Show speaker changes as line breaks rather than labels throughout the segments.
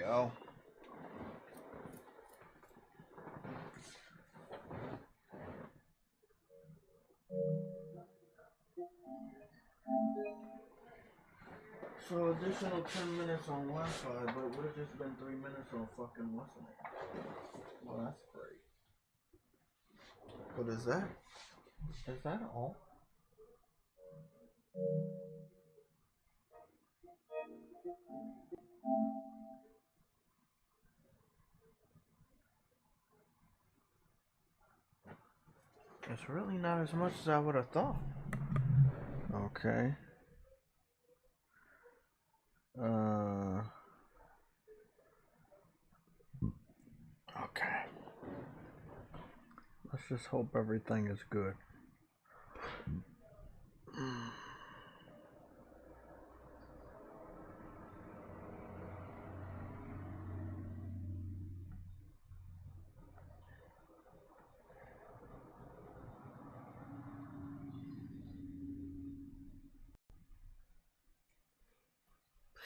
go. So additional 10 minutes on Wi-Fi, but it would have just been 3 minutes on fucking what's the name? Well, that's great. What is that? Is that all? It's really not as much as I would have thought. Okay. Okay. Let's just hope everything is good.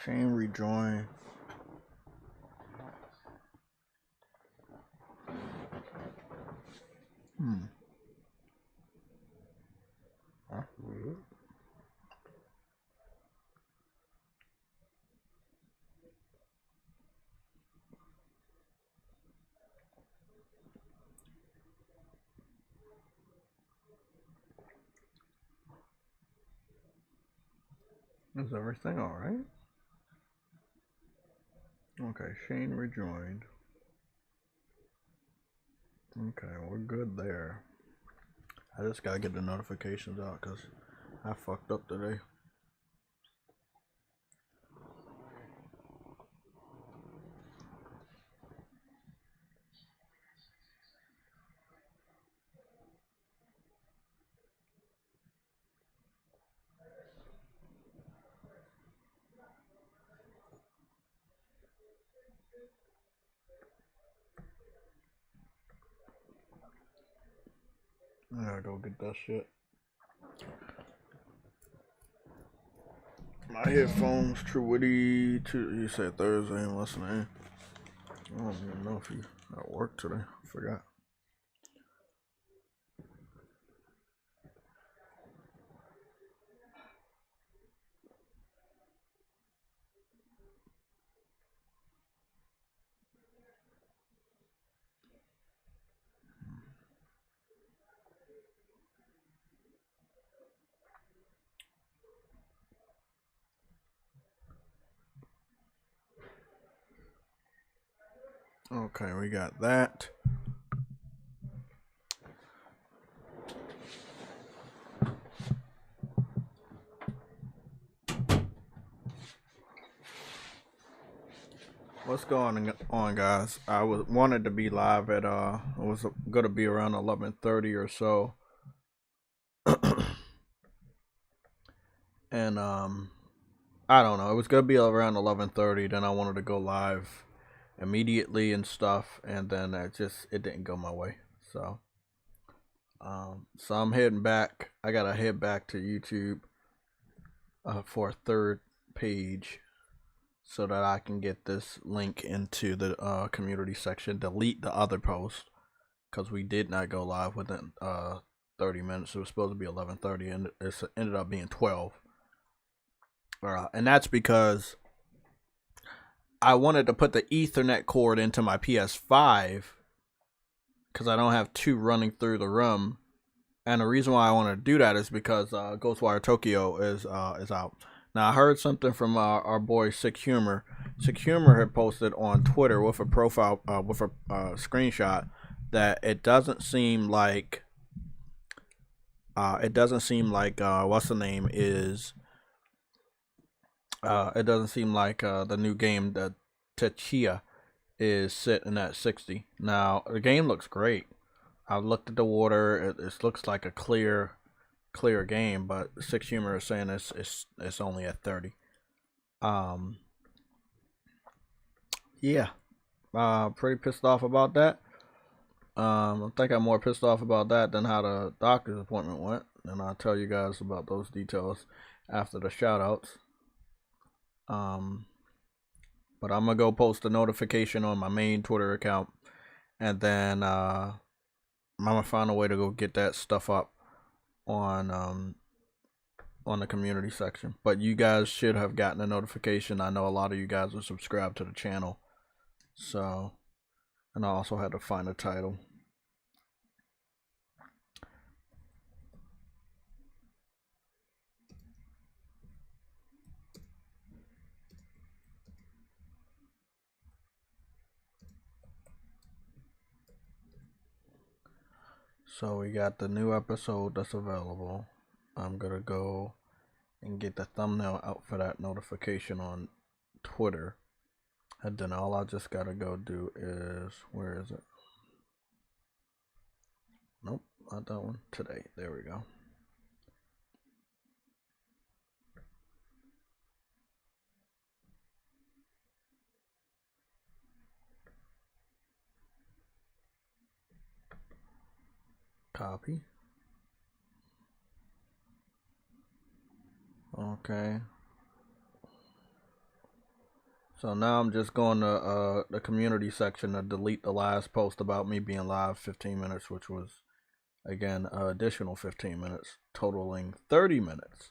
Shane rejoin. That's weird. Is everything alright? Okay, Shane rejoined. Okay, we're good there. I just gotta get the notifications out because I fucked up today. I gotta go get that shit. My headphones, True Witty, you said Thursday and what's the name? I don't even know if you at work today. I forgot. Okay, we got that. What's going on, guys? I wanted to be live at it was gonna be around 11:30 or so, and I don't know. It was gonna be around 11:30. Then I wanted to go live immediately and stuff, and then it didn't go my way. So I'm heading back. I gotta head back to YouTube for a third page, so that I can get this link into the community section. Delete the other post because we did not go live within 30 minutes. It was supposed to be 11:30, and it ended up being 12. And that's because I wanted to put the Ethernet cord into my PS5 because I don't have two running through the room. And the reason why I want to do that is because Ghostwire Tokyo is out. Now I heard something from our boy Sick Humor. Sick Humor had posted on Twitter with a profile with a screenshot that it doesn't seem like what's the name is. It doesn't seem like the new game, the Techia, is sitting at 60. Now, the game looks great. I've looked at the water. It looks like a clear game, but Six Humor is saying it's only at 30. Yeah. Pretty pissed off about that. I think I'm more pissed off about that than how the doctor's appointment went. And I'll tell you guys about those details after the shoutouts. But I'm gonna go post a notification on my main Twitter account, and then I'm gonna find a way to go get that stuff up on the community section. But you guys should have gotten a notification. I know a lot of you guys are subscribed to the channel. So, and I also had to find a title. So we got the new episode that's available. I'm gonna go and get the thumbnail out for that notification on Twitter. And then all I just gotta go do is, where is it? Nope, not that one. Today. There we go. Copy. Okay. So now I'm just going to the community section to delete the last post about me being live 15 minutes, which was, again, additional 15 minutes, totaling 30 minutes.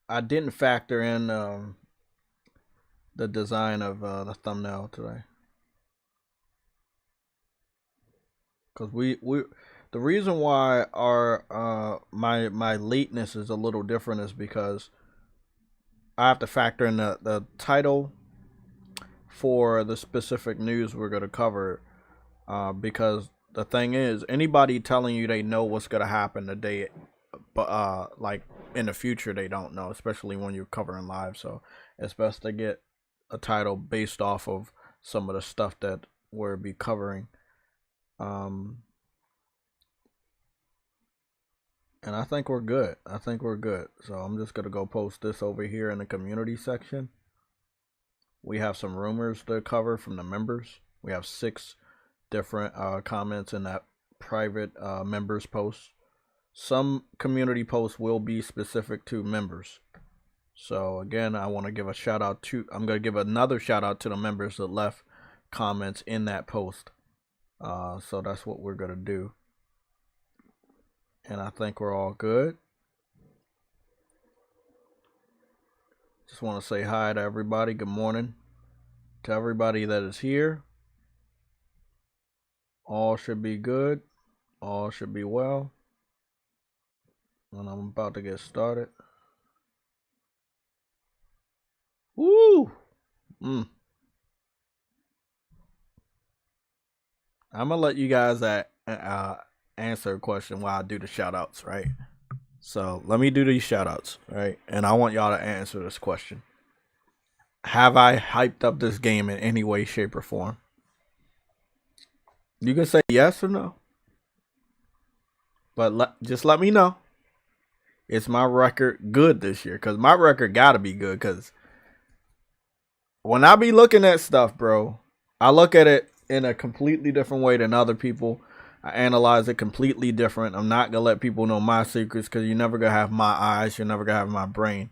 I didn't factor in the design of the thumbnail today. Because the reason why our my lateness is a little different is because I have to factor in the title for the specific news we're going to cover. Because the thing is, anybody telling you they know what's going to happen today, but like in the future, they don't know, especially when you're covering live. So it's best to get a title based off of some of the stuff that we'll be covering. And I think we're good. So I'm just going to go post this over here in the community section. We have some rumors to cover from the members. We have 6 different comments in that private members post. Some community posts will be specific to members. So again, I want to give a shout out to, I'm going to give another shout out to the members that left comments in that post. So that's what we're going to do. And I think we're all good. Just want to say hi to everybody. Good morning to everybody that is here. All should be good. All should be well. And I'm about to get started. Woo! I'm gonna let you guys answer a question while I do the shout outs, right? So let me do these shout outs, right? And I want y'all to answer this question. Have I hyped up this game in any way, shape, or form? You can say yes or no. But just let me know. Is my record good this year? Because my record got to be good. Because when I be looking at stuff, bro, I look at it in a completely different way than other people. I analyze it completely different. I'm not going to let people know my secrets because you're never going to have my eyes. You're never going to have my brain.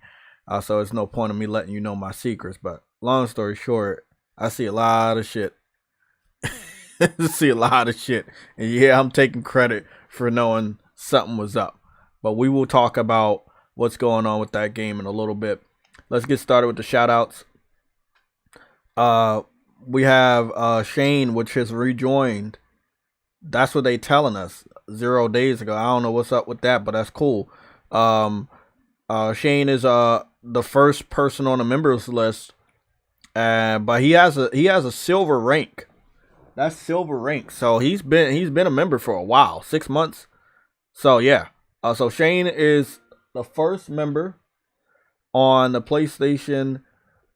So it's no point of me letting you know my secrets. But long story short, I see a lot of shit. And yeah, I'm taking credit for knowing something was up. But we will talk about what's going on with that game in a little bit. Let's get started with the shout outs. We have Shane, which has rejoined. That's what they telling us 0 days ago. I don't know what's up with that, but that's cool. Shane is the first person on the members list, but he has a silver rank. That's silver rank. So he's been a member for a while, 6 months. So yeah. So Shane is the first member on the PlayStation.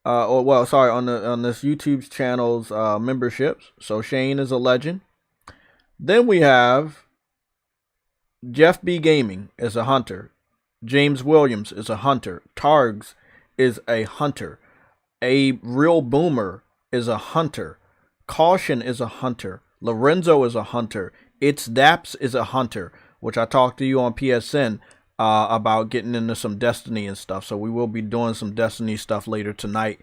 On this YouTube's channel's memberships. So Shane is a legend. Then we have Jeff B. Gaming is a hunter. James Williams is a hunter. Targs is a hunter. A Real Boomer is a hunter. Caution is a hunter. Lorenzo is a hunter. It's Daps is a hunter, which I talked to you on PSN about getting into some Destiny and stuff. So we will be doing some Destiny stuff later tonight.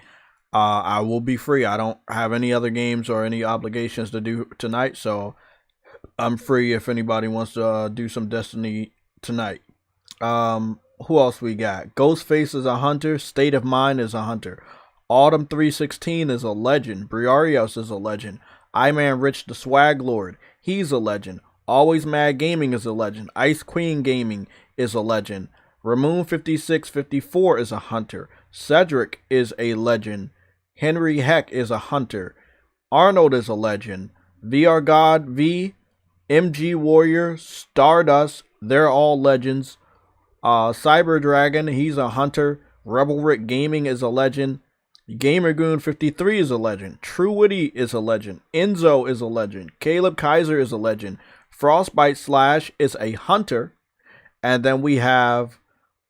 I will be free. I don't have any other games or any obligations to do tonight, so I'm free if anybody wants to do some Destiny tonight. Who else we got? Ghostface is a hunter. State of Mind is a hunter. Autumn 316 is a legend. Briarios is a legend. Man Rich the Swag Lord, he's a legend. Always Mad Gaming is a legend. Ice Queen Gaming is a legend. Ramoon 5654 is a hunter. Cedric is a legend. Henry Heck is a hunter. Arnold is a legend. VR God V, MG Warrior, Stardust, they're all legends. Cyber Dragon, he's a hunter. Rebel Rick Gaming is a legend. Gamergoon 53 is a legend. True Witty is a legend. Enzo is a legend. Caleb Kaiser is a legend. Frostbite Slash is a hunter. And then we have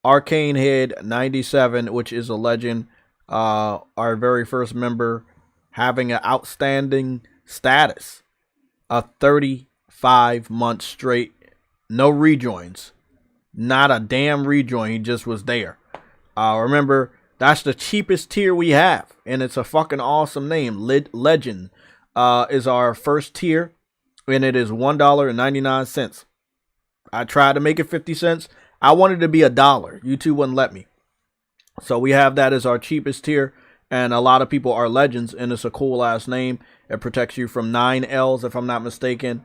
Arcane Head 97, which is a legend. Our very first member having an outstanding status. A 35 months straight. No rejoins. Not a damn rejoin. He just was there. Remember, that's the cheapest tier we have. And it's a fucking awesome name. Legend is our first tier. And it is $1.99. I tried to make it 50 cents. I wanted it to be $1. YouTube wouldn't let me. So we have that as our cheapest tier. And a lot of people are legends. And it's a cool ass name. It protects you from 9 L's if I'm not mistaken.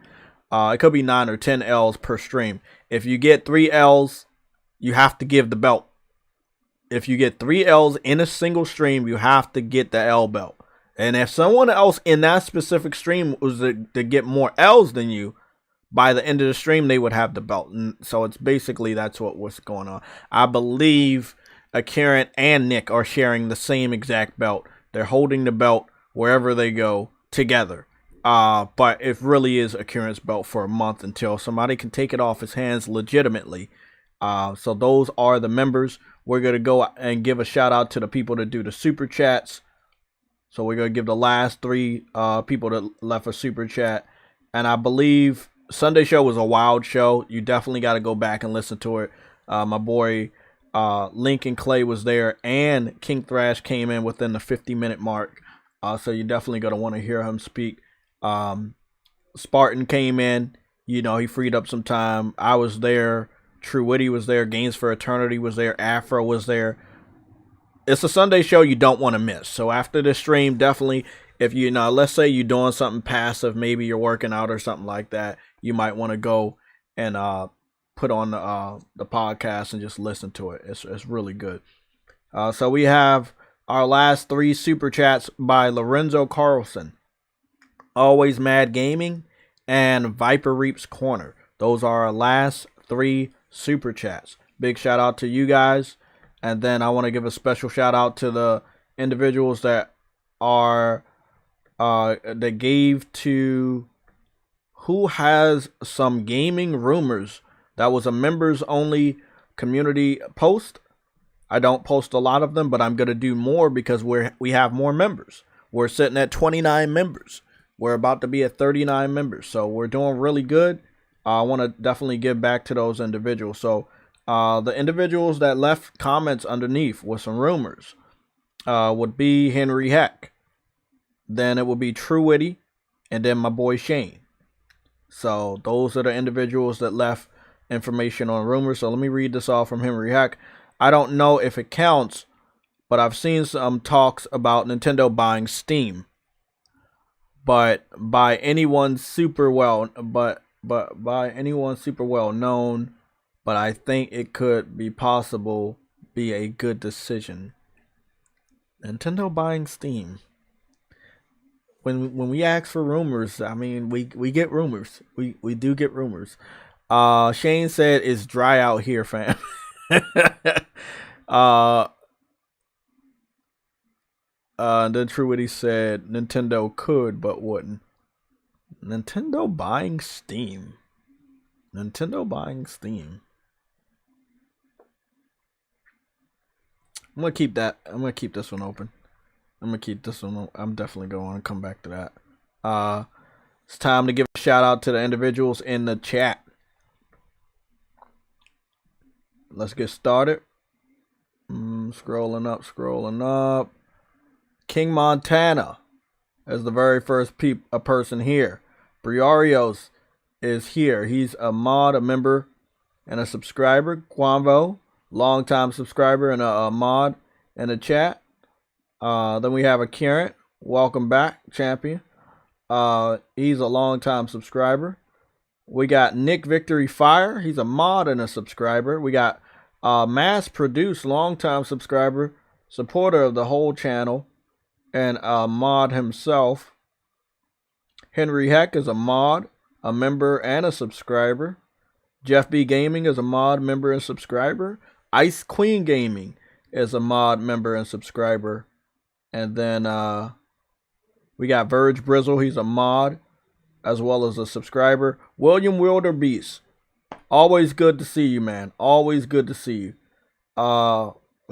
It could be 9 or 10 L's per stream. If you get 3 L's, you have to give the belt. If you get 3 L's in a single stream, you have to get the L belt. And if someone else in that specific stream was to get more L's than you, by the end of the stream, they would have the belt. And so it's basically that's what's going on. I believe Karen and Nick are sharing the same exact belt. They're holding the belt wherever they go together. But it really is Kieran's belt for a month until somebody can take it off his hands legitimately. So those are the members. We're going to go and give a shout out to the people that do the super chats. So we're going to give the last 3 people that left a super chat. And I believe Sunday show was a wild show. You definitely got to go back and listen to it. My boy Lincoln Clay was there, and King Thrash came in within the 50-minute mark. So you're definitely going to want to hear him speak. Spartan came in. You know, he freed up some time. I was there. True Witty was there. Games for Eternity was there. Afro was there. It's a Sunday show you don't want to miss. So after this stream, definitely, if you know, let's say you're doing something passive, maybe you're working out or something like that, you might want to go and put on the podcast and just listen to it. It's really good. So we have our last 3 super chats by Lorenzo Carlson, Always Mad Gaming, and Viper Reaps Corner. Those are our last 3 super chats. Big shout out to you guys. And then I want to give a special shout out to the individuals that are that gave to Who Has Some Gaming Rumors. That was a members only community post. I don't post a lot of them, but I'm going to do more because we have more members. We're sitting at 29 members. We're about to be at 39 members. So we're doing really good. I want to definitely give back to those individuals. So the individuals that left comments underneath with some rumors would be Henry Heck. Then it would be True Witty. And then my boy Shane. So those are the individuals that left information on rumors. So let me read this off from Henry Heck. I don't know if it counts, but I've seen some talks about Nintendo buying Steam. But by anyone super well known, but I think it could be possible be a good decision. Nintendo buying Steam. When we ask for rumors, I mean we get rumors. We do get rumors. Shane said it's dry out here, fam. Then True Witty said Nintendo could but wouldn't. Nintendo buying Steam. Nintendo buying Steam. I'm gonna keep that. I'm gonna keep this one open. I'm gonna keep this one. I'm definitely going to come back to that. It's time to give a shout out to the individuals in the chat. Let's get started. Scrolling up. King Montana is the very first person here. Briarios is here. He's a mod, a member, and a subscriber. Quanvo, longtime subscriber and a mod in the chat. Then we have a Karen. Welcome back, champion. He's a longtime subscriber. We got Nick Victory Fire. He's a mod and a subscriber. We got Mass Produce, longtime subscriber, supporter of the whole channel, and a mod himself. Henry Heck is a mod, a member, and a subscriber. Jeff B Gaming is a mod, member, and subscriber. Ice Queen Gaming is a mod, member, and subscriber. And then we got Verge Brizzle. He's a mod as well as a subscriber. William Wilderbeast. Always good to see you, man. Always good to see you.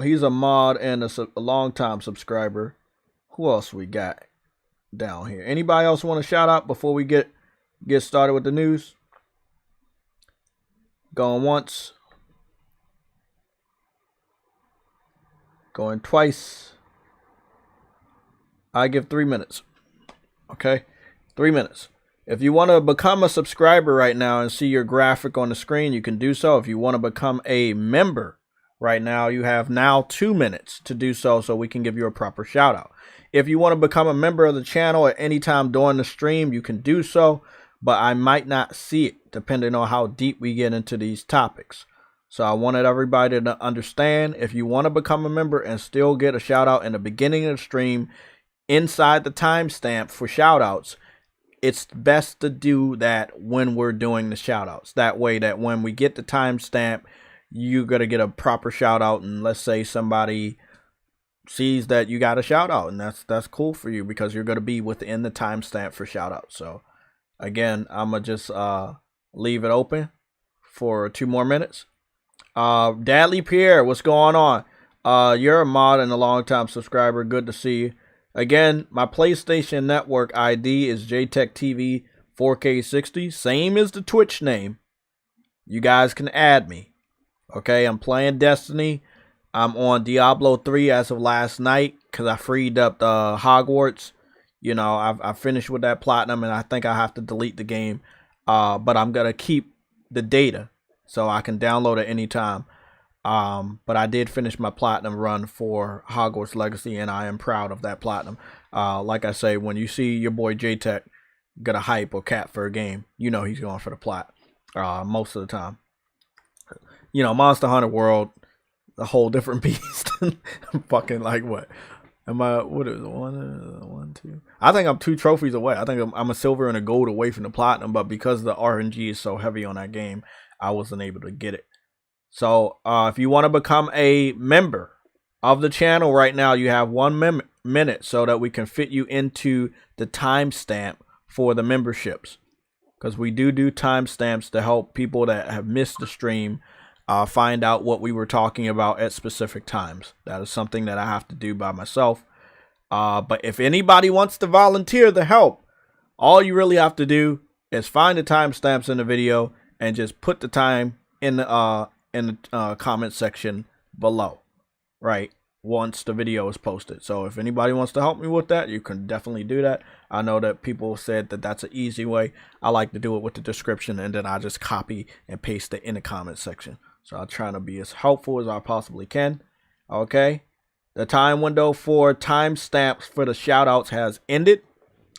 He's a mod and a long-time subscriber. Who else we got down here? Anybody else want to shout out before we get started with the news? Going once. Going twice. I give 3 minutes. Okay? 3 minutes. If you want to become a subscriber right now and see your graphic on the screen, you can do so. If you want to become a member right now, you have now 2 minutes to do so we can give you a proper shout out. If you want to become a member of the channel at any time during the stream, you can do so, but I might not see it depending on how deep we get into these topics. So I wanted everybody to understand, if you want to become a member and still get a shout out in the beginning of the stream inside the timestamp for shout outs, it's best to do that when we're doing the shout outs. That way that when we get the timestamp, you're going to get a proper shout out. And let's say somebody sees that you got a shout out, and that's cool for you because you're going to be within the timestamp for shout out. So again, I'm going to just leave it open for 2 more minutes. Dadley Pierre, what's going on? You're a mod and a long-time subscriber. Good to see you. Again, my PlayStation Network ID is JTechTV 4K60. Same as the Twitch name. You guys can add me. Okay, I'm playing Destiny. I'm on Diablo 3 as of last night because I freed up the Hogwarts. You know, I finished with that platinum and I think I have to delete the game. But I'm going to keep the data so I can download it anytime. But I did finish my platinum run for Hogwarts Legacy, and I am proud of that platinum. Like I say, when you see your boy J-Tech get a hype or cat for a game, you know he's going for the plat most of the time. You know, Monster Hunter World, a whole different beast. I'm fucking like what? What is it? One, two? I think I'm 2 trophies away. I think I'm a silver and a gold away from the platinum, but because the RNG is so heavy on that game, I wasn't able to get it. So if you want to become a member of the channel right now, you have 1 minute so that we can fit you into the timestamp for the memberships. Because we do timestamps to help people that have missed the stream find out what we were talking about at specific times. That is something that I have to do by myself. But if anybody wants to volunteer to help, all you really have to do is find the timestamps in the video and just put the time in the comment section below, right, once the video is posted. So if anybody wants to help me with that, you can definitely do that. I know that people said that that's an easy way. I like to do it with the description, and then I just copy and paste it in the comment section. So I'm trying to be as helpful as I possibly can. Okay, the time window for timestamps for the shout outs has ended.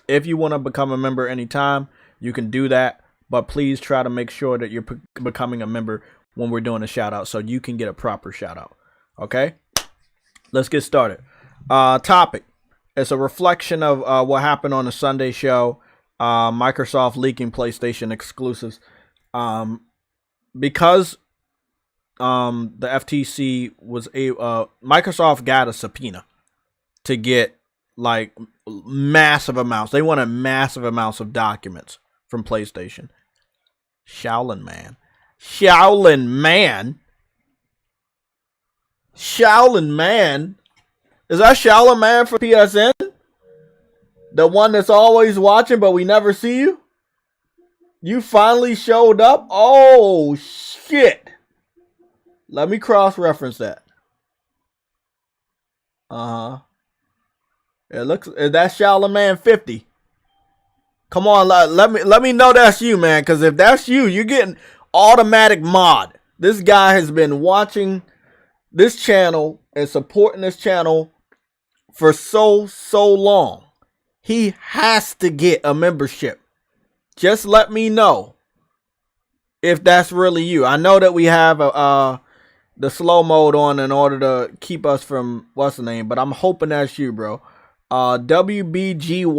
If you want to become a member anytime, you can do that, but please try to make sure that you're becoming a member when we're doing a shout out so you can get a proper shout out. Okay, let's get started. Topic. It's a reflection of what happened on the Sunday show. Microsoft leaking PlayStation exclusives. Because the FTC was Microsoft got a subpoena to get like massive amounts. They wanted massive amounts of documents from PlayStation. Shaolin Man. Is that Shaolin Man for PSN? The one that's always watching but we never see you? You finally showed up? Oh shit. Let me cross-reference that. It looks that's Charlemagne 50. Come on, let me know that's you, man. Because if that's you, you're getting automatic mod. This guy has been watching this channel and supporting this channel for so long. He has to get a membership. Just let me know if that's really you. I know that we have the slow mode on in order to keep us from what's the name, but I'm hoping that's you, bro. WBGY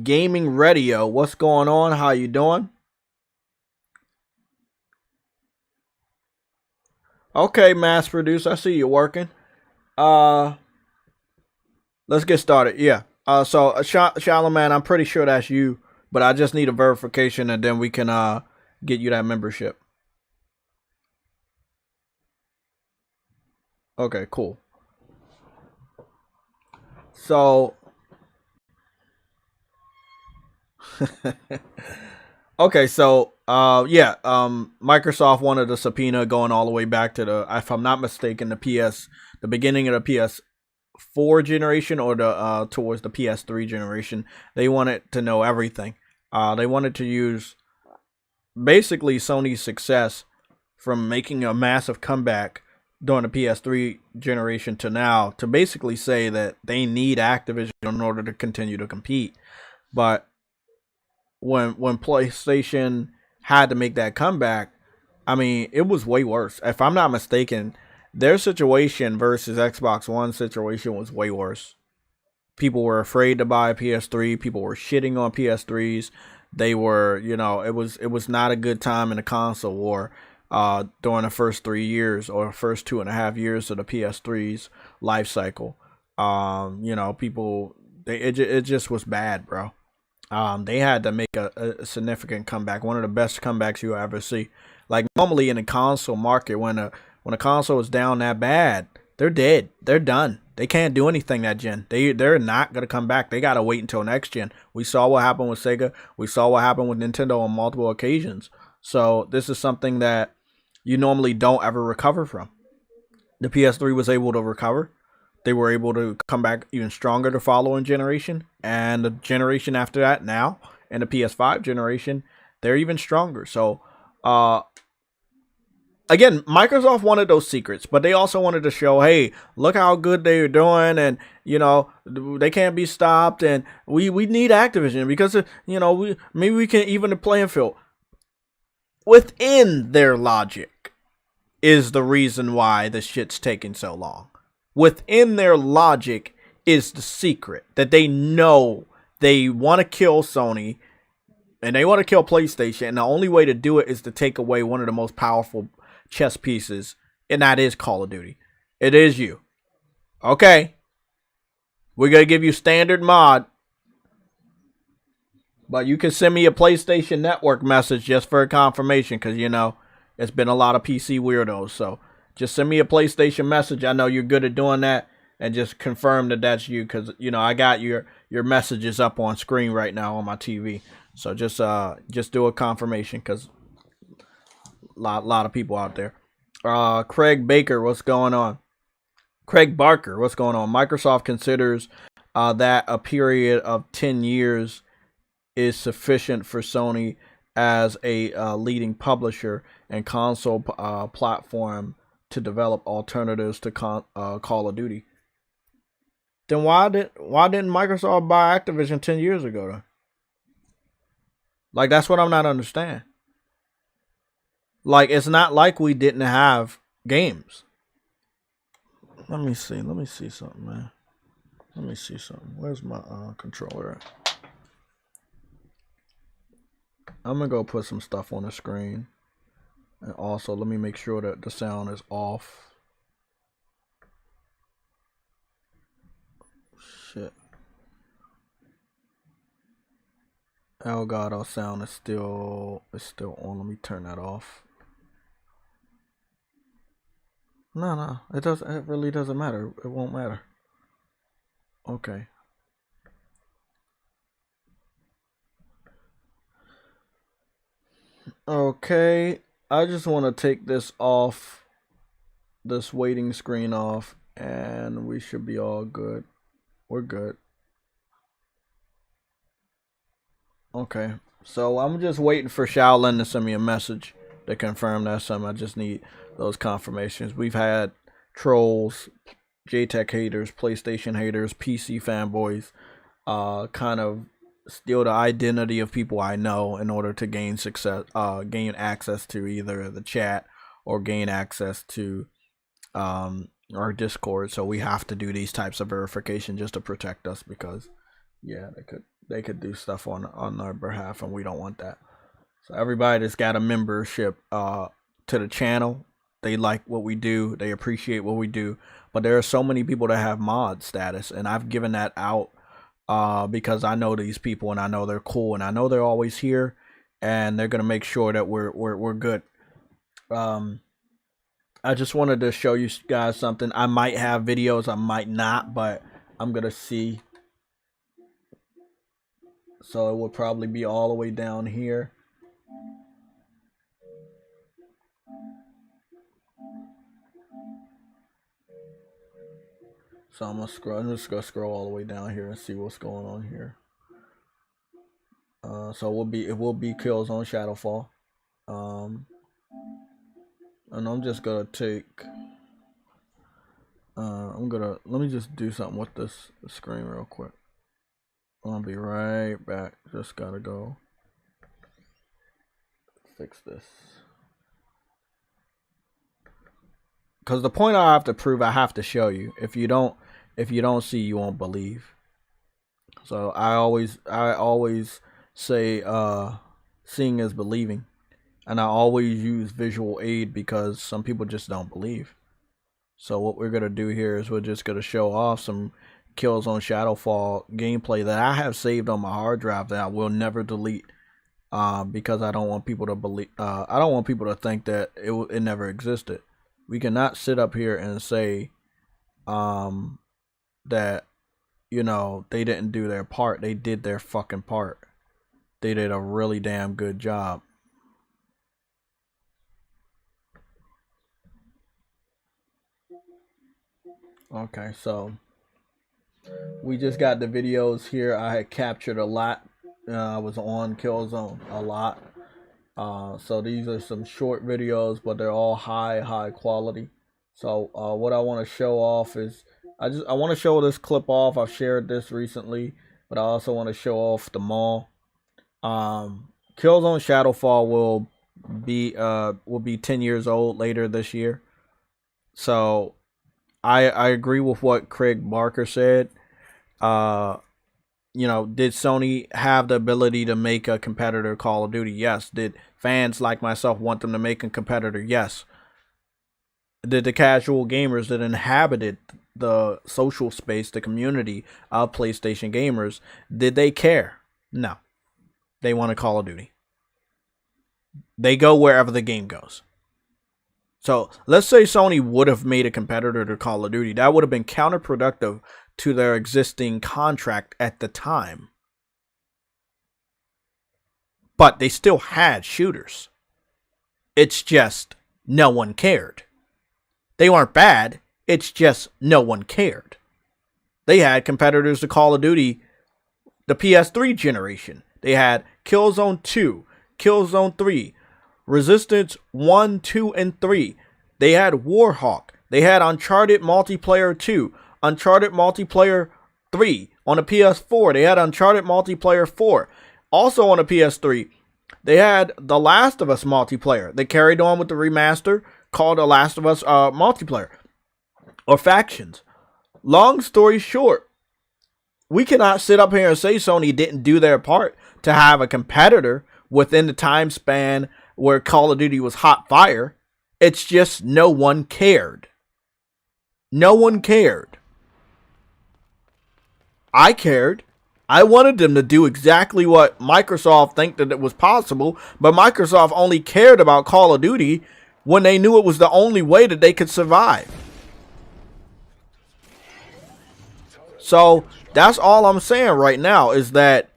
Gaming Radio, what's going on? How you doing? Okay, mass produce. I see you working. Let's get started. Yeah. So Charlemagne, I'm pretty sure that's you, but I just need a verification and then we can get you that membership. Okay, cool. So okay, so Microsoft wanted a subpoena going all the way back to if I'm not mistaken, the beginning of the PS4 generation or the towards the PS3 generation. They wanted to know everything. They wanted to use basically Sony's success from making a massive comeback during the PS3 generation to now to basically say that they need Activision in order to continue to compete. But when PlayStation had to make that comeback, I mean, it was way worse. If I'm not mistaken, their situation versus Xbox One situation was way worse. People were afraid to buy a PS3. People were shitting on PS3s. They were, it was not a good time in the console war during the first 3 years or first 2.5 years of the PS3's life cycle. People, it just was bad, bro. They had to make a significant comeback, one of the best comebacks you'll ever see. Like normally in the console market, when a console is down that bad, they're dead. They're done. They can't do anything that gen. They're not gonna come back. They gotta wait until next gen. We saw what happened with Sega. We saw what happened with Nintendo on multiple occasions. So this is something that you normally don't ever recover from. The PS3 was able to recover. They were able to come back even stronger the following generation. And the generation after that now, and the PS5 generation, they're even stronger. So, again, Microsoft wanted those secrets, but they also wanted to show, hey, look how good they're doing, and, they can't be stopped, and we need Activision because, maybe we can even the playing field. Within their logic is the reason why this shit's taking so long. Within their logic is the secret that they know they want to kill Sony and they want to kill PlayStation. And the only way to do it is to take away one of the most powerful chess pieces, and that is Call of Duty. It is you. Okay. We're going to give you standard mod, but you can send me a PlayStation Network message just for a confirmation because, it's been a lot of PC weirdos. So just send me a PlayStation message. I know you're good at doing that, and just confirm that that's you because, I got your messages up on screen right now on my TV. So just do a confirmation because lot of people out there. Craig Baker, what's going on? Craig Barker, what's going on? Microsoft considers that a period of 10 years is sufficient for Sony as a leading publisher and console platform to develop alternatives to Call of Duty. Then why didn't Microsoft buy Activision 10 years ago then? Like, that's what I'm not understanding. Like, it's not like we didn't have games. Let me see something, man. Let me see something. Where's my controller at? I'm gonna go put some stuff on the screen. And also, let me make sure that the sound is off. Shit. Elgato sound is still on. Let me turn that off. No, it doesn't. It really doesn't matter. It won't matter. Okay. Okay. I just want to take this off, this waiting screen off, and we should be all good. We're good. Okay, so I'm just waiting for Shaolin to send me a message to confirm that's him. I just need those confirmations. We've had trolls, JTech haters, PlayStation haters, PC fanboys, kind of steal the identity of people I know in order to gain gain access to either the chat or gain access to our Discord. So we have to do these types of verification just to protect us, because yeah, they could do stuff on our behalf, and we don't want that. So everybody that's got a membership to the channel, they like what we do, they appreciate what we do, but there are so many people that have mod status, and I've given that out because I know these people, and I know they're cool, and I know they're always here, and they're gonna make sure that we're good. I just wanted to show you guys something. I might have videos, I might not, but I'm gonna see. So it will probably be all the way down here. So I'm just gonna scroll all the way down here and see what's going on here. So it will be kills on Shadowfall. And I'm just gonna take. Let me just do something with this screen real quick. I'll be right back. Just gotta go fix this. Because the point I have to prove, I have to show you. If you don't see, you won't believe. So I always say seeing is believing, and I always use visual aid because some people just don't believe. So what we're gonna do here is we're just gonna show off some kills on Shadowfall gameplay that I have saved on my hard drive that I will never delete, because I don't want people to believe. I don't want people to think that it never existed. We cannot sit up here and say that, you know, they didn't do their part. They did their fucking part. They did a really damn good job. Okay, so we just got the videos here. I had captured a lot. I was on Killzone a lot. So these are some short videos, but they're all high quality. So what I want to show off is I want to show this clip off. I've shared this recently, but I also want to show off the mall. Killzone Shadowfall will be 10 years old later this year. So I agree with what Craig Barker said. You know, did Sony have the ability to make a competitor Call of Duty? Yes. Did fans like myself want them to make a competitor? Yes. Did the casual gamers that inhabited the social space, the community of PlayStation gamers, did they care? No. They want a Call of Duty. They go wherever the game goes. So let's say Sony would have made a competitor to Call of Duty. That would have been counterproductive to their existing contract at the time. But they still had shooters. It's just no one cared. They weren't bad. It's just no one cared. They had competitors to Call of Duty the PS3 generation. They had Killzone 2, Killzone 3, Resistance 1, 2, and 3. They had Warhawk. They had Uncharted Multiplayer 2, Uncharted Multiplayer 3 on the PS4. They had Uncharted Multiplayer 4. Also on the PS3, they had The Last of Us Multiplayer. They carried on with the remaster called The Last of Us Multiplayer or Factions. Long story short, we cannot sit up here and say Sony didn't do their part to have a competitor within the time span where Call of Duty was hot fire. It's just no one cared. No one cared. I cared. I wanted them to do exactly what Microsoft think that it was possible, but Microsoft only cared about Call of Duty when they knew it was the only way that they could survive. So that's all I'm saying right now is that,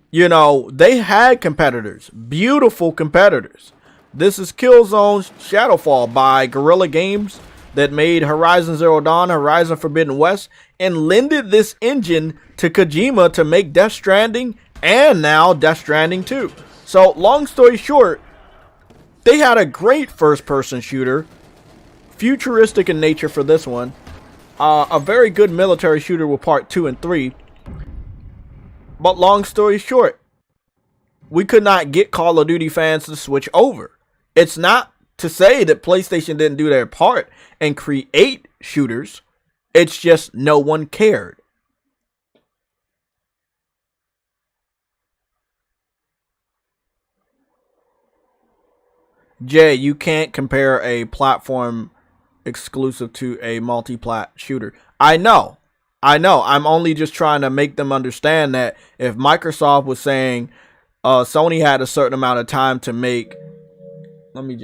you know, they had competitors, beautiful competitors. This is Killzone Shadowfall by Guerrilla Games that made Horizon Zero Dawn, Horizon Forbidden West, and lended this engine to Kojima to make Death Stranding and now Death Stranding 2. So, long story short, they had a great first-person shooter, futuristic in nature for this one, a very good military shooter with part 2 and 3, but long story short, we could not get Call of Duty fans to switch over. It's not to say that PlayStation didn't do their part and create shooters, it's just no one cared. Jay, you can't compare a platform exclusive to a multi-plat shooter. I know. I'm only just trying to make them understand that if Microsoft was saying Sony had a certain amount of time to make... Let me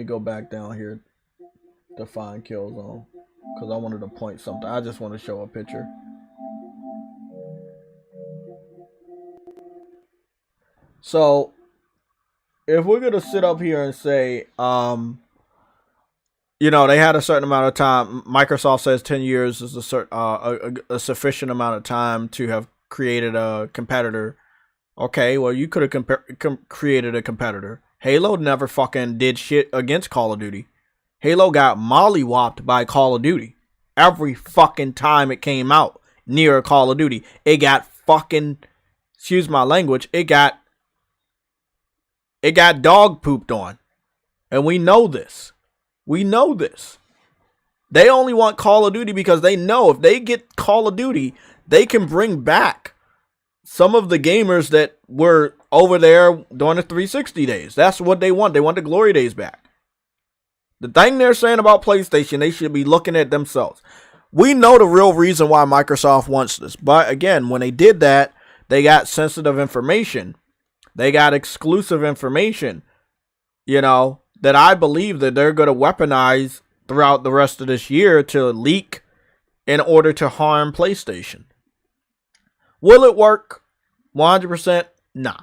go back down here to find Killzone, because I wanted to point something. I just want to show a picture. So... if we're going to sit up here and say, they had a certain amount of time, Microsoft says 10 years is a sufficient amount of time to have created a competitor. Okay, well, you could have created a competitor. Halo never fucking did shit against Call of Duty. Halo got mollywopped by Call of Duty. Every fucking time it came out near a Call of Duty, it got fucking, excuse my language, it got dog pooped on. And we know this. They only want Call of Duty because they know if they get Call of Duty, they can bring back some of the gamers that were over there during the 360 days. That's what they want. They want the glory days back. The thing they're saying about PlayStation, they should be looking at themselves. We know the real reason why Microsoft wants this. But again, when they did that, they got sensitive information. They got exclusive information, that I believe that they're going to weaponize throughout the rest of this year to leak in order to harm PlayStation. Will it work? 100%? Nah.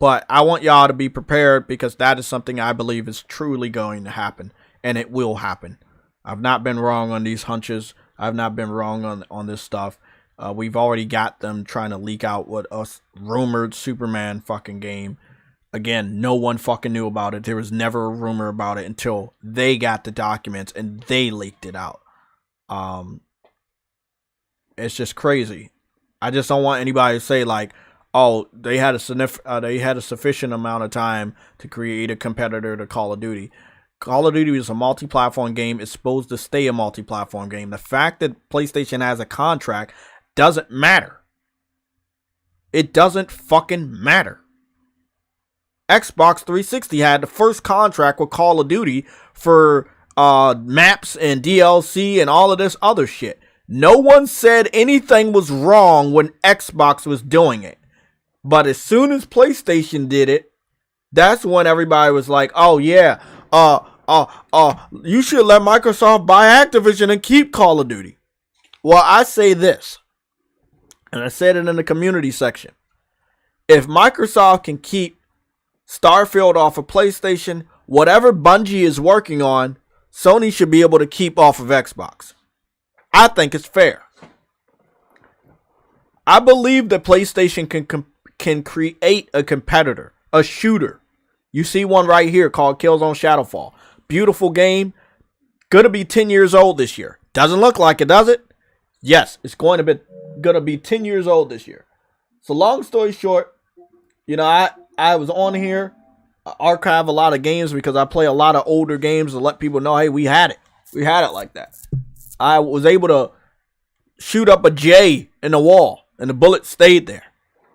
But I want y'all to be prepared because that is something I believe is truly going to happen. And it will happen. I've not been wrong on these hunches. I've not been wrong on this stuff. We've already got them trying to leak out what a rumored Superman fucking game. Again, no one fucking knew about it. There was never a rumor about it until they got the documents and they leaked it out. It's just crazy. I just don't want anybody to say like, oh, they had a sufficient amount of time to create a competitor to Call of Duty. Call of Duty is a multi-platform game. It's supposed to stay a multi-platform game. The fact that PlayStation has a contract doesn't matter. It doesn't fucking matter. Xbox 360 had the first contract with Call of Duty for maps and DLC and all of this other shit. No one said anything was wrong when Xbox was doing it. But as soon as PlayStation did it, that's when everybody was like, oh yeah, you should let Microsoft buy Activision and keep Call of Duty. Well, I say this, and I said it in the community section. If Microsoft can keep Starfield off of PlayStation, whatever Bungie is working on, Sony should be able to keep off of Xbox. I think it's fair. I believe that PlayStation can create a competitor, a shooter. You see one right here called Killzone Shadowfall. Beautiful game. Gonna be 10 years old this year. Doesn't look like it, does it? Yes, it's gonna be 10 years old this year. So long story short, I was on here. I archive a lot of games because I play a lot of older games to let people know, hey, we had it. We had it like that. I was able to shoot up a J in the wall, and the bullet stayed there.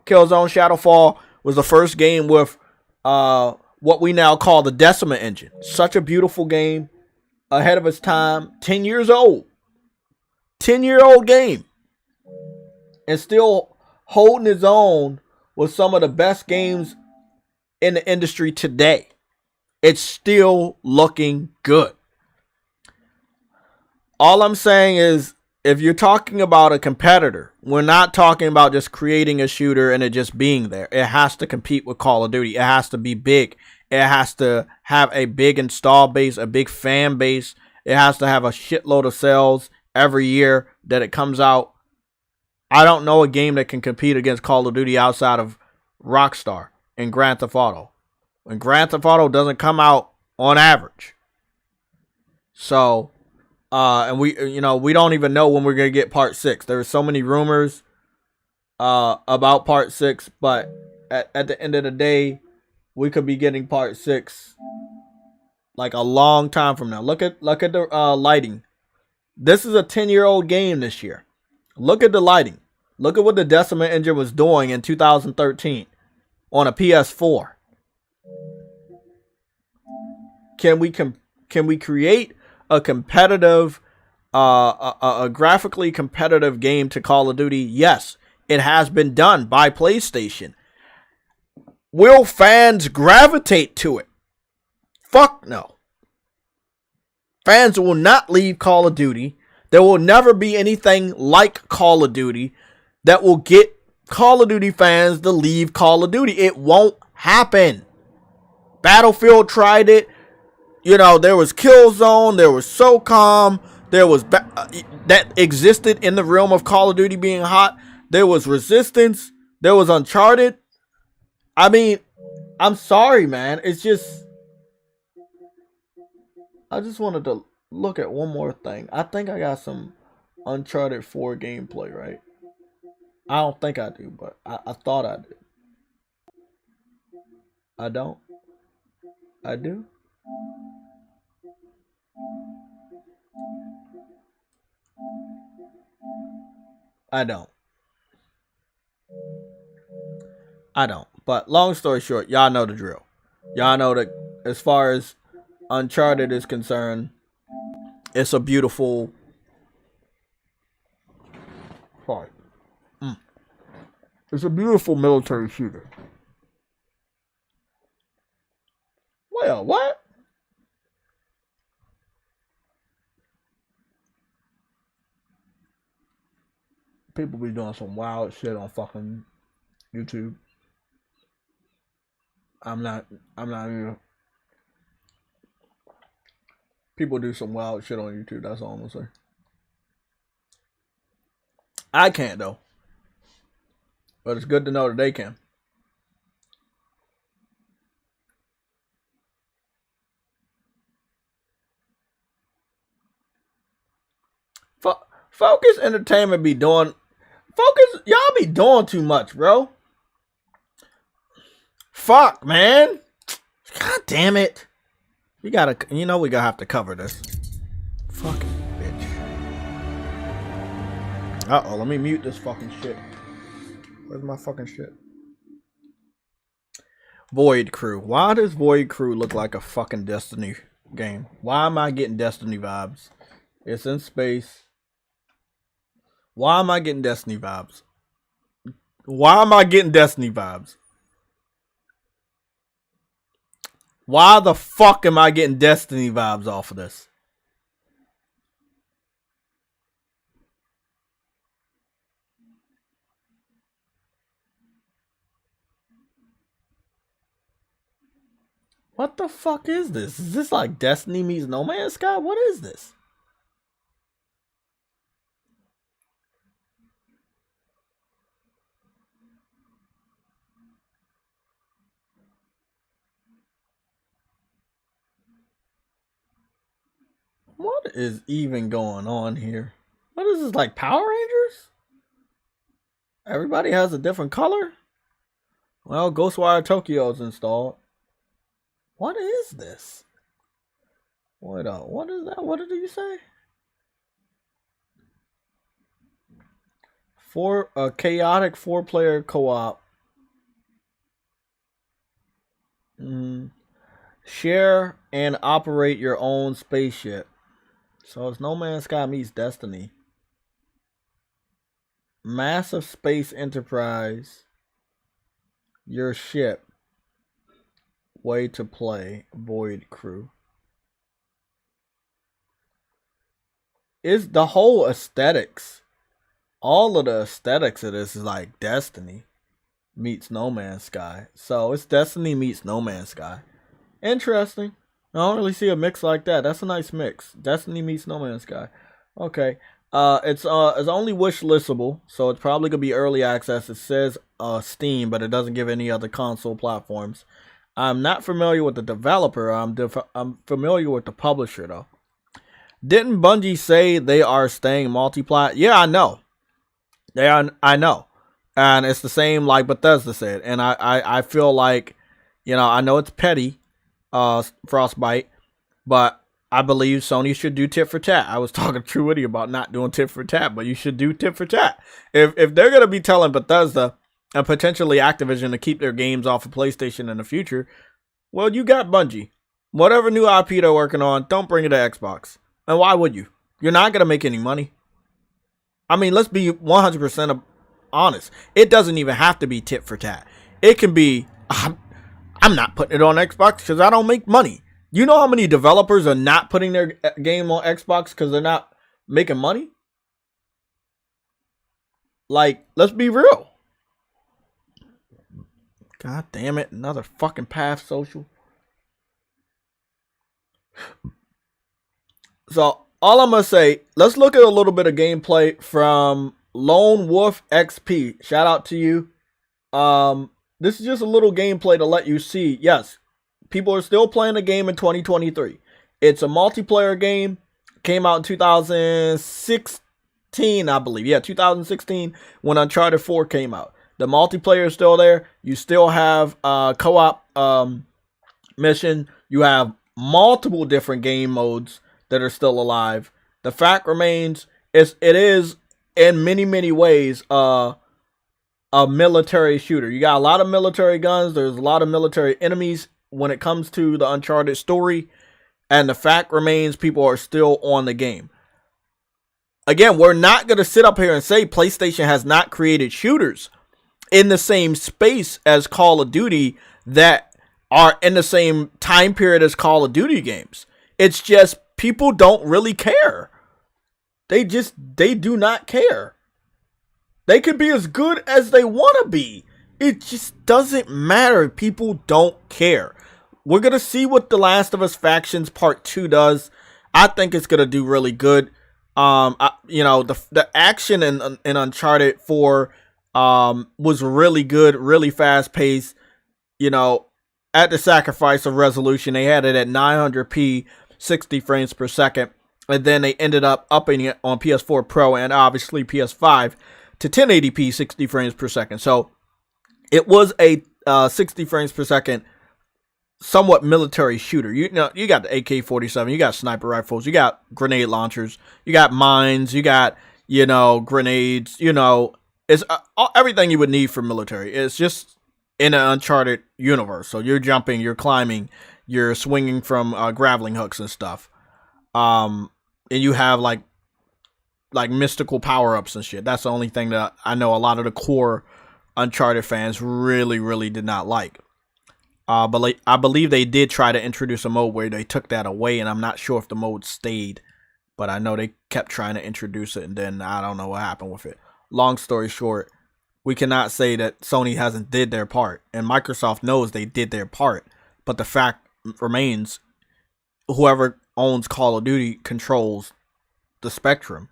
Killzone Shadowfall was the first game with what we now call the Decima engine. Such a beautiful game, ahead of its time, 10 years old. 10-year-old game. And still holding its own with some of the best games in the industry today. It's still looking good. All I'm saying is, if you're talking about a competitor, we're not talking about just creating a shooter and it just being there. It has to compete with Call of Duty. It has to be big. It has to have a big install base, a big fan base. It has to have a shitload of sales every year that it comes out. I don't know a game that can compete against Call of Duty outside of Rockstar and Grand Theft Auto. And Grand Theft Auto doesn't come out on average. So, and we don't even know when we're going to get part 6. There are so many rumors about part 6, but at the end of the day, we could be getting part 6 like a long time from now. Look at the lighting. This is a 10-year-old game this year. Look at the lighting. Look at what the Decima engine was doing in 2013 on a PS4. Can we create a competitive, a graphically competitive game to Call of Duty? Yes, it has been done by PlayStation. Will fans gravitate to it? Fuck no. Fans will not leave Call of Duty. There will never be anything like Call of Duty that will get Call of Duty fans to leave Call of Duty. It won't happen. Battlefield tried it. There was Killzone, there was SOCOM, there was that existed in the realm of Call of Duty being hot. There was Resistance, there was Uncharted. I mean, I'm sorry, man. It's just, I just wanted to look at one more thing. I think I got some Uncharted 4 gameplay, right? I don't think I do, but I thought I did. I don't. I do. I don't. But long story short, y'all know the drill. Y'all know that as far as Uncharted is concerned, it's a beautiful. Sorry. It's a beautiful military shooter. Well, what? People be doing some wild shit on fucking YouTube. I'm not even. People do some wild shit on YouTube. That's all I'm gonna say. I can't though. But it's good to know that they can. Focus Entertainment be doing. Y'all be doing too much, bro. Fuck, man. God damn it. We gonna have to cover this. Fucking bitch. Uh-oh, let me mute this fucking shit. Where's my fucking shit? Void Crew. Why does Void Crew look like a fucking Destiny game? Why am I getting Destiny vibes? It's in space. Why am I getting Destiny vibes? Why am I getting Destiny vibes? Why the fuck am I getting Destiny vibes off of this? What the fuck is this? Is this like Destiny meets No Man's Sky? What is this? What is even going on here? What is this, like Power Rangers? Everybody has a different color? Well, Ghostwire Tokyo's installed. What is this? What is that? What did you say? A chaotic 4-player co-op. Share and operate your own spaceship. So it's No Man's Sky meets Destiny. Massive space enterprise. Your ship. Way to play. Void Crew. Is the whole aesthetics. All of the aesthetics of this is like Destiny meets No Man's Sky. So it's Destiny meets No Man's Sky. Interesting. I don't really see a mix like that. That's a nice mix. Destiny meets No Man's Sky. Okay. It's only wish listable, so it's probably gonna be early access. It says Steam, but it doesn't give any other console platforms. I'm not familiar with the developer. I'm familiar with the publisher though. Didn't Bungie say they are staying multiplat? Yeah, I know. They are. I know, and it's the same like Bethesda said. And I feel like, I know it's petty, Frostbite, but I believe Sony should do tit for tat. I was talking to True Witty about not doing tit for tat, but you should do tit for tat. If they're gonna be telling Bethesda and potentially Activision to keep their games off of PlayStation in the future, well, you got Bungie. Whatever new IP they're working on, don't bring it to Xbox. And why would you? You're not gonna make any money. I mean, let's be 100% honest. It doesn't even have to be tit for tat. It can be, I'm not putting it on Xbox because I don't make money. You know how many developers are not putting their game on Xbox because they're not making money? Like, let's be real. God damn it. Another fucking Path Social. So, all I'm going to say, let's look at a little bit of gameplay from Lone Wolf XP. Shout out to you. This is just a little gameplay to let you see. Yes, people are still playing the game in 2023. It's a multiplayer game. Came out in 2016, I believe. Yeah, 2016 when Uncharted 4 came out. The multiplayer is still there. You still have co-op mission. You have multiple different game modes that are still alive. The fact remains, it is in many ways a military shooter. You got a lot of military guns. There's a lot of military enemies when it comes to the Uncharted story. And the fact remains, people are still on the game. Again, we're not going to sit up here and say PlayStation has not created shooters in the same space as Call of Duty that are in the same time period as Call of Duty games. It's just people don't really care. They do not care. They can be as good as they want to be. It just doesn't matter. People don't care. We're going to see what The Last of Us Factions Part 2 does. I think it's going to do really good. The action in Uncharted 4 was really good, really fast paced. At the sacrifice of resolution, they had it at 900p, 60 frames per second. And then they ended up upping it on PS4 Pro and obviously PS5 to 1080p, 60 frames per second. So it was a 60 frames per second somewhat military shooter. You got the AK-47, you got sniper rifles, you got grenade launchers, you got mines, you got, grenades, it's everything you would need for military. It's just in an Uncharted universe. So you're jumping, you're climbing, you're swinging from grappling hooks and stuff. And you have like mystical power-ups and shit. That's the only thing that I know a lot of the core Uncharted fans really did not like. But I believe they did try to introduce a mode where they took that away, and I'm not sure if the mode stayed. But I know they kept trying to introduce it, and then I don't know what happened with it. Long story short, we cannot say that Sony hasn't did their part, and Microsoft knows they did their part. But the fact remains, whoever owns Call of Duty controls the spectrum.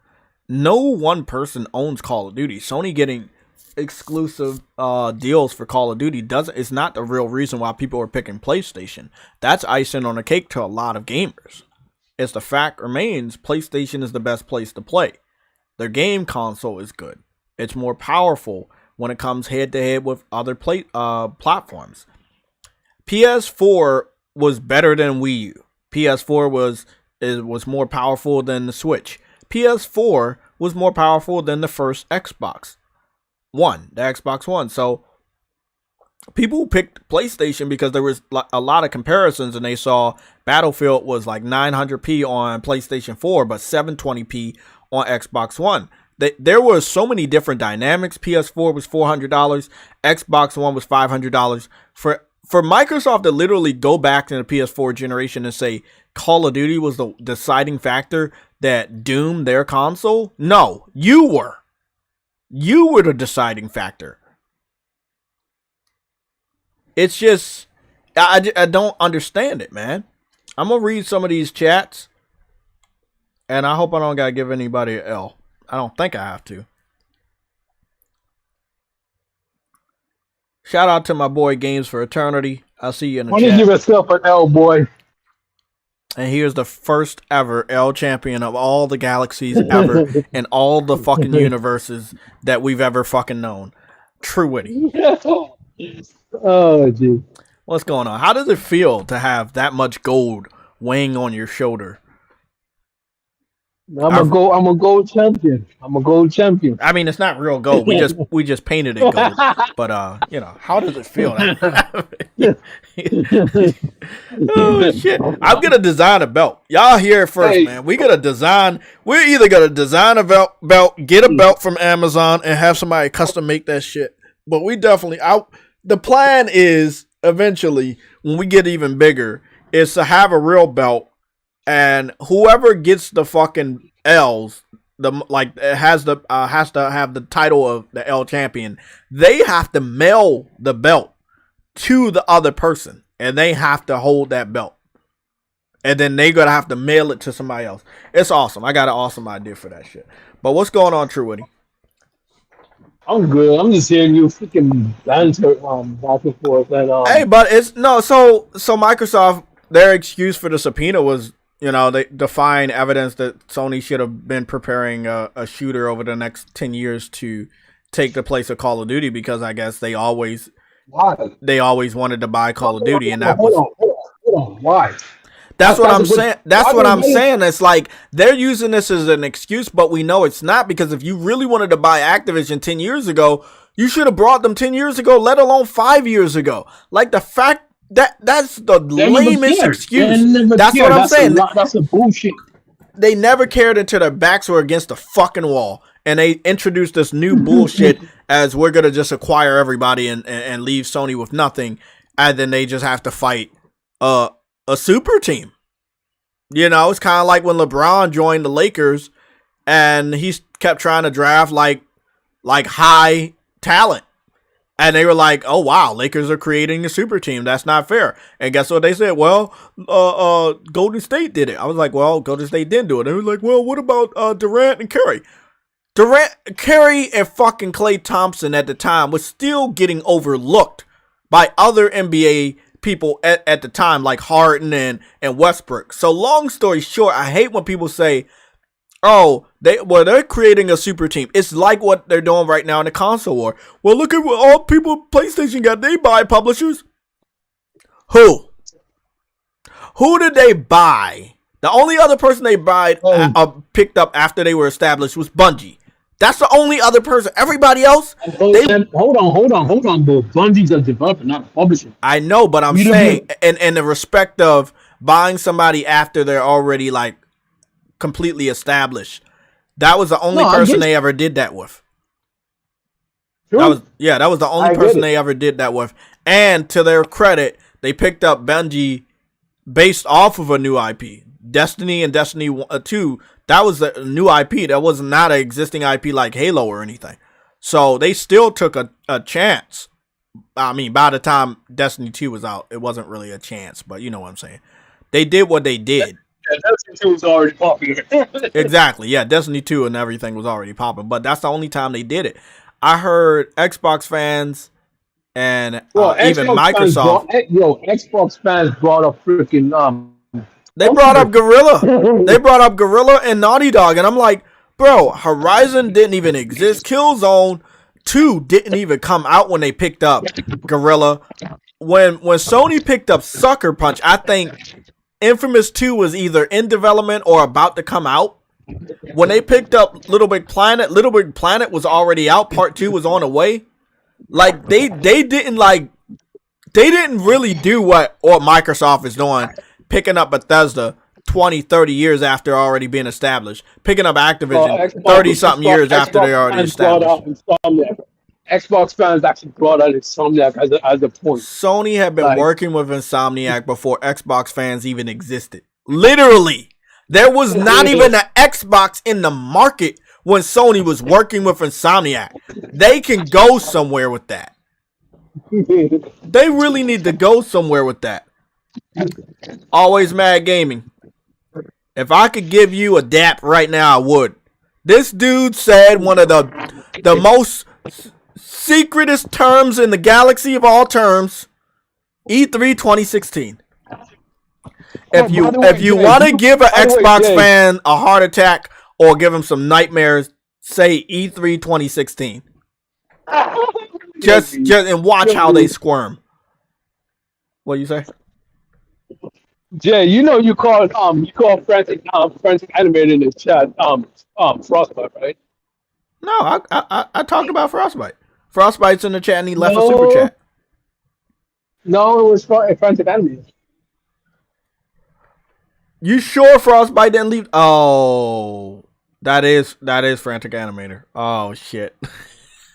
No one person owns Call of Duty. Sony getting exclusive deals for Call of Duty is not the real reason why people are picking PlayStation. That's icing on the cake to a lot of gamers. It's the fact remains, PlayStation is the best place to play. Their game console is good. It's more powerful when it comes head to head with other platforms. PS4 was better than Wii U. PS4 was more powerful than the Switch. PS4 was more powerful than the first Xbox One, the Xbox One. So people picked PlayStation because there was a lot of comparisons, and they saw Battlefield was like 900p on PlayStation 4, but 720p on Xbox One. There were so many different dynamics. PS4 was $400. Xbox One was $500. For Microsoft to literally go back to the PS4 generation and say Call of Duty was the deciding factor that doomed their console? No, you were. You were the deciding factor. It's just, I don't understand it, man. I'm going to read some of these chats, and I hope I don't got to give anybody an L. I don't think I have to. Shout out to my boy Games for Eternity. I'll see you in the
Why
chat.
don't you give yourself an L, boy?
And here's the first ever L champion of all the galaxies ever in all the fucking universes that we've ever fucking known. True Witty.
Oh, geez.
What's going on? How does it feel to have that much gold weighing on your shoulder?
I'm a gold champion. I'm a gold champion.
I mean, it's not real gold. We just painted it gold. But how does it feel? Oh shit! I'm gonna design a belt. Y'all hear it first, man. We're either gonna design a belt, get a belt from Amazon, and have somebody custom make that shit. But we definitely the plan is eventually when we get even bigger is to have a real belt. And whoever gets the fucking L's, has to have the title of the L champion. They have to mail the belt to the other person, and they have to hold that belt. And then they gonna have to mail it to somebody else. It's awesome. I got an awesome idea for that shit. But what's going on, True Woody?
I'm good. I'm just hearing you freaking banter back and forth. And,
hey, but it's no. So Microsoft, their excuse for the subpoena was, they define evidence that Sony should have been preparing a shooter over the next 10 years to take the place of Call of Duty, because I guess they always wanted to buy Call of Duty, and that
hold on. Why?
That's what I'm saying. That's what I'm saying. It's like they're using this as an excuse, but we know it's not, because if you really wanted to buy Activision 10 years ago, you should have brought them 10 years ago, let alone 5 years ago. Like the fact that's the lamest excuse. That's what I'm saying.
That's a bullshit.
They never cared until their backs were against the fucking wall, and they introduced this new bullshit as we're gonna just acquire everybody and leave Sony with nothing, and then they just have to fight a super team. It's kind of like when LeBron joined the Lakers, and he kept trying to draft like high talent. And they were like, oh, wow, Lakers are creating a super team. That's not fair. And guess what they said? Well, Golden State did it. I was like, well, Golden State didn't do it. They were like, well, what about Durant and Curry? Curry and fucking Klay Thompson at the time was still getting overlooked by other NBA people at the time, like Harden and Westbrook. So long story short, I hate when people say, oh, they're creating a super team. It's like what they're doing right now in the console war. Well, look at what all people PlayStation got. They buy publishers. Who did they buy? The only other person they picked up after they were established was Bungie. That's the only other person. Everybody else.
Hold on, bro. Bungie's a developer, not a publisher.
I know, but I'm saying, in the respect of buying somebody after they're already like completely established. That was the only person they ever did that with.
True.
That was the only person they ever did that with. And to their credit, they picked up Bungie based off of a new IP. Destiny and Destiny 2, that was a new IP. That was not an existing IP like Halo or anything. So they still took a chance. I mean, by the time Destiny 2 was out, it wasn't really a chance, but you know what I'm saying. They did what they did.
Yeah, Destiny 2 was already popular.
Exactly. Yeah, Destiny 2 and everything was already popping, but that's the only time they did it. I heard Xbox fans and even Microsoft.
Xbox fans brought up freaking
They brought up Gorilla. They brought up Gorilla and Naughty Dog, and I'm like, bro, Horizon didn't even exist. Killzone 2 didn't even come out when they picked up Gorilla. When Sony picked up Sucker Punch, I think Infamous 2 was either in development or about to come out. When they picked up Little Big Planet was already out. Part 2 was on the way. Like they didn't really do what Microsoft is doing, picking up Bethesda 20, 30 years after already being established, picking up Activision 30-something years after they already established.
Xbox fans actually brought out Insomniac as a point.
Sony had been working with Insomniac before Xbox fans even existed. Literally. There was not even an Xbox in the market when Sony was working with Insomniac. They can go somewhere with that. They really need to go somewhere with that. Always Mad Gaming. If I could give you a dap right now, I would. This dude said one of the most secretest terms in the galaxy of all terms. E3 2016. If you want to give an Xbox fan a heart attack or give him some nightmares, say E3 2016. Just and watch how they squirm. What do you say?
Jay, you called frantic animated in the chat Frostbite, right?
No, I talked about Frostbite. Frostbite's in the chat and he left a
No.
super chat.
No, it was frantic animated.
You sure Frostbite didn't leave? Oh, that is Frantic Animator. Oh shit.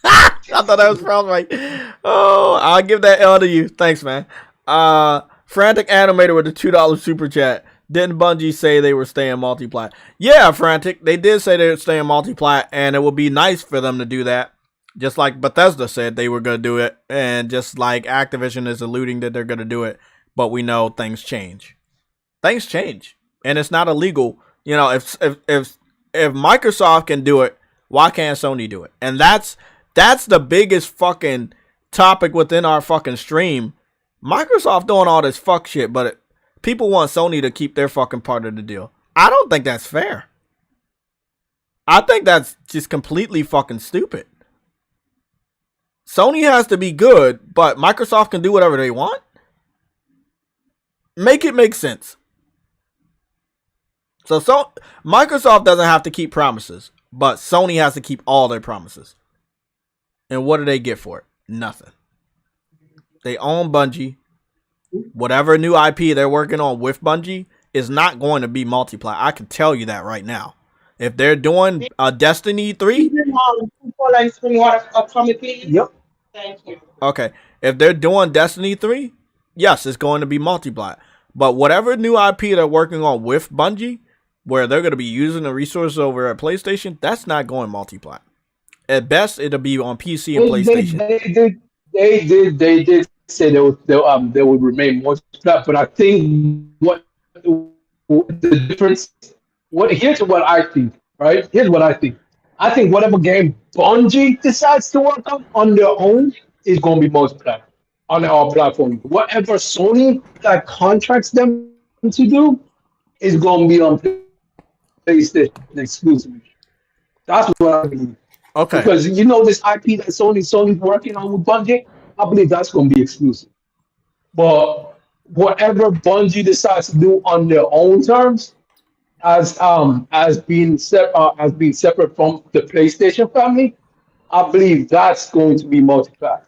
I thought that was Frostbite. Oh, I'll give that L to you. Thanks, man. Frantic Animator with the $2 super chat. Didn't Bungie say they were staying multiplat? Yeah, Frantic. They did say they were staying multiplat, and it would be nice for them to do that. Just like Bethesda said they were going to do it, and just like Activision is alluding that they're going to do it, but we know things change. Things change, and it's not illegal. You know, if Microsoft can do it, why can't Sony do it? And that's the biggest fucking topic within our fucking stream. Microsoft doing all this fuck shit, but people want Sony to keep their fucking part of the deal. I don't think that's fair. I think that's just completely fucking stupid. Sony has to be good, but Microsoft can do whatever they want. Make it make sense. So Microsoft doesn't have to keep promises, but Sony has to keep all their promises. And what do they get for it? Nothing. They own Bungie. Whatever new IP they're working on with Bungie is not going to be multiplayer. I can tell you that right now. If they're doing Destiny 3.
Yep.
Thank you.
Okay. If they're doing Destiny 3, yes, it's going to be multiplayer. But whatever new IP they're working on with Bungie, where they're going to be using the resources over at PlayStation, that's not going multiplayer. At best, it'll be on PC and PlayStation.
They did say they would remain multiplayer, but I think what the difference. Here's what I think. Right? Here's what I think. I think whatever game Bungie decides to work on their own is going to be multiplayer on our platform. Whatever Sony that contracts them to do is going to be on PlayStation exclusively. That's what I believe.
Okay.
Because this IP that Sony's working on with Bungie, I believe that's going to be exclusive. But whatever Bungie decides to do on their own terms, as being separate from the PlayStation family, I believe that's going to be multiplayer.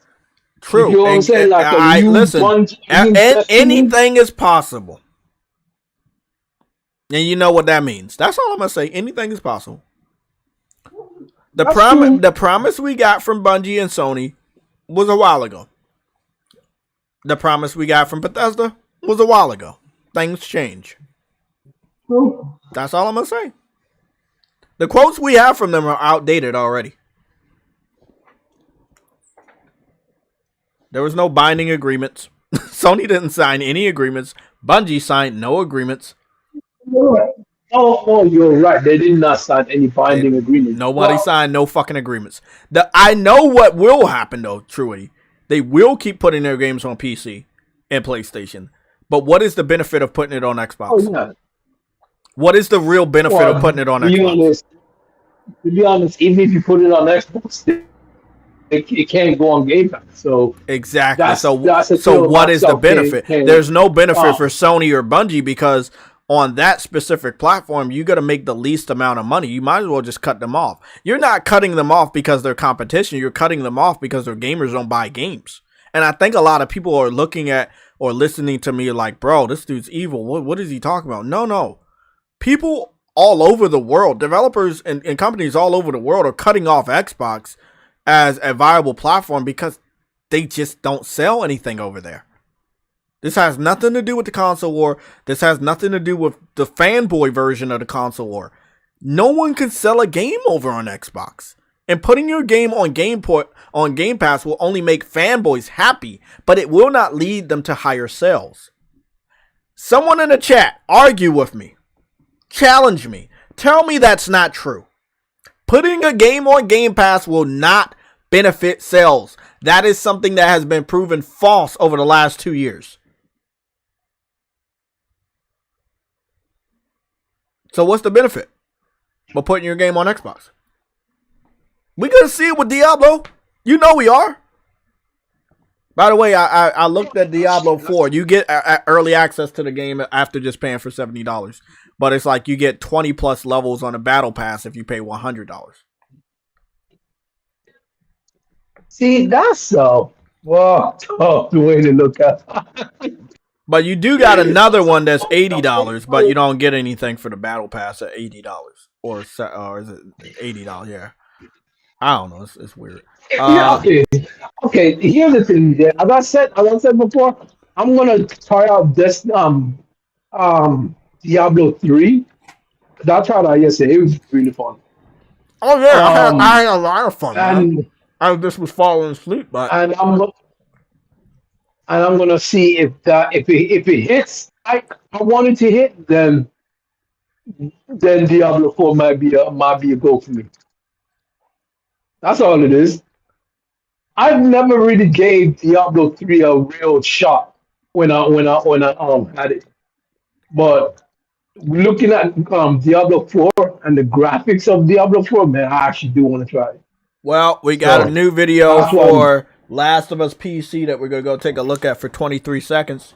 True.
You know what I'm saying? Like
listen, anything is possible. And you know what that means. That's all I'm going to say. Anything is possible. The promise we got from Bungie and Sony was a while ago. The promise we got from Bethesda was a while ago. Things change. That's all I'm going to say. The quotes we have from them are outdated already. There was no binding agreements. Sony didn't sign any agreements. Bungie signed no agreements.
Oh, you're right. They did not sign any binding agreements.
Nobody signed no fucking agreements. I know what will happen, though, truly. They will keep putting their games on PC and PlayStation. But what is the benefit of putting it on Xbox?
Oh, yeah.
What is the real benefit of putting it on Xbox?
To be honest, even if you put it on Xbox, it can't go on Game Pass. So
exactly. So what is the benefit? There's no benefit for Sony or Bungie because on that specific platform, you got to make the least amount of money. You might as well just cut them off. You're not cutting them off because they're competition. You're cutting them off because their gamers don't buy games. And I think a lot of people are looking at or listening to me like, bro, this dude's evil. What is he talking about? No. People all over the world, developers and companies all over the world are cutting off Xbox as a viable platform because they just don't sell anything over there. This has nothing to do with the console war. This has nothing to do with the fanboy version of the console war. No one can sell a game over on Xbox. And putting your game on Game Pass will only make fanboys happy, but it will not lead them to higher sales. Someone in the chat, argue with me. Challenge me. Tell me that's not true. Putting a game on Game Pass will not benefit sales. That is something that has been proven false over the last 2 years. So what's the benefit of putting your game on Xbox? We gonna see it with Diablo. You know we are. By the way, I looked at Diablo 4. You get early access to the game after just paying for $70. But it's like you get 20 plus levels on a battle pass if you pay $100.
See, that's so tough the way to look at.
But you do got another one that's $80, but you don't get anything for the battle pass at $80. Or is it $80? Yeah. I don't know. It's weird.
Yeah, okay. Here's the thing. Yeah. As I said before, I'm gonna try out this Diablo 3. I tried out yesterday. It was really fun.
Oh yeah, I had a lot of fun.
And
man. I just was falling asleep, but
I'm gonna see if it hits like I wanted to hit, then Diablo 4 might be a goal for me. That's all it is. I've never really gave Diablo 3 a real shot when I had it. But looking at Diablo 4 and the graphics of Diablo 4, man, I actually do want to try it.
Well, we got a new video for Last of Us PC that we're going to go take a look at for 23 seconds.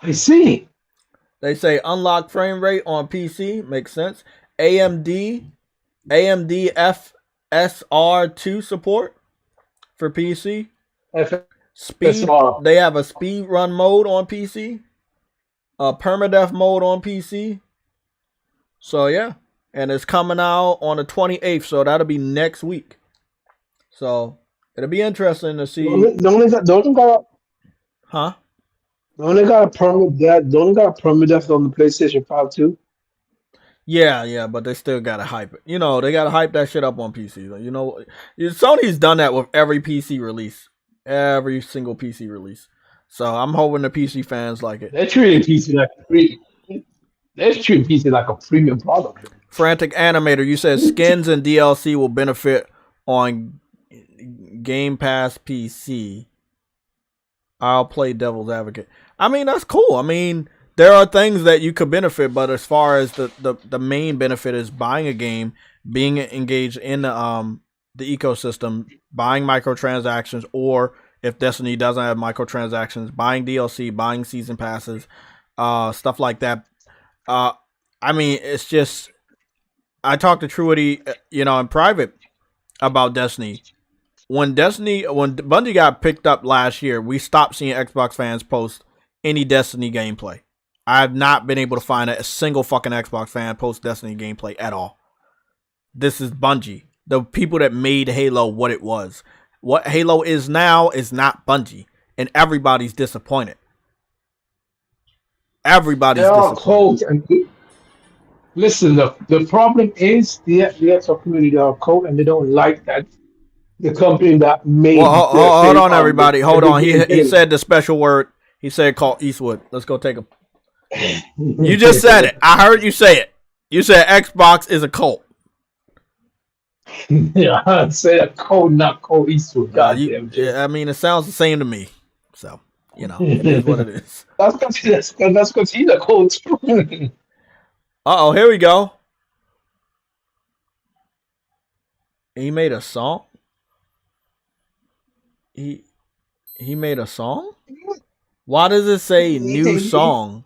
I see.
They say unlock frame rate on PC. Makes sense. AMD FSR2 support for PC. Speed. They have a speed run mode on PC. A permadeath mode on PC. So yeah, and it's coming out on the 28th. So that'll be next week. So it'll be interesting to see.
Don't they got a permadeath on the PlayStation 5 too?
Yeah, but they still gotta hype it. You know, they gotta hype that shit up on PC. You know, Sony's done that with every PC release. Every single PC release. So I'm hoping the PC fans like it.
They're treating PC like a premium product.
Frantic Animator, you said skins and DLC will benefit on Game Pass PC. I'll play devil's advocate. I mean, that's cool. I mean, there are things that you could benefit, but as far as the main benefit is buying a game, being engaged in the ecosystem, buying microtransactions, or if Destiny doesn't have microtransactions, buying DLC, buying season passes, stuff like that. I mean, it's just, I talked to Truity, in private about Destiny. When Bungie got picked up last year, we stopped seeing Xbox fans post any Destiny gameplay. I have not been able to find a single fucking Xbox fan post Destiny gameplay at all. This is Bungie. The people that made Halo what it was. What Halo is now is not Bungie. And everybody's disappointed. Everybody's disappointed.
Listen, the problem is the Xbox community are cold and they don't like that. The company that made.
Well, hold on, everybody. Hold on. He said the special word. He said call Eastwood. Let's go take him. You just said it. I heard you say it. You said Xbox is a cult.
Yeah, I said a cult, not Cole Eastwood.
Yeah, I mean, it sounds the same to me. So, it is what it is.
That's because he's a cult too.
Uh-oh, here we go. He made a song? He made a song? Why does it say new song?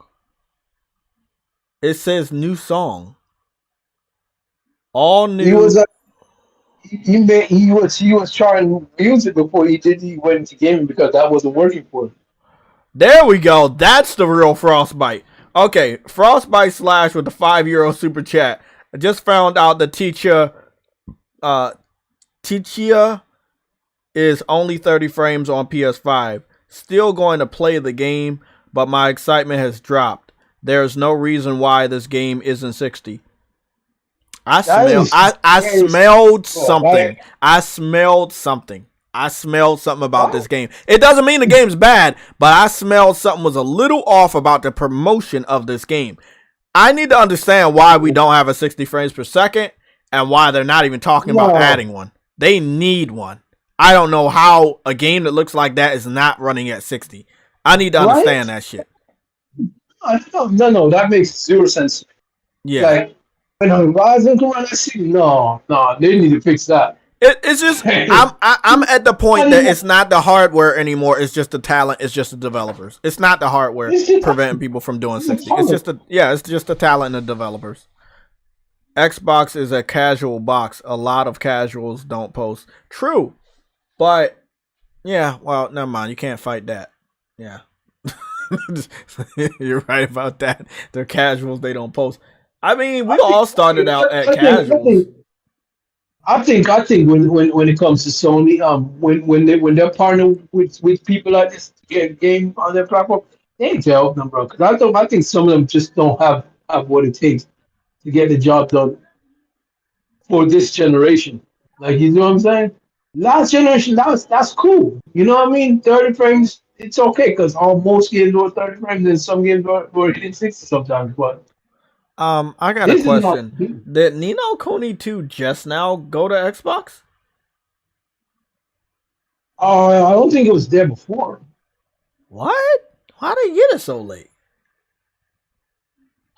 It says new song. All new.
He was trying music before he went into gaming because that wasn't working for him.
There we go. That's the real Frostbite. Okay, Frostbite Slash with the €5 super chat. I just found out the Tichia is only 30 frames on PS5. Still going to play the game, but my excitement has dropped. There's no reason why this game isn't 60. I smelled something. I smelled something. I smelled something about this
What?
game. It doesn't mean the game's bad, but I smelled something was a little off about the promotion of this game. I need to understand why we don't have a 60 frames per second and why they're not even talking about
No,
adding one. They need one. I don't know how a game that looks like that is not running at 60. I need to understand
right?
that shit.
No. That makes zero sense.
Yeah.
Like, why isn't come on? No. They need to fix that.
It's just I'm at the
I
point that
didn't.
it's not the hardware anymore. It's just the talent. It's just the developers. It's not the hardware
It's just
preventing people from doing
it's
60. It's
horrible.
just it's just the talent and the developers. Xbox is a casual box. A lot of casuals don't post. True, but yeah. Well, never mind. You can't fight that. Yeah, you're right about that. They're casuals. They don't post. I mean, we
I think
all started out at
I think I
casuals.
think I think when it comes to Sony, when they're partnering with people like this to get game on their platform, they need to help them, bro. Because I think some of them just don't have what it takes to get the job done for this generation. Like, you know what I'm saying? Last generation, that's cool. You know what I mean? 30 frames, it's okay because most games were 30 frames and some games were hitting 60 sometimes. But
I got a
this is not.
question. Did Nino Kuni 2 just now go to Xbox?
I don't think it was there before.
What? Why did they get it so late?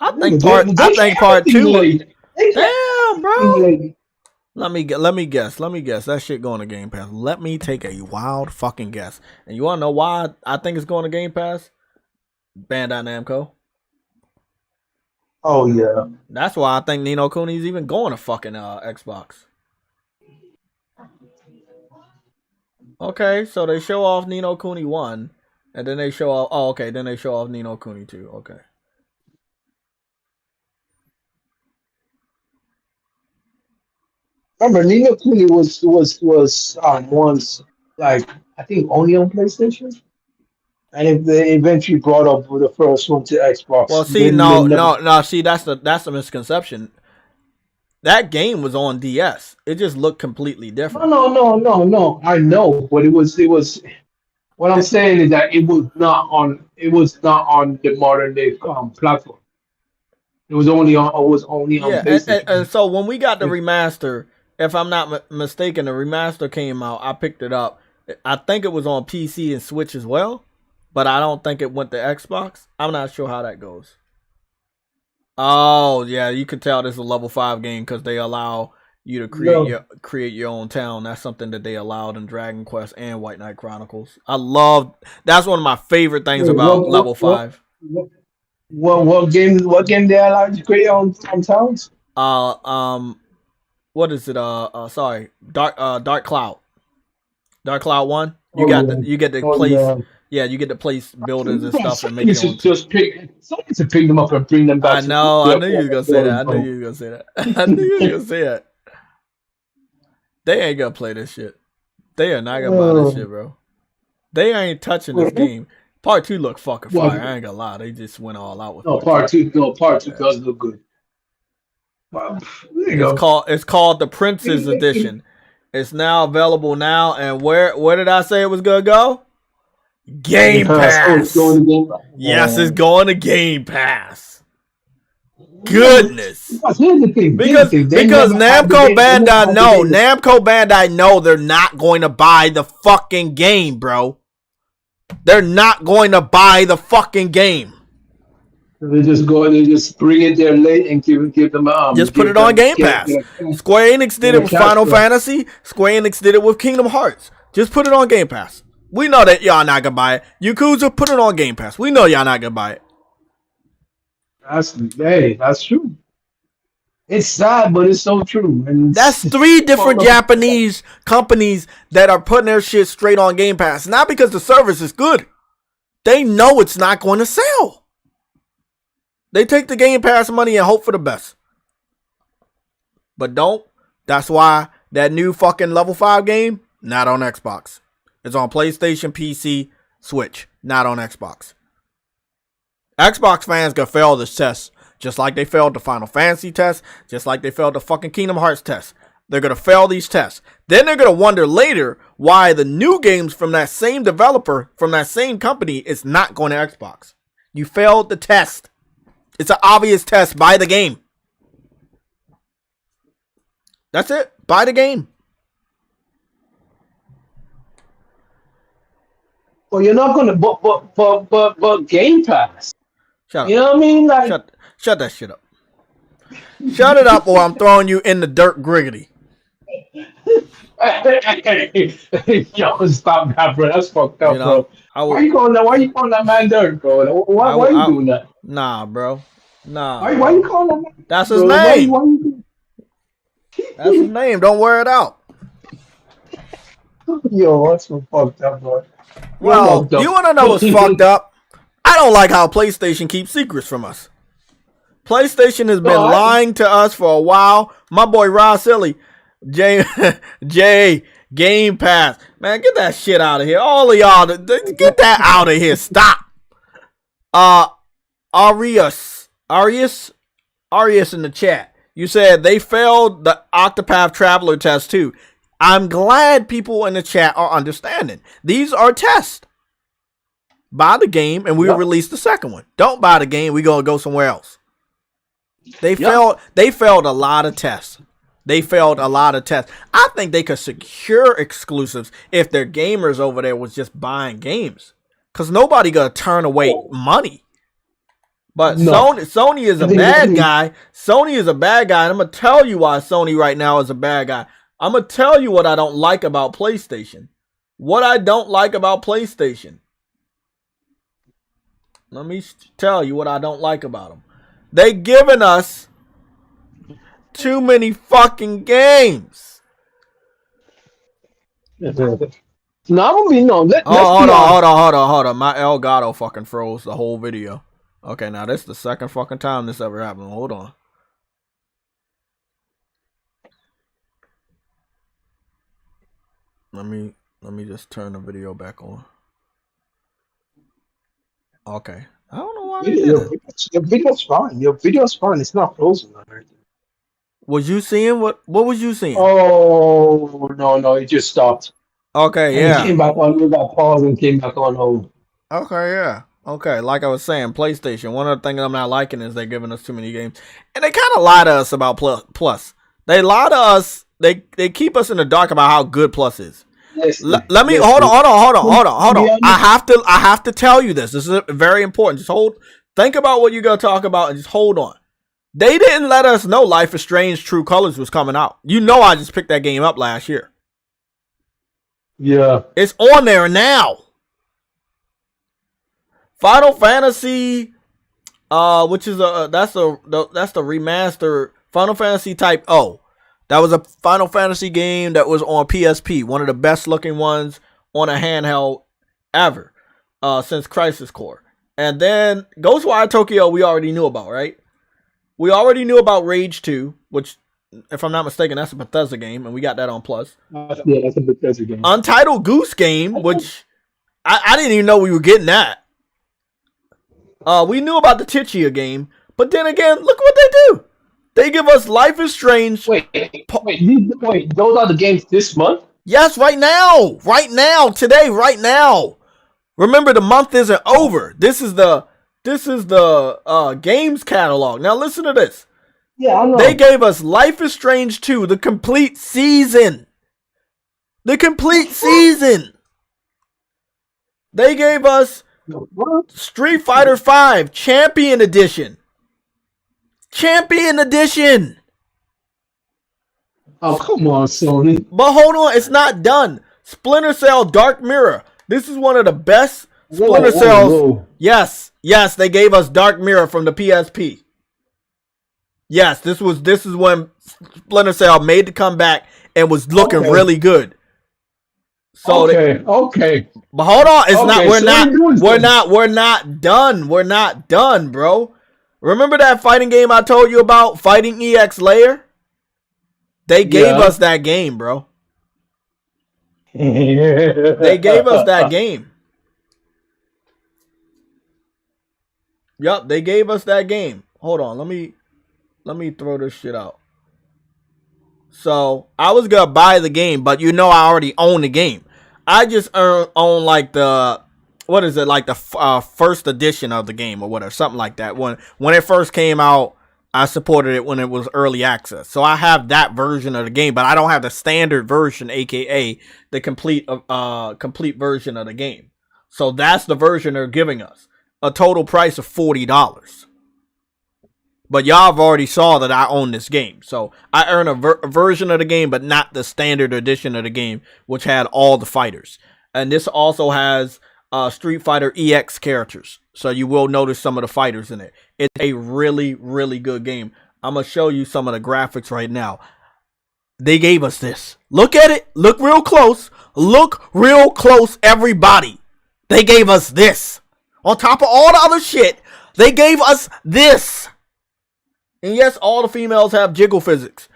I
They,
think
they
part
everything
2 was
late. They kept
damn,
everything
bro.
late.
Let me guess. That shit going to Game Pass. Let me take a wild fucking guess. And you want to know why I think it's going to Game Pass? Bandai Namco.
Oh yeah.
That's why I think Nino Kuni's even going to fucking Xbox. Okay, so they show off Nino Kuni 1 and then they show off then they show off Nino Kuni 2. Okay.
Remember, Nino Kuni was once, like, I think only on PlayStation, and if they eventually brought up the first one to
Well,
Xbox,
see,
then they never.
see, that's the misconception. That game was on DS. It just looked completely
No,
different.
no, no, no, no. I know, but it was. What I'm saying is that it was not on the modern day platform. It was only on
Yeah,
PlayStation.
and so when we got the
If,
remaster, if I'm not mistaken, the remaster came out. I picked it up. I think it was on PC and Switch as well, but I don't think it went to Xbox. I'm not sure how that goes. Oh yeah, you can tell this is a level 5 game because they allow you to
no,
create your own town. That's something that they allowed in Dragon Quest and White Knight Chronicles. I love that's one of my favorite things
wait,
about level 5.
what what game they allowed you to create on towns?
Uh um what is it? Sorry, Dark Cloud. Dark Cloud 1.
Oh yeah,
You get to
oh
place,
yeah.
yeah, you get to place buildings and
Bro,
stuff and make
somebody
your own.
should just pick. Somebody should pick them up and bring them back
I
to
know. I
their
knew you was
former
gonna say that.
glory,
I knew
bro.
you was gonna say that. I knew you was gonna say that. They ain't gonna play this shit. They are not gonna buy this
Uh,
shit, bro. They ain't touching this game. Part 2 look fucking fire.
well,
I ain't gonna lie. They just went all out with
no,
part 2.
part two
Yeah.
does look good. Well, there you go.
It's called the Prince's Edition. It's now available now. And where did I say it was gonna go?
Game
Game
Pass. Oh, it's
Pass.
going to Game Pass.
Yes, it's going to Game Pass. Goodness.
Because here's the thing. Here's the
Because
thing. They
because
never had the game. They never had the game.
Namco Bandai know they're not going to buy the fucking game, bro. They're not going to buy the fucking game.
They just go. They just bring it there late and give them
Just put
give
it on
them
Game Pass.
get
Square Enix did it
a
with
cash
Final
flow.
Fantasy. Square Enix did it with Kingdom Hearts. Just put it on Game Pass. We know that y'all not gonna buy it. Yakuza, put it on Game Pass. We know y'all not gonna buy it.
That's true. It's sad, but it's so true. And
That's
it's
3 different
fucked up.
Japanese companies that are putting their shit straight on Game Pass. Not because the service is good. They know it's not going to sell. They take the Game Pass money and hope for the best. But don't. That's why that new fucking level 5 game, not on Xbox. It's on PlayStation, PC, Switch, not on Xbox. Xbox fans gonna fail this test. Just like they failed the Final Fantasy test. Just like they failed the fucking Kingdom Hearts test. They're going to fail these tests. Then they're going to wonder later why the new games from that same developer, from that same company, is not going to Xbox. You failed the test. It's an obvious test. Buy the game. That's it. Buy the game.
Well, you're not gonna, but Game Pass.
Shut up.
You know what I mean? Like,
shut that shit up. Shut it up, or I'm throwing you in the dirt, Griggity.
Yo, stop that, bro. That's fucked up, bro.
Why
you calling that man dirt, bro? Why are you doing that?
Nah, bro. Nah.
Why you calling that man?
That's his name. That's his name. Don't wear it out.
Yo, that's so fucked up, bro.
Well, you want to know what's fucked up? I don't like how PlayStation keeps secrets from us. PlayStation has been lying to us for a while. My boy Rod Silly, Jay, Game Pass. Man, get that shit out of here. All of y'all, get that out of here. Stop. Arius in the chat. You said they failed the Octopath Traveler test too. I'm glad people in the chat are understanding. These are tests. Buy the game and we'll release the second one. Don't buy the game, we're gonna go somewhere else. They failed a lot of tests. I think they could secure exclusives if their gamers over there was just buying games. Cause nobody gonna turn away money. But Sony is a bad guy. Sony is a bad guy, and I'm gonna tell you why Sony right now is a bad guy. I'm going to tell you what I don't like about PlayStation. Let me tell you what I don't like about them. They giving us too many fucking games.
Hold on.
My Elgato fucking froze the whole video. Okay, now this is the second fucking time this ever happened. Hold on. Let me just turn the video back on. Okay. I don't know why
your video's fine. Your video's fine. It's not frozen or anything.
Was you seeing what was you seeing?
Oh no, it just stopped.
Okay,
and it came back on. We got pause and came back on hold.
Okay, yeah. Okay, like I was saying, PlayStation. One of the things I'm not liking is they're giving us too many games, and they kind of lie to us about Plus. They lie to us. They keep us in the dark about how good Plus is. Let me hold on. I have to tell you this. This is very important. Think about what you're gonna talk about and just hold on. They didn't let us know Life is Strange True Colors was coming out. You know I just picked that game up last year.
Yeah.
It's on there now. Final Fantasy, which is that's the remaster Final Fantasy Type O. That was a Final Fantasy game that was on PSP, one of the best looking ones on a handheld ever since Crisis Core. And then Ghostwire Tokyo we already knew about, right? We already knew about Rage 2, which, if I'm not mistaken, that's a Bethesda game, and we got that on Plus.
Yeah, that's a Bethesda game.
Untitled Goose Game, which I didn't even know we were getting that. We knew about the Tchia game, but then again, look what they do. They give us Life is Strange.
Wait, those are the games this month?
Yes, right now, today, right now. Remember, the month isn't over. This is the games catalog. Now listen to this.
Yeah, I know.
They gave us Life is Strange 2, the complete season. They gave us Street Fighter V Champion Edition.
Oh, come on, Sony.
But hold on, it's not done. Splinter Cell Dark Mirror. This is one of the best Splinter Cells.
Whoa.
Yes, they gave us Dark Mirror from the PSP. Yes, this is when Splinter Cell made the comeback and was looking really good. So
okay.
But hold on, we're not done. We're not done, bro. Remember that fighting game I told you about, Fighting EX Layer? They gave us that game, bro. They gave us that game. Yup, they gave us that game. Hold on, let me throw this shit out. So I was gonna buy the game, but you know I already own the game. I just own like the what is it like the first edition of the game or whatever, something like that. When it first came out, I supported it when it was early access. So I have that version of the game, but I don't have the standard version, aka the complete version of the game. So that's the version they're giving us. A total price of $40. But y'all have already saw that I own this game. So I earn a version of the game, but not the standard edition of the game, which had all the fighters. And this also has Street Fighter EX characters. So you will notice some of the fighters in it. It's a really, really good game. I'm going to show you some of the graphics right now. They gave us this. Look at it. Look real close. Look real close, everybody. They gave us this. On top of all the other shit, they gave us this. And yes, all the females have jiggle physics.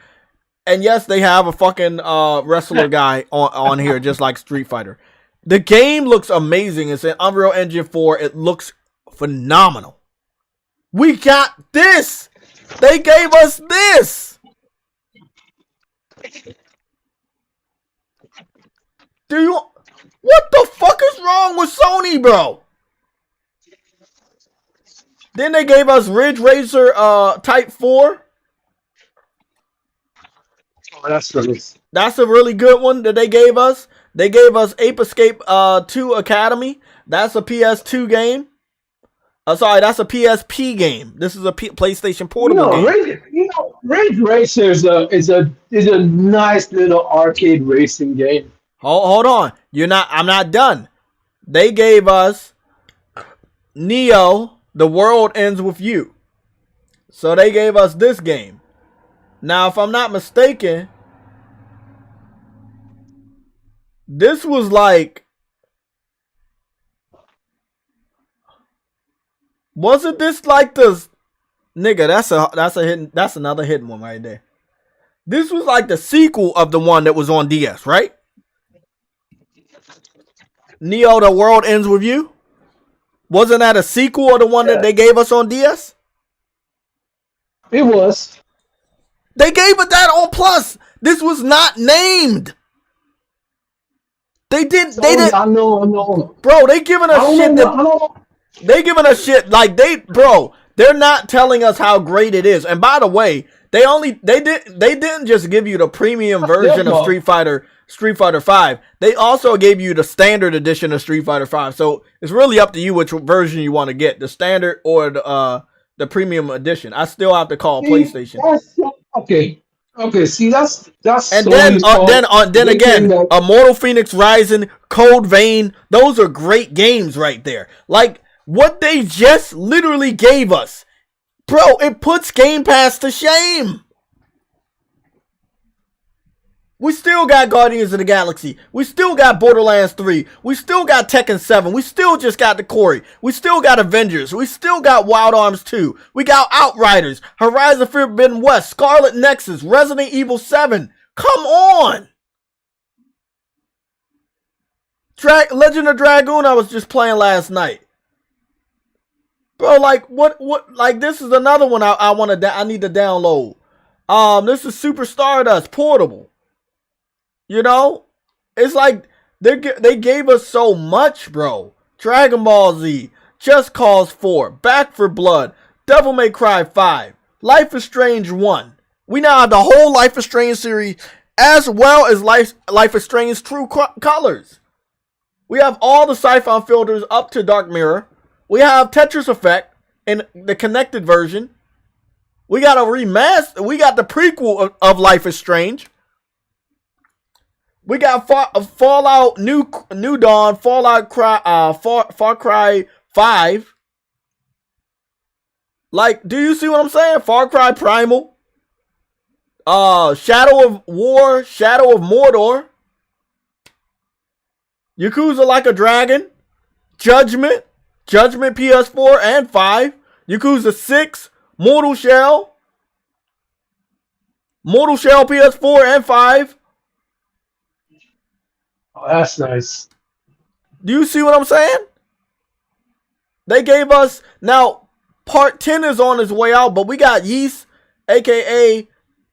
And yes, they have a fucking wrestler guy on here, just like Street Fighter. The game looks amazing. It's an Unreal Engine 4. It looks phenomenal. We got this. They gave us this. What the fuck is wrong with Sony, bro? Then they gave us Ridge Racer Type 4.
Oh,
that's a really good one that they gave us. They gave us Ape Escape 2 Academy. That's a PS2 game. Sorry, that's a PSP game. This is a PlayStation Portable game.
Ridge Racer is a nice little arcade racing game.
Hold on. I'm not done. They gave us Neo, The World Ends With You. So they gave us this game. Now, if I'm not mistaken, this was like, wasn't this like the nigga? That's another hidden one right there. This was like the sequel of the one that was on DS, right? Neo, The World Ends With You. Wasn't that a sequel of the one that they gave us on DS?
It was.
They gave us that on Plus. This was not named. They didn't.
I know.
Bro, they giving us shit. They giving us shit like they're not telling us how great it is. And by the way, they didn't just give you the premium version of Street Fighter 5. They also gave you the standard edition of Street Fighter 5. So it's really up to you which version you want to get, the standard or the premium edition. I still have to call PlayStation.
Okay. See, that's
and then again, Immortal Phoenix Rising, Code Vein. Those are great games right there. Like what they just literally gave us, bro. It puts Game Pass to shame. We still got Guardians of the Galaxy. We still got Borderlands 3. We still got Tekken 7. We still just got the Corey. We still got Avengers. We still got Wild Arms 2. We got Outriders, Horizon Forbidden West, Scarlet Nexus, Resident Evil 7. Come on! Legend of Dragoon I was just playing last night. Bro, like, what, like, this is another one I need to download. This is Super Stardust Portable. You know, it's like they gave us so much, bro. Dragon Ball Z, Just Cause 4, Back for Blood, Devil May Cry 5, Life is Strange 1. We now have the whole Life is Strange series, as well as Life is Strange True Colors. We have all the Siphon filters up to Dark Mirror. We have Tetris Effect in the connected version. We got a remaster. We got the prequel of Life is Strange. We got Fallout New Dawn, Far Cry 5. Like, do you see what I'm saying? Far Cry Primal. Shadow of War, Shadow of Mordor. Yakuza Like a Dragon. Judgment PS4 and 5. Yakuza 6, Mortal Shell PS4 and 5.
Oh, that's nice.
Do you see what I'm saying? They gave us, now part 10 is on its way out, but we got Yeast, aka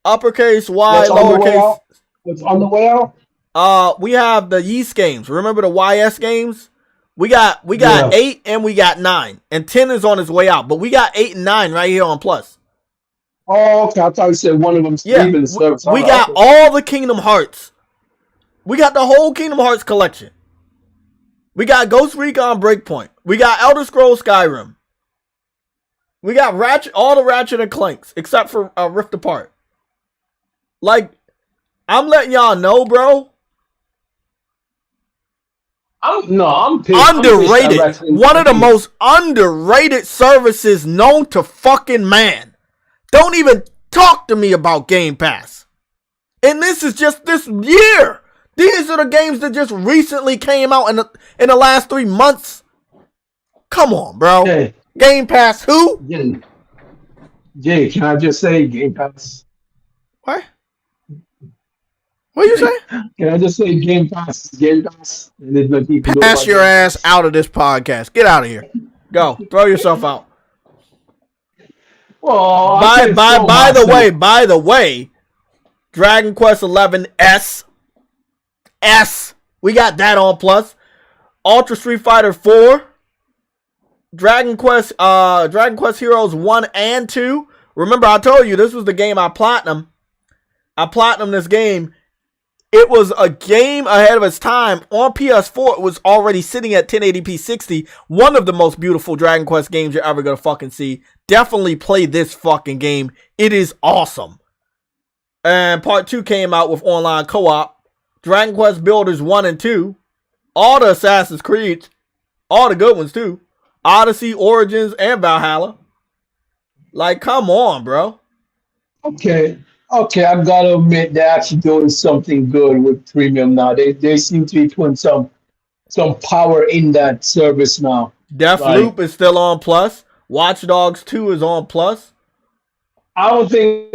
uppercase Y,
What's on the way
lowercase.
out? What's on the way out?
We have the Yeast games. Remember the YS games? We got
Yeah.
8 and we got 9. And 10 is on its way out. But we got 8 and 9 right here on Plus.
Oh, okay. I thought you said one of them's leaving the service.
We got all the Kingdom Hearts. We got the whole Kingdom Hearts collection. We got Ghost Recon Breakpoint. We got Elder Scrolls Skyrim. We got all the Ratchet and Clanks except for Rift Apart. Like, I'm letting y'all know, bro.
I'm
underrated. One of the most underrated services known to fucking man. Don't even talk to me about Game Pass. And this is just this year. These are the games that just recently came out in the last 3 months. Come on, bro.
Jay.
Game Pass who?
Jay, can I just say Game Pass?
What? What you say?
Can I just say Game Pass? Game Pass.
Pass your ass out of this podcast. Get out of here. Go. Throw yourself out.
Well,
by the way, Dragon Quest 11 S. We got that on Plus. Ultra Street Fighter 4. Dragon Quest Heroes 1 and 2. Remember, I told you this was the game I platinum. I platinum this game. It was a game ahead of its time. On PS4, it was already sitting at 1080p 60. One of the most beautiful Dragon Quest games you're ever going to fucking see. Definitely play this fucking game. It is awesome. And part 2 came out with online co-op. Dragon Quest Builders 1 and 2. All the Assassin's Creed. All the good ones too. Odyssey, Origins, and Valhalla. Like, come on, bro.
Okay, I've got to admit they're actually doing something good with premium now. They seem to be putting some power in that service now.
Deathloop is still on Plus. Watch Dogs 2 is on Plus.
I don't think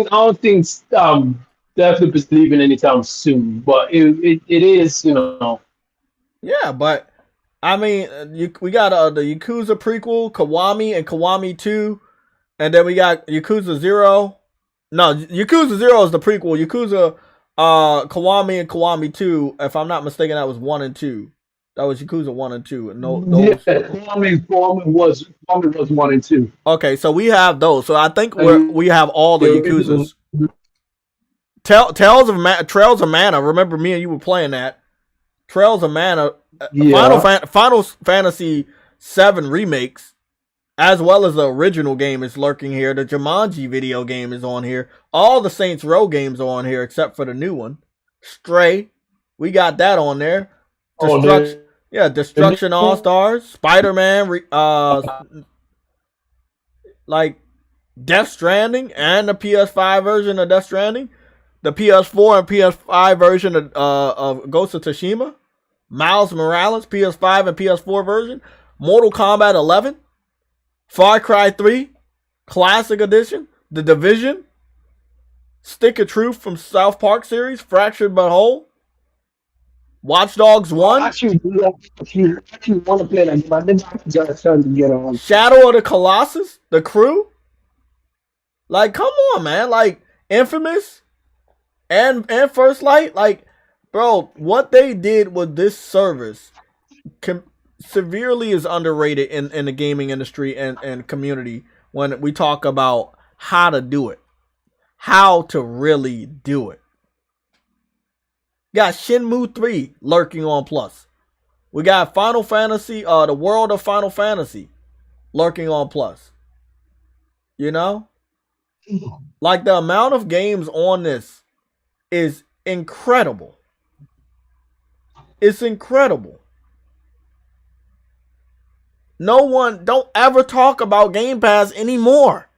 Deathloop is leaving anytime soon, but it is, you know.
Yeah, but I mean, we got the Yakuza prequel, Kiwami and Kiwami 2, and then we got Yakuza 0. No, Yakuza 0 is the prequel. Yakuza, Kiwami and Kiwami 2, if I'm not mistaken, that was 1 and 2. That was Yakuza 1 and 2.
Kiwami was 1 and 2.
Okay, so we have those. So I think we have all the Yakuzas. Trails of Mana. Remember, me and you were playing that. Trails of Mana. Yeah. Final Fantasy 7 remakes, as well as the original game, is lurking here. The Jumanji video game is on here. All the Saints Row games are on here except for the new one. Stray, we got that on there. Destruction All Stars, Spider-Man, like Death Stranding, and the PS5 version of Death Stranding, the PS4 and PS5 version of Ghost of Tsushima, Miles Morales, PS5 and PS4 version, Mortal Kombat 11, Far Cry 3, Classic Edition, The Division, Stick of Truth from South Park series, Fractured But Whole, Watch Dogs 1.
I actually want to play that game. I never got a chance to get on.
Shadow of the Colossus, The Crew. Like, come on, man. Like, Infamous and First Light. Like, bro, what they did with this service severely is underrated in the gaming industry and community when we talk about how to do it. How to really do it. Got Shenmue 3 lurking on Plus. We got Final Fantasy, the World of Final Fantasy lurking on Plus. You know? Like, the amount of games on this is incredible. It's incredible. Don't ever talk about Game Pass anymore.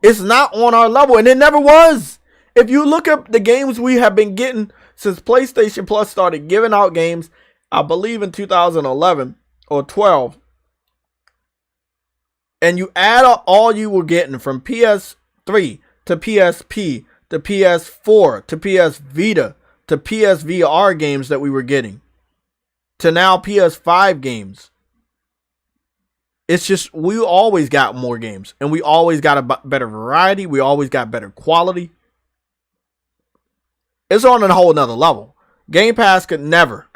It's not on our level, and it never was. If you look up the games we have been getting since PlayStation Plus started giving out games, I believe in 2011 or 12, and you add up all you were getting from PS3 to PSP to PS4 to PS Vita to PSVR games that we were getting to now PS5 games. It's just, we always got more games, and we always got a better variety. We always got better quality. It's on a whole nother level. Game Pass could never.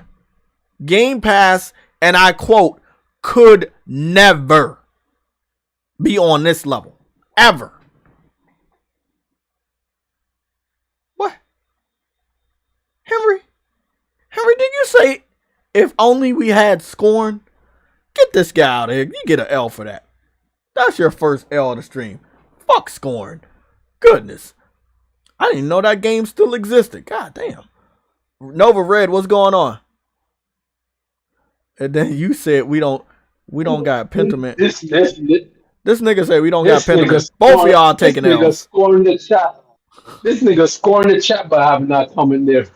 Game Pass, and I quote, could never be on this level. Ever. What? Henry, did you say if only we had Scorn? Get this guy out of here. You get an L for that. That's your first L of the stream. Fuck Scorn. Goodness. I didn't even know that game still existed. God damn. Nova Red, what's going on? And then you said we don't got Pentiment. This nigga said we don't got Pentiment. Both of y'all taking L's.
This nigga scoring the chat. This nigga scoring the chat, but I'm not coming there.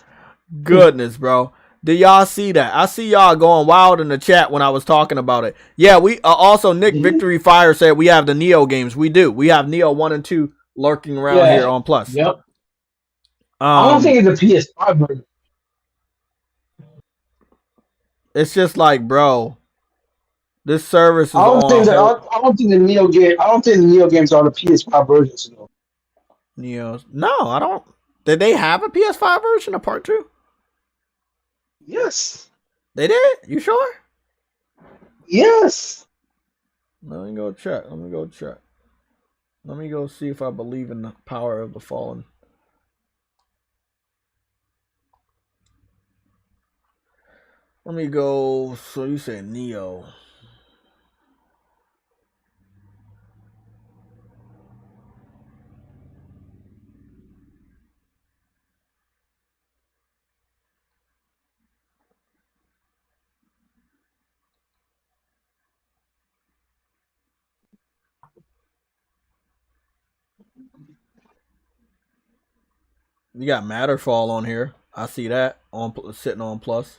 Goodness, bro. Did y'all see that? I see y'all going wild in the chat when I was talking about it. Yeah, we also Nick Victory Fire said we have the Neo games. We do. We have Neo 1 and 2 lurking around here on Plus.
Yep. I don't think it's a PS5 version.
It's just like, bro, this service is
I don't think the Neo games are the PS5 versions though.
Neos. No, I don't. Did they have a PS5 version of Part 2?
Yes.
They did? You sure?
Yes.
Let me go check. Let me go see if I believe in the power of the fallen. Let me go. So you said Neo. You got Matterfall on here. I see that sitting on Plus.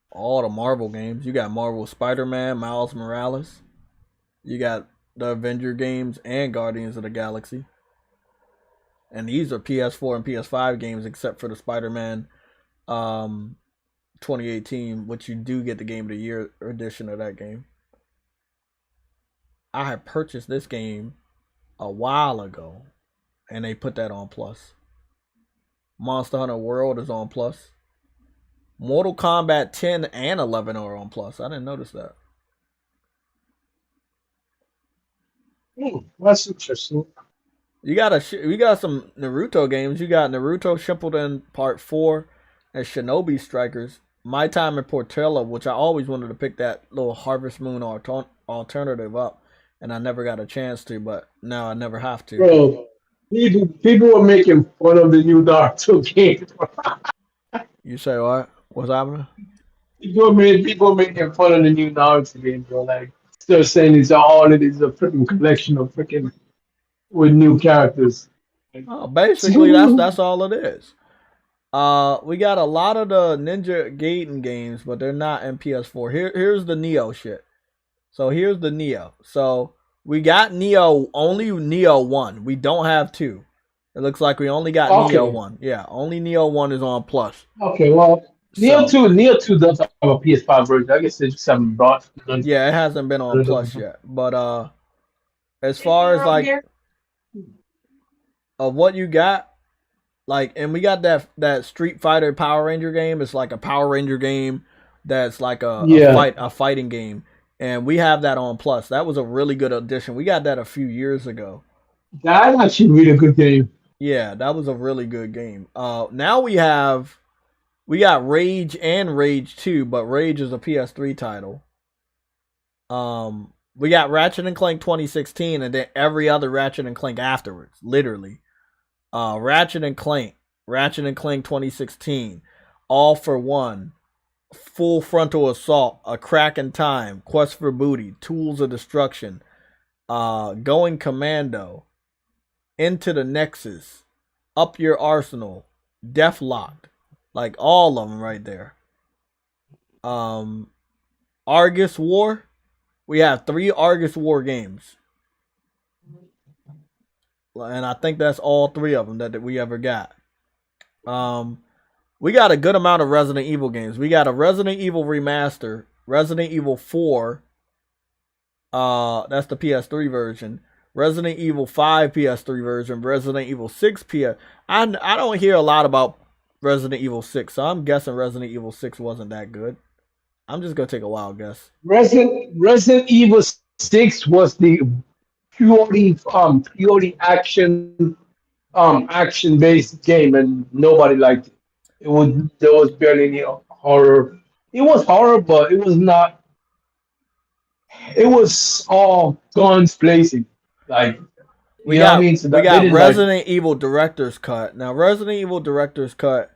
All the Marvel games. You got Marvel Spider-Man, Miles Morales. You got the Avenger games and Guardians of the Galaxy. And these are PS4 and PS5 games except for the Spider-Man 2018, which you do get the Game of the Year edition of that game. I had purchased this game a while ago, and they put that on Plus. Monster Hunter World is on Plus. Mortal Kombat 10 and 11 are on Plus. I didn't notice that.
That's interesting.
We got some Naruto games. You got Naruto Shippuden Part 4 and Shinobi Strikers. My Time in Portella, which I always wanted to pick that little Harvest Moon alternative up, and I never got a chance to, but now I never have to.
Bro, people were making fun of the new Naruto game.
You say what? What's happening?
People making fun of the new Naruto game, bro. Like, they're saying it's a freaking collection of freaking with new characters.
Oh, basically, that's all it is. We got a lot of the Ninja Gaiden games, but they're not in PS4. Here's the Neo shit. So here's the Neo. So we got Neo, only Neo 1. We don't have 2. It looks like we only got Neo 1. Yeah, only Neo 1 is on Plus.
Okay, well, Neo 2 does have a PS5 version. I guess they just haven't brought it.
Yeah, it hasn't been on Plus yet. But as far as like of what you got, like, and we got that Street Fighter Power Ranger game. It's like a Power Ranger game that's like a fighting game. And we have that on Plus. That was a really good addition. We got that a few years ago.
That's actually really a good game.
Yeah, that was a really good game. Now we got Rage and Rage 2, but Rage is a PS3 title. We got Ratchet and Clank 2016, and then every other Ratchet and Clank afterwards, literally. Ratchet and Clank 2016, All for One, Full Frontal Assault, A Crack in Time, Quest for Booty, Tools of Destruction, Going Commando, Into the Nexus, Up Your Arsenal, Deathlocked, like all of them right there. Argus War, we have 3 Argus War games. And I think that's all 3 of them that we ever got. We got a good amount of Resident Evil games. We got a Resident Evil Remaster, Resident Evil 4. That's the PS3 version. Resident Evil 5 PS3 version, Resident Evil 6 PS. I don't hear a lot about Resident Evil 6, so I'm guessing Resident Evil 6 wasn't that good. I'm just gonna take a wild guess.
Resident Evil 6 was the purely action based game, and nobody liked it. There was barely any horror. It was horror, but it was not. It was all guns blazing, like
We
you know what I
got
mean. So
we
that they
got
didn't like.
Resident Evil Director's Cut. Now Resident Evil Director's Cut,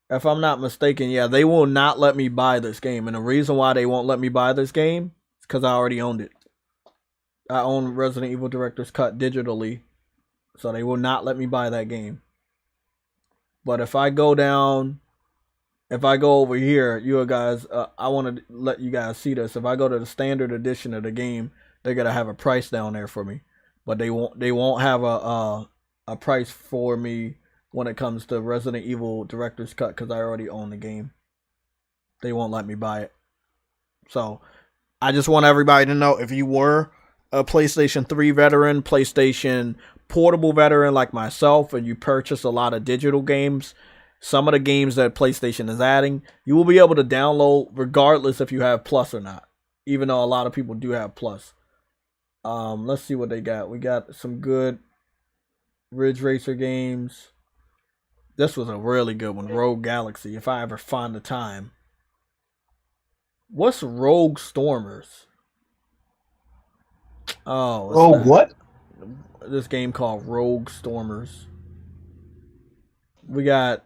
if I'm not mistaken, yeah, they will not let me buy this game. And the reason why they won't let me buy this game is because I already owned it. I own Resident Evil Director's Cut digitally, so they will not let me buy that game. But if I go over here, you guys, I want to let you guys see this. If I go to the standard edition of the game, they're gonna have a price down there for me, but they won't have a price for me when it comes to Resident Evil Director's Cut because I already own the game. They won't let me buy it. So I just want everybody to know, if you were a PlayStation 3 veteran, PlayStation Portable veteran like myself, and you purchase a lot of digital games, some of the games that PlayStation is adding, you will be able to download regardless if you have Plus or not, even though a lot of people do have Plus. Let's see what they got. We got some good Ridge Racer games. This was a really good one, Rogue Galaxy, if I ever find the time. What's Rogue Stormers? Oh,
Oh, what?
This game called Rogue Stormers. We got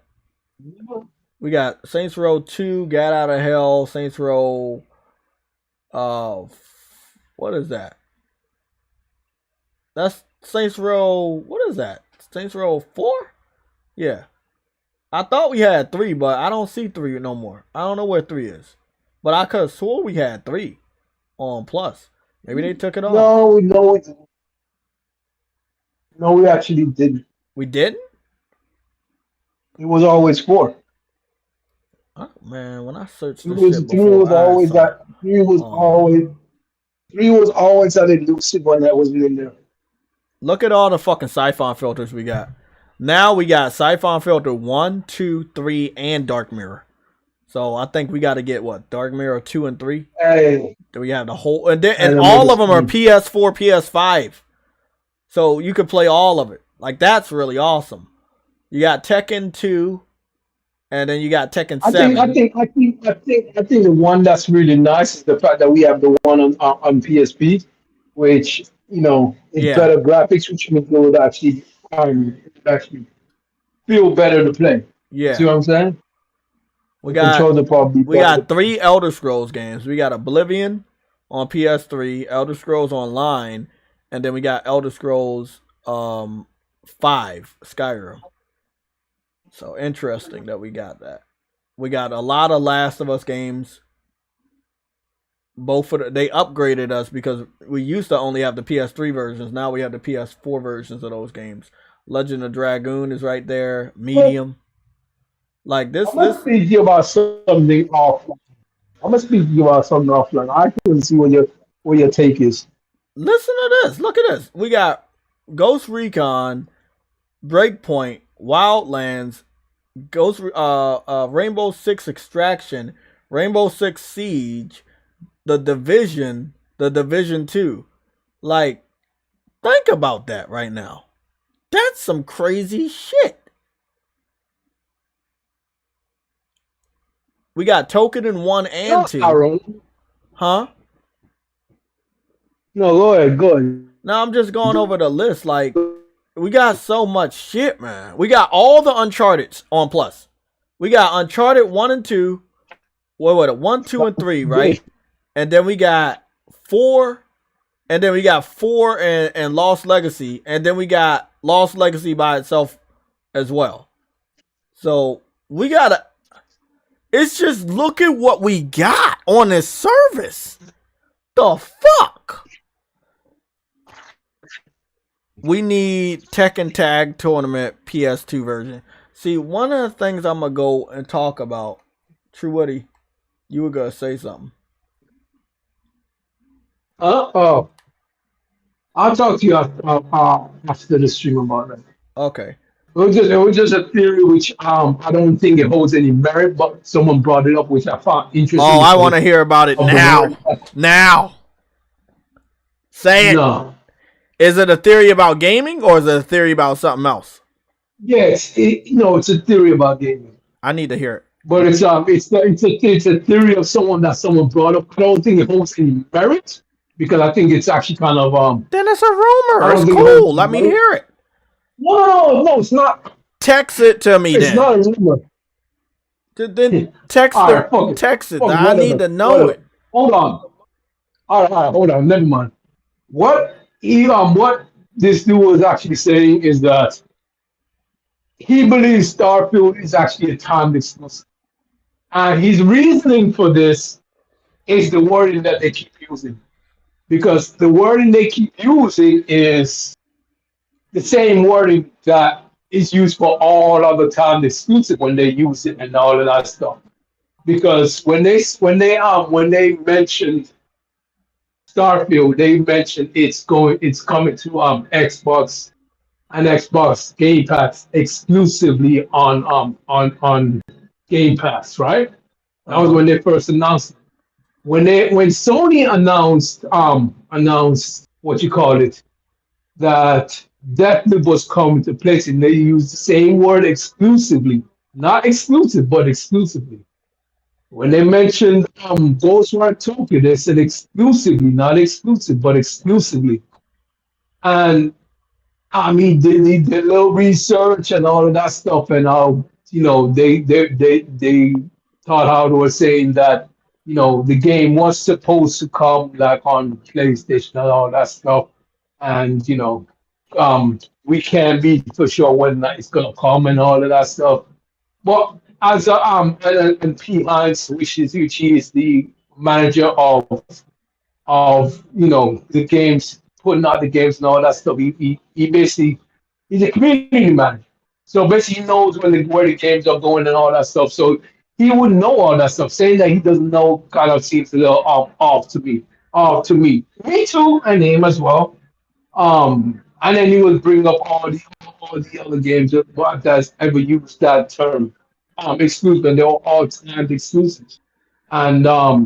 Saints Row 2, Get Out of Hell, Saints Row. What is that? That's Saints Row. What is that? Saints Row 4? Yeah. I thought we had 3, but I don't see 3 no more. I don't know where 3 is. But I could have swore we had 3 on Plus. Maybe they took it off.
No, we actually didn't.
We didn't?
It was always 4.
Oh, man, when I searched
Three
this
was
shit
three
before,
was
I
always
saw.
that. Three was always that elusive one that wasn't in there.
Look at all the fucking Siphon filters we got. Now we got Siphon filter 1, 2, 3, and Dark Mirror. So I think we got to get what? Dark Mirror 2 and 3?
Hey.
Do we have the whole, and all of them are PS4, PS5. So you could play all of it. Like, that's really awesome. You got Tekken 2, and then you got Tekken 7.
I think the one that's really nice is the fact that we have the one on PSP, which is better graphics, which means it would actually feel better to play.
Yeah.
See what I'm saying?
We got 3 Elder Scrolls games. We got Oblivion on PS3, Elder Scrolls Online, and then we got Elder Scrolls 5, Skyrim. So interesting that we got that. We got a lot of Last of Us games. They upgraded us because we used to only have the PS3 versions. Now we have the PS4 versions of those games. Legend of Dragoon is right there. Medium. Like this.
I'm gonna speak to you about something offline. I can see what your take is.
Listen to this. Look at this. We got Ghost Recon, Breakpoint, Wildlands, Rainbow Six Extraction, Rainbow Six Siege, The Division 2. Like, think about that right now. That's some crazy shit. We got Token in 1 and 2. Huh?
No, go ahead.
Now I'm just going over the list. Like, we got so much shit, man. We got all the Uncharted on Plus. We got Uncharted 1 and 2. What? 1, 2, and 3, right? And then we got 4. And then we got 4 and Lost Legacy. And then we got Lost Legacy by itself as well. So we gotta. It's just, look at what we got on this service. The fuck? We need Tekken Tag Tournament PS2 version. See, one of the things I'm going to go and talk about, True Woody, you were going to say something.
Oh. I'll talk to you after the stream about that.
Okay.
It was just a theory which I don't think it holds any merit, but someone brought it up, which I found
Oh,
interesting
I want
because
to hear about it
of the
now.
word.
Now. Say it.
No,
Is it a theory about gaming or is it a theory about something else?
yes, it's a theory about gaming,
I need to hear it.
but it's a theory of someone brought up. I don't think it holds any merit because I think it's actually kind of
Then it's a
I
rumor. It's
don't think it holds
cool.
any
Let me
merit.
hear it.
No, it's not.
Text it to me
It's
then.
not a rumor.
Then text
All
the
right, fuck it,
text it.
fuck it,
I need
whatever,
to know
whatever.
it.
Hold on. All right, hold on. Never mind. What this dude was actually saying is that he believes Starfield is actually a timed exclusive. And his reasoning for this is the wording that they keep using. Because the wording they keep using is the same wording that is used for all other timed exclusive when they use it and all of that stuff. Because when they mentioned Starfield, they mentioned it's coming to Xbox and Xbox Game Pass exclusively on Game Pass, right? That was
Uh-huh.
when they first announced it. When Sony announced what you call it, that Deathloop was coming to PlayStation, they used the same word exclusively, not exclusive, but exclusively. When they mentioned Ghostwire Tokyo, they said exclusively, not exclusive, but exclusively. And I mean, they did a little research and all of that stuff, and how they thought how they were saying that the game was supposed to come like on PlayStation and all that stuff, and we can't be for sure when it's gonna come and all of that stuff. But as and P. Hines, which is the manager of the games, putting out the games and all that stuff. He basically he's a community manager. So basically he knows where the games are going and all that stuff. So he would know all that stuff. Saying that he doesn't know kind of seems a little off to me. Off to me. Me too, and him as well. And then he would bring up all the other games that's ever used that term. Exclusive, and they're all timed exclusives. And I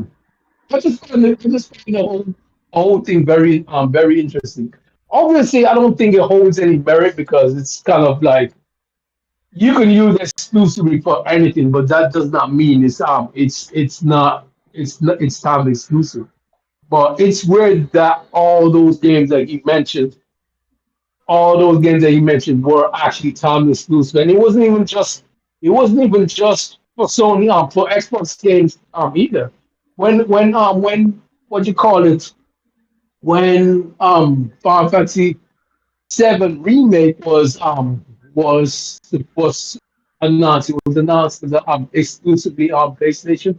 just find the whole thing very interesting. Obviously, I don't think it holds any merit because it's kind of like you can use exclusively for anything, but that does not mean it's time exclusive. But it's weird that all those games that you mentioned were actually time exclusive, and it wasn't even just for Sony for Xbox games either. When what you call it when Final Fantasy Seven remake was announced. It was announced as exclusively on PlayStation.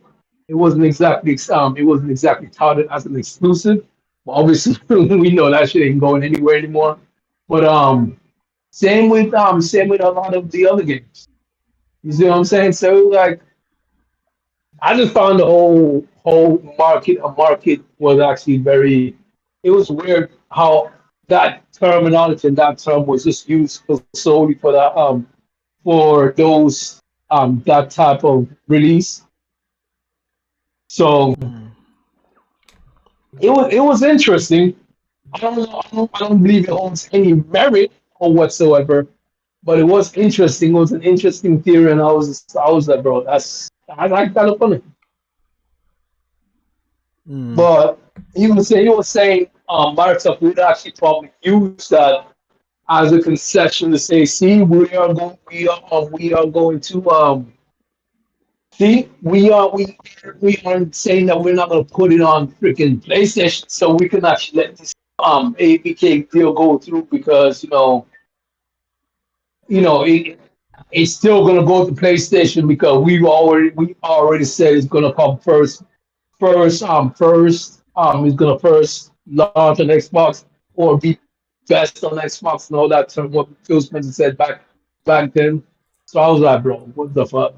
It wasn't exactly touted as an exclusive. Well, obviously, we know that shit ain't going anywhere anymore. But same with a lot of the other games. You see what I'm saying? So like, I just found the whole market was actually very. It was weird how that terminology and that term was just used solely for those that type of release. So
Mm.
it was interesting. I don't believe it holds any merit or whatsoever, but it was interesting. It was an interesting theory, and I was like, bro, I like that of funny.
Mm.
But he was saying Microsoft would actually probably use that as a concession to say, see, we are going to see, we aren't saying that we're not going to put it on freaking PlayStation, so we can actually let this APK deal go through because it's still going to go to PlayStation because we already said it's going to come first is gonna first launch on Xbox or be best on Xbox and all that term what Phil Spencer said back then. So I was like, bro, what the fuck?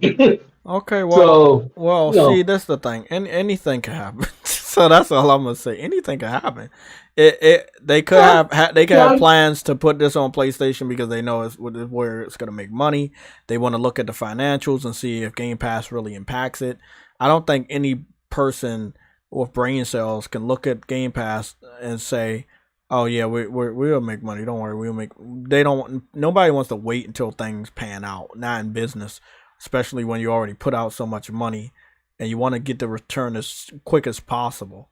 Okay, well,
so
well,
you
see,
know,
that's the thing. Anything can happen. So that's all I'm gonna say. Anything can happen. They could
Yeah,
have
yeah.
plans to put this on PlayStation because they know it's where it's gonna make money. They want to look at the financials and see if Game Pass really impacts it. I don't think any person with brain cells can look at Game Pass and say, "Oh yeah, we'll make money. Don't worry, we'll make." They don't. Nobody wants to wait until things pan out. Not in business, especially when you already put out so much money and you want to get the return as quick as possible.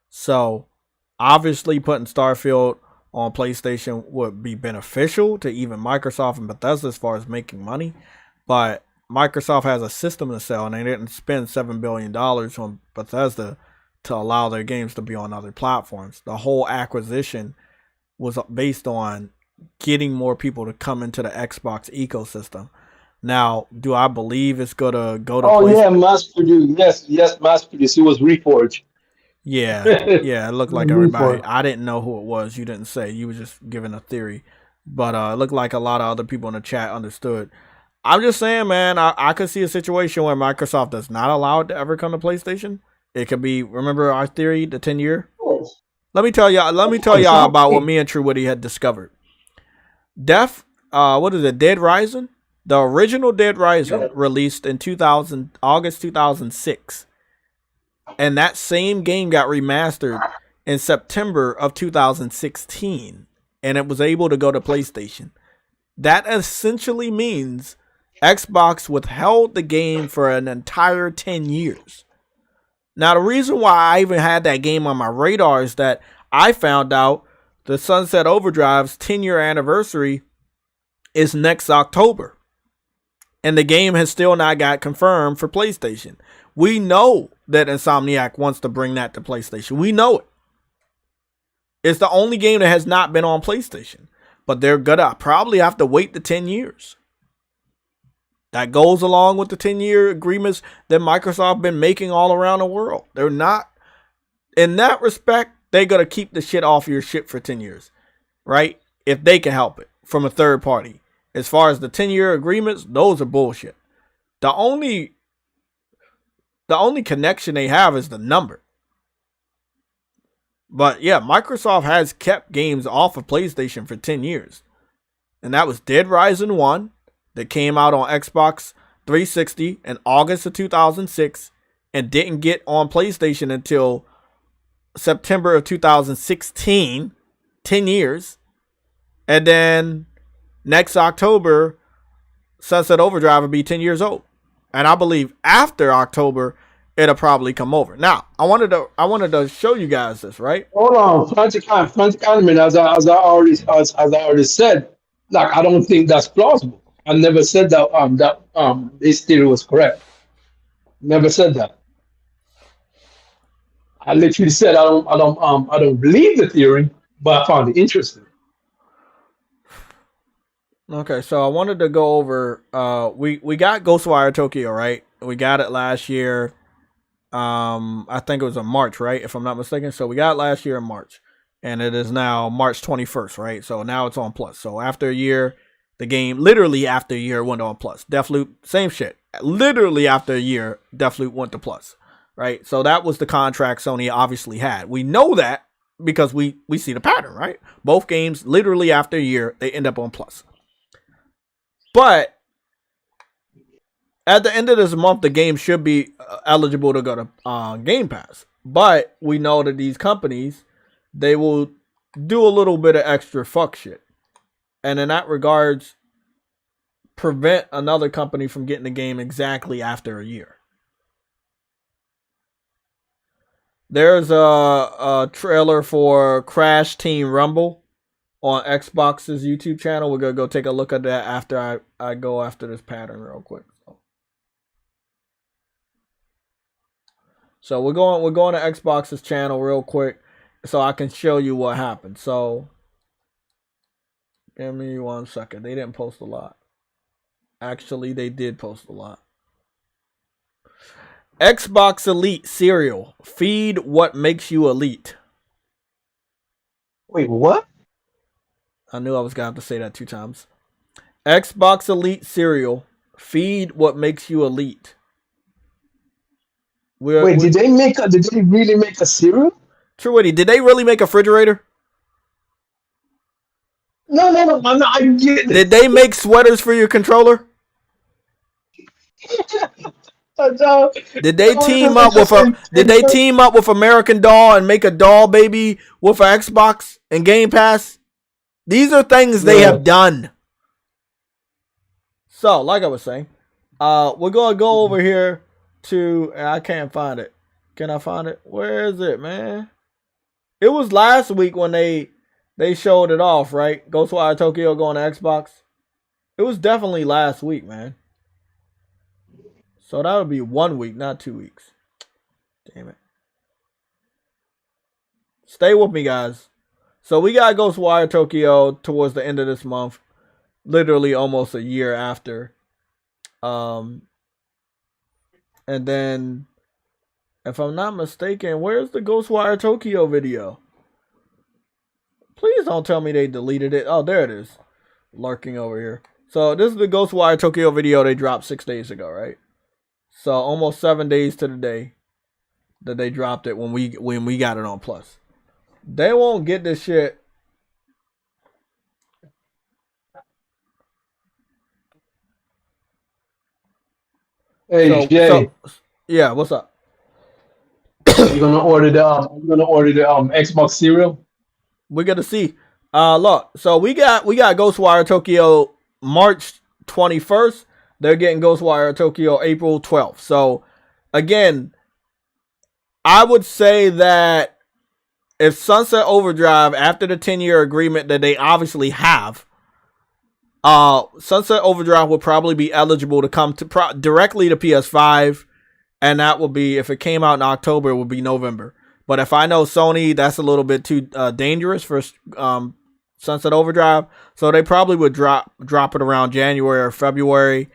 So, obviously, putting Starfield on PlayStation would be beneficial to even Microsoft and Bethesda as far as making money. But Microsoft has a system to sell, and they didn't spend $7 billion on Bethesda to allow their games to be on other platforms. The whole acquisition was based on getting more people to come into the Xbox ecosystem. Now, do I believe it's gonna go to
Oh
PlayStation?
yeah, mass produced. Yes, yes, mass produced. It was Reforged.
Yeah,
It
yeah, it looked
was
like everybody.
Reforged.
I didn't know who it was. You didn't say. You were just giving a theory, but it looked like a lot of other people in the chat understood. I'm just saying, man. I could see a situation where Microsoft does not allow it to ever come to PlayStation. It could be. Remember our theory, the 10 year.
Of course,
Let me tell y'all. Let me
of
tell
course.
y'all
Huh?
about what me and True Woody had discovered. What is it? Dead Rising. The original Dead Rising
Yep.
released in 2000 August 2006. And that same game got remastered in September of 2016, and it was able to go to PlayStation. That essentially means Xbox withheld the game for an entire 10 years. Now, the reason why I even had that game on my radar is that I found out the Sunset Overdrive's 10-year anniversary is next October, and the game has still not got confirmed for PlayStation. We know that Insomniac wants to bring that to PlayStation. We know it. It's the only game that has not been on PlayStation. But they're gonna probably have to wait the 10 years. That goes along with the 10-year agreements that Microsoft been making all around the world. They're not, in that respect, they're gonna keep the shit off your shit for 10 years. Right? If they can help it from a third party. As far as the 10-year agreements, those are bullshit. The only connection they have is the number. But yeah, Microsoft has kept games off of PlayStation for 10 years. And that was Dead Rising 1 that came out on Xbox 360 in August of 2006 and didn't get on PlayStation until September of 2016. 10 years. And then next October, Sunset Overdrive will be 10 years old. And I believe after October, it'll probably come over. Now, I wanted to show you guys this, right?
Hold on, Frantic Element, as I already said, like I don't think that's plausible. I never said that this theory was correct. Never said that. I literally said I don't believe the theory, but I found it interesting.
Okay, so I wanted to go over we got Ghostwire Tokyo, right? We got it last year. I think it was in March, right? If I'm not mistaken. So we got it last year in March. And it is now March 21st, right? So now it's on Plus. So after a year, the game literally after a year went on Plus. Deathloop, same shit. Literally after a year, Deathloop went to Plus. Right? So that was the contract Sony obviously had. We know that because we see the pattern, right? Both games literally after a year, they end up on Plus. But at the end of this month, the game should be eligible to go to Game Pass. But we know that these companies, they will do a little bit of extra fuck shit. And in that regards, prevent another company from getting the game exactly after a year. There's a trailer for Crash Team Rumble on Xbox's YouTube channel. We're going to go take a look at that after I go after this pattern real quick. So we're going to Xbox's channel real quick so I can show you what happened. So give me 1 second. They didn't post a lot. Actually, they did post a lot. Xbox Elite cereal. Feed what makes you elite.
Wait, what?
I knew I was going to have to say that 2 times. Xbox Elite cereal. Feed what makes you elite.
Wait, did they really make a cereal?
Truity, did they really make a refrigerator?
No, I'm not. I get
Did
it.
they make sweaters for your controller?
No,
Did they team
they
up
just
with a?
say
Did they team up with American Doll and make a doll baby with an Xbox and Game Pass? These are things they
yeah.
have done. So, like I was saying, we're gonna go over here to. I can't find it. Can I find it? Where is it, man? It was last week when they showed it off, right? Ghostwire Tokyo going to Xbox. It was definitely last week, man. So that would be 1 week, not 2 weeks. Damn it. Stay with me, guys. So we got Ghostwire Tokyo towards the end of this month. Literally almost a year after. And then, if I'm not mistaken, where's the Ghostwire Tokyo video? Please don't tell me they deleted it. Oh, there it is. Lurking over here. So this is the Ghostwire Tokyo video they dropped 6 days ago, right? So almost 7 days to the day that they dropped it when we got it on Plus. They won't get this shit.
Hey Jay,
Yeah, what's up?
you gonna order the Xbox cereal?
We're gonna see. Look, so we got Ghostwire Tokyo March 21st. They're getting Ghostwire Tokyo April 12th. So again, I would say that if Sunset Overdrive, after the 10-year agreement that they obviously have, Sunset Overdrive will probably be eligible to come to directly to PS5, and that would be, if it came out in October, it would be November. But if I know Sony, that's a little bit too dangerous for Sunset Overdrive, so they probably would drop it around January or February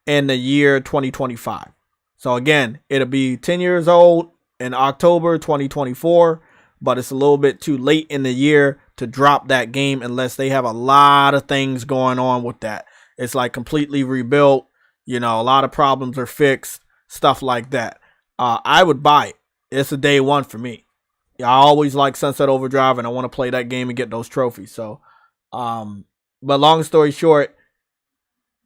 in the year 2025. So again, it'll be 10 years old in October 2024, but it's a little bit too late in the year to drop that game unless they have a lot of things going on with that. It's like completely rebuilt, a lot of problems are fixed, stuff like that. I would buy it. It's a day one for me. I always like Sunset Overdrive, and I want to play that game and get those trophies. So, but long story short,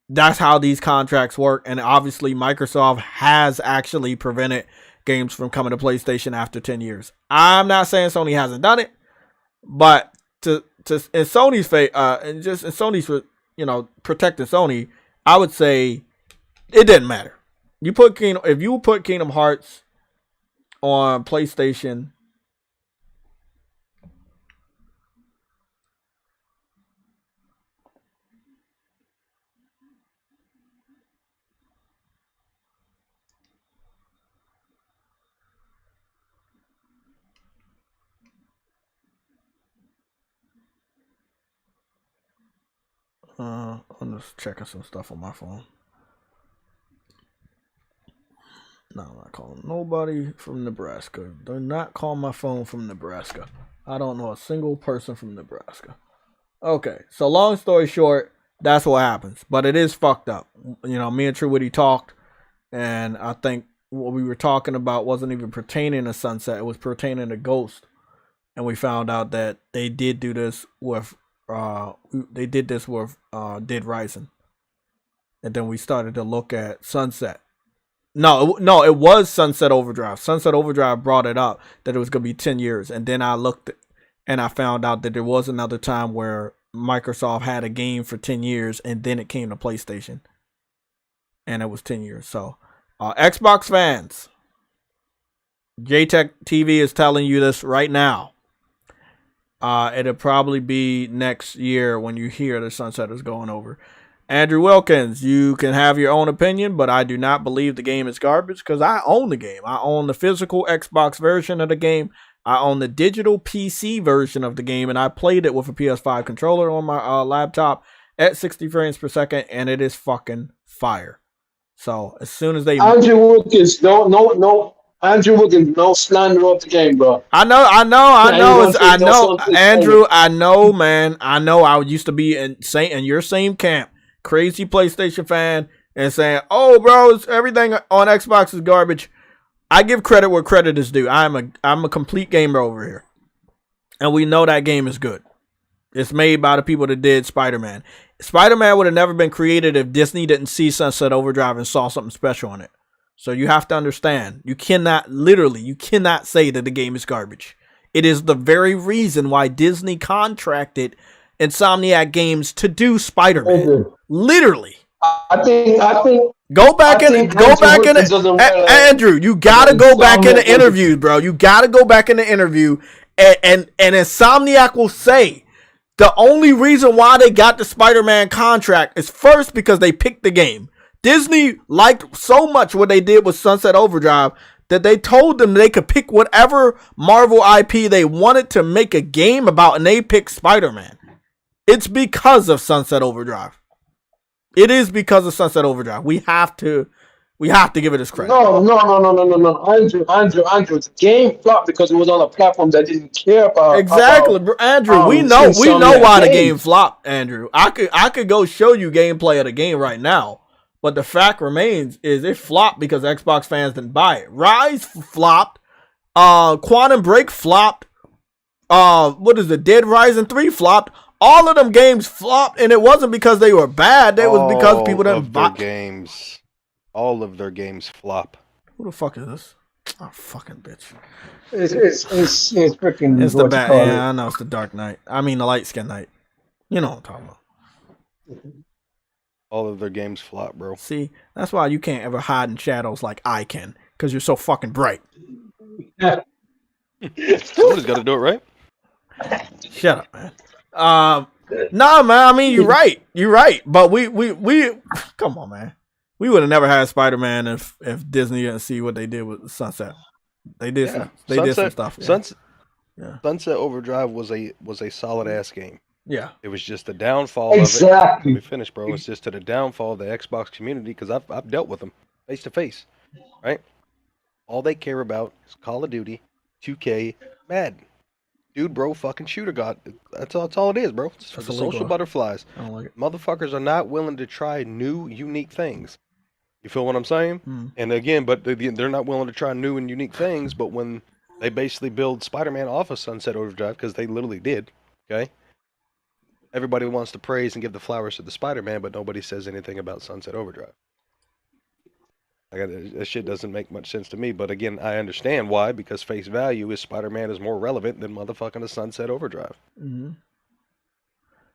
that's how these contracts work. And obviously, Microsoft has actually prevented games from coming to PlayStation after 10 years. I'm not saying Sony hasn't done it, but to in Sony's face, and just in Sony's, protecting Sony, I would say it didn't matter. If you put Kingdom Hearts on PlayStation, I'm just checking some stuff on my phone. No, I'm not calling nobody from Nebraska. Do not call my phone from Nebraska. I don't know a single person from Nebraska. Okay, so long story short, that's what happens. But it is fucked up. Me and Truity talked, and I think what we were talking about wasn't even pertaining to Sunset. It was pertaining to Ghost. And we found out that they did do this with Dead Rising. And then we started to look at Sunset. No, it was Sunset Overdrive. Sunset Overdrive brought it up that it was going to be 10 years. And then I looked and I found out that there was another time where Microsoft had a game for 10 years and then it came to PlayStation. And it was 10 years. So, Xbox fans, JTech TV is telling you this right now. It'll probably be next year when you hear the Sunset is going over. Andrew Wilkins, you can have your own opinion, but I do not believe the game is garbage because I own the game. I own the physical Xbox version of the game. I own the digital PC version of the game, and I played it with a PS5 controller on my laptop at 60 frames per second, and it is fucking fire. So as soon as they
Andrew Wilkins, no. Andrew Wilkins, no slander of the game, bro.
I know, Andrew. I know, man. I know. I used to be in your same camp, crazy PlayStation fan, and saying, "Oh, bro, everything on Xbox is garbage." I give credit where credit is due. I'm a complete gamer over here, and we know that game is good. It's made by the people that did Spider-Man. Spider-Man would have never been created if Disney didn't see Sunset Overdrive and saw something special in it. So you have to understand, you cannot say that the game is garbage. It is the very reason why Disney contracted Insomniac Games to do Spider-Man. Literally.
I think
Go back in Andrew, you gotta go back in the interviews, bro. You gotta go back in the interview and Insomniac will say the only reason why they got the Spider-Man contract is first because they picked the game. Disney liked so much what they did with Sunset Overdrive that they told them they could pick whatever Marvel IP they wanted to make a game about, and they picked Spider-Man. It's because of Sunset Overdrive. It is because of Sunset Overdrive. We have to give it its credit.
No. Andrew. The game flopped because it was on a platform that didn't care about.
Exactly, Andrew. We know why the game flopped, Andrew. I could go show you gameplay of the game right now, but the fact remains is it flopped because Xbox fans didn't buy it. Rise flopped. Quantum Break flopped. Dead Rising 3 flopped. All of them games flopped, and it wasn't because they were bad. It was because people didn't buy
games. All of their games flop.
Who the fuck is this? Oh, fucking bitch.
It's freaking.
It's the bad. Yeah, I know it's the Dark Knight. I mean the Light Skin Knight. You know what I'm talking about.
All of their games flop, bro.
See, that's why you can't ever hide in shadows like I can, because you're so fucking bright.
Somebody's got to do it, right?
Shut up, man. Nah, man. I mean, you're right. You're right. But we come on, man. We would have never had Spider-Man if Disney didn't see what they did with Sunset. They did some stuff. Yeah.
Sunset Overdrive was a solid ass game.
Yeah.
It was just the downfall of it. Let me finish, bro. It's just to the downfall of the Xbox community because I've dealt with them face to face, right? All they care about is Call of Duty, 2K, Madden. Dude, bro, fucking shooter god. That's all it is, bro. It's for the social butterflies.
I don't like it.
Motherfuckers are not willing to try new, unique things. You feel what I'm saying? And again, but they're not willing to try new and unique things. But when they basically build Spider-Man off of Sunset Overdrive, because they literally did, okay? Everybody wants to praise and give the flowers to the Spider-Man, but nobody says anything about Sunset Overdrive. That shit doesn't make much sense to me. But again, I understand why, because face value is Spider-Man is more relevant than motherfucking a Sunset Overdrive.
Mm-hmm.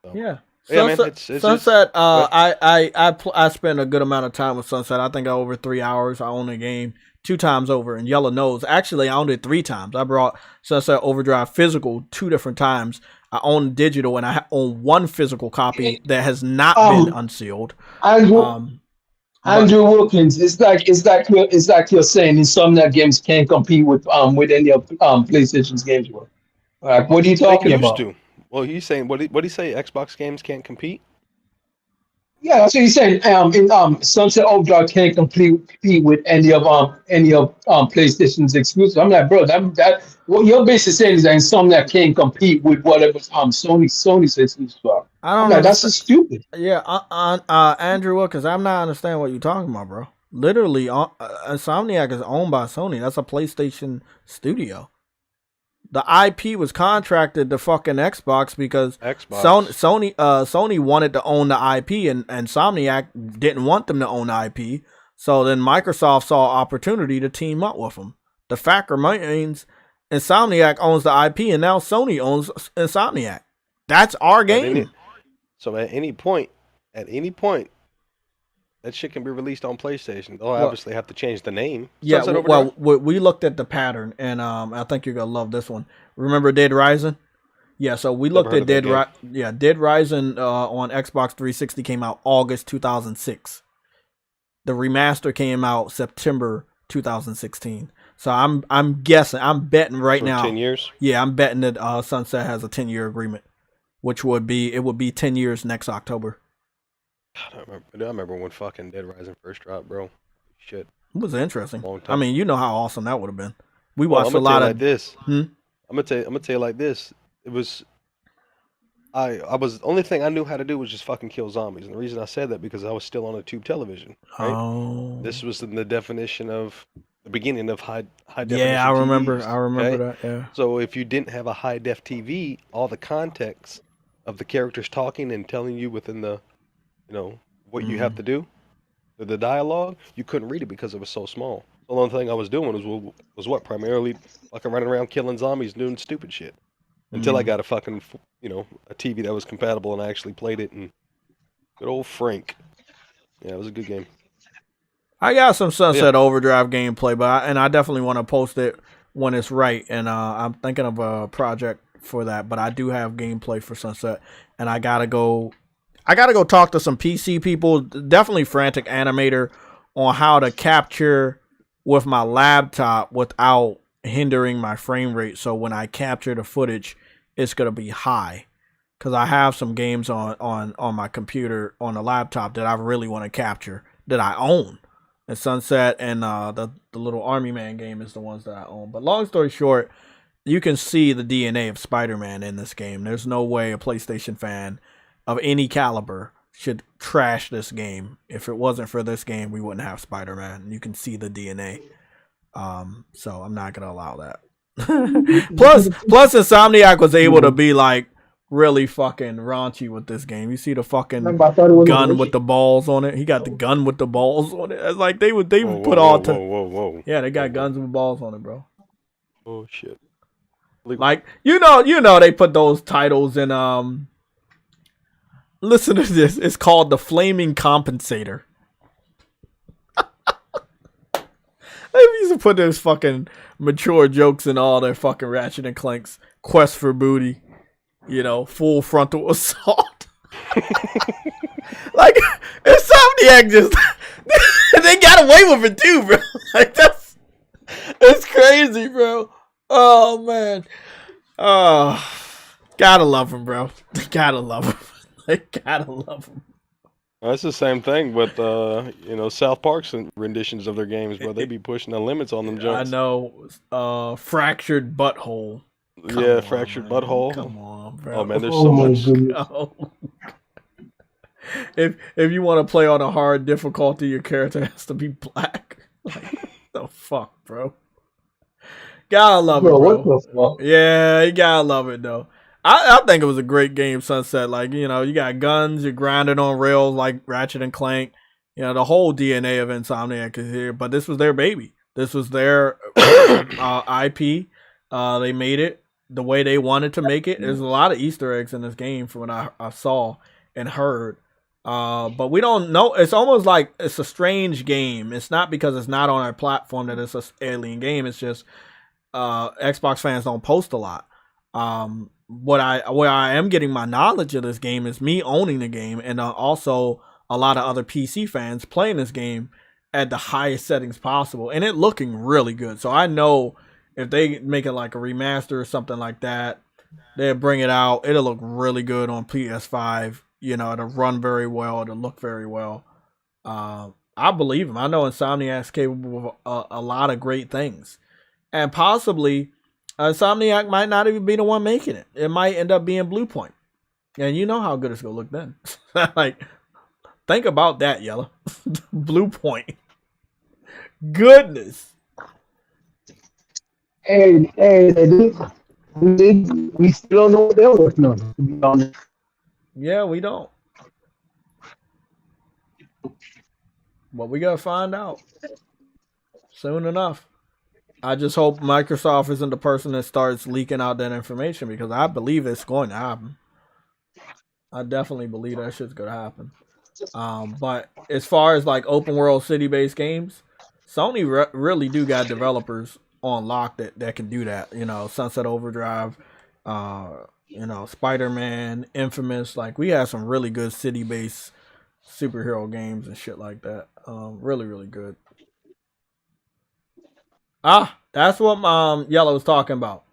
So.
Yeah.
Sunset,
man, Sunset. I spent a good amount of time with Sunset. I think over 3 hours. I owned the game 2 times over in Yellow Nose. Actually, I owned it 3 times. I brought Sunset Overdrive physical 2 different times. I own digital, and I own 1 physical copy that has not been unsealed.
Andrew Wilkins, it's like you're saying Insomniac games can't compete with any of PlayStation's games. Like, what are you talking about?
To. Well, he's saying what he say? Xbox games can't compete.
Yeah, that's what he's saying. Sunset Overdrive can't compete with any of PlayStation's exclusives. I'm like, bro, that what you're basically saying is that Insomniac can't compete with whatever Sony's exclusives are.
I don't know.
That's just stupid.
Yeah, Andrew Wilkins, I'm not understanding what you're talking about, bro. Literally, Insomniac is owned by Sony. That's a PlayStation studio. The IP was contracted to fucking Xbox because Sony wanted to own the IP and Insomniac didn't want them to own the IP. So then Microsoft saw opportunity to team up with them. The fact remains, Insomniac owns the IP and now Sony owns Insomniac. That's our game.
So at any point, that shit can be released on PlayStation. They'll obviously have to change the name.
Yeah, we looked at the pattern, and I think you're gonna love this one. Remember Dead Rising? Yeah, so we looked at Dead Rising on Xbox 360 came out August 2006. The remaster came out September 2016. So I'm betting right now.
10 years?
Yeah, I'm betting that Sunset has a 10-year agreement, which would be 10 years next October.
I remember when fucking Dead Rising first dropped, bro. Shit.
It was interesting. I mean, you know how awesome that would have been. We watched
a
lot of
like this. I'm gonna tell you like this. It was I was the only thing I knew how to do was just fucking kill zombies. And the reason I said that because I was still on a tube television. Right?
Oh.
This was in the definition of the beginning of high definition.
Yeah, I remember.
TVs,
I remember
okay?
that. Yeah.
So if you didn't have a high def TV, all the context of the characters talking and telling you within the, what you have to do, the dialogue, you couldn't read it because it was so small. The only thing I was doing was what primarily fucking running around killing zombies, doing stupid shit. Until I got a fucking, a TV that was compatible and I actually played it. And good old Frank. Yeah, it was a good game.
I got some Sunset Overdrive gameplay, but I definitely want to post it when it's right. And I'm thinking of a project for that. But I do have gameplay for Sunset, and I gotta go talk to some PC people. Definitely Frantic Animator on how to capture with my laptop without hindering my frame rate. So when I capture the footage, it's gonna be high. Because I have some games on my computer on the laptop that I really want to capture that I own. And Sunset and the little Army Man game is the ones that I own. But long story short, you can see the DNA of Spider-Man in this game. There's no way a PlayStation fan of any caliber should trash this game. If it wasn't for this game, we wouldn't have Spider-Man. You can see the DNA. So I'm not gonna allow that. plus Insomniac was able to be like really fucking raunchy with this game. You see the fucking gun with the balls on it. He got the gun with the balls on it. It's like they would put all.
Whoa.
Yeah, they got guns with balls on it, bro.
Oh shit.
Like you know they put those titles in. Listen to this. It's called the Flaming Compensator. They used to put those fucking mature jokes in all their fucking Ratchet and Clank's Quest for Booty. Full frontal assault. Like, Insomniac just they got away with it too, bro. Like it's crazy, bro. Oh man. Oh, gotta love him, bro. Gotta love him. They gotta love him.
That's the same thing with South Park's renditions of their games, bro. They be pushing the limits on them jokes.
I know. Fractured Butthole.
Fractured Butthole.
Come on, bro.
Oh man, there's so much.
Oh. If you want to play on a hard difficulty, your character has to be black. Like, the fuck, bro. Gotta love it, bro.
What the fuck?
Yeah, you gotta love it though. I think it was a great game, Sunset. Like, you got guns, you're grinding on rails like Ratchet and Clank. The whole DNA of Insomniac is here, but this was their baby. This was their IP. They made it the way they wanted to make it. There's a lot of Easter eggs in this game from what I saw and heard. But we don't know. It's almost like it's a strange game. It's not because it's not on our platform that it's an alien game. It's just Xbox fans don't post a lot. Where I am getting my knowledge of this game is me owning the game, and also a lot of other PC fans playing this game at the highest settings possible, and it looking really good. So I know if they make it like a remaster or something like that, they'll bring it out. It'll look really good on PS5. It'll run very well. It'll look very well. I believe him. I know Insomniac's capable of a lot of great things, and possibly Insomniac might not even be the one making it. It might end up being Blue Point. And you know how good it's going to look then. Like, think about that, Yellow. Blue Point. Goodness.
Hey, we still don't know what they're working on, to be honest.
Yeah, we don't. But we got to find out soon enough. I just hope Microsoft isn't the person that starts leaking out that information, because I believe it's going to happen. I definitely believe that shit's going to happen. But as far as like open world city based games, Sony really do got developers on lock that can do that. Sunset Overdrive, Spider-Man, Infamous. Like, we have some really good city based superhero games and shit like that. Really, really good. That's what Yellow was talking about.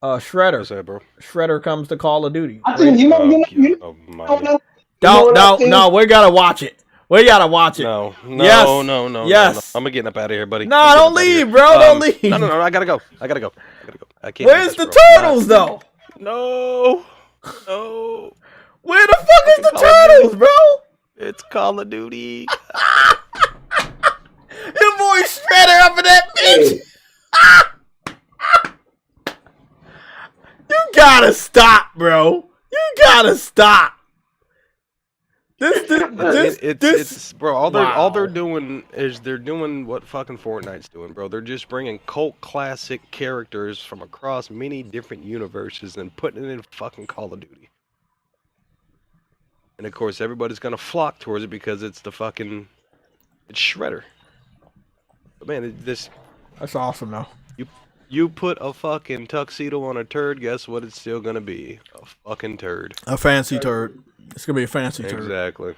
Shredder.
What's that, bro?
Shredder comes to Call of Duty.
I think
No, we gotta watch it. We gotta watch it.
No.
Yes.
No.
Yes.
I'm getting up out of here, buddy.
No, don't leave, bro. Don't leave.
No. I gotta go. I can't.
Where's the turtles, though?
No.
Where the fuck is the turtles, bro?
It's Call of Duty.
Your boy Shredder up in
Hey.
You gotta stop, bro. You gotta stop. This,
bro. All
wow.
they're doing is they're doing what fucking Fortnite's doing, bro. They're just bringing cult classic characters from across many different universes and putting it in fucking Call of Duty. And of course, everybody's gonna flock towards it because it's it's Shredder. But man,
that's awesome, though.
You put a fucking tuxedo on a turd, guess what it's still gonna be? A fucking turd.
A fancy turd. It's gonna be a fancy turd.
Exactly.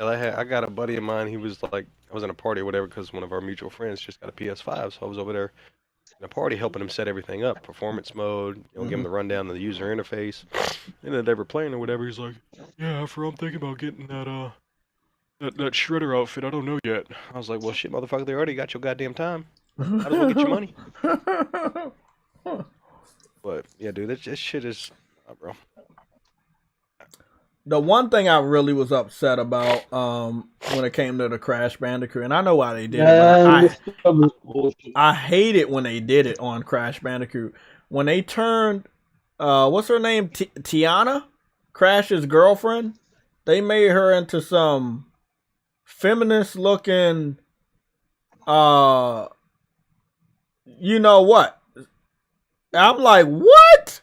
I got a buddy of mine, he was like, I was in a party or whatever because one of our mutual friends just got a PS5, so I was over there in a party helping him set everything up, performance mode, give him the rundown of the user interface. And then they were playing or whatever, he's like, yeah, I'm thinking about getting that Shredder outfit, I don't know yet. I was like, well shit, motherfucker, they already got your goddamn time. Might as well get your money. But yeah, dude, this shit is, bro.
The one thing I really was upset about when it came to the Crash Bandicoot, and I know why they did it, but I hate it when they did it on Crash Bandicoot. When they turned, what's her name, Tiana, Crash's girlfriend, they made her into some feminist-looking, you know what? I'm like, what?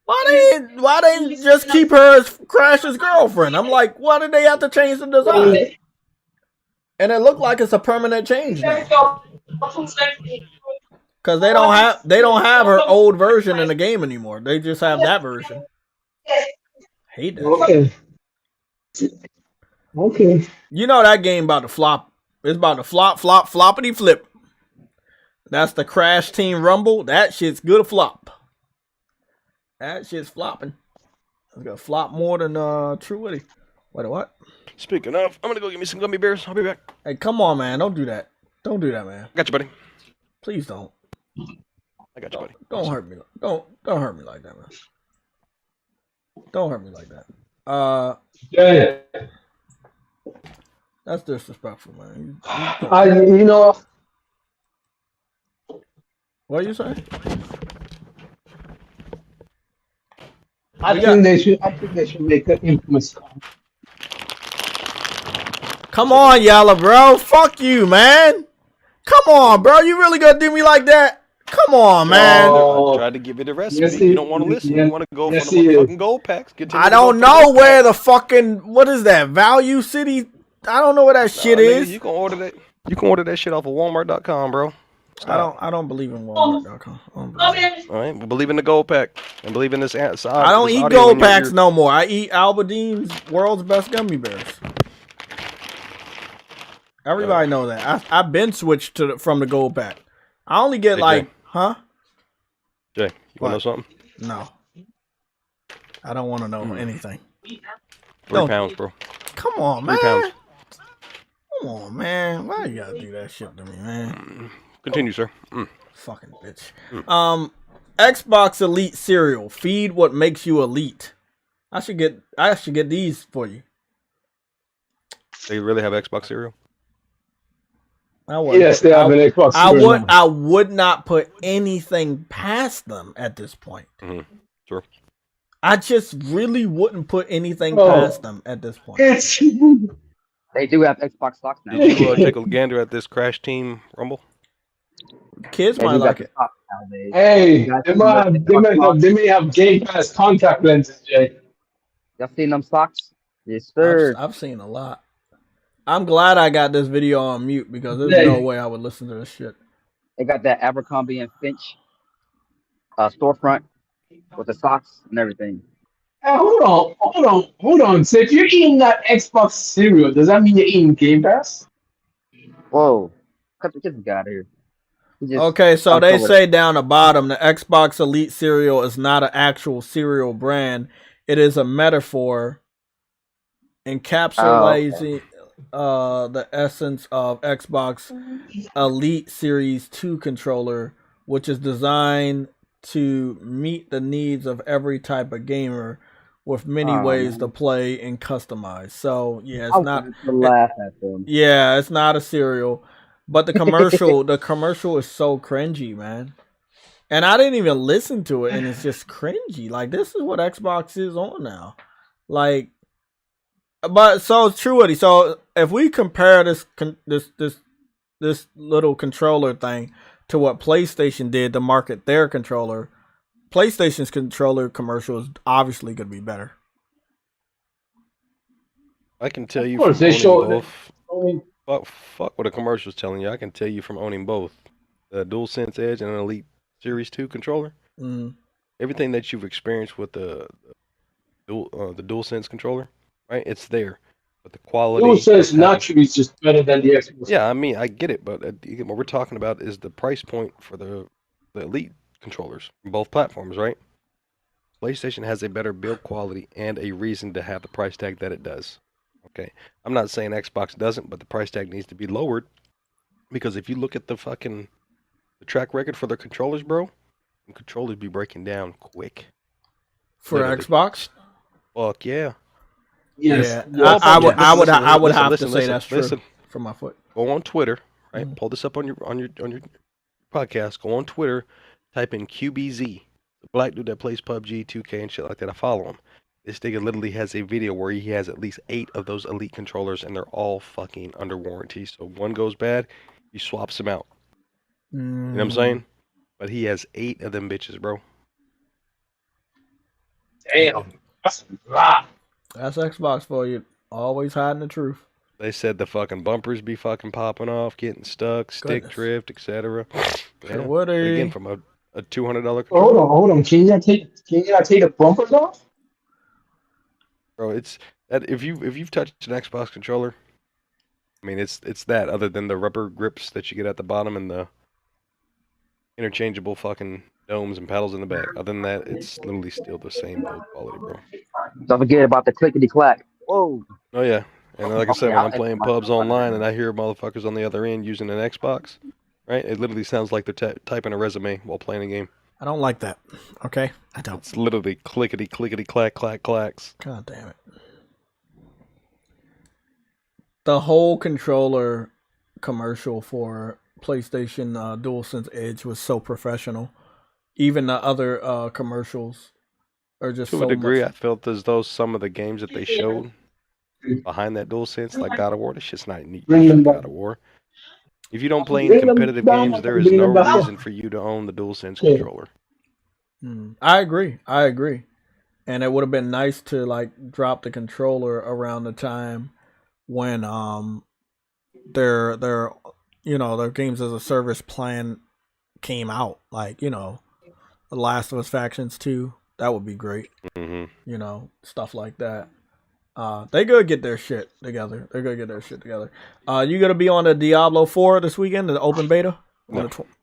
Why they just keep her as Crash's girlfriend? I'm like, why did they have to change the design? And it looked like it's a permanent change now. Because they don't have her old version in the game anymore. They just have that version. Hate that.
Okay.
You know that game about to flop. It's about to flop, floppity flip. That's the Crash Team Rumble. That shit's good to flop. That shit's flopping. It's gonna flop more than True Witty. Wait, what?
Speaking of, I'm gonna go get me some gummy bears. I'll be back.
Hey, come on, man. Don't do that. Don't do that, man.
Got you, buddy.
Please don't.
I got you, buddy.
Don't hurt me. Don't hurt me like that, man. Don't hurt me like that.
Yeah.
That's disrespectful, man.
You know.
What are you saying?
I think they should make an infamous.
Come on, Yalla, bro. Fuck you, man. Come on, bro. You really gonna do me like that? Come on, man.
I tried to give you the recipe.
Yes,
you don't want to listen. You want to go for the motherfucking gold packs.
I don't know where the fucking, what is that? Value City? I don't know where that shit is.
You can order that. You can order that shit off of Walmart.com, bro.
Stop. I don't believe in Walmart.com. All
right, we believe in the gold pack and believe in this.
I don't eat gold packs no more. I eat Albertine's World's Best Gummy Bears. Everybody know that. I've been switched from the gold pack. I only get
Jay.
Huh?
Jay, you want to know something?
No. I don't want to know anything.
3 pounds, bro.
Come on,
3
man.
pounds.
Come on, man. Why you gotta do that shit to me, man?
Continue, sir.
Fucking bitch. Xbox Elite cereal. Feed what makes you elite. I should get these for you.
They really have Xbox cereal?
Yes, they have an Xbox cereal.
I would not put anything past them at this point.
Sure.
I just really wouldn't put anything past them at this point.
They do have Xbox stocks now.
Did you take a gander at this Crash Team Rumble?
Kids might like it.
Hey, they may have Game Pass contact lenses, Jay.
Y'all seen them socks? Yes, sir.
I've seen a lot. I'm glad I got this video on mute because there's no way I would listen to this shit.
They got that Abercrombie and Finch storefront with the socks and everything.
Hold on. So if you're eating that Xbox cereal, does that mean you're eating Game Pass?
Whoa. Cut the kids out of here.
Okay, so they say down the bottom, the Xbox Elite cereal is not an actual cereal brand. It is a metaphor encapsulating the essence of Xbox Elite Series 2 controller, which is designed to meet the needs of every type of gamer with many ways to play and customize. So yeah, it's not.
Laugh at them.
Yeah, it's not a cereal. But the commercial is so cringy, man. And I didn't even listen to it, and it's just cringy. Like, this is what Xbox is on now. Like, but so it's true, Eddie. So if we compare this little controller thing to what PlayStation did to market their controller, PlayStation's controller commercial is obviously going to be better.
I can tell you from owning both. Fuck what a commercial's telling you. I can tell you from owning both the DualSense Edge and an Elite Series 2 controller. Everything that you've experienced with the DualSense controller, right? It's there, but the quality.
DualSense naturally is just better than the Xbox.
Yeah, I mean, I get it, but what we're talking about is the price point for the Elite controllers from both platforms, right? PlayStation has a better build quality and a reason to have the price tag that it does. Okay, I'm not saying Xbox doesn't, but the price tag needs to be lowered because if you look at the track record for their controllers, bro, the controllers be breaking down quick.
For Xbox?
Fuck yeah.
Yes.
Yeah, I would have to say that's true for my foot.
Go on Twitter, right? Pull this up on your podcast. Go on Twitter, type in QBZ, the black dude that plays PUBG, 2K, and shit like that. I follow him. This nigga literally has a video where he has at least 8 of those Elite controllers, and they're all fucking under warranty. So one goes bad, he swaps them out. You know what I'm saying? But he has 8 of them bitches, bro.
Damn. That's a lot.
That's Xbox for you. Always hiding the truth.
They said the fucking bumpers be fucking popping off, getting stuck, stick drift, etc. Yeah. Again, from a $200 controller.
Hold on. Can you not take the bumpers off?
Bro, it's that if you've touched an Xbox controller, I mean it's that other than the rubber grips that you get at the bottom and the interchangeable fucking domes and paddles in the back. Other than that, it's literally still the same build quality, bro.
Don't forget about the clickety clack. Whoa.
Oh yeah, and like I said, when I'm playing pubs online and I hear motherfuckers on the other end using an Xbox, right? It literally sounds like they're typing a resume while playing a game.
I don't like that. Okay, I don't.
It's literally clickety clack clacks.
God damn it! The whole controller commercial for PlayStation DualSense Edge was so professional. Even the other commercials are just
to a degree. I felt as though some of the games that they showed behind that DualSense, like God of War, this shit's not neat. God of War. If you don't play any competitive games, there is no reason for you to own the DualSense controller.
I agree. And it would have been nice to like drop the controller around the time when their games as a service plan came out. Like, The Last of Us Factions 2. That would be great. Stuff like that. They gotta get their shit together. You gonna be on the Diablo 4 this weekend, the open beta?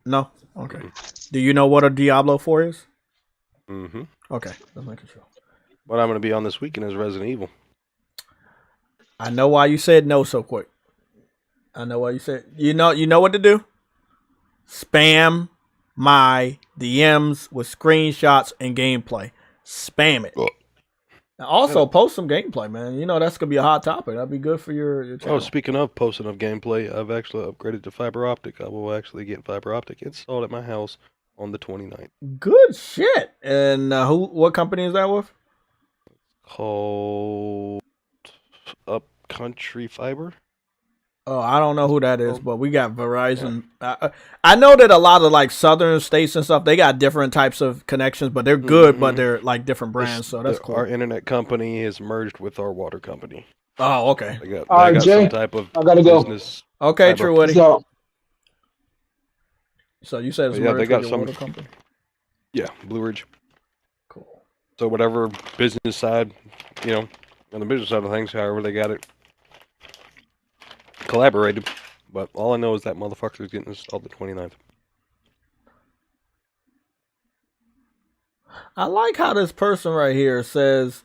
No? Okay. Do you know what a Diablo 4 is? Okay, let's make sure.
What I'm gonna be on this weekend is Resident Evil.
I know why you said no so quick. I know why you said you know what to do? Spam my DMs with screenshots and gameplay. Spam it. And also post some gameplay, man. That's gonna be a hot topic. That'd be good for your channel.
Oh, speaking of posting of gameplay, I've actually upgraded to fiber optic. I will actually get fiber optic installed at my house on the 29th.
Good shit. And what company is that with?
Called Upcountry Fiber.
Oh, I don't know who that is, but we got Verizon. Yeah. I know that a lot of like southern states and stuff, they got different types of connections, but they're good, but they're like different brands, so that's cool.
Our internet company is merged with our water company.
Oh, okay.
They got
Jay,
some type of
I gotta go.
business.
Okay, True Woody.
So
you said it's
they got
with
some
water company?
Yeah, Blue Ridge.
Cool.
So whatever business side, on the business side of things, however they got it collaborated, but all I know is that motherfucker is getting installed the 29th.
I like how this person right here says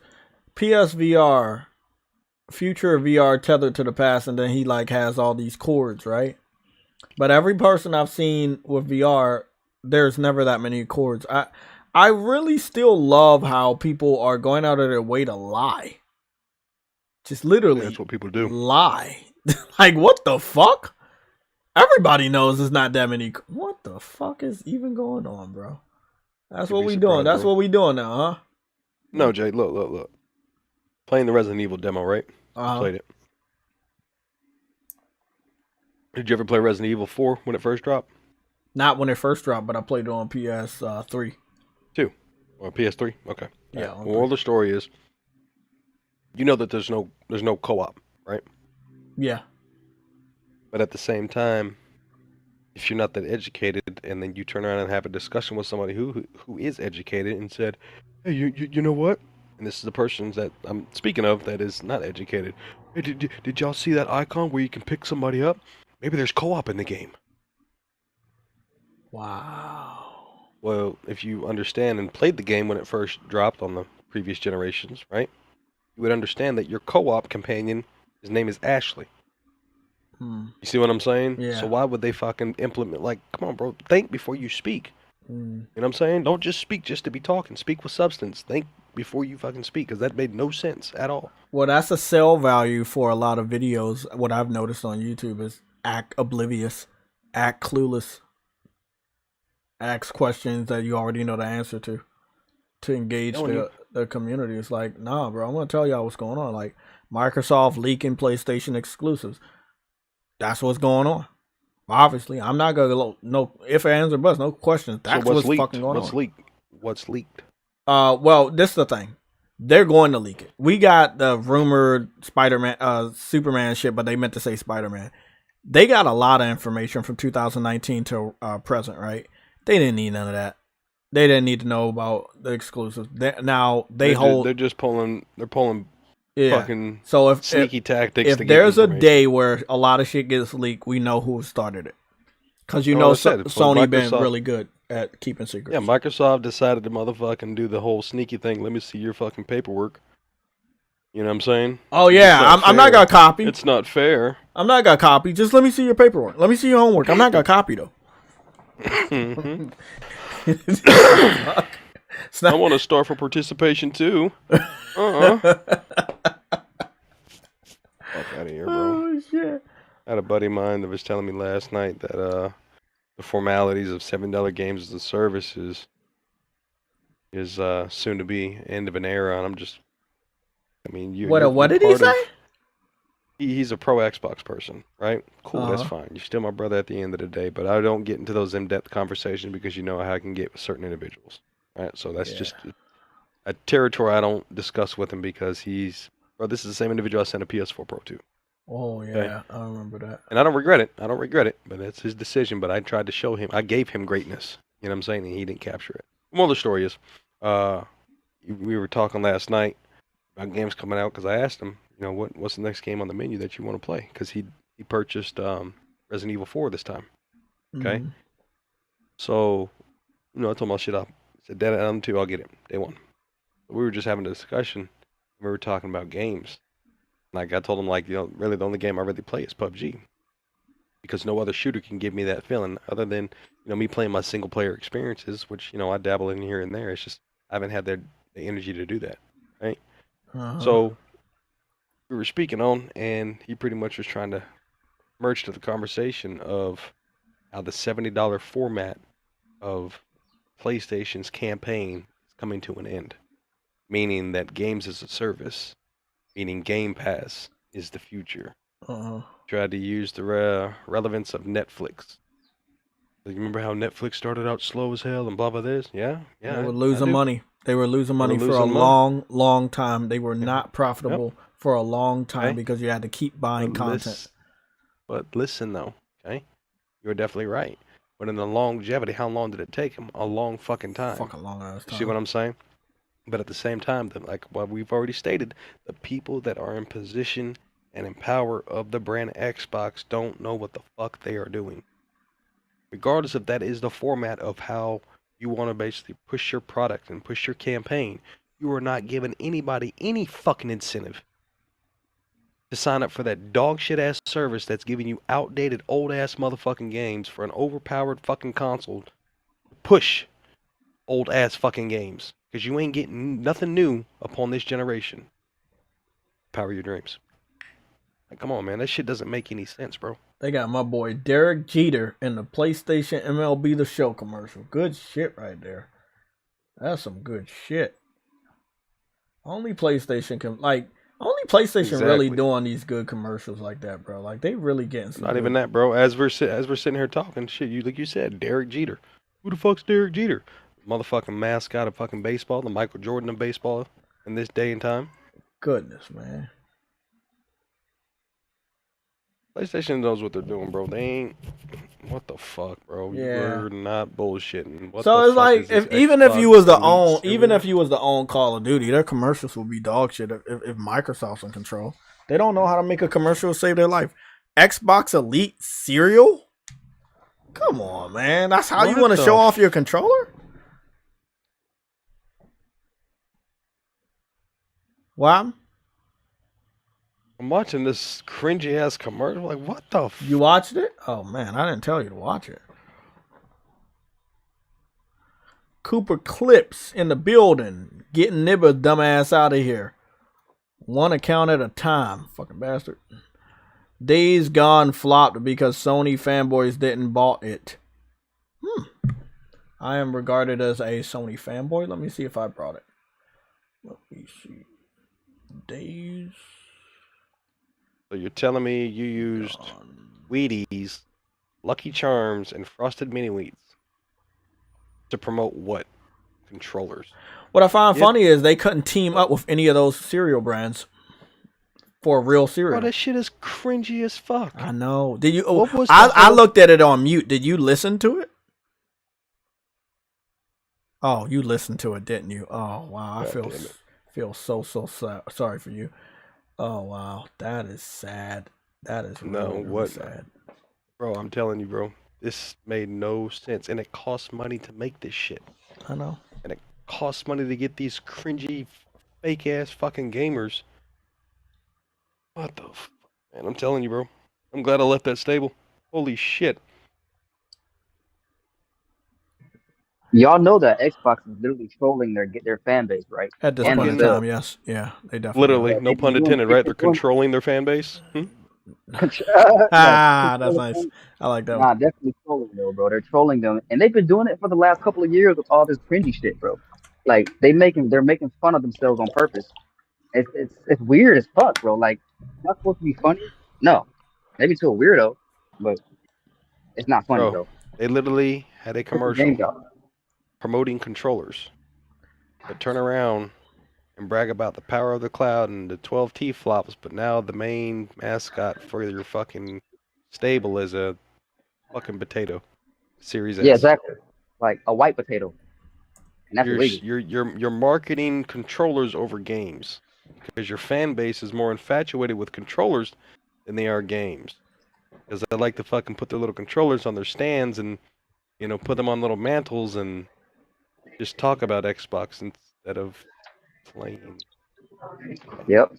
PSVR, future VR tethered to the past, and then he like has all these cords, right? But every person I've seen with VR, there's never that many cords. I really still love how people are going out of their way to lie. Just literally,
that's what people do.
Lie. Like, what the fuck? Everybody knows it's not that many. What the fuck is even going on, bro? That's what we doing. That's what we doing now, huh?
No, Jay, look. Playing the Resident Evil demo, right? Played it. Did you ever play Resident Evil 4 when it first dropped?
Not when it first dropped, but I played it on PS3.
2 or PS3? Okay.
Yeah.
Right. Well, the story is, you know that there's no co-op, right?
Yeah.
But at the same time, if you're not that educated, and then you turn around and have a discussion with somebody who is educated and said, "Hey, you know what?" And this is the person that I'm speaking of that is not educated. Hey, did y'all see that icon where you can pick somebody up? Maybe there's co-op in the game.
Wow.
Well, if you understand and played the game when it first dropped on the previous generations, right? You would understand that your co-op companion, his name is Ashley. You see what I'm saying?
Yeah.
So why would they fucking implement, like, come on, bro, think before you speak. You know what I'm saying? Don't just speak just to be talking. Speak with substance. Think before you fucking speak, because that made no sense at all.
Well, that's a sell value for a lot of videos. What I've noticed on YouTube is act oblivious, act clueless, ask questions that you already know the answer to engage the community. It's like, nah, bro, I'm going to tell y'all what's going on. Like, Microsoft leaking PlayStation exclusives. That's what's going on. Obviously, I'm not going to no if, ands, or buts, no questions. That's
so
what's fucking going on.
What's leaked?
Well, this is the thing. They're going to leak it. We got the rumored Spider-Man, Superman shit, but they meant to say Spider-Man. They got a lot of information from 2019 to present, right? They didn't need none of that. They didn't need to know about the exclusives. They're just
pulling. They're pulling.
Yeah.
Fucking
so if
sneaky tactics.
If there's a day where a lot of shit gets leaked, we know who started it. Because Sony been really good at keeping secrets.
Yeah, Microsoft decided to motherfucking do the whole sneaky thing. Let me see your fucking paperwork. You know what I'm saying?
Oh yeah, I'm not gonna copy.
It's not fair.
I'm not gonna copy. Just let me see your paperwork. Let me see your homework. I'm not gonna copy though.
I want to start for participation too. Fuck out of here, bro.
Oh shit.
I had a buddy of mine that was telling me last night that the formalities of $7 games as a service is soon to be end of an era, and I'm just, I mean,
what did he say?
He's a pro Xbox person, right? Cool, that's fine. You're still my brother at the end of the day, but I don't get into those in-depth conversations because you know how I can get with certain individuals, right? So that's just a territory I don't discuss with him because this is the same individual I sent a PS4 Pro to.
Oh yeah, okay? I remember that.
And I don't regret it, but that's his decision. But I tried to show him, I gave him greatness. You know what I'm saying? And he didn't capture it. The moral of the story is, we were talking last night about games coming out because I asked him, you know, what's the next game on the menu that you want to play? Because he purchased Resident Evil 4 this time. Okay? So, you know, I told him I'll shit up. I said, Dad, I'm 2, I'll get it. Day 1. We were just having a discussion. We were talking about games. Like, I told him, like, you know, really the only game I really play is PUBG. Because no other shooter can give me that feeling other than, you know, me playing my single-player experiences, which, you know, I dabble in here and there. It's just, I haven't had the energy to do that, right? So, we were speaking on, and he pretty much was trying to merge to the conversation of how the $70 format of PlayStation's campaign is coming to an end. Meaning that games as a service, meaning Game Pass, is the future. Tried to use the relevance of Netflix. You remember how Netflix started out slow as hell and blah blah this? Yeah.
They were losing money. They were losing money for a long time. They were not profitable for a long time because you had to keep buying content.
But listen though, okay? You're definitely right. But in the longevity, how long did it take them? A long fucking time.
Fucking long ass time.
See what I'm saying? But at the same time, like what we've already stated, the people that are in position and in power of the brand Xbox don't know what the fuck they are doing. Regardless if that is the format of how you want to basically push your product and push your campaign, you are not giving anybody any fucking incentive to sign up for that dog shit ass service that's giving you outdated old ass motherfucking games for an overpowered fucking console to push old ass fucking games. Because you ain't getting nothing new upon this generation. Power your dreams. Like, come on, man. That shit doesn't make any sense, bro.
They got my boy Derek Jeter in the PlayStation MLB The Show commercial. Good shit right there. That's some good shit. Only PlayStation really doing these good commercials like that, bro. Like they really getting some.
Not even that, bro. As we're sitting here talking shit, like you said, Derek Jeter. Who the fuck's Derek Jeter? Motherfucking mascot of fucking baseball, the Michael Jordan of baseball in this day and time.
Goodness, man.
PlayStation knows what they're doing, bro. They ain't. What the fuck, bro?
Yeah.
You're not bullshitting. What
So
the
it's
fuck
like
is this
even if
Xbox
you was the
Elite
own,
Series?
even if you was the own Call of Duty, their commercials would be dog shit if Microsoft's in control. They don't know how to make a commercial to save their life. Xbox Elite cereal? Come on, man. That's how you want to show off your controller? What?
I'm watching this cringy ass commercial. Like, what the?
You watched it? Oh man, I didn't tell you to watch it. Cooper Clips in the building, getting Nibba's dumbass out of here. One account at a time, fucking bastard. Days Gone flopped because Sony fanboys didn't bought it. I am regarded as a Sony fanboy. Let me see if I brought it. Let me see. Days.
So you're telling me you used Wheaties, Lucky Charms, and Frosted Mini Wheats to promote what? Controllers.
What I find funny is they couldn't team up with any of those cereal brands for a real cereal.
Bro, that shit is cringy as fuck.
I know. Did you?
I
looked at it on mute. Did you listen to it? Oh, you listened to it, didn't you? Oh wow, I feel so sorry for you. Oh wow, that is sad. That is really sad.
Bro, I'm telling you, bro, this made no sense, and it costs money to make this shit.
I know.
And it costs money to get these cringy, fake ass fucking gamers. What the fuck, man? I'm telling you, bro. I'm glad I left that stable. Holy shit.
Y'all know that Xbox is literally trolling their fan base, right?
At this point in time, yes. Yeah, they definitely
Literally,
are.
no pun intended, right? They're controlling their fan base.
That's nice. I like that.
Nah, definitely trolling though, bro. They're trolling them, and they've been doing it for the last couple of years with all this cringy shit, bro. Like they're making fun of themselves on purpose. It's weird as fuck, bro. Like, not supposed to be funny. No, maybe to a weirdo, but it's not funny, bro.
They literally had a commercial promoting controllers, but turn around and brag about the power of the cloud and the 12 T-flops, but now the main mascot for your fucking stable is a fucking potato. Series S.
Yeah, exactly. Like a white potato. And that's illegal.
You're marketing controllers over games because your fan base is more infatuated with controllers than they are games. Because they like to fucking put their little controllers on their stands and, you know, put them on little mantles and just talk about Xbox instead of playing.
Yep.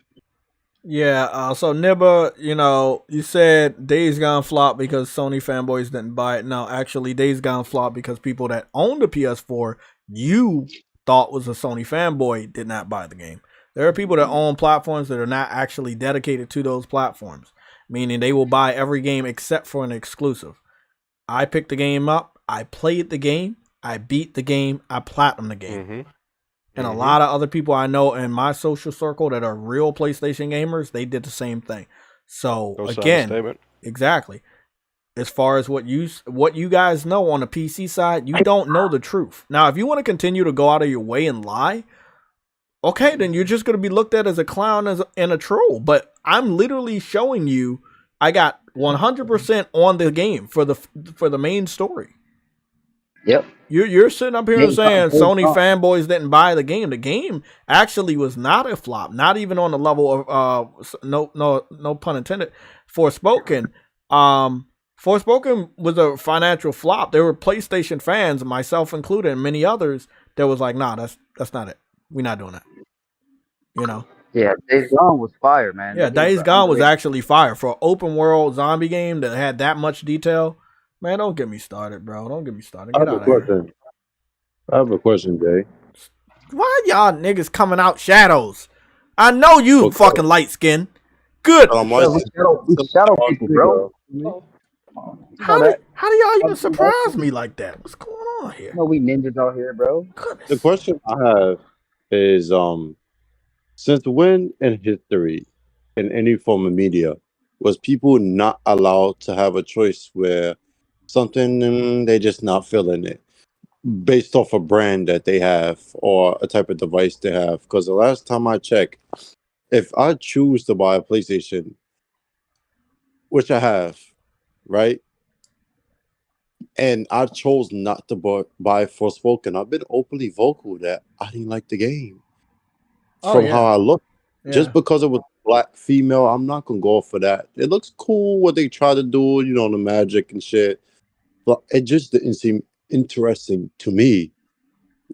Yeah, so Nibba, you know, you said Days Gone flop because Sony fanboys didn't buy it. No, actually, Days Gone flop because people that own the PS4 you thought was a Sony fanboy did not buy the game. There are people that own platforms that are not actually dedicated to those platforms, meaning they will buy every game except for an exclusive. I picked the game up, I played the game, I beat the game, I platinum the game.
Mm-hmm.
And a lot of other people I know in my social circle that are real PlayStation gamers, they did the same thing. So again, exactly. As far as what you guys know on the PC side, you don't know the truth. Now, if you want to continue to go out of your way and lie, okay, then you're just going to be looked at as a clown and a troll. But I'm literally showing you I got 100% on the game for the main story.
Yep.
You're sitting up here saying Sony fanboys didn't buy the game. The game actually was not a flop, not even on the level of no pun intended. Forspoken was a financial flop. There were PlayStation fans, myself included, and many others, that was like, nah, that's not it. We're not doing that. You know?
Yeah, Days Gone was fire, man.
Yeah, Days Gone was actually fire for an open world zombie game that had that much detail. Man, don't get me started, bro. Don't get me started. Get out of here.
I have a question, Jay.
Why y'all niggas coming out shadows? I know you fucking light skin. Good.
I'm
Bro, we
licensed.
shadow people, bro. You know that.
How do y'all even
You
surprise me like that? What's going on here?
know we ninjas out here, bro.
The
Goodness.
question I have is, since when in history, in any form of media, was people not allowed to have a choice where something they just not feeling it based off a brand that they have or a type of device they have? Because the last time I checked, if I choose to buy a PlayStation, which I have, right? And I chose not to buy Forspoken. I've been openly vocal that I didn't like the game
Oh
from how
yeah.
I look.
Yeah.
Just because it was black female, I'm not gonna go for that. It looks cool what they try to do, the magic and shit, but it just didn't seem interesting to me.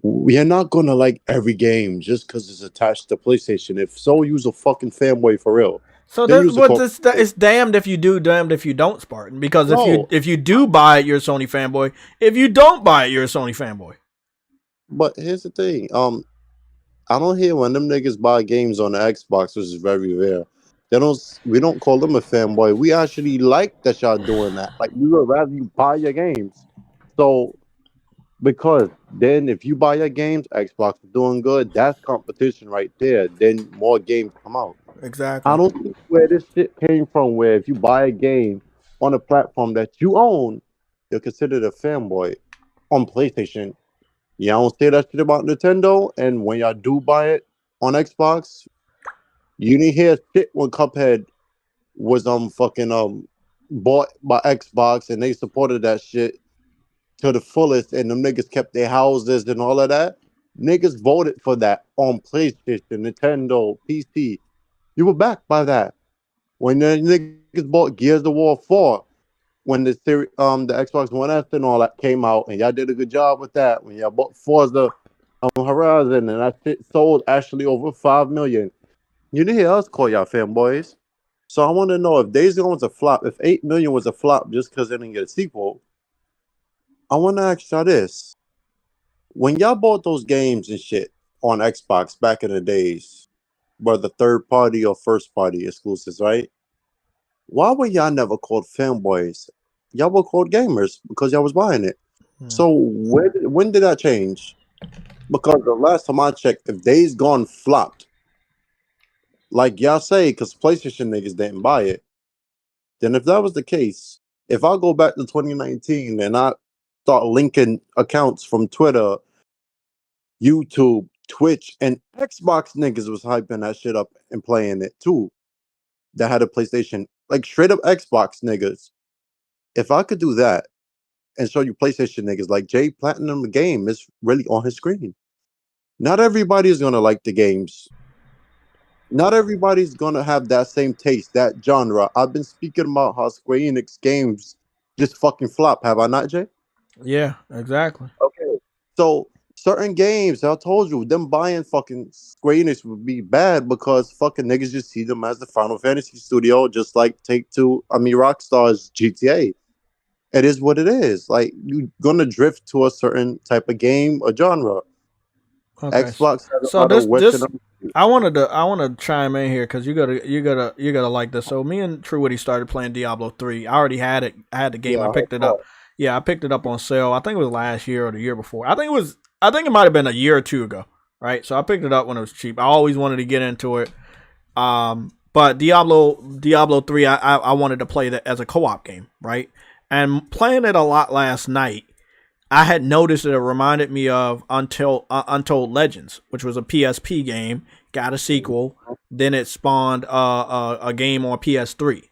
We are not gonna like every game just because it's attached to PlayStation. If so, use a fucking fanboy for real.
So
Then
that
use a
what
call.
this that it's damned if you do, damned if you don't, Spartan. Because
No,
if you do buy it, you're a Sony fanboy. If you don't buy it, you're a Sony fanboy.
but here's the thing. I don't hear when them niggas buy games on the Xbox, which is very rare. They don't. We don't call them a fanboy. We actually like that y'all doing that. Like we would rather you buy your games. So because then if you buy your games, Xbox is doing good. That's competition right there. Then more games come out. I
Exactly.
don't see where this shit came from. Where if you buy a game on a platform that you own, you're considered a fanboy on PlayStation. Y'all don't say that shit about Nintendo, and when y'all do buy it on Xbox, you didn't hear shit when Cuphead was fucking bought by Xbox and they supported that shit to the fullest, and them niggas kept their houses and all of that. Niggas voted for that on PlayStation, Nintendo, PC. You were backed by that. When the niggas bought Gears of War 4, when the Xbox One S and all that came out, and y'all did a good job with that. When y'all bought Forza Horizon, and that shit sold actually over 5 million. You didn't hear us call y'all fanboys. So I want to know if Days Gone was a flop, if 8 million was a flop just because they didn't get a sequel. I want to ask y'all this: when y'all bought those games and shit on Xbox back in the days, whether third party or first party exclusives, right? Why were y'all never called fanboys? Y'all were called gamers because y'all was buying it.
Hmm.
So when did that change? Because the last time I checked, if Days Gone flopped, like y'all say, because PlayStation niggas didn't buy it, then if that was the case, if I go back to 2019 and I start linking accounts from Twitter, YouTube, Twitch, and Xbox niggas was hyping that shit up and playing it too, that had a PlayStation, like straight up Xbox niggas. If I could do that and show you PlayStation niggas like Jay Platinum, the game is really on his screen. Not everybody is gonna like the games. Not everybody's gonna have that same taste, that genre. I've been speaking about how Square Enix games just fucking flop, have I not, Jay?
Yeah. Exactly.
Okay. So certain games, I told you, them buying fucking Square Enix would be bad because fucking niggas just see them as the Final Fantasy studio, just like Rockstar's GTA. It is what it is. Like you're gonna drift to a certain type of game or genre.
Okay.
Xbox has
So
other
this
Western.
I want to chime in here because you gotta like this. So me and True Woody started playing Diablo 3. I already had it. I had the game.
Yeah,
I
I
picked it
saw
up. Yeah, I picked it up on sale. I think it was last year or the year before. I think it might have been a year or two ago. Right. So I picked it up when it was cheap. I always wanted to get into it. But Diablo 3, I wanted to play that as a co-op game. Right. And playing it a lot last night, I had noticed that it reminded me of Untold Legends, which was a PSP game, got a sequel, then it spawned a game on PS3.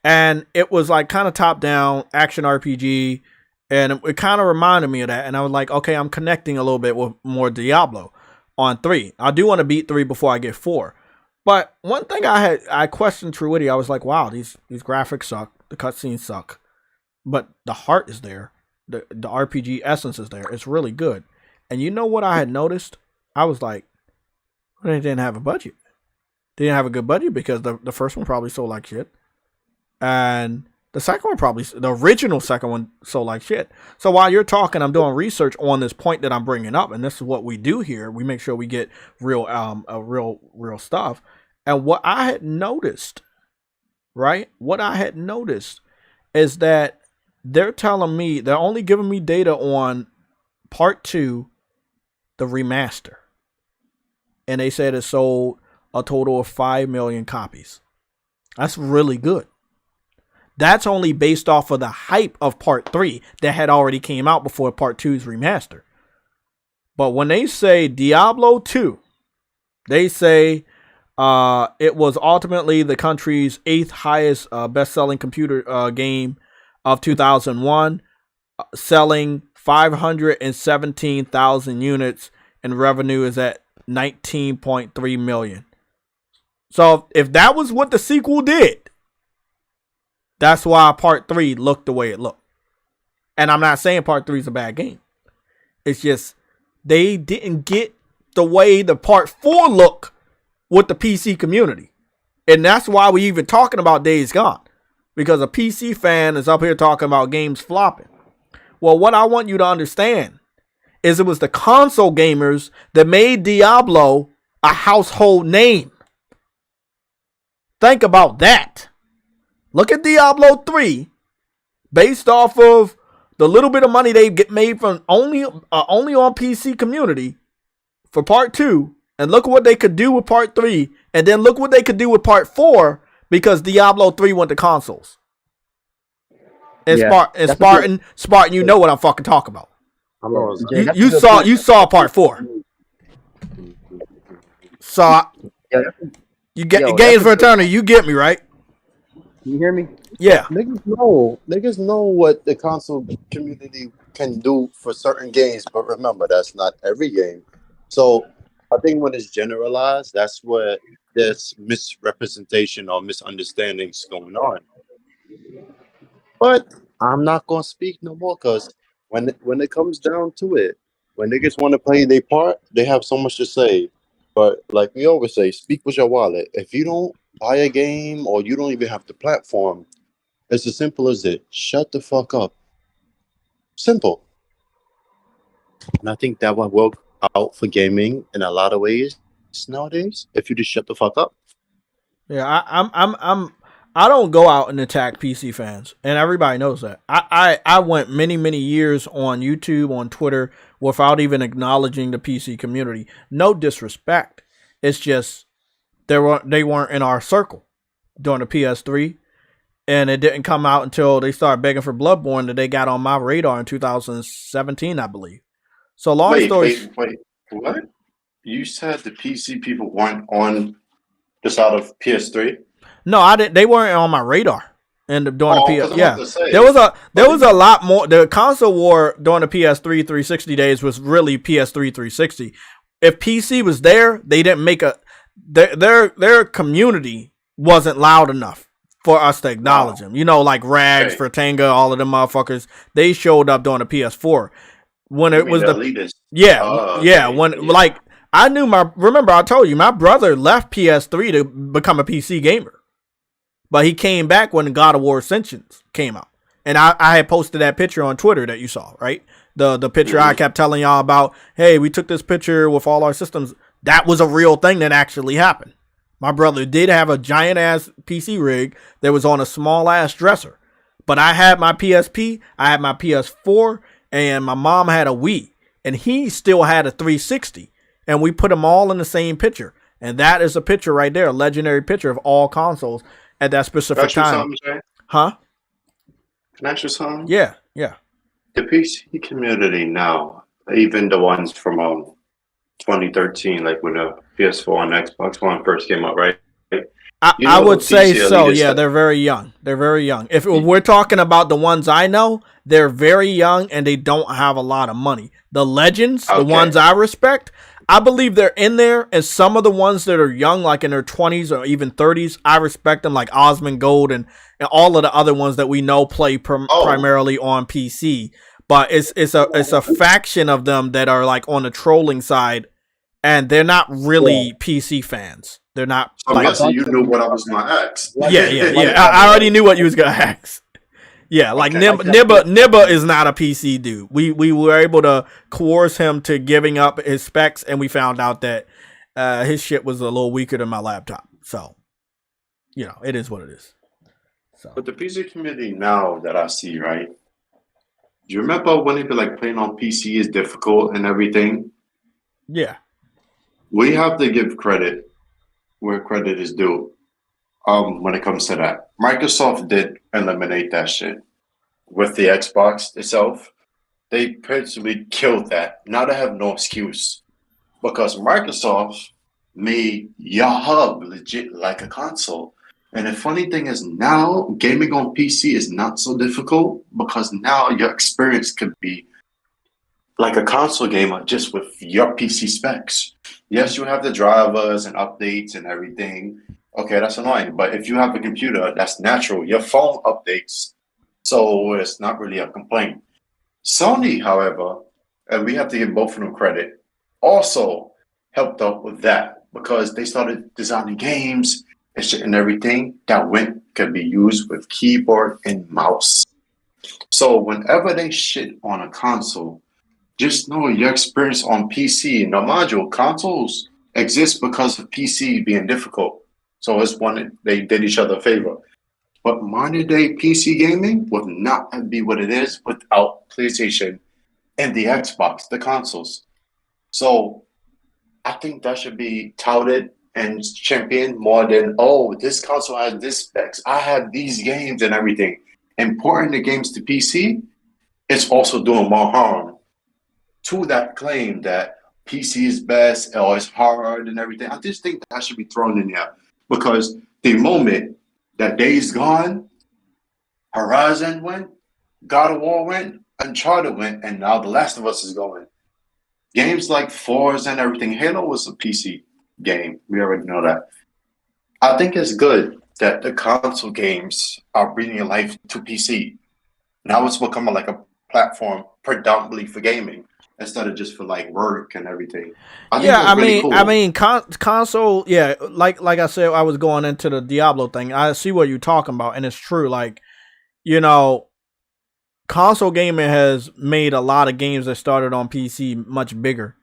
And it was like kind of top down action RPG, and it kind of reminded me of that. And I was like, okay, I'm connecting a little bit with more Diablo on 3. I do want to beat 3 before I get 4. But one thing I questioned True Witty. I was like, wow, these graphics suck, the cutscenes suck, but the heart is there. The RPG essence is there. It's really good. And you know what I had noticed? I was like, well, they didn't have a budget. They didn't have a good budget because the first one probably sold like shit. And the original second one sold like shit. So while you're talking, I'm doing research on this point that I'm bringing up. And this is what we do here. We make sure we get real stuff. And what I had noticed right? What I had noticed is that they're telling me they're only giving me data on part 2, the remaster. And they said it sold a total of 5 million copies. That's really good. That's only based off of the hype of part 3 that had already came out before part 2's remaster. But when they say Diablo 2, they say it was ultimately the country's 8th highest best-selling computer game of 2001, selling 517,000 units, and revenue is at 19.3 million. So if that was what the sequel did, that's why part 3 looked the way it looked. And I'm not saying part 3 is a bad game. It's just they didn't get the way the part 4 look with the PC community. And that's why we even talking about Days Gone. Because a PC fan is up here talking about games flopping. Well, what I want you to understand is it was the console gamers that made Diablo a household name. Think about that. Look at Diablo 3, based off of the little bit of money they get made from only on PC community for part 2, and look what they could do with part 3, and then look what they could do with part 4 because Diablo 3 went to consoles. And Spartan, you know what I'm fucking talking about. You saw part 4. So you get Games for Eternity. You get me, right?
You hear me?
Yeah.
Niggas know what the console community can do for certain games, but remember, that's not every game. So I think when it's generalized, that's where there's misrepresentation or misunderstandings going on. But I'm not gonna speak no more because when it comes down to it, when niggas want to play their part, they have so much to say. But like we always say, speak with your wallet. If you don't buy a game or you don't even have the platform, it's as simple as it. Shut the fuck up. Simple. And I think that would work out for gaming in a lot of ways nowadays. If you just shut the fuck up.
Yeah, I don't go out and attack PC fans, and everybody knows that. I went many years on YouTube, on Twitter, without even acknowledging the PC community. No disrespect. It's just they weren't in our circle during the PS3, and it didn't come out until they started begging for Bloodborne that they got on my radar in 2017, I believe. So
Wait, what? You said the PC people weren't on this out of PS3?
No, I didn't. They weren't on my radar. And during the PS, yeah,
say,
there was a lot more. The console war during the PS3 360 days was really PS3 360. If PC was there, they didn't make their community wasn't loud enough for us to acknowledge them. You know, like Rags, Fratanga, all of them motherfuckers. They showed up during the PS4 when it was the elitist. Like I knew remember I told you my brother left PS3 to become a PC gamer. But he came back when God of War Ascensions came out. And I had posted that picture on Twitter that you saw, right? The picture I kept telling y'all about, hey, we took this picture with all our systems. That was a real thing that actually happened. My brother did have a giant-ass PC rig that was on a small-ass dresser. But I had my PSP, I had my PS4, and my mom had a Wii. And he still had a 360. And we put them all in the same picture. And that is a picture right there, a legendary picture of all consoles at that specific time. Huh?
Can I ask you something?
Yeah.
The PC community now, even the ones from 2013, like when the PS4 and Xbox One first came out, right?
I would say so. Yeah, they're very young. They're very young. If we're talking about the ones I know, they're very young and they don't have a lot of money. The legends, the ones I respect, I believe they're in there, and some of the ones that are young, like in their 20s or even 30s, I respect them, like Osmond Gold and all of the other ones that we know play primarily on PC. But it's a faction of them that are like on the trolling side, and they're not really PC fans. They're not.
I'm guessing you knew what I was going to ask.
Yeah. I already knew what you was going to ask. Yeah, like Nibba is not a PC dude. We were able to coerce him to giving up his specs, and we found out that his shit was a little weaker than my laptop. So, you know, it is what it is. So,
But the PC community now that I see, right? Do you remember when they be like playing on PC is difficult and everything?
yeah.
We have to give credit where credit is due. When it comes to that, Microsoft did eliminate that shit with the Xbox itself. They principally killed that. Now they have no excuse because Microsoft made your hub legit like a console. And the funny thing is now gaming on PC is not so difficult because now your experience could be like a console gamer just with your PC specs. Yes, you have the drivers and updates and everything. Okay, that's annoying. But if you have a computer, that's natural. Your phone updates. So it's not really a complaint. Sony, however, and we have to give both of them credit, also helped out with that because they started designing games and shit and everything that could be used with keyboard and mouse. So whenever they shit on a console, just know your experience on PC. Now, mind you, consoles exist because of PC being difficult. So it's one they did each other a favor. But modern day PC gaming would not be what it is without PlayStation and the Xbox, the consoles. So I think that should be touted and championed more than, oh, this console has this specs. I have these games and everything. Importing the games to PC is also doing more harm to that claim that PC is best or it's hard and everything. I just think that should be thrown in there because the moment that Days Gone, Horizon went, God of War went, Uncharted went, and now The Last of Us is going. Games like Forza and everything. Halo was a PC game. We already know that. I think it's good that the console games are breathing life to PC. Now it's becoming like a platform predominantly for gaming instead of just for like work and everything.
I mean, console. Yeah, like I said, I was going into the Diablo thing. I see what you're talking about, and it's true. Like, you know, console gaming has made a lot of games that started on PC much bigger,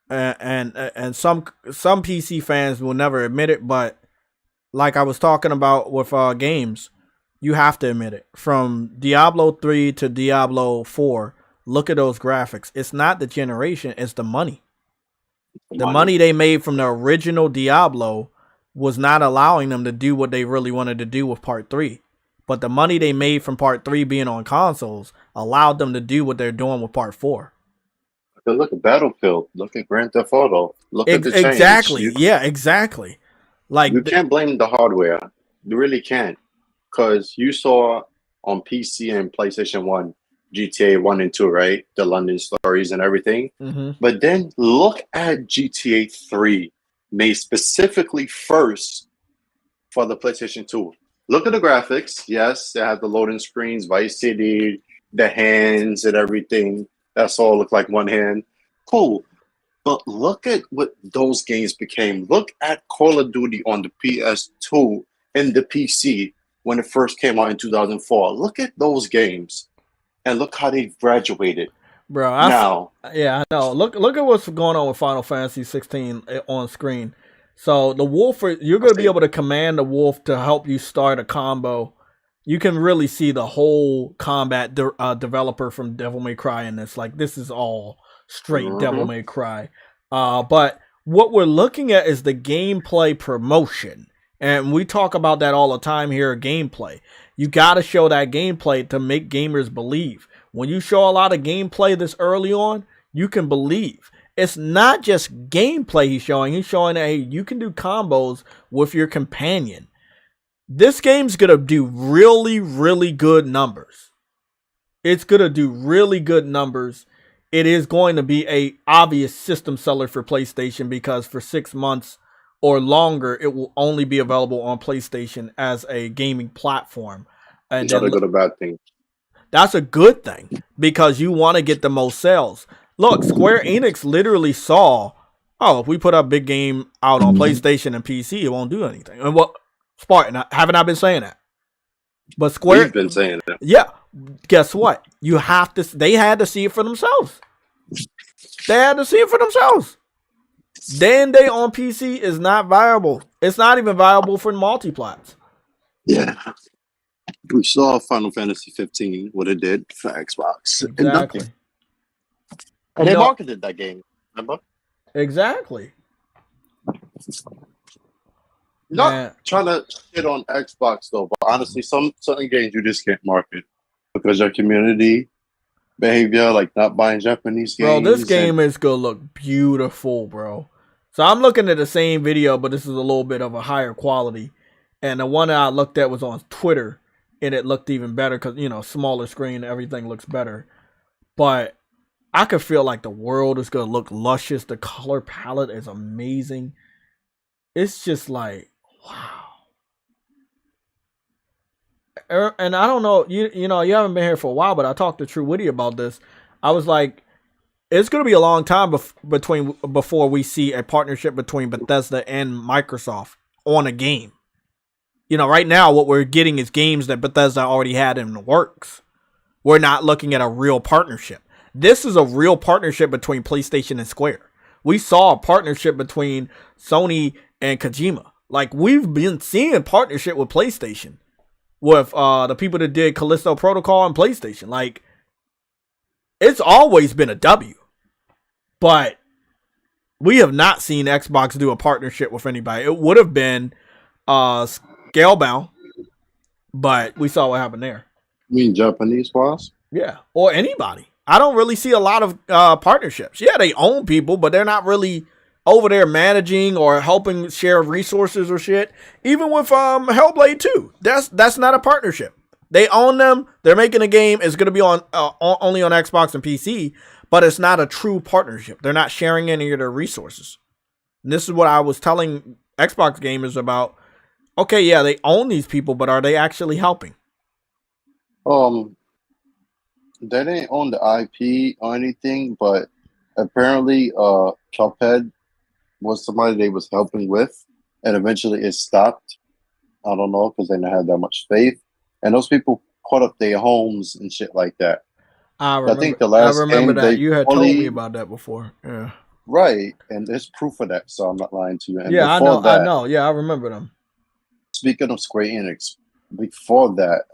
and some PC fans will never admit it, but like I was talking about with games, you have to admit it. From Diablo 3 to Diablo 4. Look at those graphics. It's not the generation, it's the money. The money they made from the original Diablo was not allowing them to do what they really wanted to do with Part 3. But the money they made from Part 3 being on consoles allowed them to do what they're doing with Part 4.
Look at Battlefield. Look at Grand Theft Auto. Look at the change.
Exactly. Exactly. Like
you can't blame the hardware. You really can't. Because you saw on PC and PlayStation 1, GTA 1 and 2, right? The London stories and everything.
Mm-hmm.
But then look at GTA 3, made specifically first for the PlayStation 2. Look at the graphics. Yes, they have the loading screens, Vice City, the hands and everything. That's all look like one hand. Cool. But look at what those games became. Look at Call of Duty on the PS2 and the PC when it first came out in 2004. Look at those games. And look how they graduated.
Bro, I know. Look at what's going on with Final Fantasy 16 on screen. So the wolf, you're going to be able to command the wolf to help you start a combo. You can really see the whole combat developer from Devil May Cry in this. Like, this is all straight Devil May Cry. But what we're looking at is the gameplay promotion. And we talk about that all the time here, gameplay. You got to show that gameplay to make gamers believe. When you show a lot of gameplay this early on, you can believe. It's not just gameplay he's showing. He's showing that, hey, you can do combos with your companion. This game's going to do really, really good numbers. It's going to do really good numbers. It is going to be a obvious system seller for PlayStation because for 6 months or longer, it will only be available on PlayStation as a gaming platform. And
is that a good or bad thing?
That's a good thing because you want to get the most sales. Look, Square Enix literally saw, if we put a big game out on PlayStation and PC, it won't do anything. And what, Spartan, haven't I been saying that? But Square,
we've been saying that.
Yeah. Guess what? They had to see it for themselves. Day on PC is not viable. It's not even viable for multiplats.
Yeah. We saw Final Fantasy 15, what it did for Xbox, and
Exactly.
nothing. And they marketed that game, remember?
Exactly.
Not trying to shit on Xbox though, but honestly, some certain games you just can't market because your community behavior, like not buying Japanese games.
Bro, this game is gonna look beautiful, bro. So I'm looking at the same video, but this is a little bit of a higher quality. And the one that I looked at was on Twitter, and it looked even better because, you know, smaller screen, everything looks better. But I could feel like the world is gonna look luscious. The color palette is amazing. It's just like, wow. And I don't know, you know, you haven't been here for a while, but I talked to True Witty about this. I was like, it's going to be a long time before we see a partnership between Bethesda and Microsoft on a game. You know, right now what we're getting is games that Bethesda already had in the works. We're not looking at a real partnership. This is a real partnership between PlayStation and Square. We saw a partnership between Sony and Kojima. Like, we've been seeing partnership with PlayStation, with the people that did Callisto Protocol and PlayStation. Like, it's always been a W. But we have not seen Xbox do a partnership with anybody. It would have been Scalebound, but we saw what happened there.
You mean Japanese wise?
Yeah, or anybody. I don't really see a lot of partnerships. Yeah, they own people, but they're not really over there managing or helping share resources or shit. Even with Hellblade 2, that's not a partnership. They own them. They're making a game. It's going to be on only on Xbox and PC, but it's not a true partnership. They're not sharing any of their resources. And this is what I was telling Xbox gamers about. Okay, yeah, they own these people, but are they actually helping?
They didn't own the IP or anything, but apparently Cuphead was somebody they was helping with, and eventually it stopped. I don't know, because they didn't have that much faith. And those people caught up their homes and shit like that.
I remember,
think the last game
that. You had told me about that before. Yeah.
Right, and there's proof of that, so I'm not lying to you. And
yeah, I know. Yeah, I remember them.
Speaking of Square Enix, before that,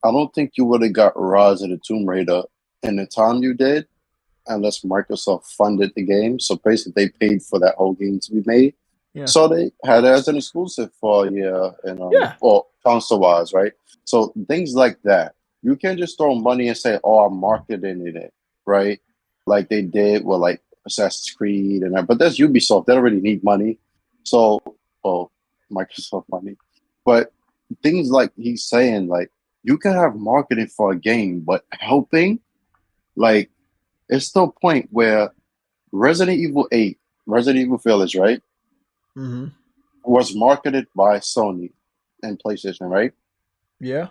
I don't think you would have got Rise of the Tomb Raider in the time you did, unless Microsoft funded the game. So basically, they paid for that whole game to be made. Yeah. So they had it as an exclusive for a year, and or console-wise, right? So things like that, you can't just throw money and say, "Oh, I'm marketing it," right? Like they did with like Assassin's Creed and that. But that's Ubisoft; they don't really need money. So, Microsoft money, but things like he's saying, like you can have marketing for a game, but helping, like it's to a point where Resident Evil 8, Resident Evil Village, right?
Mm-hmm.
Was marketed by Sony and PlayStation, right?
Yeah.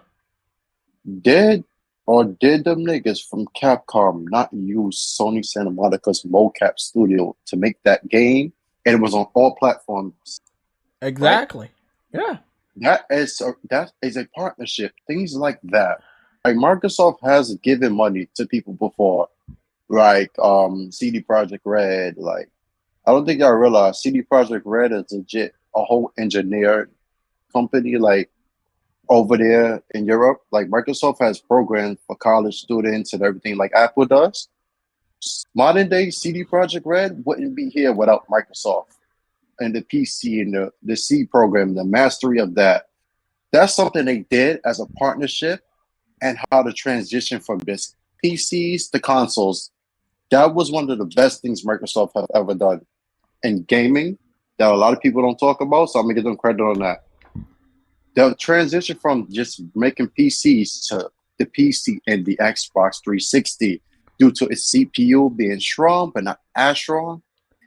Did them niggas from Capcom not use Sony Santa Monica's mocap studio to make that game, and it was on all platforms?
Exactly. Right? Yeah.
That is a partnership. Things like that. Like Microsoft has given money to people before, like CD Projekt Red. Like I don't think I realized CD Projekt Red is legit a whole engineer company. Like over there in Europe, like Microsoft has programs for college students and everything, like Apple does. Modern day CD Projekt Red wouldn't be here without Microsoft and the PC and the C program, the mastery of that. That's something they did as a partnership, and how to transition from this PCs to consoles. That was one of the best things Microsoft have ever done in gaming that a lot of people don't talk about. So I'm gonna give them credit on that. The transition from just making PCs to the PC and the Xbox 360 due to its CPU being strong but not as strong,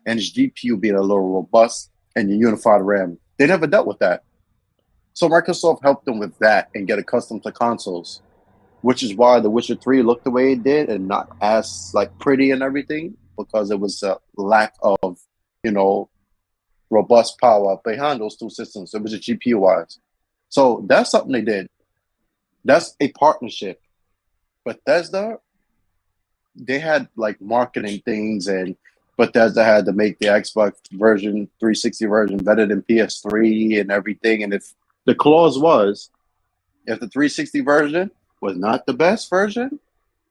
and its GPU being a little robust, and your unified RAM. They never dealt with that. So Microsoft helped them with that and get accustomed to consoles, which is why The Witcher 3 looked the way it did and not as like pretty and everything, because it was a lack of, robust power behind those two systems. It was a GPU wise. So that's something they did. That's a partnership. Bethesda, they had like marketing things, and Bethesda had to make the Xbox version, 360 version better than PS3 and everything. And if the clause was, If the 360 version was not the best version,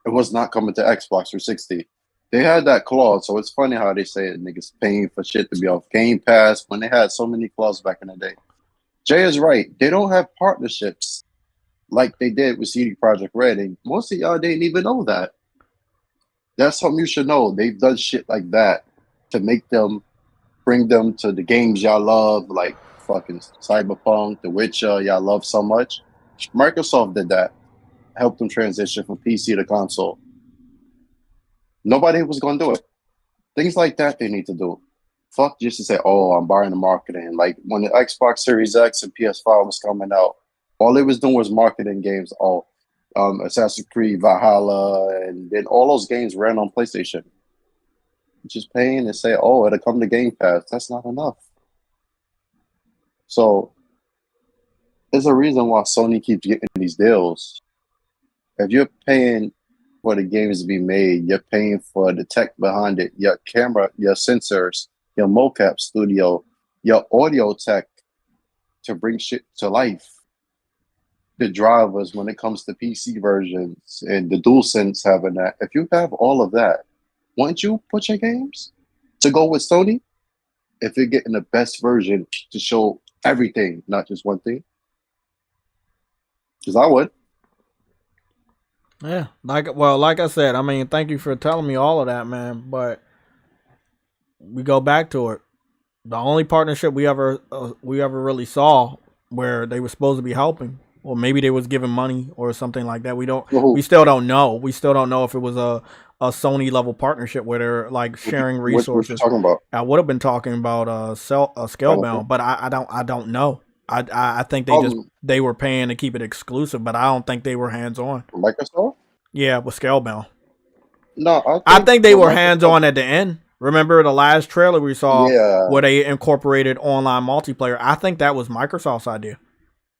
it was not coming to Xbox 360. They had that clause, so it's funny how they say it, niggas paying for shit to be off Game Pass when they had so many clauses back in the day. Jay is right. They don't have partnerships like they did with CD Projekt Red, and most of y'all didn't even know that. That's something you should know. They've done shit like that to make them, bring them to the games y'all love, like fucking Cyberpunk, The Witcher, y'all love so much. Microsoft did that, helped them transition from PC to console. Nobody was going to do it. Things like that they need to do. Fuck just to say, oh, I'm buying the marketing. Like when the Xbox Series X and PS5 was coming out, all they was doing was marketing games. Oh, Assassin's Creed, Valhalla, and then all those games ran on PlayStation. Just paying and say, oh, it'll come to Game Pass. That's not enough. So there's a reason why Sony keeps getting these deals. If you're paying for the games to be made, you're paying for the tech behind it, your camera, your sensors, your mocap studio, your audio tech to bring shit to life. The drivers when it comes to PC versions and the DualSense having that. If you have all of that, wouldn't you put your games to go with Sony? If you're getting the best version to show everything, not just one thing. Because I would.
Yeah, like I said, I mean, thank you for telling me all of that, man. But we go back to it. The only partnership we ever really saw where they were supposed to be helping, or maybe they was giving money or something like that. We still don't know. We still don't know if it was a Sony level partnership where they're like sharing resources.
What you talking about?
I would have been talking about Scalebound, but I don't know. I think they were paying to keep it exclusive, but I don't think they were hands on.
Microsoft?
Yeah, with Scalebound.
No,
I think they were hands on at the end. Remember the last trailer we saw where they incorporated online multiplayer? I think that was Microsoft's idea.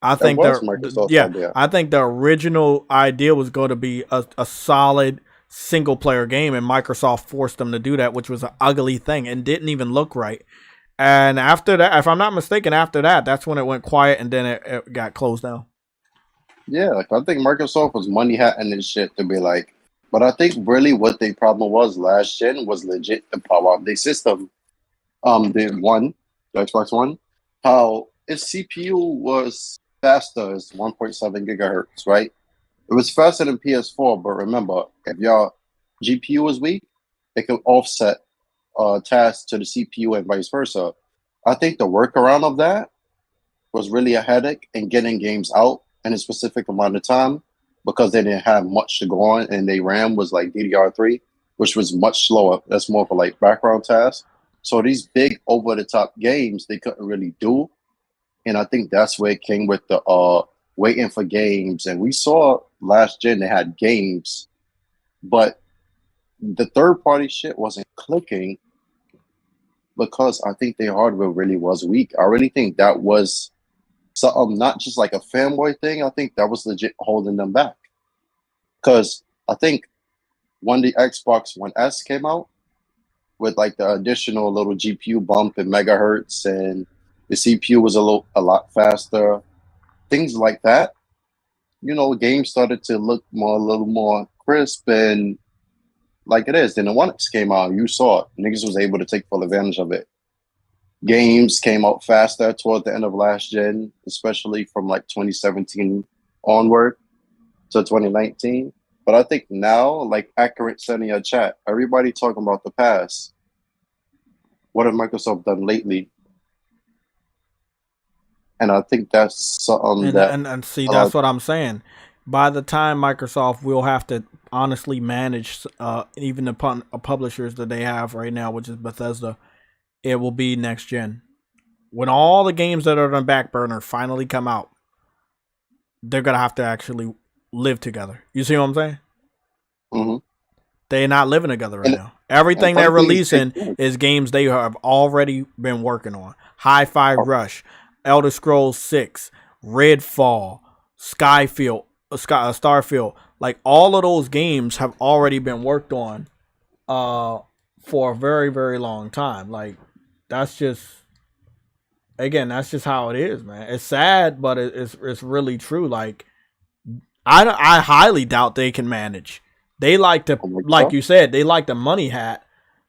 I think Microsoft's idea. I think the original idea was going to be a solid single player game, and Microsoft forced them to do that, which was an ugly thing and didn't even look right. And after that, if I'm not mistaken, that's when it went quiet and then it got closed down.
Yeah, like I think Microsoft was money hatting this shit to be like, but I think really what their problem was last gen was legit the power of their system. The Xbox One, how its CPU was faster as 1.7 gigahertz, right? It was faster than PS4, but remember, if your GPU was weak, it could offset tasks to the CPU and vice versa. I think the workaround of that was really a headache in getting games out in a specific amount of time because they didn't have much to go on, and their RAM was like DDR3, which was much slower. That's more for like background tasks. So these big over-the-top games they couldn't really do, and I think that's where it came with the waiting for games. And we saw last gen they had games, but the third-party shit wasn't clicking because I think their hardware really was weak. I really think that was something, not just like a fanboy thing. I think that was legit holding them back. Because I think when the Xbox One S came out, with like the additional little GPU bump in megahertz and the CPU was a lot faster, things like that, you know, games started to look a little more crisp and like it is. Then the One X came out, you saw it. Niggas was able to take full advantage of it. Games came out faster toward the end of last gen, especially from like 2017 onward to 2019. But I think now, like Accurate said in your chat, everybody talking about the past. What have Microsoft done lately? And I think that's something
and see, that's what I'm saying. By the time Microsoft will have to honestly manage even the publishers that they have right now, which is Bethesda, it will be next gen. When all the games that are on the back burner finally come out, they're going to have to actually live together. You see what I'm saying?
Mm-hmm.
They're not living together right now. Everything they're releasing is games they have already been working on. Hi-Fi Rush, Elder Scrolls 6, Redfall, Starfield. Like all of those games have already been worked on for a very, very long time. Like that's just how it is, man. It's sad, but it's really true. Like I highly doubt they can manage. They like to, like you said, they like the money hat.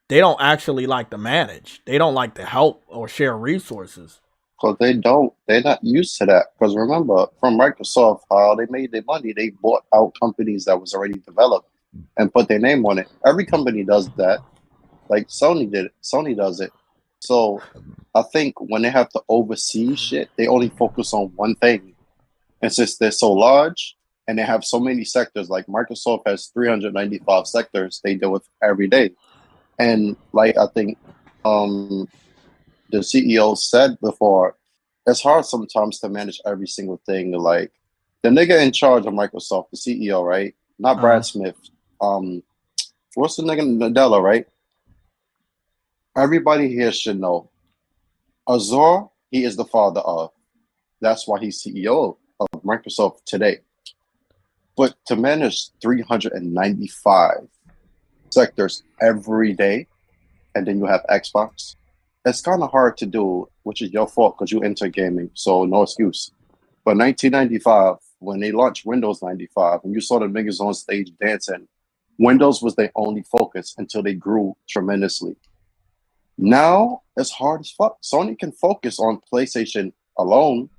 They don't actually like to manage. They don't like to help or share resources.
Because they're not used to that. Because remember, from Microsoft, how they made their money, they bought out companies that was already developed and put their name on it. Every company does that. Like Sony did it. Sony does it. So I think when they have to oversee shit, they only focus on one thing. And since they're so large and they have so many sectors, like Microsoft has 395 sectors they deal with every day. And like I think the CEO said before, it's hard sometimes to manage every single thing. Like the nigga in charge of Microsoft, the CEO, right? Not Brad Smith. What's the nigga Nadella, right? Everybody here should know. Azure, he is the father of. That's why he's CEO of Microsoft today. But to manage 395 sectors every day, and then you have Xbox, it's kind of hard to do, which is your fault because you enter gaming, so no excuse. But 1995, when they launched Windows 95, and you saw the niggas on stage dancing, Windows was their only focus until they grew tremendously. Now, it's hard as fuck. Sony can focus on PlayStation alone.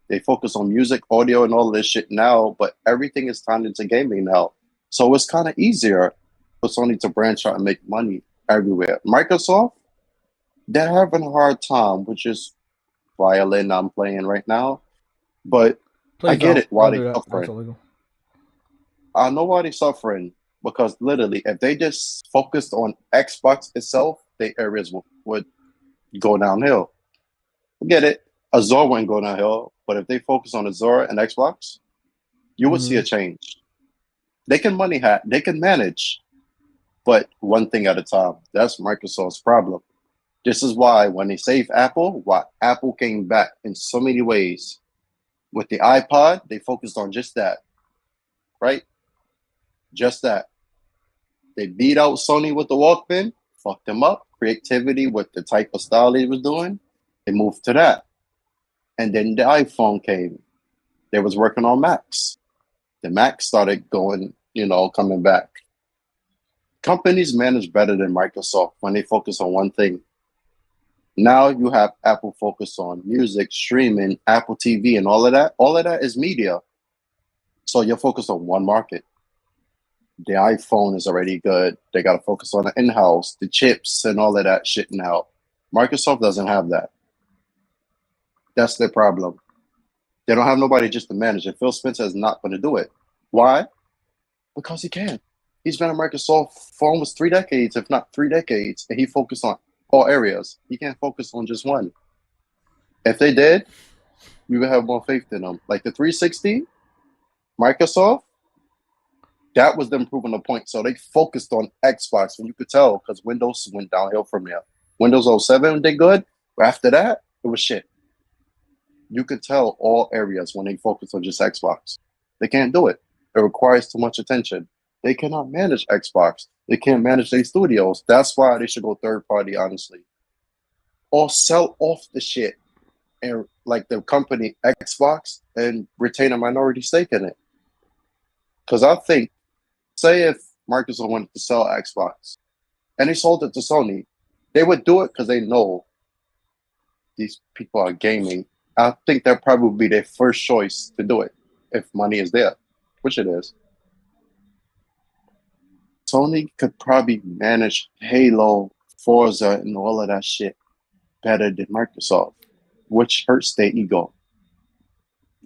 They focus on music, audio, and all this shit now, but everything is turned into gaming now. So it's kind of easier for Sony to branch out and make money everywhere. Microsoft, they're having a hard time, which is violin I'm playing right now. But I get it why they're suffering. I know why they're suffering, because literally, if they just focused on Xbox itself, their areas would go downhill. I get it. Azure wouldn't go downhill, but if they focus on Azure and Xbox, you would see a change. They can money hat, they can manage, but one thing at a time. That's Microsoft's problem. This is why when they saved Apple, why Apple came back in so many ways. With the iPod, they focused on just that, right? Just that. They beat out Sony with the Walkman, fucked them up. Creativity with the type of style they was doing, they moved to that. And then the iPhone came. They was working on Macs. The Mac started going, coming back. Companies manage better than Microsoft when they focus on one thing. Now you have Apple focus on music, streaming, Apple TV, and all of that. All of that is media. So you're focused on one market. The iPhone is already good. They got to focus on the in-house, the chips, and all of that shit now. Microsoft doesn't have that. That's their problem. They don't have nobody just to manage it. Phil Spencer is not going to do it. Why? Because he can. He's been at Microsoft for almost 3 decades, if not 3 decades, and he focused on all areas. He can't focus on just one. If they did, we would have more faith in them. Like the 360, Microsoft, that was them proving a point. So they focused on Xbox, and you could tell because Windows went downhill from there. Windows 07 did good, but after that, it was shit. You could tell all areas when they focus on just Xbox. They can't do it. It requires too much attention. They cannot manage Xbox. They can't manage their studios. That's why they should go third party, honestly. Or sell off the shit and like the company Xbox and retain a minority stake in it. Because I think, say if Microsoft wanted to sell Xbox and they sold it to Sony, they would do it because they know these people are gaming. I think that probably would be their first choice to do it if money is there, which it is. Sony could probably manage Halo, Forza, and all of that shit better than Microsoft, which hurts their ego.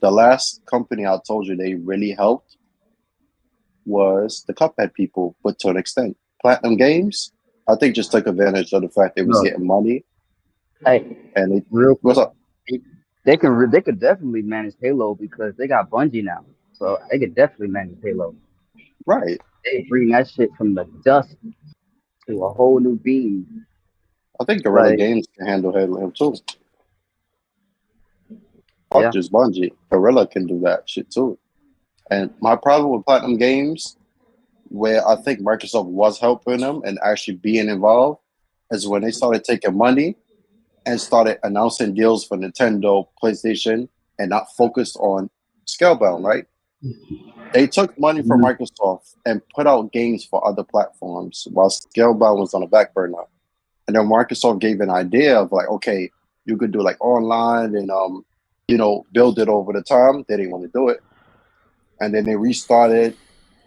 The last company I told you they really helped was the Cuphead people, but to an extent. Platinum Games, I think, just took advantage of the fact they was getting money.
Hey,
and they, what's up?
They could definitely manage Halo because they got Bungie now, so they could definitely manage Halo.
Right.
They bring that shit from the dust to a whole new beam.
I think Guerrilla Games can handle Halo too. Fuck just Bungie. Guerrilla can do that shit too. And my problem with Platinum Games, where I think Microsoft was helping them and actually being involved, is when they started taking money and started announcing deals for Nintendo, PlayStation, and not focused on Scalebound, right? They took money from Microsoft and put out games for other platforms while Scalebound was on the back burner. And then Microsoft gave an idea of like, okay, you could do like online and build it over the time. They didn't want to do it. And then they restarted.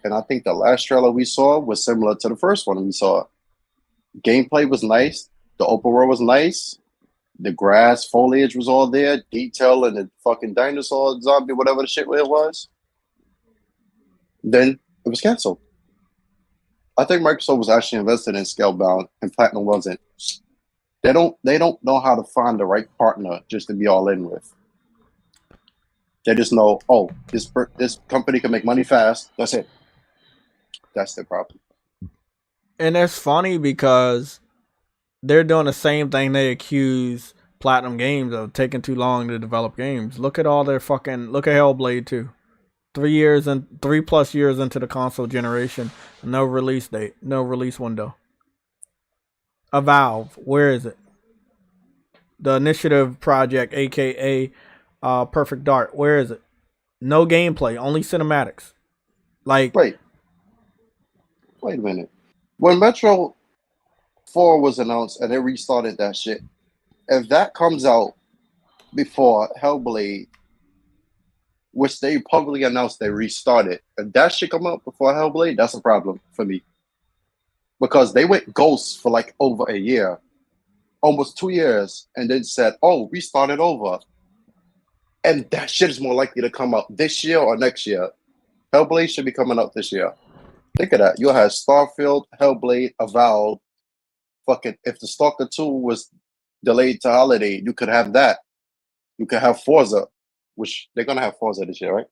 And I think the last trailer we saw was similar to the first one we saw. Gameplay was nice. The open world was nice. The grass foliage was all there. Detail and the fucking dinosaur zombie, whatever the shit it was. Then it was canceled. I think Microsoft was actually invested in Scalebound and Platinum wasn't. They don't know how to find the right partner just to be all in with. They just know, oh, this company can make money fast. That's it. That's the problem.
And it's funny because they're doing the same thing they accuse Platinum Games of taking too long to develop games. Look at Hellblade 2. 3+ years into the console generation, no release date, no release window. Valve, where is it? The Initiative Project, aka Perfect Dark, where is it? No gameplay, only cinematics. Like,
wait a minute. When Metro 4 was announced and they restarted that shit, if that comes out before Hellblade, which they publicly announced they restarted, if that shit come out before Hellblade, that's a problem for me. Because they went ghost for like over a year, almost 2 years, and then said, oh, we started over. And that shit is more likely to come out this year or next year. Hellblade should be coming out this year. Think of that. You'll have Starfield, Hellblade, Avowed. Fucking, if the Stalker 2 was delayed to holiday, you could have that. You could have Forza, which they're going to have Forza this year, right?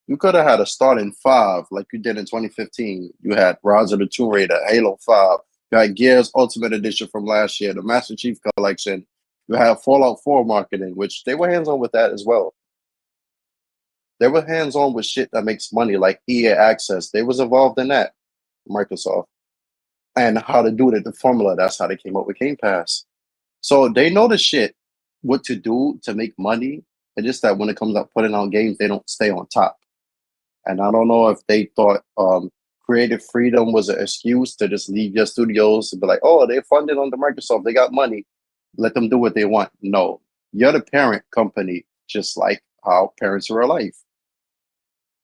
You could have had a starting 5 like you did in 2015. You had Rise of the Tomb Raider, Halo 5. You had Gears Ultimate Edition from last year, the Master Chief Collection. You have Fallout 4 marketing, which they were hands-on with that as well. They were hands-on with shit that makes money, like EA Access. They was involved in that, Microsoft. And how to do it, the formula, that's how they came up with Game Pass. So they know the shit, what to do to make money. It's just that when it comes out putting out games, they don't stay on top. And I don't know if they thought creative freedom was an excuse to just leave your studios and be like, oh, they're funded under Microsoft. They got money. Let them do what they want. No, you're the parent company, just like how parents are alive.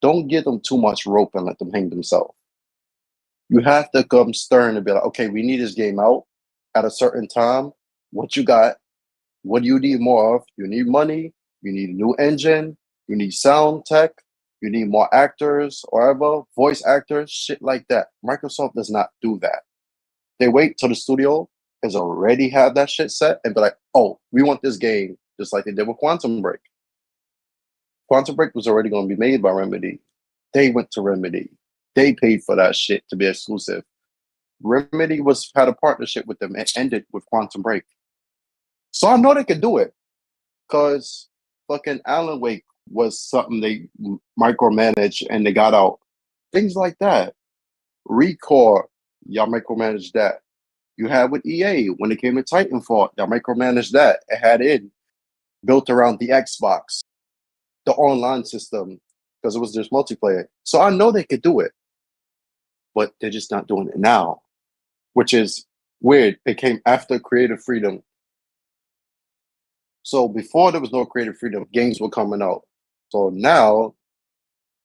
Don't give them too much rope and let them hang themselves. You have to come stern and be like, okay, we need this game out at a certain time. What you got? What do you need more of? You need money. You need a new engine. You need sound tech. You need more actors or whatever, voice actors, shit like that. Microsoft does not do that. They wait till the studio has already had that shit set and be like, oh, we want this game, just like they did with Quantum Break. Quantum Break was already going to be made by Remedy. They went to Remedy. They paid for that shit to be exclusive. Remedy had a partnership with them and ended with Quantum Break. So I know they could do it because fucking Alan Wake was something they micromanaged and they got out. Things like that. Recore, y'all micromanaged that. You had with EA when it came to Titanfall, y'all micromanaged that. It had it built around the Xbox, the online system, because it was just multiplayer. So I know they could do it, but they're just not doing it now, which is weird. It came after creative freedom. So before there was no creative freedom, games were coming out. So now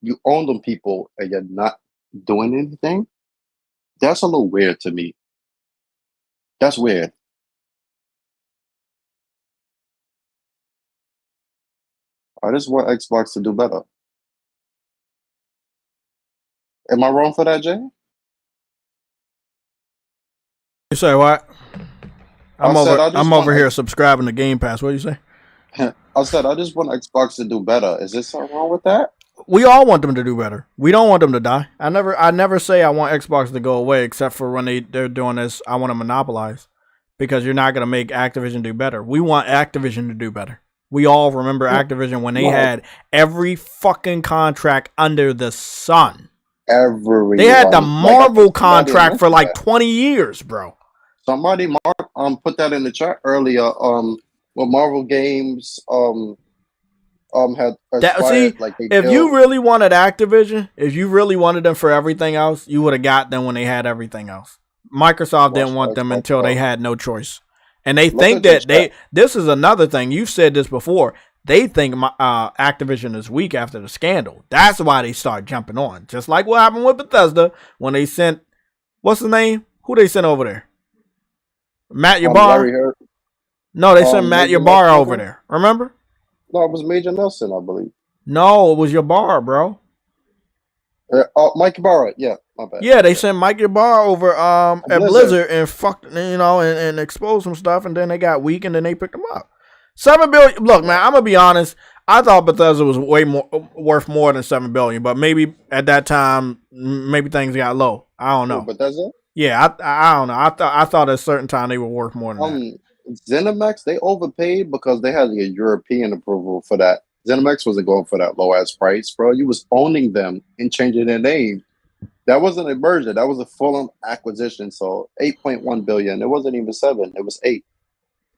you own them people and you're not doing anything. That's a little weird to me. That's weird. I just want Xbox to do better. Am I wrong for that, Jay?
You say what? I'm
I'm
over here subscribing to Game Pass. What do you say?
I said I just want Xbox to do better. Is there something wrong with that?
We all want them to do better. We don't want them to die. I never say I want Xbox to go away, except for when they're doing this. I want to monopolize, because you're not going to make Activision do better. We want Activision to do better. We all remember Activision when they had every fucking contract under the sun.
They
had the Marvel contract for like 20 years, bro.
Somebody put that in the chat earlier. With Marvel games, had
That see,
expired. Like they
if you
built.
really wanted Activision, if you really wanted them for everything else, you would have got them when they had everything else. Microsoft
Watch
didn't want
the
them
Xbox
until they
out.
had no choice, and they
Look
think
at your
that
chat.
this is another thing. You've said this before. They think Activision is weak after the scandal. That's why they start jumping on. Just like what happened with Bethesda when they sent what's the name? Who they sent over there? Matt
Larry
Ybarra?
Hurt.
No, they sent Matt
Major
Ybarra
Nelson.
over there. Remember?
No, it was Major Nelson, I believe.
No, it was Ybarra, bro.
Mike Barrett. Yeah, my bad.
Yeah, they sent Mike Ybarra over at
Blizzard.
Blizzard and fucked, and exposed some stuff, and then they got weak, and then they picked them up. $7 billion. Look, man, I'm gonna be honest. I thought Bethesda was way more worth more than $7 billion, but maybe at that time, maybe things got low. I don't know.
Bethesda.
Yeah, I don't know. I thought at a certain time they were worth more than that.
ZeniMax, they overpaid because they had a European approval for that. ZeniMax wasn't going for that low ass price, bro. You was owning them and changing their name. That wasn't a merger. That was a full-on acquisition. So 8.1 billion. It wasn't even 7. It was 8.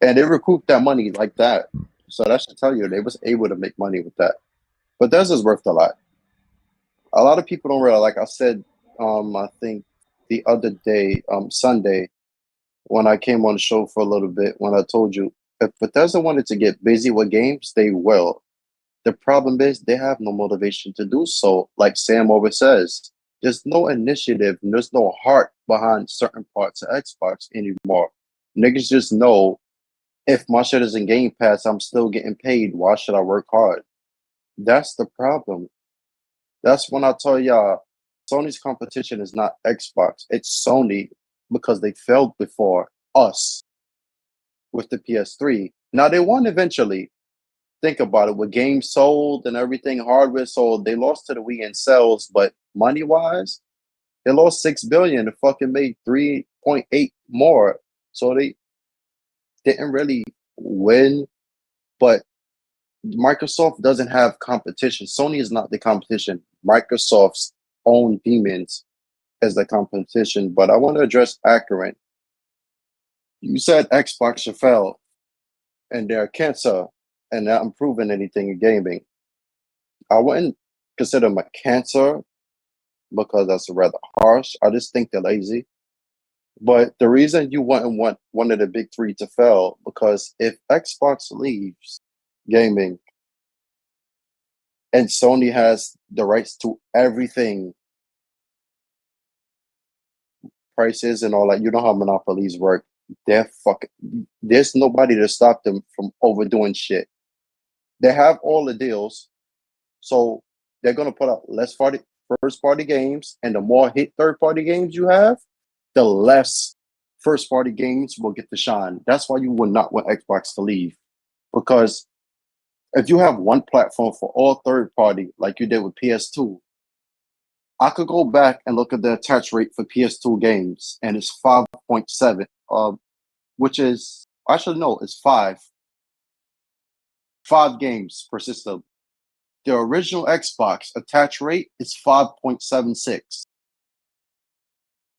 And they recouped that money like that. So that should tell you they was able to make money with that. But that's just worth a lot. A lot of people don't realize, like I said, I think the other day, Sunday, when I came on the show for a little bit, when I told you, if Bethesda wanted to get busy with games, they will. The problem is they have no motivation to do so. Like Sam always says, there's no initiative, there's no heart behind certain parts of Xbox anymore. Niggas just know if my shit is in Game Pass, I'm still getting paid. Why should I work hard? That's the problem. That's when I tell y'all, Sony's competition is not Xbox. It's Sony because they failed before us with the PS3. Now they won eventually. Think about it. With games sold and everything, hardware sold, they lost to the Wii in sales, but money wise, they lost $6 billion. They fucking made 3.8 more. So they didn't really win. But Microsoft doesn't have competition. Sony is not the competition. Microsoft's own demons is the competition. But I want to address Accurate. You said Xbox should fail and they're a cancer and not improving anything in gaming. I wouldn't consider them a cancer because that's rather harsh. I just think they're lazy. But the reason you wouldn't want one of the big three to fail, because if Xbox leaves gaming and Sony has the rights to everything, prices and all that, you know how monopolies work. They're fucking. There's nobody to stop them from overdoing shit. They have all the deals, so they're gonna put out less first party games, and the more hit third party games you have, the less first party games will get to shine. That's why you would not want Xbox to leave, because if you have one platform for all third party, like you did with PS2, I could go back and look at the attach rate for PS2 games, and it's 5.7, which is actually no, it's 5 games per system. The original Xbox attach rate is 5.76.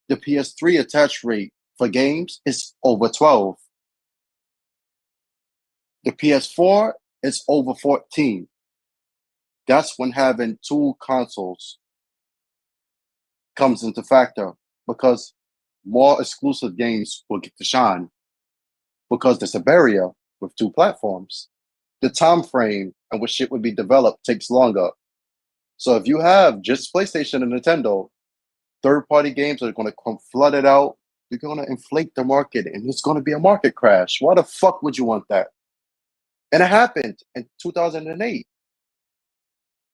The PS3 attach rate for games is over 12. The PS4 is over 14. That's when having 2 consoles comes into factor, because more exclusive games will get to shine, because there's a barrier with 2 platforms. The time frame and what shit would be developed takes longer. So if you have just PlayStation and Nintendo, third-party games are going to come flooded out. You're going to inflate the market, and it's going to be a market crash. Why the fuck would you want that? And it happened in 2008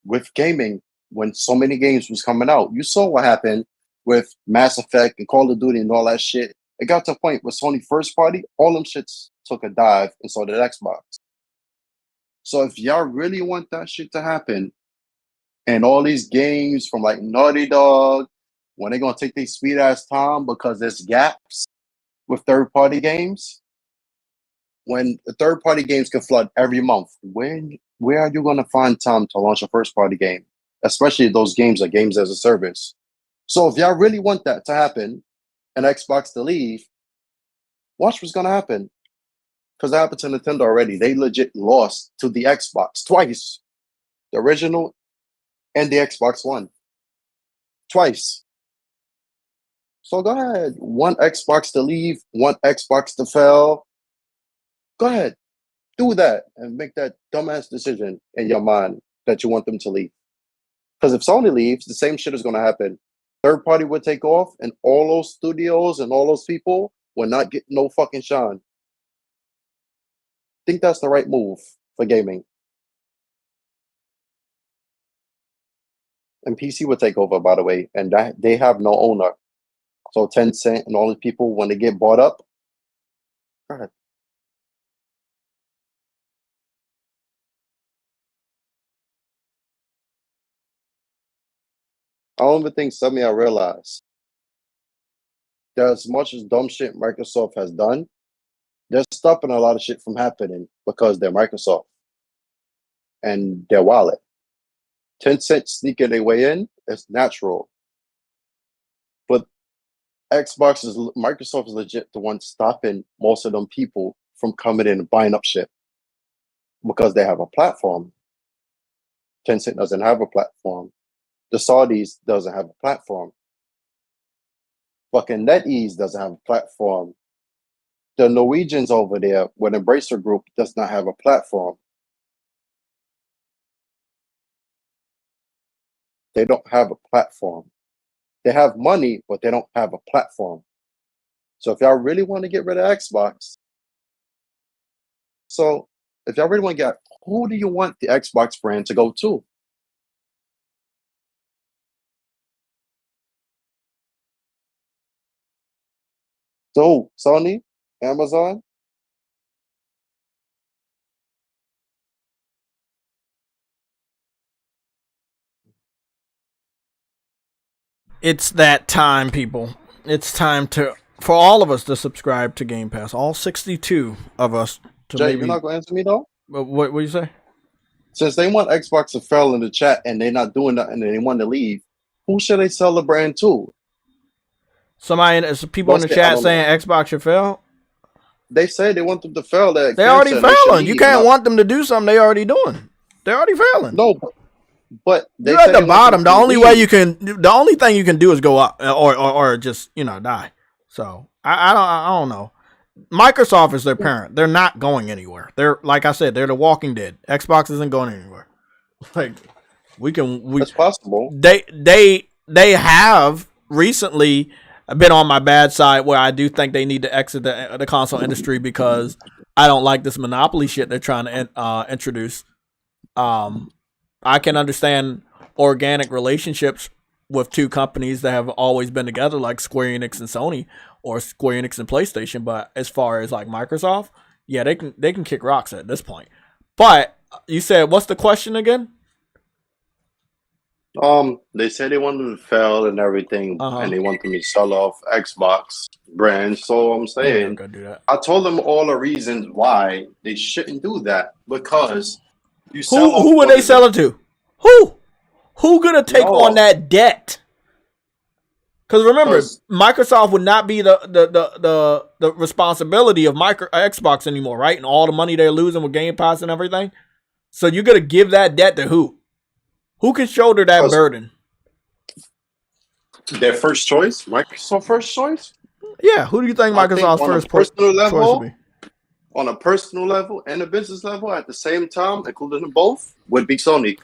with gaming, when so many games was coming out. You saw what happened with Mass Effect and Call of Duty and all that shit. It got to a point with Sony first party, all them shits took a dive, and so did Xbox. So if y'all really want that shit to happen, and all these games from like Naughty Dog, when they're gonna take their sweet ass time because there's gaps with third party games, when the third party games can flood every month, where are you gonna find time to launch a first party game? Especially those games are games as a service. So if y'all really want that to happen and Xbox to leave, watch what's gonna happen. Because that happened to Nintendo already. They legit lost to the Xbox twice. the original, and the Xbox One. Twice. So go ahead. One Xbox to leave, one Xbox to fail. Go ahead. Do that and make that dumbass decision in your mind that you want them to leave. Because if Sony leaves, the same shit is going to happen. Third party would take off, and all those studios and all those people will not get no fucking shine. I think that's the right move for gaming. And PC would take over, by the way, and that they have no owner. So Tencent and all these people, when they get bought up, go ahead. I don't even think some of y'all realize that as much as dumb shit Microsoft has done, they're stopping a lot of shit from happening because they're Microsoft and their wallet. Tencent sneaking their way in, it's natural. But Microsoft is legit the one stopping most of them people from coming in and buying up shit because they have a platform. Tencent doesn't have a platform. The Saudis doesn't have a platform. Fucking NetEase doesn't have a platform. The Norwegians over there with Embracer Group does not have a platform. They don't have a platform. They have money, but they don't have a platform. So if y'all really want to get rid of Xbox, who do you want the Xbox brand to go to? So Sony, Amazon.
It's that time, people. It's time for all of us to subscribe to Game Pass. All 62 of us.
Jay, you're not going to answer me though?
What do you say?
Since they want Xbox to fail in the chat and they're not doing nothing and they want to leave, who should they sell the brand to?
People in the chat saying Xbox should fail?
They say they want them to fail. They're
already failing. You can't want them to do something they already doing. They're already failing.
No, but
you're at the bottom. The only thing you can do is go up or just die. So I don't know. Microsoft is their parent. They're not going anywhere. They're, like I said, they're the Walking Dead. Xbox isn't going anywhere. Like it's
possible.
They have recently been on my bad side where I do think they need to exit the console industry because I don't like this monopoly shit they're trying to introduce. I can understand organic relationships with two companies that have always been together, like Square Enix and Sony, or Square Enix and PlayStation. But as far as like Microsoft, yeah, they can kick rocks at this point. But you said, what's the question again?
They said they want them to fail and everything, and they want them to sell off Xbox brands. So I'm saying,
do that.
I told them all the reasons why they shouldn't do that because you
who would they sell it to? Who gonna take on that debt? Because remember, Microsoft would not be the responsibility of Xbox anymore, right? And all the money they're losing with Game Pass and everything. So you're gonna give that debt to who? Who can shoulder that burden?
Their first choice, Microsoft first choice.
Yeah, who do you think Microsoft's first
personal level,
choice would be?
On a personal level and a business level at the same time, including them both, would be Sony.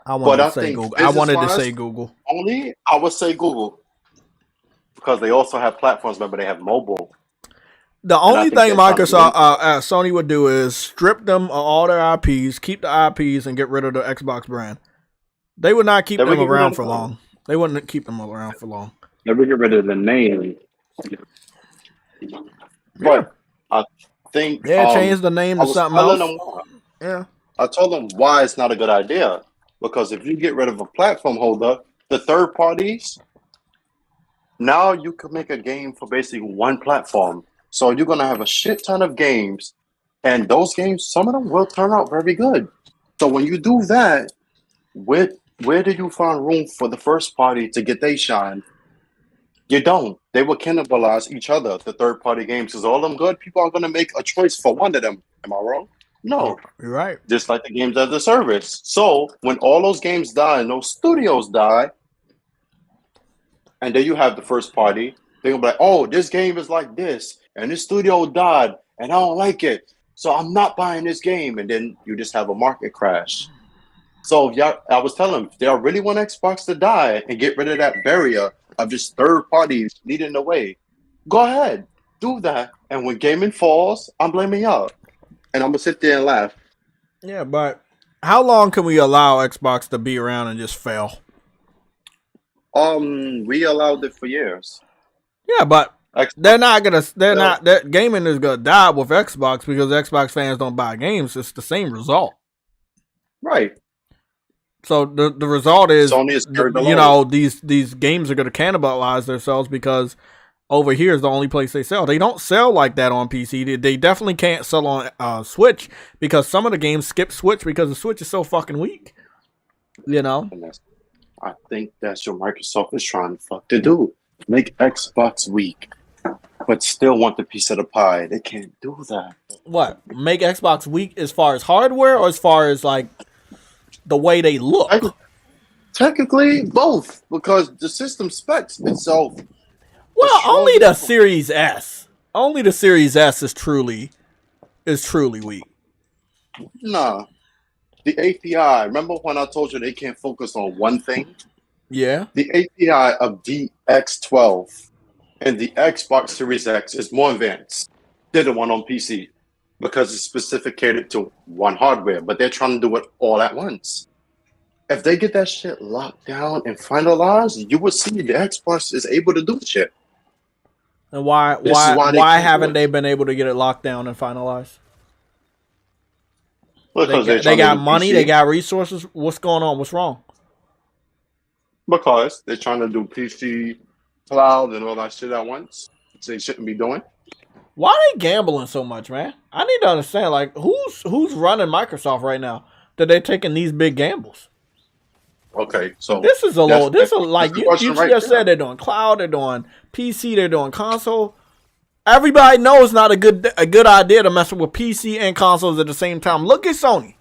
I wanted to say Google.
Only I would say Google because they also have platforms. Remember, they have mobile.
The only thing Microsoft, Sony would do is strip them of all their IPs, keep the IPs, and get rid of the Xbox brand. They would not keep them around for long. They wouldn't keep them around for long.
They would get rid of the name. But I think
change the name to something else.
Yeah, I told them why it's not a good idea because if you get rid of a platform holder, the third parties, now you could make a game for basically one platform. So you're gonna have a shit ton of games, and those games, some of them will turn out very good. So when you do that, where do you find room for the first party to get their shine? You don't. They will cannibalize each other, the third party games, because all them good people are gonna make a choice for one of them. Am I wrong? No,
You're right.
just like the games as a service. So when all those games die and those studios die, and then you have the first party, they're gonna be like, oh, this game is like this, and this studio died, and I don't like it, so I'm not buying this game, and then you just have a market crash. So I was telling them, if they really want Xbox to die and get rid of that barrier of just third parties leading the way, go ahead, do that. And when gaming falls, I'm blaming y'all, and I'm gonna sit there and laugh.
Yeah, but how long can we allow Xbox to be around and just fail?
We allowed it for years.
Yeah, but
Xbox,
they're not gonna. They're
no.
not. That gaming is gonna die with Xbox because Xbox fans don't buy games. It's the same result.
Right.
So the result is,
Sony is carried
you
along.
know, these games are gonna cannibalize themselves because over here is the only place they sell. They don't sell like that on PC. They definitely can't sell on Switch because some of the games skip Switch because the Switch is so fucking weak. You know.
I think that's what Microsoft is trying to do. Make Xbox weak, but still want the piece of the pie. They can't do that.
What? Make Xbox weak as far as hardware or as far as like the way they look?
Technically, both, because the system specs itself.
Well, only the Series S. Only the Series S is truly weak.
Nah. The API, remember when I told you they can't focus on one thing?
Yeah.
The API of the X12 and the Xbox Series X is more advanced than the one on PC because it's specificated to one hardware, but they're trying to do it all at once. If they get that shit locked down and finalized, you would see the Xbox is able to do shit.
And why haven't they been able to get it locked down and finalized?
Because
they got money, they got resources. What's going on? What's wrong?
Because they're trying to do PC, cloud, and all that shit at once. Which they shouldn't be doing.
Why are they gambling so much, man? I need to understand. Like, who's running Microsoft right now that they're taking these big gambles?
Okay, so
this is like you
right
just said they're doing cloud, they're doing PC, they're doing console. Everybody knows it's not a good idea to mess with PC and consoles at the same time. Look at Sony.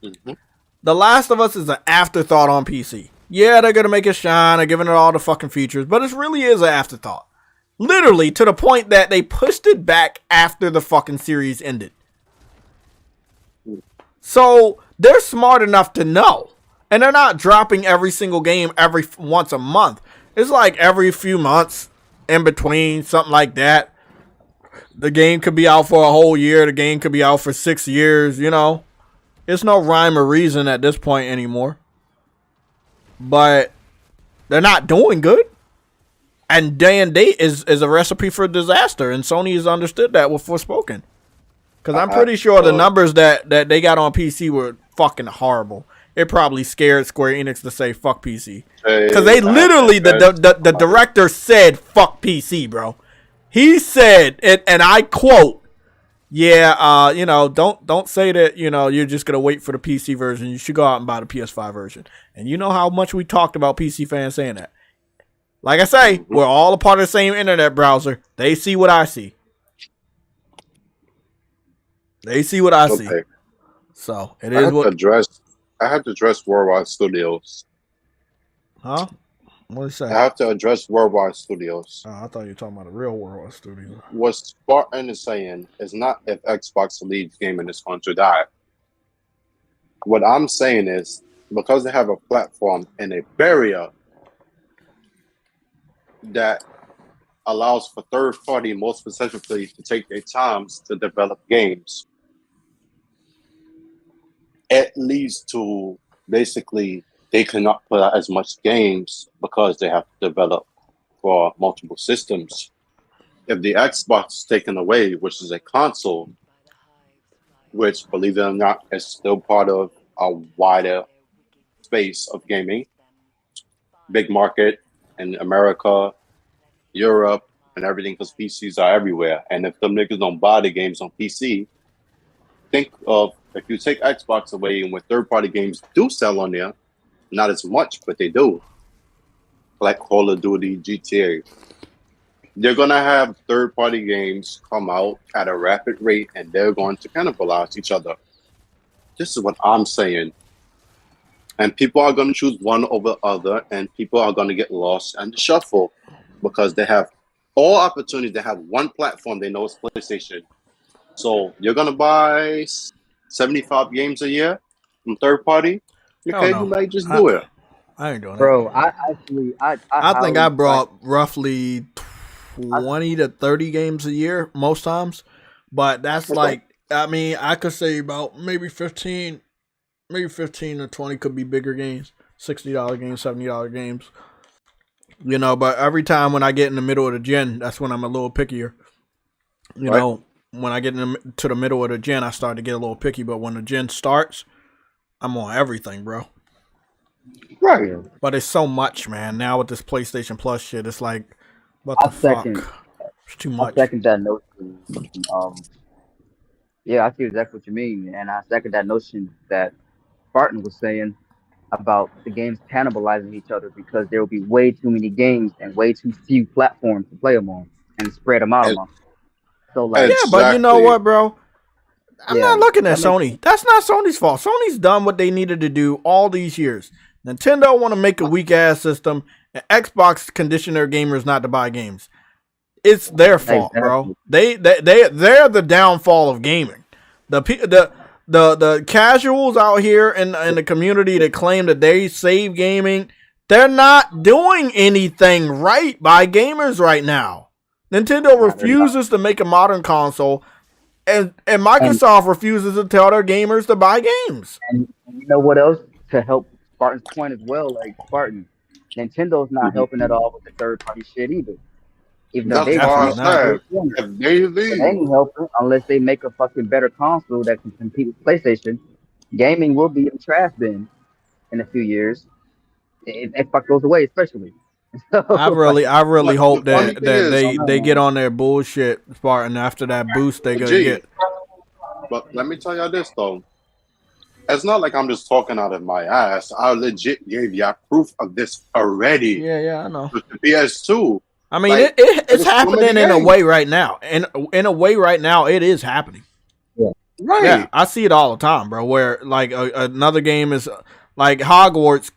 Mm-hmm.
The Last of Us is an afterthought on PC. Yeah, they're gonna make it shine, they're giving it all the fucking features, but it really is an afterthought. Literally to the point that they pushed it back after the fucking series ended. So they're smart enough to know. And they're not dropping every single game once a month. It's like every few months in between, something like that. The game could be out for a whole year. The game could be out for 6 years, you know. It's no rhyme or reason at this point anymore. But they're not doing good. And day and date is a recipe for disaster. And Sony has understood that with Forspoken. Because I'm pretty sure the numbers that they got on PC were fucking horrible. It probably scared Square Enix to say fuck PC. Because they literally, the director said fuck PC, bro. He said, and I quote, yeah, you know, don't say that, you know, you're just going to wait for the PC version. You should go out and buy the PS5 version. And you know how much we talked about PC fans saying that. Like I say, we're all a part of the same internet browser. They see what I see. They see what I see. So, it is what...
I have to address Worldwide Studios.
Huh? What did you say?
I have to address Worldwide Studios.
Oh, I thought you were talking about the real Worldwide Studios.
What Spartan is saying is not if Xbox leads gaming is going to die. What I'm saying is because they have a platform and a barrier that allows for third party, more specifically, to take their times to develop games. It leads to basically they cannot put out as much games because they have to develop for multiple systems. If the Xbox is taken away, which is a console, which, believe it or not, is still part of a wider space of gaming, big market in America, Europe, and everything, because PCs are everywhere. And if them niggas don't buy the games on PC, think of if you take Xbox away and when third-party games do sell on there, not as much, but they do. Like Call of Duty, GTA. They're gonna have third-party games come out at a rapid rate, and they're going to cannibalize each other. This is what I'm saying. And people are going to choose one over the other, and people are going to get lost in the shuffle because they have all opportunities. They have one platform. They know it's PlayStation. So you're going to buy 75 games a year from third party. Okay, you might just do it.
I ain't doing
Bro,
it.
I actually, I
think I
highly
brought roughly 20 to 30 games a year most times. But that's like, I mean, I could say about maybe 15 or 20 could be bigger games, $60 games, $70 games. You know, but every time when I get in the middle of the gen, that's when I'm a little pickier. You know, when I get to the middle of the gen, I start to get a little picky. But when the gen starts, I'm on everything, bro.
Right.
But it's so much, man. Now with this PlayStation Plus shit, it's like, what the fuck? It's too much.
I second that notion. Yeah, I see exactly what you mean, and I second that notion that Spartan was saying about the games cannibalizing each other because there will be way too many games and way too few platforms to play them on and spread them out among. So like,
yeah, but you know what, bro? I'm not looking at Sony. That's not Sony's fault. Sony's done what they needed to do all these years. Nintendo want to make a weak ass system, and Xbox condition their gamers not to buy games. It's their fault, bro. They're the downfall of gaming. The casuals out here in the community that claim that they save gaming, they're not doing anything right by gamers right now. Nintendo refuses to make a modern console, and Microsoft refuses to tell their gamers to buy games.
And you know what else? To help Spartan's point as well, like Spartan, Nintendo's not helping at all with the third party shit either. Even though they
ain't
helping unless they make a fucking better console that can compete with PlayStation. Gaming will be in the trash bin in a few years. If fuck goes away, especially. So,
I really hope that they get on their bullshit, Spartan, after that boost they're gonna get.
But let me tell y'all this though. It's not like I'm just talking out of my ass. I legit gave y'all proof of this already.
Yeah, I know.
With the PS2.
I mean, like, it's happening in a way right now. And in a way right now, it is happening.
Yeah.
Right.
Yeah, I see it all the time, bro. Where like another game is like Hogwarts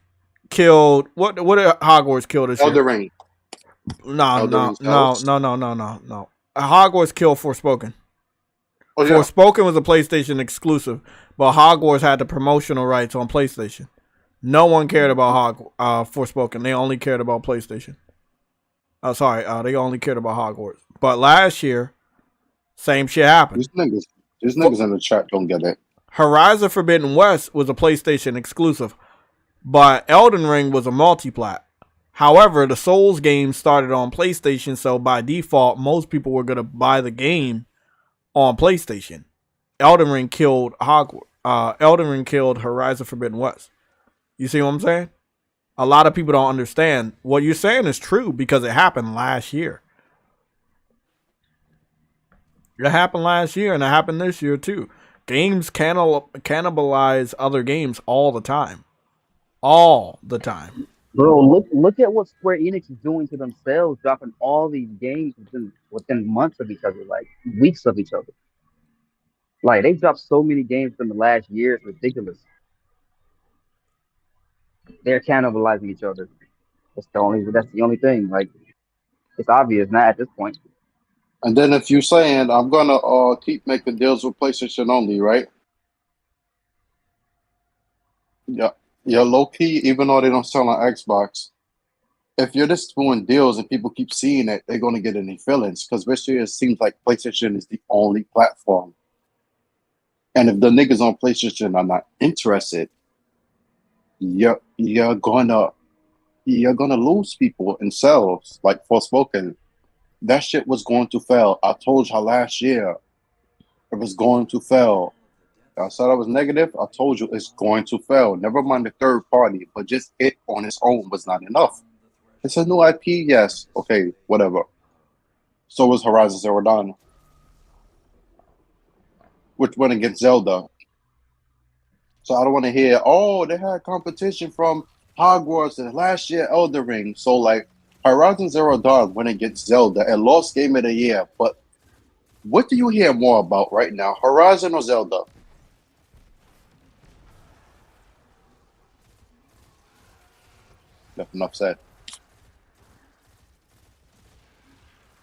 killed. What did Hogwarts kill this year?
Elden Ring.
No. Hogwarts killed Forspoken.
Oh, yeah.
Forspoken was a PlayStation exclusive, but Hogwarts had the promotional rights on PlayStation. No one cared about Forspoken. They only cared about PlayStation. They only cared about Hogwarts. But last year, same shit happened.
These niggas in the chat don't get it.
Horizon Forbidden West was a PlayStation exclusive, but Elden Ring was a multi-plat. However, the Souls game started on PlayStation, so by default, most people were going to buy the game on PlayStation. Elden Ring killed Horizon Forbidden West. You see what I'm saying? A lot of people don't understand. What you're saying is true because it happened last year. It happened last year and it happened this year too. Games cannibalize other games all the time. All the time.
Bro, look at what Square Enix is doing to themselves, dropping all these games within months of each other, like weeks of each other. Like they dropped so many games in the last year, it's ridiculous. They're cannibalizing each other. That's the only thing. Like it's obvious now at this point.
And then if you're saying I'm gonna keep making deals with PlayStation only, right? Yeah, low key, even though they don't sell on Xbox. If you're just doing deals and people keep seeing it, they're gonna get any feelings because this year it seems like PlayStation is the only platform. And if the niggas on PlayStation are not interested, you're gonna lose people in sales like Forspoken. That shit was going to fail. I told y'all last year it was going to fail. I said I was negative. I told you it's going to fail. Never mind the third party, but just it on its own was not enough. It's a new IP, yes. Okay, whatever. So was Horizon Zero Dawn, which went against Zelda. So I don't want to hear, they had competition from Hogwarts and last year Elden Ring. So like, Horizon Zero Dawn went against Zelda and lost Game of the Year. But what do you hear more about right now, Horizon or Zelda? That's enough said.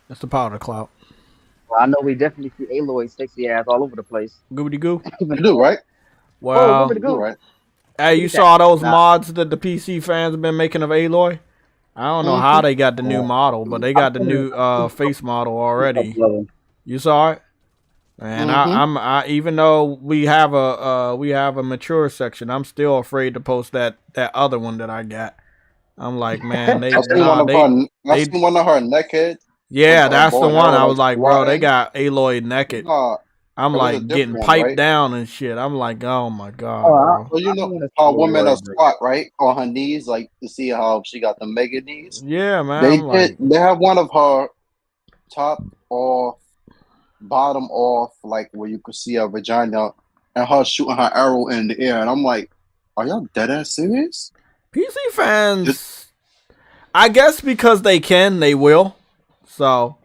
That's the power of the cloud.
Well, I know we definitely see Aloy's sexy ass all over the place.
Goobity goo.
You do, right?
Well,
Goobity
You do,
goo.
right?
hey, you saw those mods that the PC fans have been making of Aloy? I don't know how they got the new model, but they got the new face model already. You saw it? And I even though we have a mature section, I'm still afraid to post that other one that I got. I'm like, man,
I've seen one of her naked.
Yeah,
with,
that's the
bow and
one.
arrow,
I was like, bro, they
flying.
got Aloy naked. I'm
It was a
like getting
different one,
piped
right?
down and shit. I'm like, oh my god,
Oh,
bro.
Well, you know how women are squat, right, on her knees, like to see how she got the mega knees.
Yeah, man.
They have one of her top off, bottom off, like where you could see her vagina, and her shooting her arrow in the air, and I'm like, are y'all dead ass serious?
PC fans, I guess because they can, they will. So,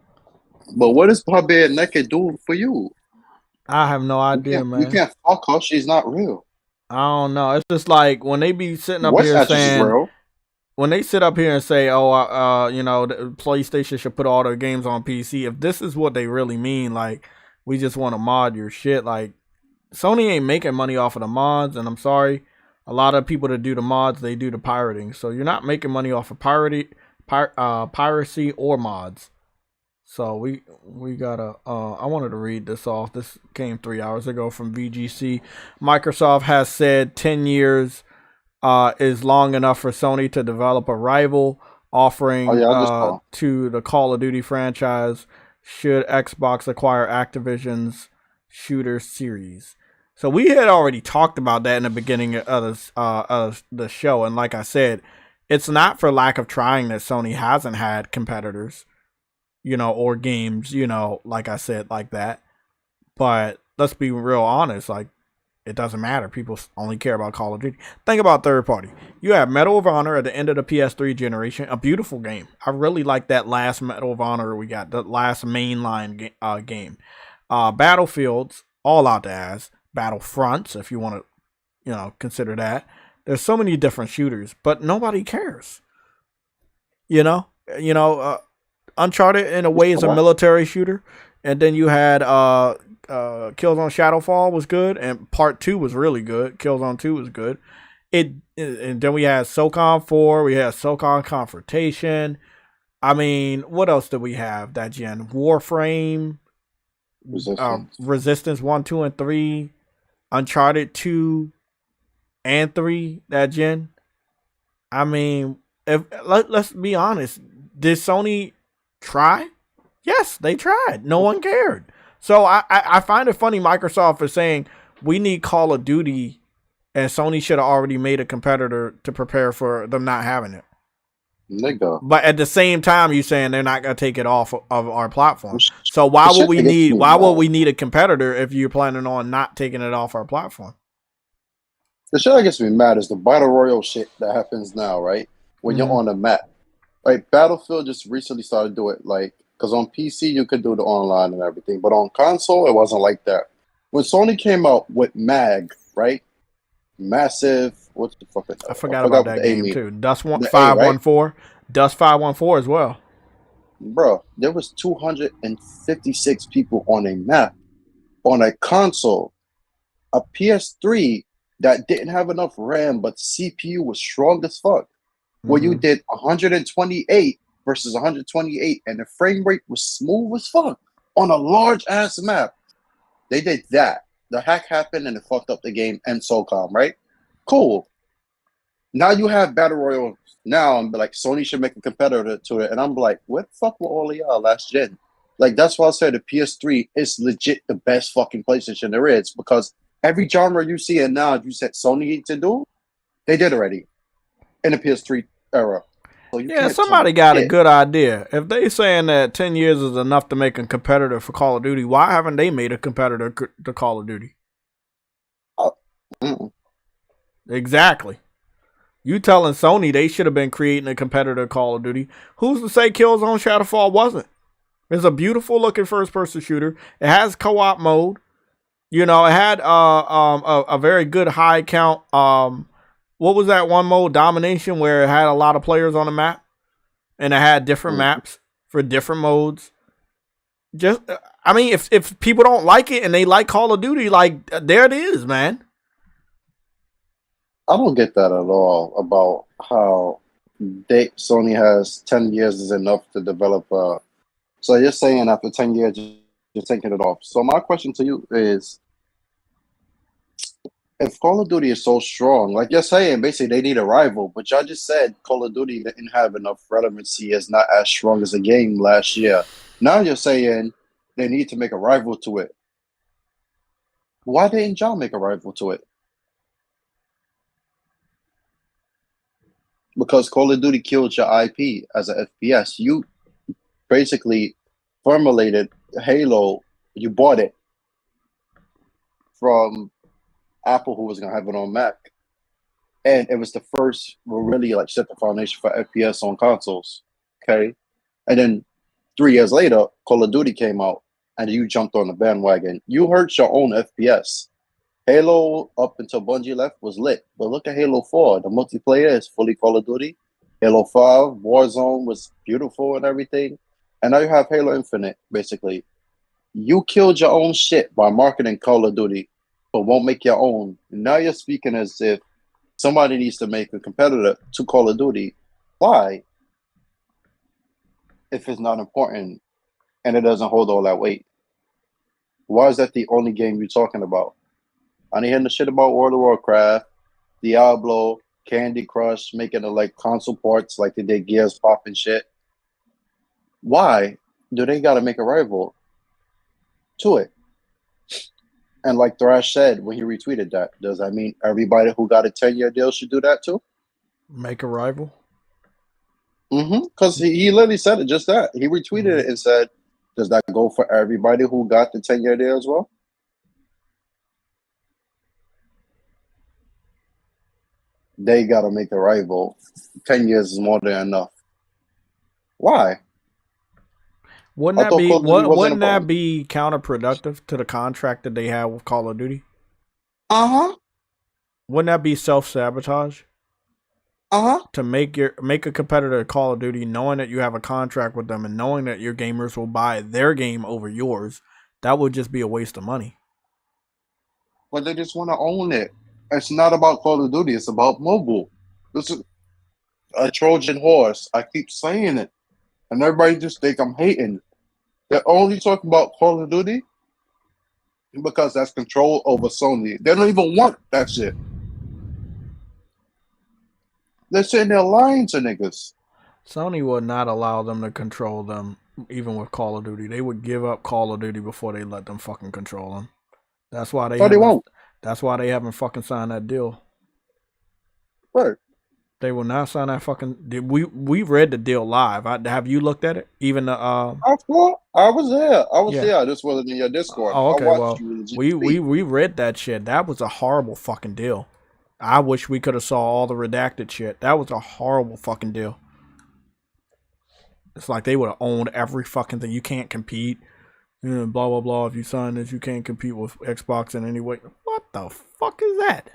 but what does her being naked do for you?
I have no idea, man.
You can't fuck her. She's not real.
I don't know. It's just like when they be sitting up
What's
here
actually
saying,
real?
when they sit up here and say, "Oh, you know, the PlayStation should put all their games on PC." If this is what they really mean, like we just want to mod your shit, like Sony ain't making money off of the mods, and I'm sorry, a lot of people that do the mods, they do the pirating, so you're not making money off of piracy or mods. So we gotta. I wanted to read this off. This came 3 hours ago from VGC. Microsoft has said 10 years is long enough for Sony to develop a rival offering to the Call of Duty franchise should Xbox acquire Activision's shooter series. So we had already talked about that in the beginning of the show, and like I said, it's not for lack of trying that Sony hasn't had competitors, you know, or games, you know, like I said, like that. But let's be real honest, like, it doesn't matter. People only care about Call of Duty. Think about third party. You have Medal of Honor at the end of the PS3 generation, a beautiful game. I really like that last Medal of Honor we got, the last mainline game. Battlefields, all out the ass. Battlefronts, if you want to, you know, consider that. There's so many different shooters, but nobody cares. You know, Uncharted in a way is a military shooter, and then you had Killzone Shadowfall was good, and Part 2 was really good. Killzone 2 was good. And then we had SOCOM 4, we had SOCOM Confrontation. I mean, what else did we have that gen? Warframe, Resistance 1, 2, and 3, Uncharted 2 and 3 that gen. I mean, let's be honest, did Sony try? Yes, they tried. No one cared. So I find it funny Microsoft is saying we need Call of Duty, and Sony should have already made a competitor to prepare for them not having it.
Nigga.
But at the same time, you're saying they're not gonna take it off of our platform. So why would we need a competitor if you're planning on not taking it off our platform?
The shit that gets me mad is the battle royale shit that happens now, right? When you're on the map, right? Battlefield just recently started to do it, like, because on PC you could do the online and everything, but on console it wasn't like that. When Sony came out with MAG, right? Massive. What's the fuck?
I forgot about that game too. Dust 514, Dust 514 as well.
Bro, there was 256 people on a map on a console, a PS3 that didn't have enough RAM, but CPU was strong as fuck. Where you did 128 versus 128, and the frame rate was smooth as fuck on a large ass map. They did that. The hack happened and it fucked up the game and SOCOM, right? Cool. Now you have Battle Royale. Now I'm like, Sony should make a competitor to it. And I'm like, where the fuck were all of y'all last gen? Like, that's why I said the PS3 is legit the best fucking PlayStation there is, because every genre you see, and now you said Sony to do, they did already in the PS3 era. So
yeah, somebody got a good idea. If they saying that 10 years is enough to make a competitor for Call of Duty, why haven't they made a competitor to Call of Duty? Exactly. You telling Sony they should have been creating a competitor Call of Duty. Who's to say Killzone Shadowfall wasn't? It's a beautiful looking first person shooter. It has co-op mode. You know, it had a very good high count. What was that one mode, Domination, where it had a lot of players on the map, and it had different maps for different modes. Just, I mean, if people don't like it and they like Call of Duty, like there it is, man.
I don't get that at all about how Sony has 10 years is enough to develop a. So you're saying after 10 years you're taking it off. So my question to you is, if Call of Duty is so strong, like you're saying, basically they need a rival, but y'all just said Call of Duty didn't have enough relevancy, is not as strong as a game last year. Now you're saying they need to make a rival to it. Why didn't y'all make a rival to it? Because Call of Duty killed your IP as an FPS. You basically formulated Halo. You bought it from Apple, who was going to have it on Mac. And it was the first, really like set the foundation for FPS on consoles. Okay. And then 3 years later, Call of Duty came out and you jumped on the bandwagon. You hurt your own FPS. Halo, up until Bungie left, was lit. But look at Halo 4. The multiplayer is fully Call of Duty. Halo 5, Warzone was beautiful and everything. And now you have Halo Infinite, basically. You killed your own shit by marketing Call of Duty, but won't make your own. Now you're speaking as if somebody needs to make a competitor to Call of Duty. Why? If it's not important and it doesn't hold all that weight. Why is that the only game you're talking about? I ain't hearing the shit about World of Warcraft, Diablo, Candy Crush, making it like console ports like they did Gears Pop and shit. Why do they gotta make a rival to it? And like Thrash said when he retweeted that, does that mean everybody who got a 10-year deal should do that too?
Make a rival?
Because he literally said it, just that. He retweeted it and said, does that go for everybody who got the 10-year deal as well? They got to make a rival. 10 years is more than enough. Why?
Wouldn't that be counterproductive to the contract that they have with Call of Duty? Wouldn't that be self-sabotage? To make a competitor to Call of Duty, knowing that you have a contract with them and knowing that your gamers will buy their game over yours, that would just be a waste of money.
But they just want to own it. It's not about Call of Duty. It's about mobile. This is a Trojan horse. I keep saying it. And everybody just think I'm hating. They're only talking about Call of Duty because that's control over Sony. They don't even want that shit. They're saying they're lying to niggas.
Sony would not allow them to control them, even with Call of Duty. They would give up Call of Duty before they let them fucking control them. That's why they
won't.
That's why they haven't fucking signed that deal.
Right.
They will not sign that fucking. We read the deal live. Have you looked at it? Even the.
I was there. There. I just wasn't in your Discord.
Oh, okay. Well, we read that shit. That was a horrible fucking deal. I wish we could have saw all the redacted shit. That was a horrible fucking deal. It's like they would have owned every fucking thing. You can't compete. Blah blah blah. If you sign this, you can't compete with Xbox in any way. What the fuck is that?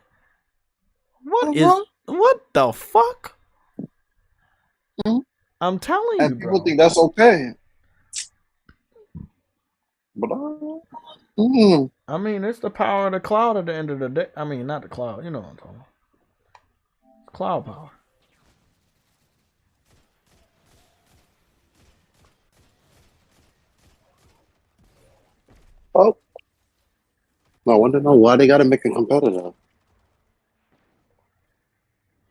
What the fuck? I'm telling you,
and people
bro.
think that's okay. But
I mean, it's the power of the cloud at the end of the day. I mean, not the cloud. You know what I'm talking about. Cloud power.
Oh. I want to know why they got to make a competitor.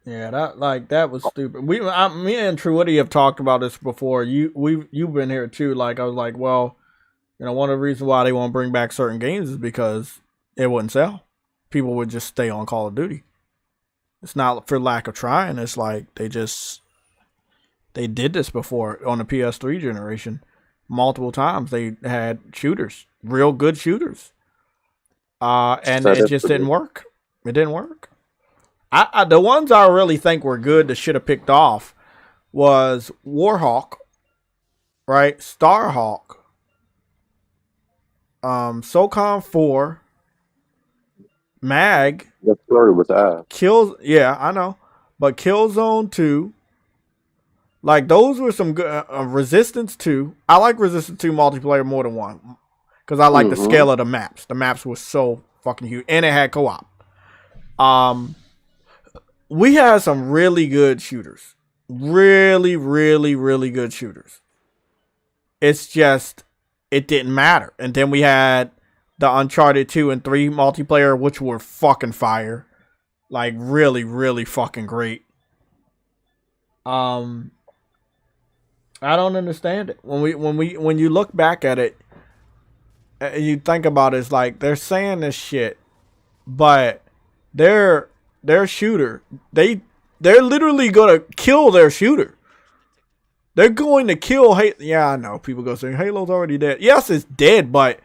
Yeah, that was stupid. Me and True Woody have talked about this before. You've been here too. Like I was like, well, one of the reasons why they won't bring back certain games is because it wouldn't sell. People would just stay on Call of Duty. It's not for lack of trying. It's like they did this before on the PS3 generation. Multiple times they had shooters, real good shooters. And it just didn't work. It didn't work. The ones I really think were good that should have picked off was Warhawk, right? Starhawk, SOCOM 4, Mag,
The story was ass.
I know, but Killzone 2, like those were some good. Resistance 2, I like Resistance 2 multiplayer more than one because I like the scale of the maps. The maps were so fucking huge, and it had co-op. We had some really good shooters, really, really, really good shooters. It's just it didn't matter, and then we had the Uncharted 2 and 3 multiplayer, which were fucking fire. Like, really, really fucking great. I don't understand it. When you look back at it, you think about it, it's like, they're saying this shit, but their shooter, they're literally gonna kill their shooter. They're going to kill Halo. Yeah, I know. People go saying Halo's already dead. Yes, it's dead, but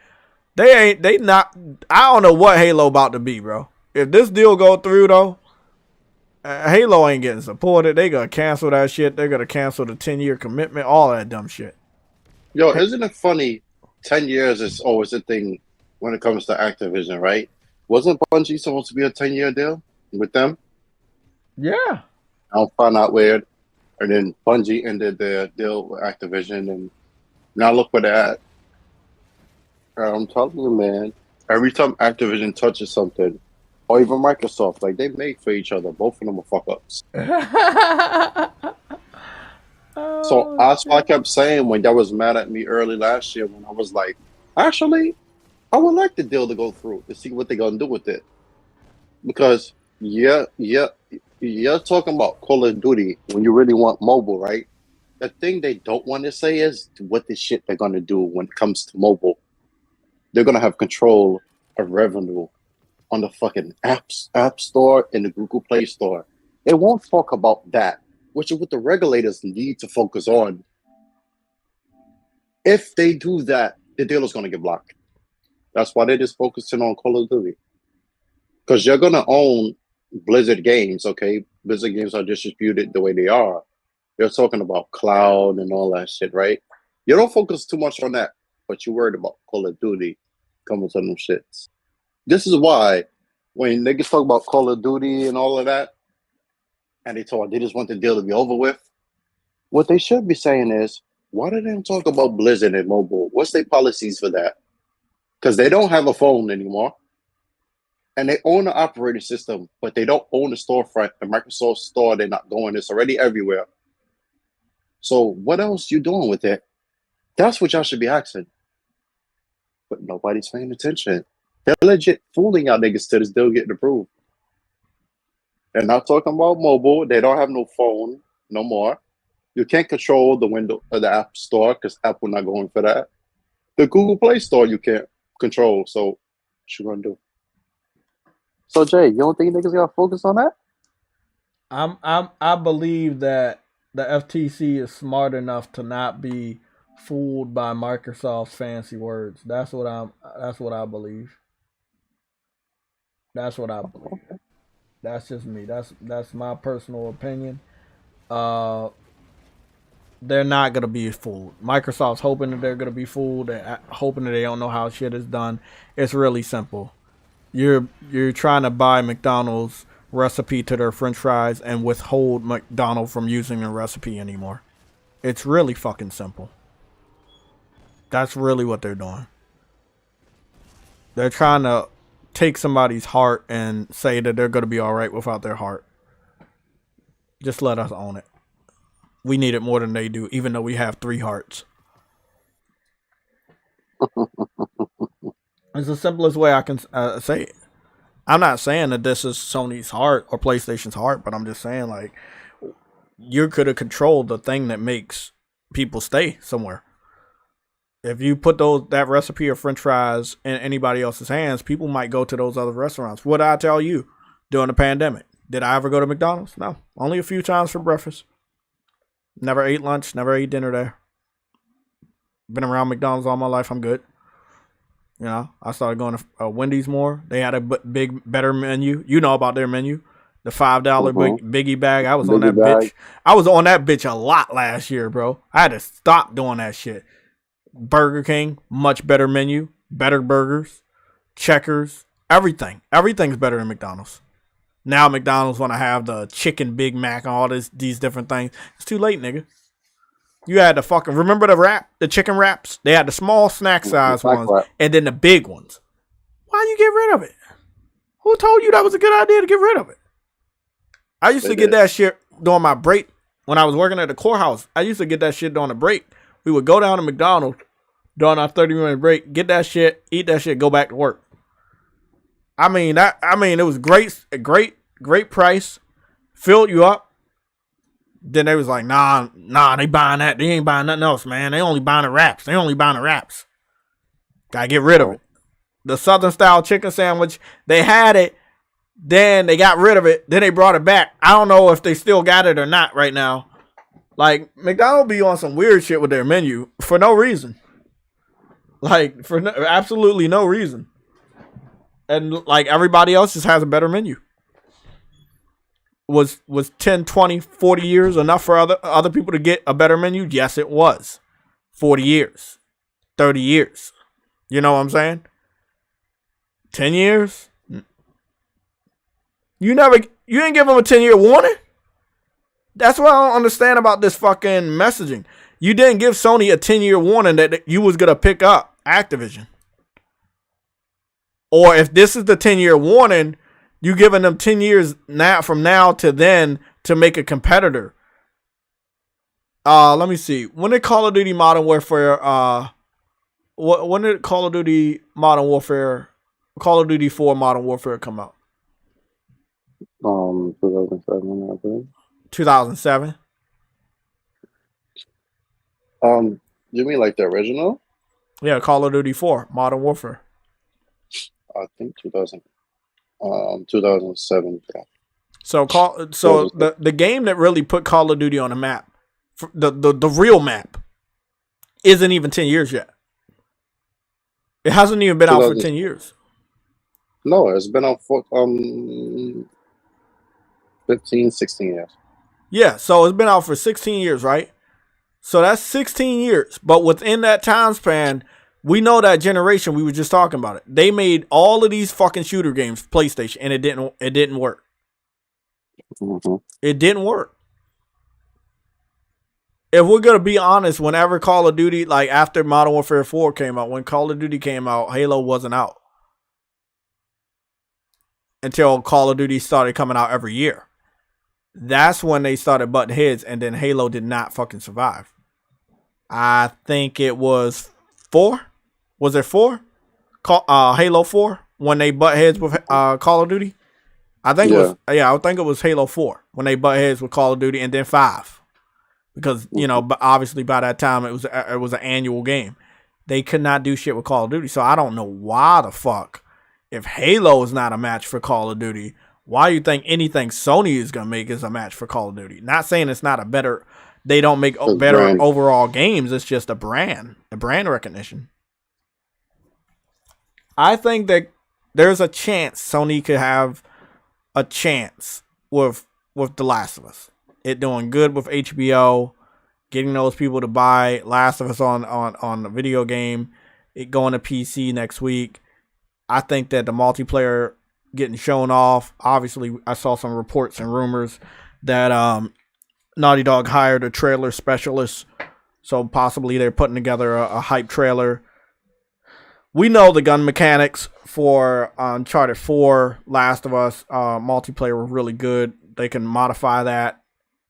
they not. I don't know what Halo about to be, bro. If this deal go through though, Halo ain't getting supported. They gonna cancel that shit. They're gonna cancel the 10-year commitment. All that dumb shit.
Yo, isn't it funny? 10 years is always a thing when it comes to Activision, right? Wasn't Bungie supposed to be a 10-year deal with them?
Yeah.
I don't find out weird. And then Bungie ended their deal with Activision, and now look where they're at. I'm telling you, man. Every time Activision touches something, or even Microsoft, like they make for each other. Both of them are fuck ups. So that's why I kept saying when y'all was mad at me early last year when I was like, actually, I would like the deal to go through to see what they're gonna do with it. Because you're talking about Call of Duty when you really want mobile, right? The thing they don't want to say is what the shit they're gonna do when it comes to mobile. They're gonna have control of revenue on the fucking app store and the Google Play Store. They won't talk about that, which is what the regulators need to focus on. If they do that, the deal is going to get blocked. That's why they're just focusing on Call of Duty. Because you're going to own Blizzard games, okay? Blizzard games are distributed the way they are. They're talking about cloud and all that shit, right? You don't focus too much on that, but you're worried about Call of Duty coming to them shits. This is why when niggas talk about Call of Duty and all of that, and they just want the deal to be over with, what they should be saying is, why do they talk about Blizzard and mobile? What's their policies for that? Because they don't have a phone anymore. And they own the operating system, but they don't own the storefront. The Microsoft store, they're not going. It's already everywhere. So what else you doing with it? That's what y'all should be asking. But nobody's paying attention. They're legit fooling y'all niggas till this deal getting approved. They're not talking about mobile. They don't have no phone no more. You can't control the window of the App Store because Apple not going for that. The Google Play Store you can't control. So what you gonna do? So Jay, you don't think niggas gotta focus on that?
I believe that the FTC is smart enough to not be fooled by Microsoft's fancy words. That's what I believe. That's what I believe. That's just me. That's my personal opinion. They're not gonna be fooled. Microsoft's hoping that they're gonna be fooled, and hoping that they don't know how shit is done. It's really simple. You're trying to buy McDonald's recipe to their French fries and withhold McDonald's from using the recipe anymore. It's really fucking simple. That's really what they're doing. They're trying to take somebody's heart and say that they're going to be all right without their heart. Just let us own it. We need it more than they do, even though we have 3 hearts. It's the simplest way I can say it. I'm not saying that this is Sony's heart or PlayStation's heart, but I'm just saying, like, you could have controlled the thing that makes people stay somewhere. If you put that recipe of French fries in anybody else's hands, people might go to those other restaurants. What did I tell you during the pandemic? Did I ever go to McDonald's? No. Only a few times for breakfast. Never ate lunch, never ate dinner there. Been around McDonald's all my life. I'm good. You know, I started going to Wendy's more. They had a better menu. You know about their menu. The $5 biggie bag. I was on that
Biggie bag.
bitch. I was on that bitch a lot last year, bro. I had to stop doing that shit. Burger King, much better menu, better burgers, Checkers, everything. Everything's better than McDonald's. Now McDonald's want to have the chicken Big Mac and all these different things. It's too late, nigga. You had the fucking, remember the chicken wraps? They had the small snack size ones and then the big ones. Why you get rid of it? Who told you that was a good idea to get rid of it? I used to get that shit during my break when I was working at the courthouse. I used to get that shit during the break. We would go down to McDonald's during our 30-minute break, get that shit, eat that shit, go back to work. I mean, it was great price, filled you up. Then they was like, nah, they buying that. They ain't buying nothing else, man. They only buying the wraps. Gotta get rid of it. The Southern style chicken sandwich, they had it. Then they got rid of it. Then they brought it back. I don't know if they still got it or not right now. Like, McDonald's be on some weird shit with their menu for no reason. Like, for absolutely no reason. And, like, everybody else just has a better menu. Was 10, 20, 40 years enough for other people to get a better menu? Yes, it was. 40 years. 30 years. You know what I'm saying? 10 years? You ain't give them a 10-year warning? That's what I don't understand about this fucking messaging. You didn't give Sony a 10-year warning that you was going to pick up Activision. Or if this is the 10-year warning, you giving them 10 years from now to then to make a competitor. Let me see. When did Call of Duty Modern Warfare, when did Call of Duty 4 Modern Warfare come out?
2007, I think.
2007.
You mean like the original?
Yeah, Call of Duty 4 Modern Warfare.
I think 2007. Yeah.
So the game that really put Call of Duty on the map, the real map, isn't even 10 years yet. It hasn't even been out for 10 years.
No, it's been out for 15, 16 years.
Yeah, so it's been out for 16 years, right? So that's 16 years. But within that time span, we know that generation, we were just talking about it. They made all of these fucking shooter games, PlayStation, and it didn't work.
Mm-hmm.
It didn't work. If we're going to be honest, whenever Call of Duty, like after Modern Warfare 4 came out, when Call of Duty came out, Halo wasn't out. Until Call of Duty started coming out every year. That's when they started butting heads, and then Halo did not fucking survive. I think it was 4. Was it 4? Halo 4 when they butt heads with Call of Duty. I think it was. Yeah, I think it was Halo 4 when they butt heads with Call of Duty, and then 5 because but obviously by that time it was an annual game. They could not do shit with Call of Duty, so I don't know why the fuck if Halo is not a match for Call of Duty. Why you think anything Sony is going to make is a match for Call of Duty? Not saying it's not a better, they don't make better
brand.
Overall games. It's just a brand recognition. I think that there's a chance Sony could have a chance with The Last of Us. It doing good with HBO, getting those people to buy Last of Us on the video game, it going to PC next week. I think that the multiplayer getting shown off. Obviously, I saw some reports and rumors that Naughty Dog hired a trailer specialist, so possibly they're putting together a hype trailer. We know the gun mechanics for Uncharted 4, Last of Us multiplayer were really good. They can modify that.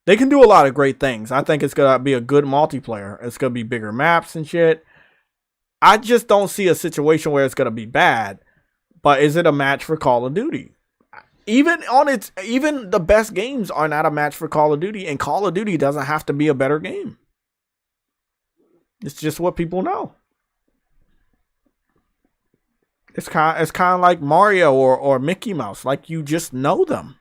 They can do a lot of great things. I think it's going to be a good multiplayer. It's going to be bigger maps and shit. I just don't see a situation where it's going to be bad. But is it a match for Call of Duty? Even the best games are not a match for Call of Duty, and Call of Duty doesn't have to be a better game. It's just what people know. It's kind of like Mario or Mickey Mouse, like you just know them.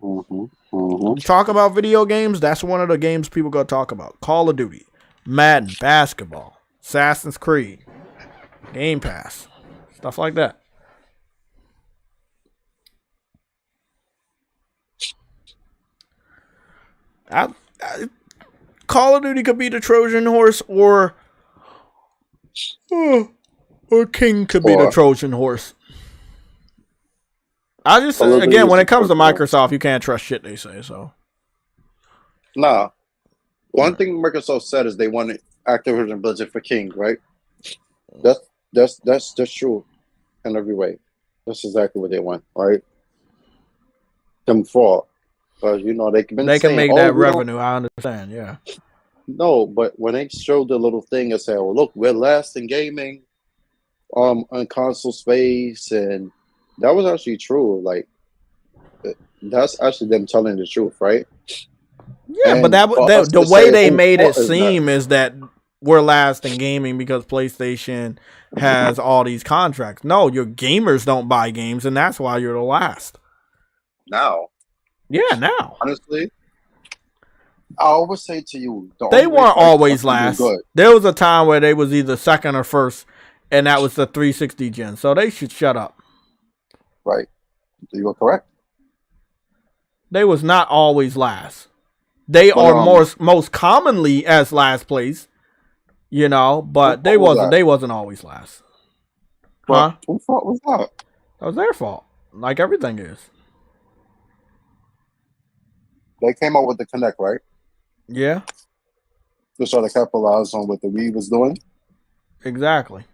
Mm-hmm. Mm-hmm.
Talk about video games, that's one of the games people go talk about. Call of Duty, Madden, basketball, Assassin's Creed, Game Pass. Stuff like that. Call of Duty could be the Trojan horse, or King could be the Trojan horse. I just again, when it comes to Microsoft, you can't trust shit they say. So,
nah. One thing Microsoft said is they wanted Activision Blizzard for King, right? That's true in every way. That's exactly what they want, right? Them for, because they can
make that revenue. I understand, yeah.
No, but when they showed the little thing and said, "Well, look, we're last in gaming, on console space," and that was actually true. Like, that's actually them telling the truth, right?
Yeah, and but the way they made it seem is that we're last in gaming because PlayStation has all these contracts. No, your gamers don't buy games, and that's why you're the last.
Now.
Yeah, now.
Honestly, I always say to you,
they weren't always last. There was a time where they was either second or first, and that was the 360 gen. So they should shut up.
Right. You are correct.
They was not always last. They are most commonly as last place, but they wasn't always last.
Huh? Whose fault was that?
That was their fault. Like everything is.
They came out with the Kinect, right?
Yeah.
Just trying to capitalize on what the Wii was doing.
Exactly.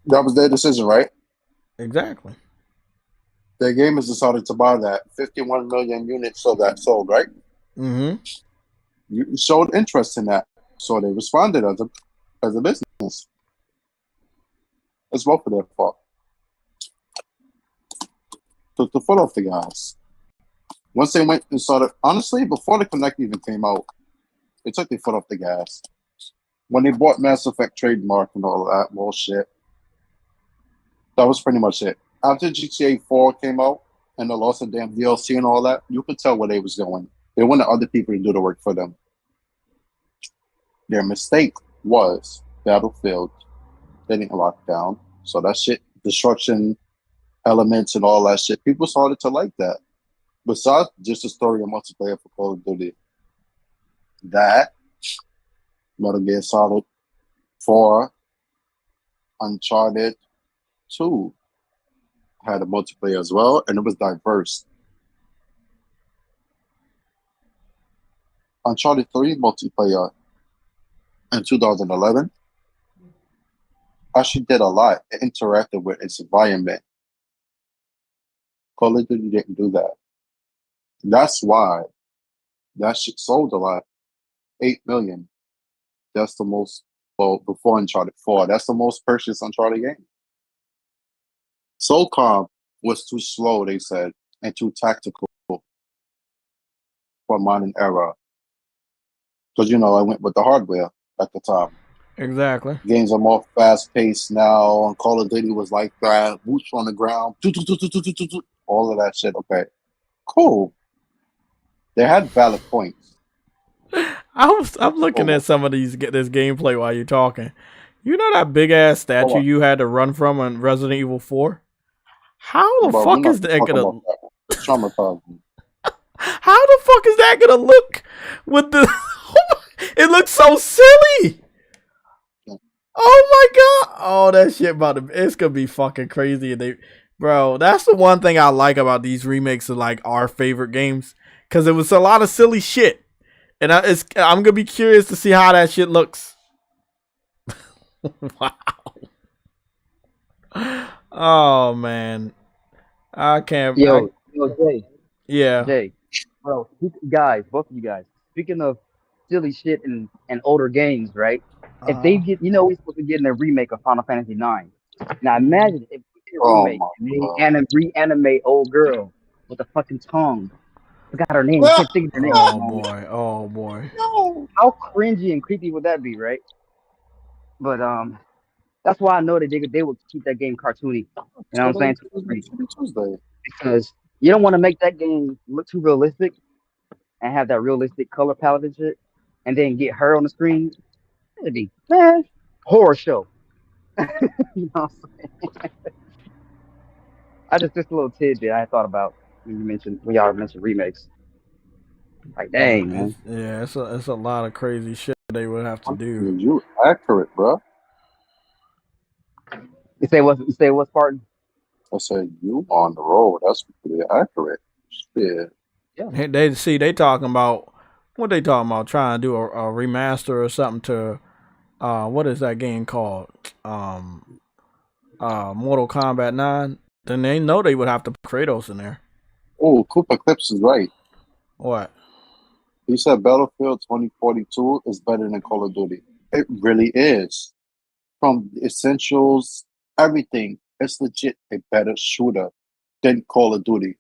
That was their decision, right?
Exactly.
Their gamers decided to buy that 51 million units of that sold, right?
Mm-hmm.
You showed interest in that, so they responded as a business. It's both of their fault. Took the foot off the gas. Once they went and started, honestly, before the Kinect even came out, they took their foot off the gas. When they bought Mass Effect trademark and all that bullshit, that was pretty much it. After GTA 4 came out and the loss of damn DLC and all that, you could tell where they was going. They wanted other people to do the work for them. Their mistake was Battlefield. They didn't lock down. So that shit, destruction elements and all that shit, people started to like that. Besides just the story of multiplayer for Call of Duty. That, Metal Gear Solid 4, Uncharted 2 had a multiplayer as well, and it was diverse. Uncharted 3 multiplayer in 2011 actually did a lot. It interacted with its environment. Call of Duty didn't do that. That's why that shit sold a lot. 8 million. That's the most, before Uncharted 4, that's the most purchased Uncharted game. SOCOM was too slow, they said, and too tactical for modern era. Because, I went with the hardware at the time.
Exactly.
Games are more fast-paced now, and Call of Duty was like that, boots on the ground, all of that shit. Okay, cool. They had valid points.
I'm looking at some of this gameplay while you're talking. You know that big ass statue you had to run from in Resident Evil 4? How the fuck is that gonna?
Traumatizing.
How the fuck is that gonna look with the? It looks so silly. Oh my god! Oh, that shit it's gonna be fucking crazy. And bro, that's the one thing I like about these remakes of like our favorite games, because it was a lot of silly shit, and I'm gonna be curious to see how that shit looks. Wow. Oh man, I can't.
Yo, Jay.
Yeah.
Jay, bro, guys, both of you guys. Speaking of silly shit and older games, right? If they get, we're supposed to be getting a remake of Final Fantasy IX. Now imagine if we get a remake and they reanimate old girl with a fucking tongue. Forgot her name. I can't think of her name.
Oh boy.
No.
How cringy and creepy would that be, right? But that's why I know that they would keep that game cartoony. You know what I'm saying? Because you don't want to make that game look too realistic and have that realistic color palette and shit, and then get her on the screen. It'd be horror show. You know what I'm saying? Just a little tidbit I thought about when y'all mentioned remakes. Like, dang, man.
It's a lot of crazy shit they would have to do.
You accurate, bro.
You say what, Spartan?
I said you on the road. That's pretty accurate. Yeah.
Yeah.
They talking about what they talking about, trying to do a remaster or something to what is that game called? Mortal Kombat 9. Then they know they would have to put Kratos in there.
Oh, Cooper Clips is right.
What?
He said Battlefield 2042 is better than Call of Duty. It really is. From the essentials, everything. It's legit a better shooter than Call of Duty.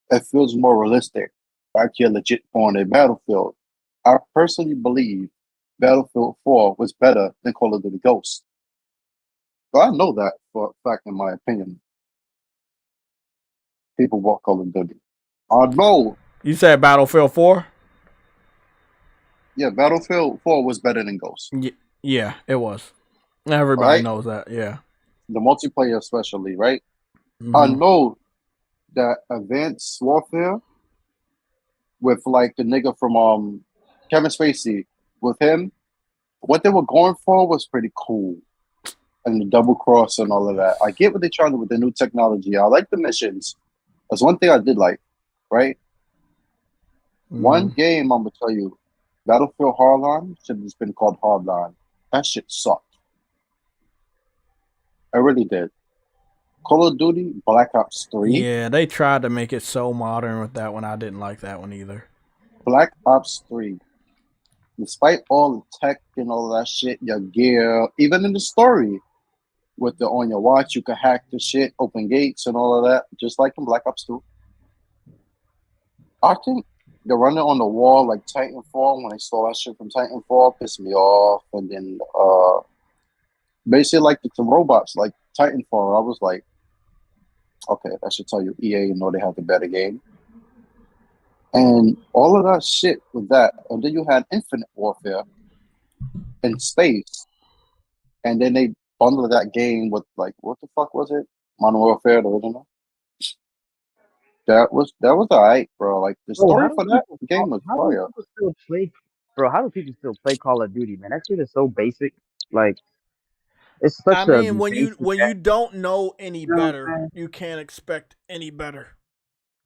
It feels more realistic. Like you're legit on a battlefield. I personally believe Battlefield 4 was better than Call of Duty Ghosts. But I know that for a fact, in my opinion. People want Call of Duty. I know.
You said Battlefield 4?
Yeah, Battlefield 4 was better than Ghosts.
Yeah, it was. Everybody knows that, yeah.
The multiplayer especially, right? Mm-hmm. I know that Advanced Warfare with like the nigga from Kevin Spacey, with him, what they were going for was pretty cool. And the double cross and all of that. I get what they're trying to do with the new technology. I like the missions. That's one thing I did like, right? Mm-hmm. One game I'm gonna tell you, Battlefield Hardline should have just been called Hardline. That shit sucked. I really did. Call of Duty Black Ops 3.
Yeah, they tried to make it so modern with that one. I didn't like that one either.
Black Ops 3. Despite all the tech and all that shit, your gear, even in the story, with the on your watch, you can hack the shit, open gates and all of that, just like in Black Ops 2. I think the running on the wall like Titanfall, when I saw that shit from Titanfall, pissed me off. And then basically like the robots, like Titanfall, I was like, okay, that should tell you EA know they have the better game. And all of that shit with that. And then you had Infinite Warfare in space. And then they bundled that game with like, what the fuck was it? Modern Warfare, the original. That was alright, bro. Like the story for that game was fire.
How do people still play Call of Duty, man? That shit is so basic. Like, it's such
when you don't know any better, you can't expect any better.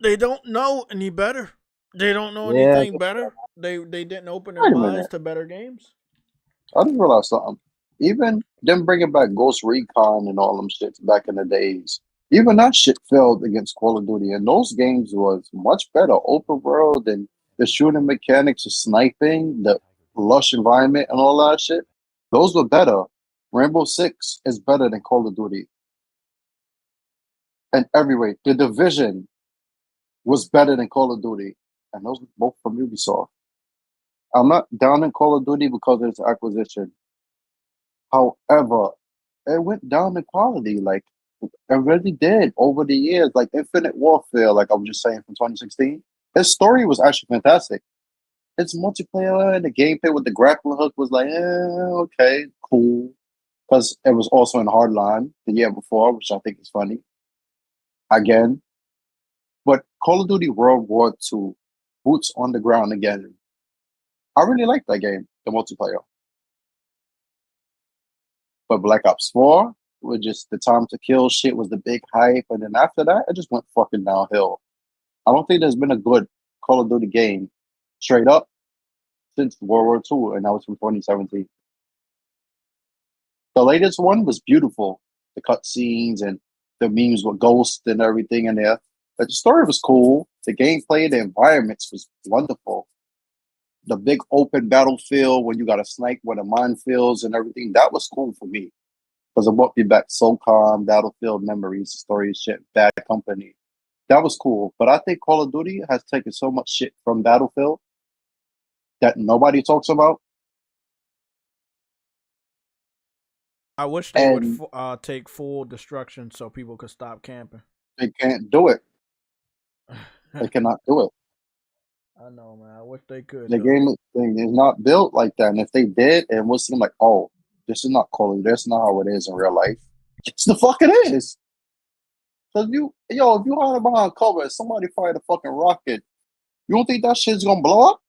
They don't know any better. They don't know anything better. They didn't open their minds to better games.
I just realized something. Even them bringing back Ghost Recon and all them shits back in the days, even that shit failed against Call of Duty. And those games was much better, open world, and the shooting mechanics, the sniping, the lush environment, and all that shit. Those were better. Rainbow Six is better than Call of Duty. And every way, The Division was better than Call of Duty. And those were both from Ubisoft. I'm not down in Call of Duty because of its acquisition. However, it went down in quality. Like, it really did over the years. Like Infinite Warfare, like I was just saying from 2016. Its story was actually fantastic. Its multiplayer and the gameplay with the grappling hook was like, okay, cool. Because it was also in Hardline the year before, which I think is funny. Again. But Call of Duty World War II, boots on the ground again. I really liked that game, the multiplayer. But Black Ops 4 was just the time to kill shit was the big hype. And then after that, it just went fucking downhill. I don't think there's been a good Call of Duty game straight up since World War II, and that was from 2017. The latest one was beautiful. The cutscenes and the memes with Ghost and everything in there. But the story was cool. The gameplay, the environments was wonderful. The big open battlefield when you got to snipe where the minefields and everything, that was cool for me. Because it brought me back SOCOM, Battlefield memories, story shit, Bad Company. That was cool. But I think Call of Duty has taken so much shit from Battlefield that nobody talks about.
I wish they would take full destruction so people could stop camping.
They can't do it. They cannot do it.
I know, man. I wish they could.
The game is not built like that. And if they did, it would seem like, oh, this is not Call of Duty. That's not how it is in real life. It's the fuck it is. Because if you hide behind cover and somebody fired a fucking rocket, You don't think that shit's gonna blow up?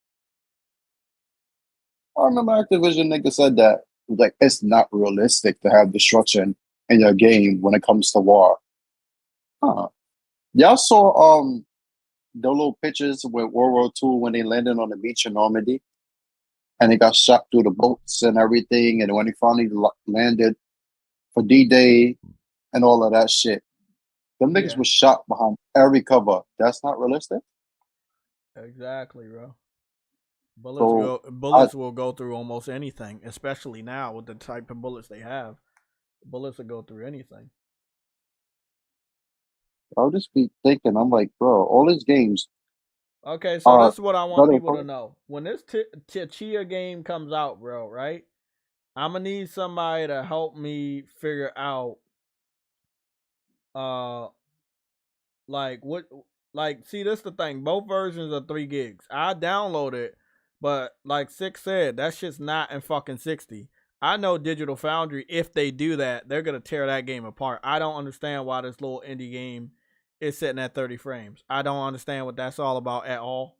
I remember Activision nigga said that. Like, it's not realistic to have destruction in your game when it comes to war. Huh. Y'all saw the little pictures with World War II when they landed on the beach in Normandy and they got shot through the boats and everything, and when they finally landed for D-Day and all of that shit. Them niggas was shot behind every cover. That's not realistic?
Exactly, bro.
So,
Bullets will go through almost anything, especially now with the type of bullets they have. Bullets will go through anything.
I'll just be thinking, I'm like, bro, all these games.
Okay, so this is what I want people to know. When this Chia game comes out, bro, right? I'm gonna need somebody to help me figure out, see, this the thing. Both versions are 3 gigs. I download it, but like Six said, that shit's not in fucking 60. I know Digital Foundry, if they do that, they're gonna tear that game apart. I don't understand why this little indie game is sitting at 30 frames. I don't understand what that's all about at all.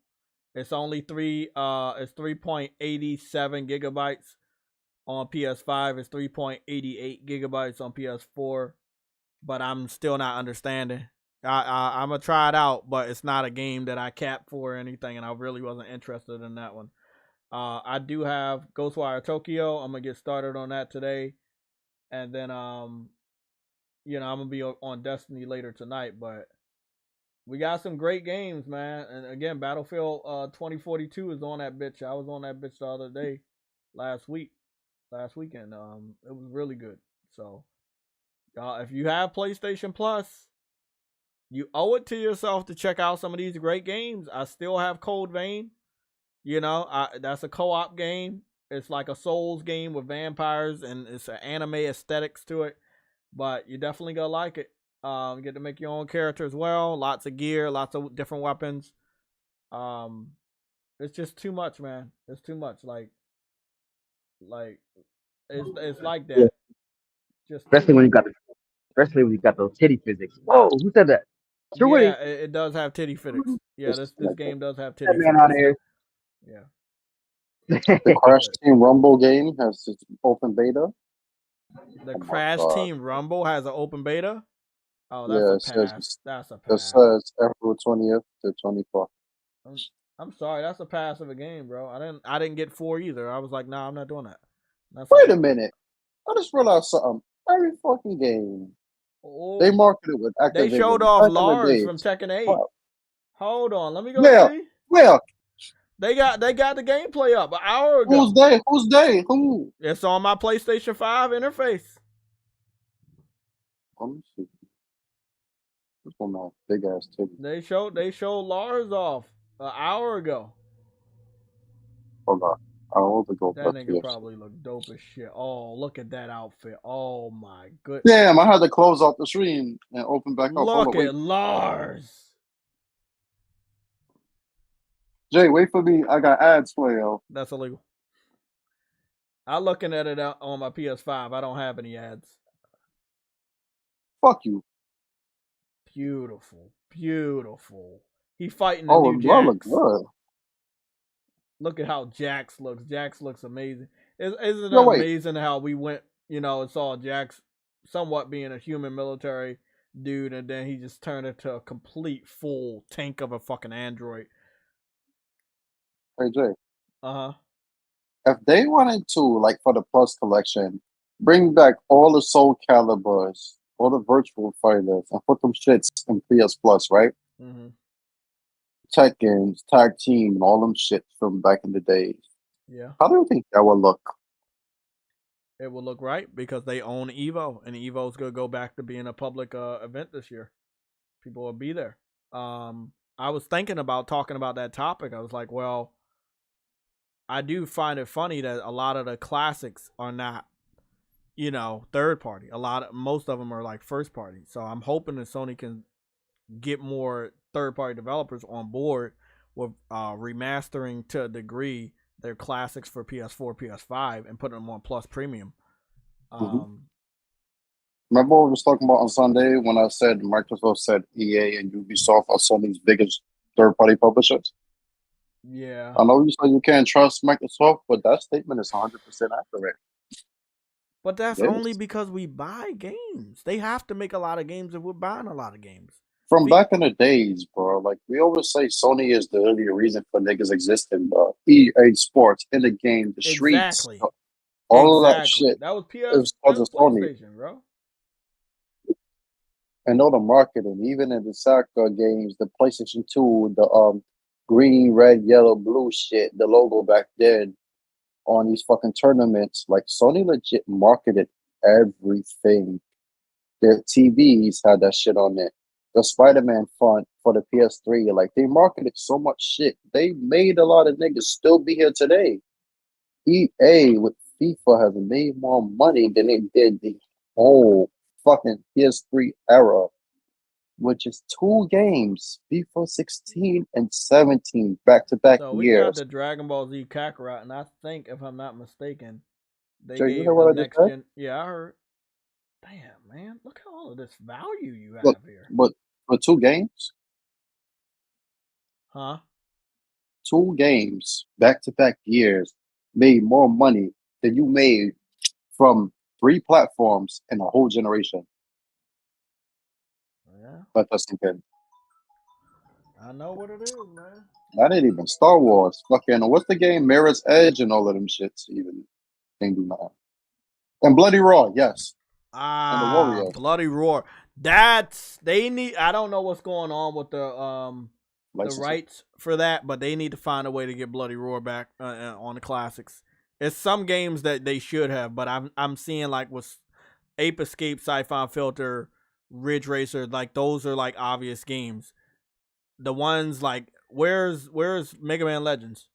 It's only it's 3.87 gigabytes on PS5. It's 3.88 gigabytes on PS4. But I'm still not understanding. I'm gonna try it out, but it's not a game that I capped for or anything, and I really wasn't interested in that one. I do have Ghostwire Tokyo. I'm gonna get started on that today, and then I'm gonna be on Destiny later tonight. But we got some great games, man. And again, Battlefield 2042 is on that bitch. I was on that bitch the other day, last weekend. It was really good. So, if you have PlayStation Plus, you owe it to yourself to check out some of these great games. I still have Cold Vein. That's a co-op game. It's like a Souls game with vampires, and it's an anime aesthetics to it. But you definitely gonna like it. You get to make your own character as well. Lots of gear, lots of different weapons. It's just too much, man. It's too much. Like it's like that.
Yeah.
Just
especially when you got those titty physics. Whoa, who said that? Sure,
yeah, it does have titty physics. Yeah, this game does have titty
that man
physics.
out here.
Yeah.
The Crash Team Rumble game has its open beta.
The Crash Team Rumble has an open beta. Oh, that's a pass. That's a
It
pass.
says April 20th to 24th.
I'm sorry, that's a pass of a game, bro. I didn't get 4 either. I was like, nah, I'm not doing that.
Wait a minute. I just realized something. Every fucking game. They marketed with Activision.
They showed off Lars from Tekken 8.
Wow.
Hold on, let me go see.
Where?
They got the gameplay up an hour ago.
Who's they? Who?
It's on my PlayStation 5 interface.
Let me see. This one has big ass titties.
They showed Lars off an hour ago.
Hold on. I'll go
that nigga probably look dope as shit. Oh, look at that outfit. Oh my goodness.
Damn, I had to close off the stream and open back up.
Look at Lars.
Jay, wait for me. I got ads for you.
That's illegal. I'm looking at it on my PS5. I don't have any ads.
Fuck you.
Beautiful. He fighting the new Jax.
Look good.
Look at how Jax looks. Jax looks amazing. Isn't it amazing how we went, and saw Jax somewhat being a human military dude, and then he just turned into a complete full tank of a fucking android.
Hey, Jay.
Uh-huh.
If they wanted to, like for the Plus collection, bring back all the Soul Caliburs, all the virtual fighters, and put them shits in PS Plus, right?
Mm-hmm.
Tech games, tag team, and all them shit from back in the days.
Yeah.
How do you think that would look?
It will look right because they own Evo, and Evo's gonna go back to being a public event this year. People will be there. I was thinking about talking about that topic. I was like, well, I do find it funny that a lot of the classics are not, third party. Most of them are like first party. So I'm hoping that Sony can get more third party developers on board with remastering to a degree their classics for PS4, PS5, and putting them on Plus Premium.
Remember what we was talking about on Sunday when I said Microsoft said EA and Ubisoft are Sony's biggest third party publishers?
Yeah.
I know you said you can't trust Microsoft, but that statement is 100% accurate.
But that's
It
only
is.
because we buy games. They have to make a lot of games if we're buying a lot of games.
From
Fe-
back in the days, bro, like we always say Sony is the only reason for niggas existing, bro. EA Sports, in the game, the streets,
Exactly.
all of that
Exactly.
shit
That was
is
that
because
was
of Sony.
PlayStation, bro.
And all the marketing, even in the soccer games, the PlayStation 2, the green, red, yellow, blue shit, the logo back then on these fucking tournaments, like Sony legit marketed everything. Their TVs had that shit on it. The Spider-Man font for the PS3, like they marketed so much shit. They made a lot of niggas still be here today. EA with FIFA has made more money than it did the whole fucking PS3 era, which is 2 games, FIFA 16 and 17, back-to-back
So we got
years.
the Dragon Ball Z Kakarot, and I think, if I'm not mistaken, they
Jay, you hear
gave the
what I just
next
said?
gen. Yeah, I heard. Damn, man, look at all of this value you
Look,
have here.
but for 2 games,
Huh?
2 games, back-to-back years, made more money than you made from 3 platforms in a whole generation.
Yeah,
Let us sink in.
I know what it is, man.
That ain't even Star Wars. Fucking, what's the game? Mirror's Edge and all of them shits even can't do nothing. And Bloody Raw, yes. And the Warriors.
Bloody Roar. That's they need. I don't know what's going on with the
Licensing.
rights for that, but they need to find a way to get Bloody Roar back on the classics. It's some games that they should have, but I'm seeing like with Ape Escape, Sci-Fi Filter, Ridge Racer, like those are like obvious games. The ones like where's Mega Man Legends?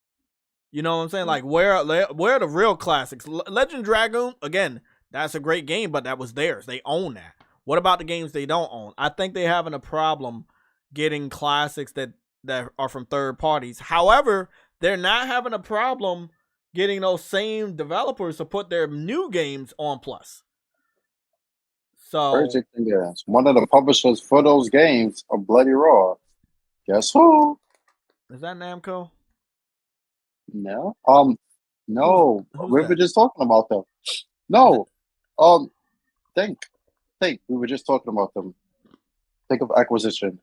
You know what I'm saying? Like where are the real classics? Legend Dragoon, again, that's a great game, but that was theirs. They own that. What about the games they don't own? I think they're having a problem getting classics that are from third parties. However, they're not having a problem getting those same developers to put their new games on Plus. So
Crazy thing is, one of the publishers for those games are Bloody Raw. Guess who?
is that Namco?
No. No.
Who's
We were
that?
just talking about them. No. Think. We were just talking about them. Think of acquisition.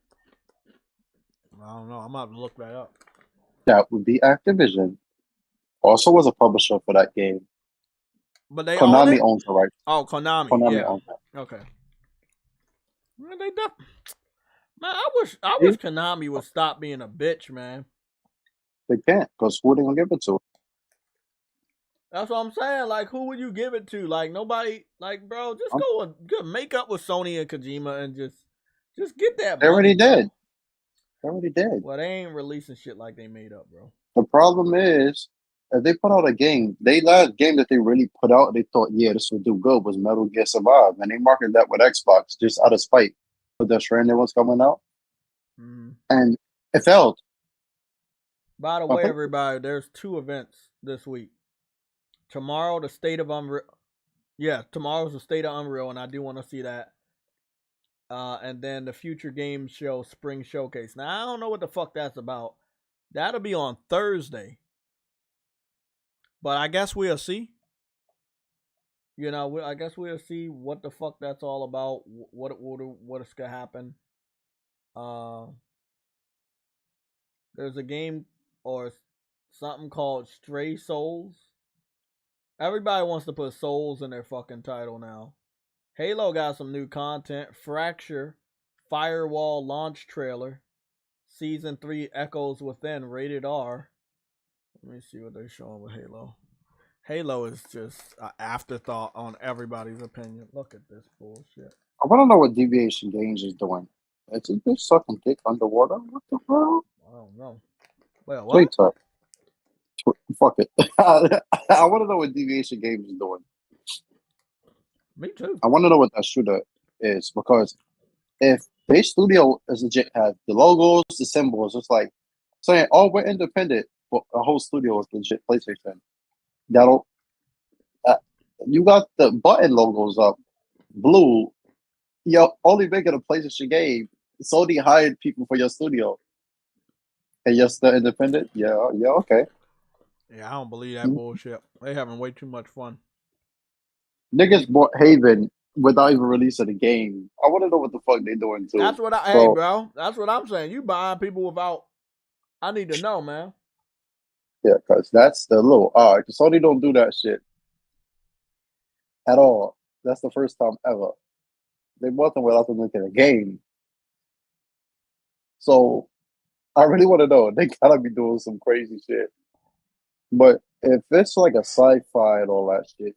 I don't know. I'm about to look that up.
That would be Activision. Also was a publisher for that game.
But they own
Konami
it?
owns the rights.
Oh, Konami.
Konami
Yeah.
owns it.
Okay. Man, man, I wish Konami would stop being a bitch, man.
They can't, because who are they gonna give it to?
That's what I'm saying. Like, who would you give it to? Like, nobody. Like, bro, just go make up with Sony and Kojima and just get that
They already
money, bro.
did. They already did.
Well, they ain't releasing shit like they made up, bro.
The problem is, if they put out a game, last game that they really put out, they thought, yeah, this would do good, was Metal Gear Survive, and they marketed that with Xbox just out of spite. But the Stranded was coming out, and it failed.
By the way, everybody, there's 2 events this week. Tomorrow, the State of Unreal. Yeah, tomorrow's the State of Unreal, and I do want to see that. And then the Future Games Show Spring Showcase. Now, I don't know what the fuck that's about. That'll be on Thursday. But I guess we'll see. You know, I guess we'll see what the fuck that's all about. What is gonna happen. There's a game or something called Stray Souls. Everybody wants to put souls in their fucking title now. Halo got some new content. Fracture, Firewall launch trailer. Season 3 Echoes Within, rated R. Let me see what they're showing with Halo. Halo is just an afterthought on everybody's opinion. Look at this bullshit.
I want to know what Deviation Games is doing. Is it just sucking dick underwater? What the hell?
I don't know. Well, what?
Fuck it. I want to know what Deviation Games is doing.
Me too.
I want to know what that shooter is, because if their studio is legit, have the logos, the symbols, it's like saying, "Oh, we're independent," but the whole studio is legit PlayStation. That'll you got the button logos up, blue. You're only making a PlayStation game. Sony hired people for your studio. And yes, the independent. Yeah, okay.
Yeah, I don't believe that bullshit. They having way too much fun.
Niggas bought Haven without even releasing the game. I want to know what the fuck they doing too.
That's what hey, bro. That's what I'm saying. You buying people without. I need to know, man.
Yeah, because that's the little odd. Sony don't do that shit at all. That's the first time ever. They bought them without them making a game. So I really want to know. They gotta be doing some crazy shit. But if it's like a sci-fi and all that shit,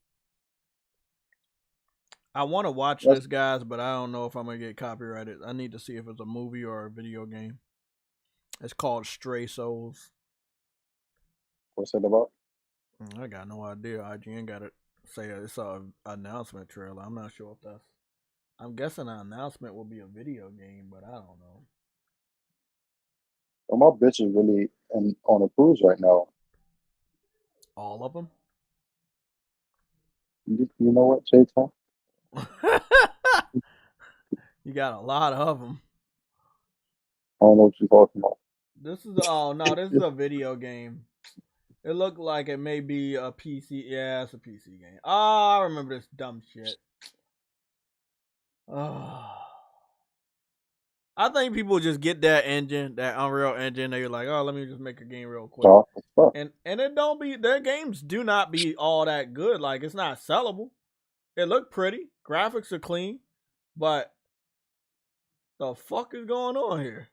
I want to watch this, guys, but I don't know if I'm gonna get copyrighted. I need to see if it's a movie or a video game. It's called Stray Souls.
what's it about?
I got no idea. IGN got it. Say it's an announcement trailer. I'm not sure if that's. I'm guessing an announcement will be a video game, but I don't know.
Well, my bitch is really on a cruise right now.
All of them?
You know what, Chayton?
You got a lot of them.
I don't know what you're talking about.
This is this is a video game. It looked like it may be a PC. Yeah, it's a PC game. Oh, I remember this dumb shit. Oh. I think people just get that engine, that Unreal Engine. They're like, oh, let me just make a game real quick. And it don't be, their games do not be all that good. Like, it's not sellable. It look pretty. Graphics are clean. But the fuck is going on here?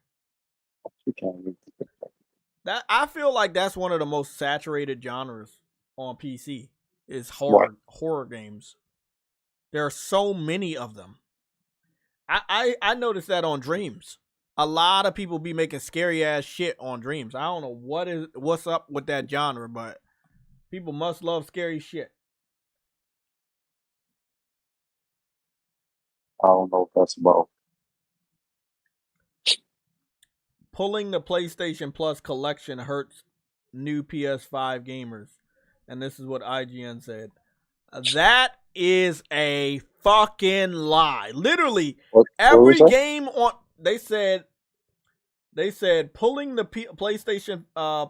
That I feel like that's one of the most saturated genres on PC is horror games. There are so many of them. I noticed that on Dreams. A lot of people be making scary ass shit on Dreams. I don't know what's up with that genre, but people must love scary shit.
I don't know what that's about.
Pulling the PlayStation Plus collection hurts new PS5 gamers. And this is what IGN said. That is a fucking lie. Literally, every game on they said pulling the PlayStation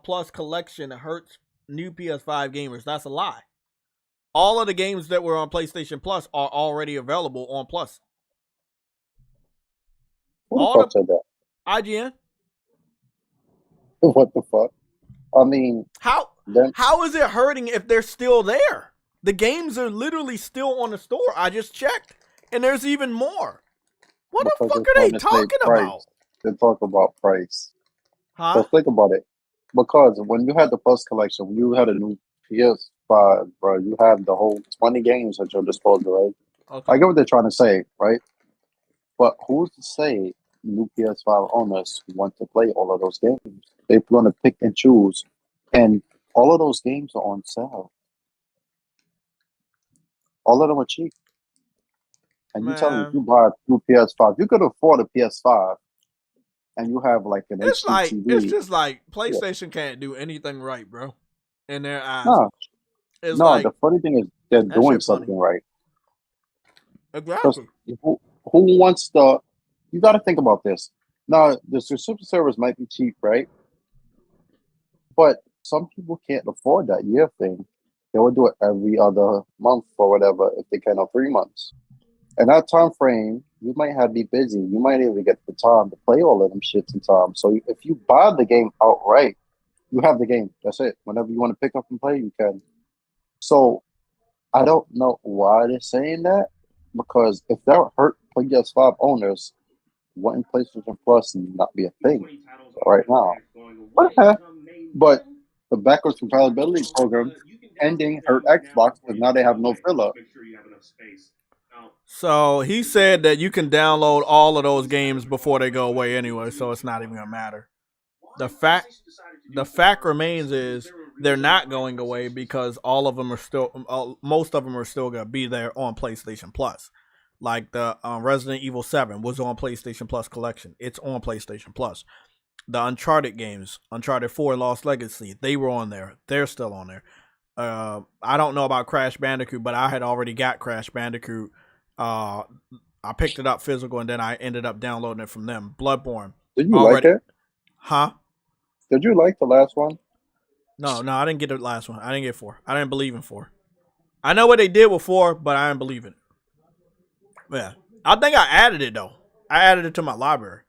Plus collection hurts new PS5 gamers. That's a lie. All of the games that were on PlayStation Plus are already available on Plus.
Who the fuck said that?
IGN.
What the fuck? I mean,
how is it hurting if they're still there? The games are literally still on the store. I just checked, and there's even more. What the fuck are they talking about?
They talk about price.
Huh?
So think about it. Because when you had the Plus collection, when you had a new PS5, bro, you have the whole 20 games at your disposal, right? Okay. I get what they're trying to say, right? But who's to say new PS5 owners want to play all of those games? They're going to pick and choose. And all of those games are on sale. All of them are cheap. And you tell me, if you buy a new PS5, you could afford a PS5 and you have like an HD TV.
It's just like PlayStation can't do anything right, bro. In their eyes.
The funny thing is they're doing something right.
Exactly.
Who wants the... You got to think about this. Now, the subscription service might be cheap, right? But some people can't afford that year thing. They will do it every other month or whatever if they can, or 3 months. And that time frame, you might have to be busy. You might even get the time to play all of them shits in time. So if you buy the game outright, you have the game. That's it. Whenever you want to pick up and play, you can. So I don't know why they're saying that, because if that would hurt PS5 owners, wouldn't PlayStation Plus not be a thing right now? But the backwards compatibility program ending hurt Xbox because now they have no filler.
So he said that you can download all of those games before they go away anyway, so it's not even gonna matter. The fact remains is they're not going away because all of them are still, most of them are still gonna be there on PlayStation Plus. Like the Resident Evil 7 was on PlayStation Plus collection. It's on PlayStation Plus. The Uncharted games, Uncharted 4 Lost Legacy, they were on there. They're still on there. I don't know about Crash Bandicoot, but I had already got Crash Bandicoot. I picked it up physical, and then I ended up downloading it from them. Bloodborne.
Did you like it?
Huh?
Did you like the last one?
No, I didn't get the last one. I didn't get 4. I didn't believe in 4. I know what they did with 4, but I didn't believe in it. Yeah. I think I added it, though. I added it to my library.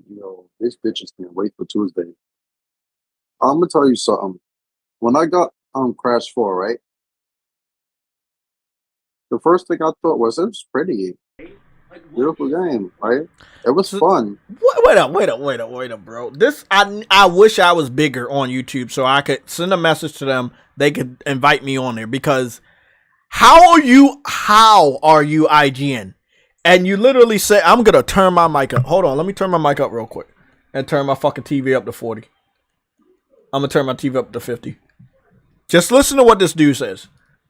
Yo, these bitches can't wait for Tuesday. I'm gonna tell you something. When I got Crash 4, right? The first thing I thought was it was pretty. Beautiful game, right? It was
So,
fun.
wait up, bro. This I wish I was bigger on YouTube so I could send a message to them. They could invite me on there because how are you IGN? And you literally say I'm gonna turn my mic up. Hold on, let me turn my mic up real quick and turn my fucking TV up to 40. I'm gonna turn my TV up to 50. Just listen to what this dude says.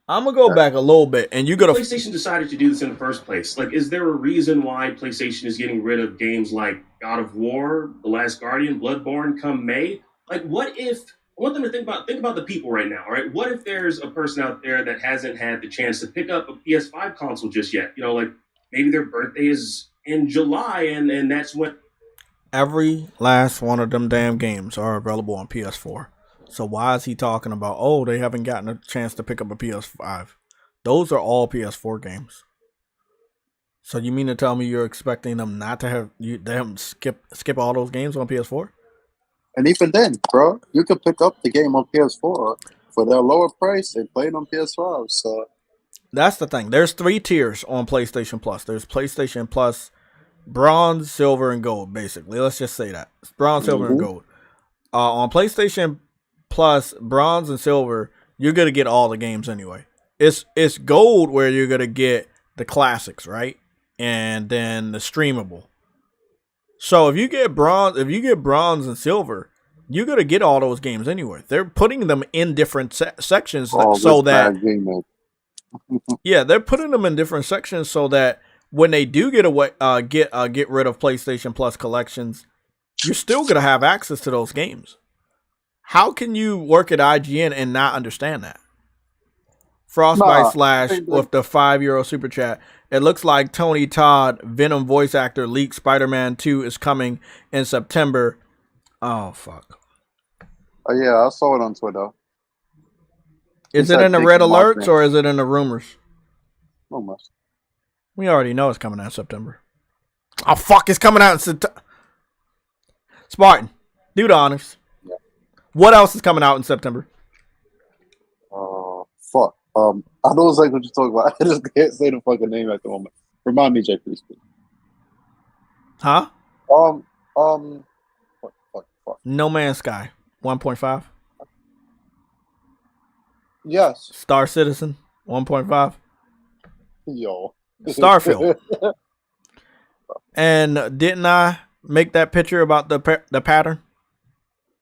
I'm gonna go back a little bit, and you gotta.
PlayStation decided to do this in the first place. Like, is there a reason why PlayStation is getting rid of games like God of War, The Last Guardian, Bloodborne come May? Like, what if? I want them to think about the people right now. All right, what if there's a person out there that hasn't had the chance to pick up a PS5 console just yet? You know, like maybe their birthday is in July, and that's when
Every last one of them damn games are available on PS4. So why is he talking about, oh, they haven't gotten a chance to pick up a PS5? Those are all PS4 games. So you mean to tell me you're expecting them not to have them skip all those games on PS4?
And even then, bro, you could pick up the game on PS4 for their lower price and play it on PS5. So
That's the thing. There's 3 tiers on PlayStation Plus. There's PlayStation Plus Bronze, Silver, and Gold, basically. Let's just say that. It's Bronze, Silver, and Gold. On PlayStation Plus, Bronze, and Silver, you're going to get all the games anyway. It's Gold where you're going to get the classics, right? And then the streamable. So if you get Bronze and Silver, you're going to get all those games anyway. They're putting them in different sections so that... yeah, they're putting them in different sections so that when they do get rid of PlayStation Plus collections, you're still gonna have access to those games. How can you work at IGN and not understand that? Frostbite Slash with the €5 super chat. It looks like Tony Todd, Venom voice actor, leaked Spider-Man 2 is coming in September. Oh fuck.
Oh yeah, I saw it on Twitter.
Is it in the red alerts or is it in the rumors?
Almost.
We already know it's coming out in September. Oh, fuck, it's coming out in September. Spartan, do the honors.
Yeah.
What else is coming out in September?
Fuck. I know exactly what you're talking about. I just can't say the fucking name at the moment. Remind me, Jay, please.
Huh?
Fuck.
No Man's Sky, 1.5.
Yes.
Star Citizen, 1.5.
Yo.
Starfield. And didn't I make that picture about the pattern?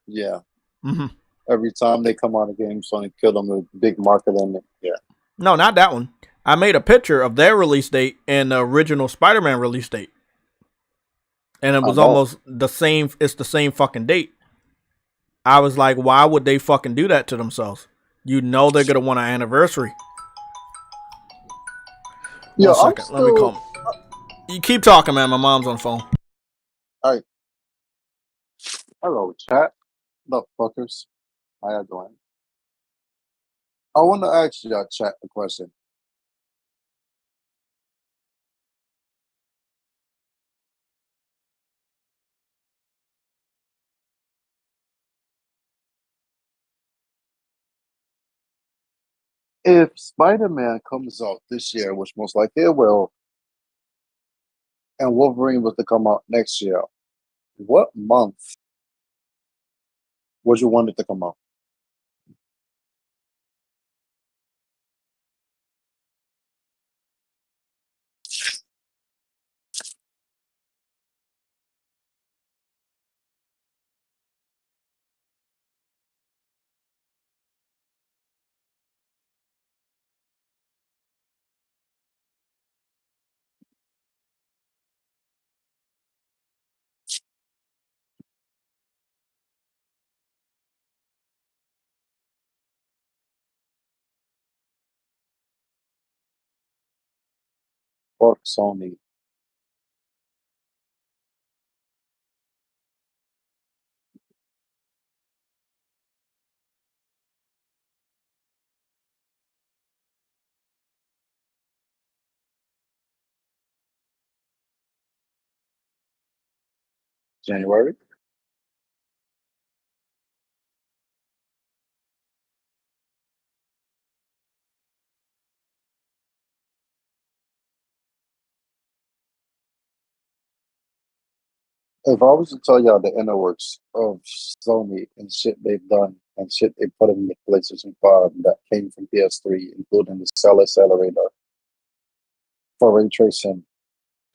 Yeah.
Mm-hmm.
Every time they come on a game, Sony kill them with a big marker on it. Yeah.
No, not that one. I made a picture of their release date and the original Spider-Man release date. And it was almost the same. It's the same fucking date. I was like, why would they fucking do that to themselves? You know they're going to want an anniversary.
Yeah,
1 second. Let me call him. You keep talking, man. My mom's on the phone.
All right. Hello, chat. What up, fuckers? How y'all doing? I want to ask y'all, chat, a question. If Spider-Man comes out this year, which most likely it will, and Wolverine was to come out next year, what month would you want it to come out? Fuck Sony. January. If I was to tell y'all the inner works of Sony and shit they've done and shit they put in the PlayStation 5 that came from PS3, including the cell accelerator for ray tracing,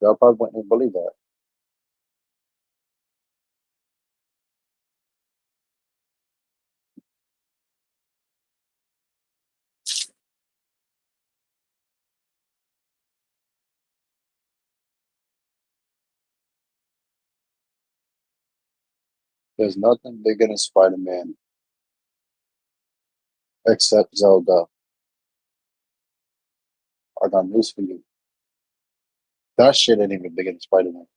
y'all probably wouldn't believe that. There's nothing bigger than Spider-Man except Zelda. I got news for you. That shit ain't even bigger than Spider-Man.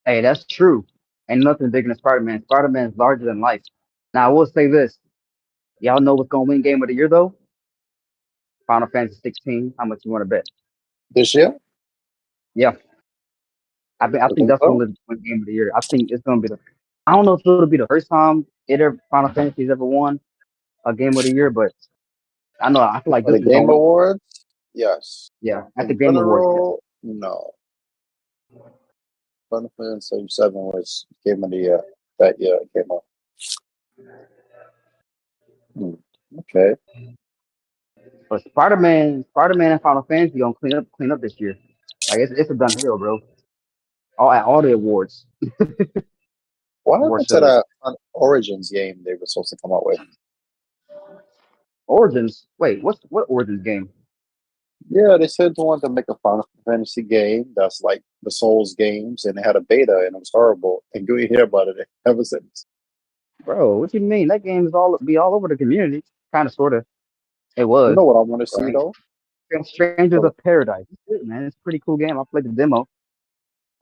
Hey, that's true. Ain't nothing bigger than Spider-Man. Spider-Man's larger than life. Now, I will say this. Y'all know what's going to win Game of the Year, though? Final Fantasy 16. How much you want to bet?
This year?
Yeah. I
I
think
think
that's
so.
going to win Game of the Year. I think it's going to be I don't know if it'll be the first time Final Fantasy's ever won a Game of the Year, but I feel like
For
this
the
is going
Game
to win.
Awards, yes.
Yeah, at the
In
Game Awards, yes.
general, no. Final Fantasy 7 was Game of the Year that year it came out. Okay.
But Spider-Man and Final Fantasy gonna clean up this year. Like it's a done deal, bro. All the awards.
What
Award
happened to
shows.
that Origins game they were supposed to come out with?
Origins. Wait, what Origins game?
Yeah, they said they wanted to make a Final Fantasy game that's like the Souls games, and they had a beta, and it was horrible. And you ain't hear about it ever since.
Bro, what you mean? That game is all over the community. Kind of, sort of. It
You
was.
know what I want to see
Right.
though?
Strangers
Oh,
of Paradise. It's good, man. It's a pretty cool game. I played the demo.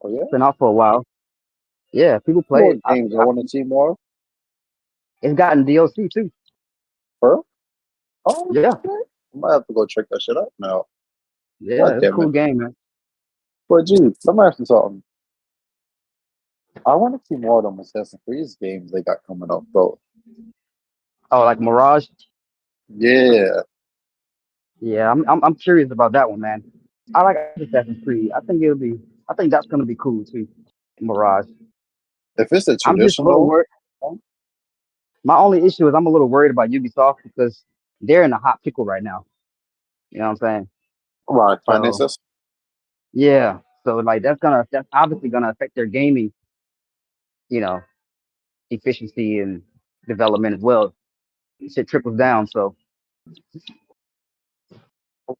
oh yeah,
It's been out for a while. Yeah, people play
more
it.
games I want to see more.
It's gotten DLC too.
Huh? Oh,
Yeah,
okay. I might have to go check that shit out now. God
yeah, it's a
damn
cool
it.
game, man.
But gee, let me ask you something. I want to see more of them Assassin's Creed games they got coming up, though.
Oh, like Mirage.
Yeah,
Yeah, I'm curious about that one, man. I like Assassin's Creed. I think that's gonna be cool too. Mirage.
if it's a
I'm just a little
traditional,
worried. My only issue is I'm a little worried about Ubisoft because they're in a hot pickle right now. You know what I'm saying?
right,
So
finances.
yeah. So like that's obviously gonna affect their gaming, you know, efficiency and development as well. Shit trickles down. So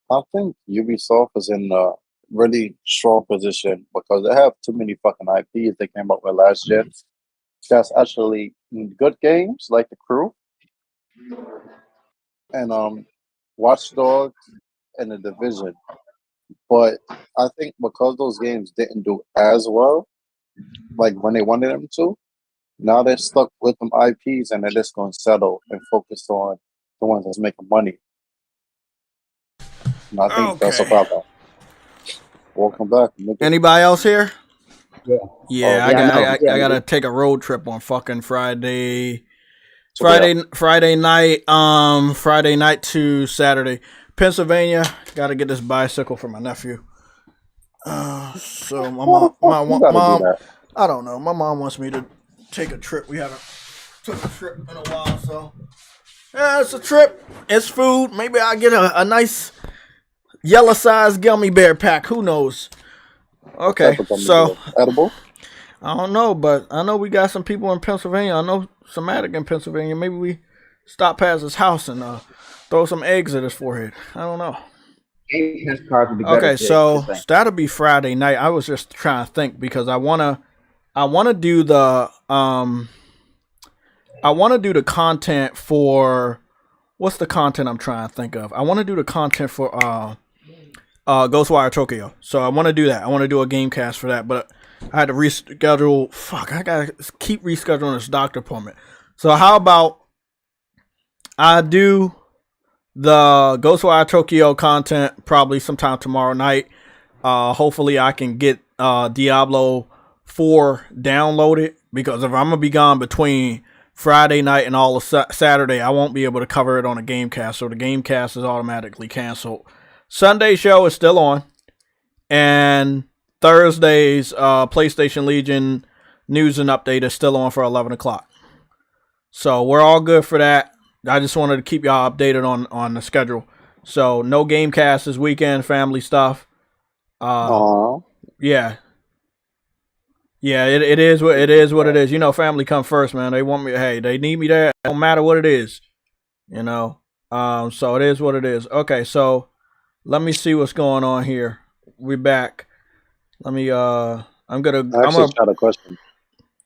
I think Ubisoft is in a really strong position because they have too many fucking IPs they came up with last gen. That's actually good games like The Crew and Watch Dogs and The Division. But I think because those games didn't do as well, like when they wanted them to, now they're stuck with them IPs and they're just going to settle and focus on the ones that's making money. And I think that's a
Okay.
problem. Welcome back.
Anybody else here?
yeah,
Yeah,
Oh,
yeah, I know.
I
Yeah,
gotta take a road trip on fucking Friday.
so yeah.
Friday night to Saturday. Pennsylvania. Gotta get this bicycle for my nephew. So
Why the fuck you gotta do that?
I don't know. My mom wants me to take a trip. We haven't took a trip in a while, so yeah, it's a trip. It's food. Maybe I'll get a nice yellow size gummy bear pack. Who knows? Okay, so
Edible?
I don't know, but I know we got some people in Pennsylvania. I know some attic in Pennsylvania. Maybe we stop past his house and throw some eggs at his forehead. I don't know.
Game Pass cards would be better.
Okay, so that'll be Friday night. I was just trying to think because I wanna do the content for what's the content I'm trying to think of? I want to do the content for Ghostwire Tokyo. So I want to do that. I want to do a game cast for that. But I had to reschedule. Fuck, I gotta keep rescheduling this doctor appointment. So how about I do the Ghostwire Tokyo content probably sometime tomorrow night. Hopefully I can get Diablo 4 downloaded, because if I'm gonna be gone between Friday night and all of Saturday, I won't be able to cover it on a Gamecast, so the Gamecast is automatically canceled. Sunday show is still on, and Thursday's PlayStation Legion news and update is still on for 11 o'clock. So we're all good for that. I just wanted to keep y'all updated on the schedule. So no Gamecast this weekend, family stuff. Yeah. Yeah, it is what it is. You know, family come first, man. They want me. Hey, they need me there. It don't matter what it is. You know. So it is what it is. Okay, so let me see what's going on here. We're back. Let me. I'm gonna.
I actually had a question.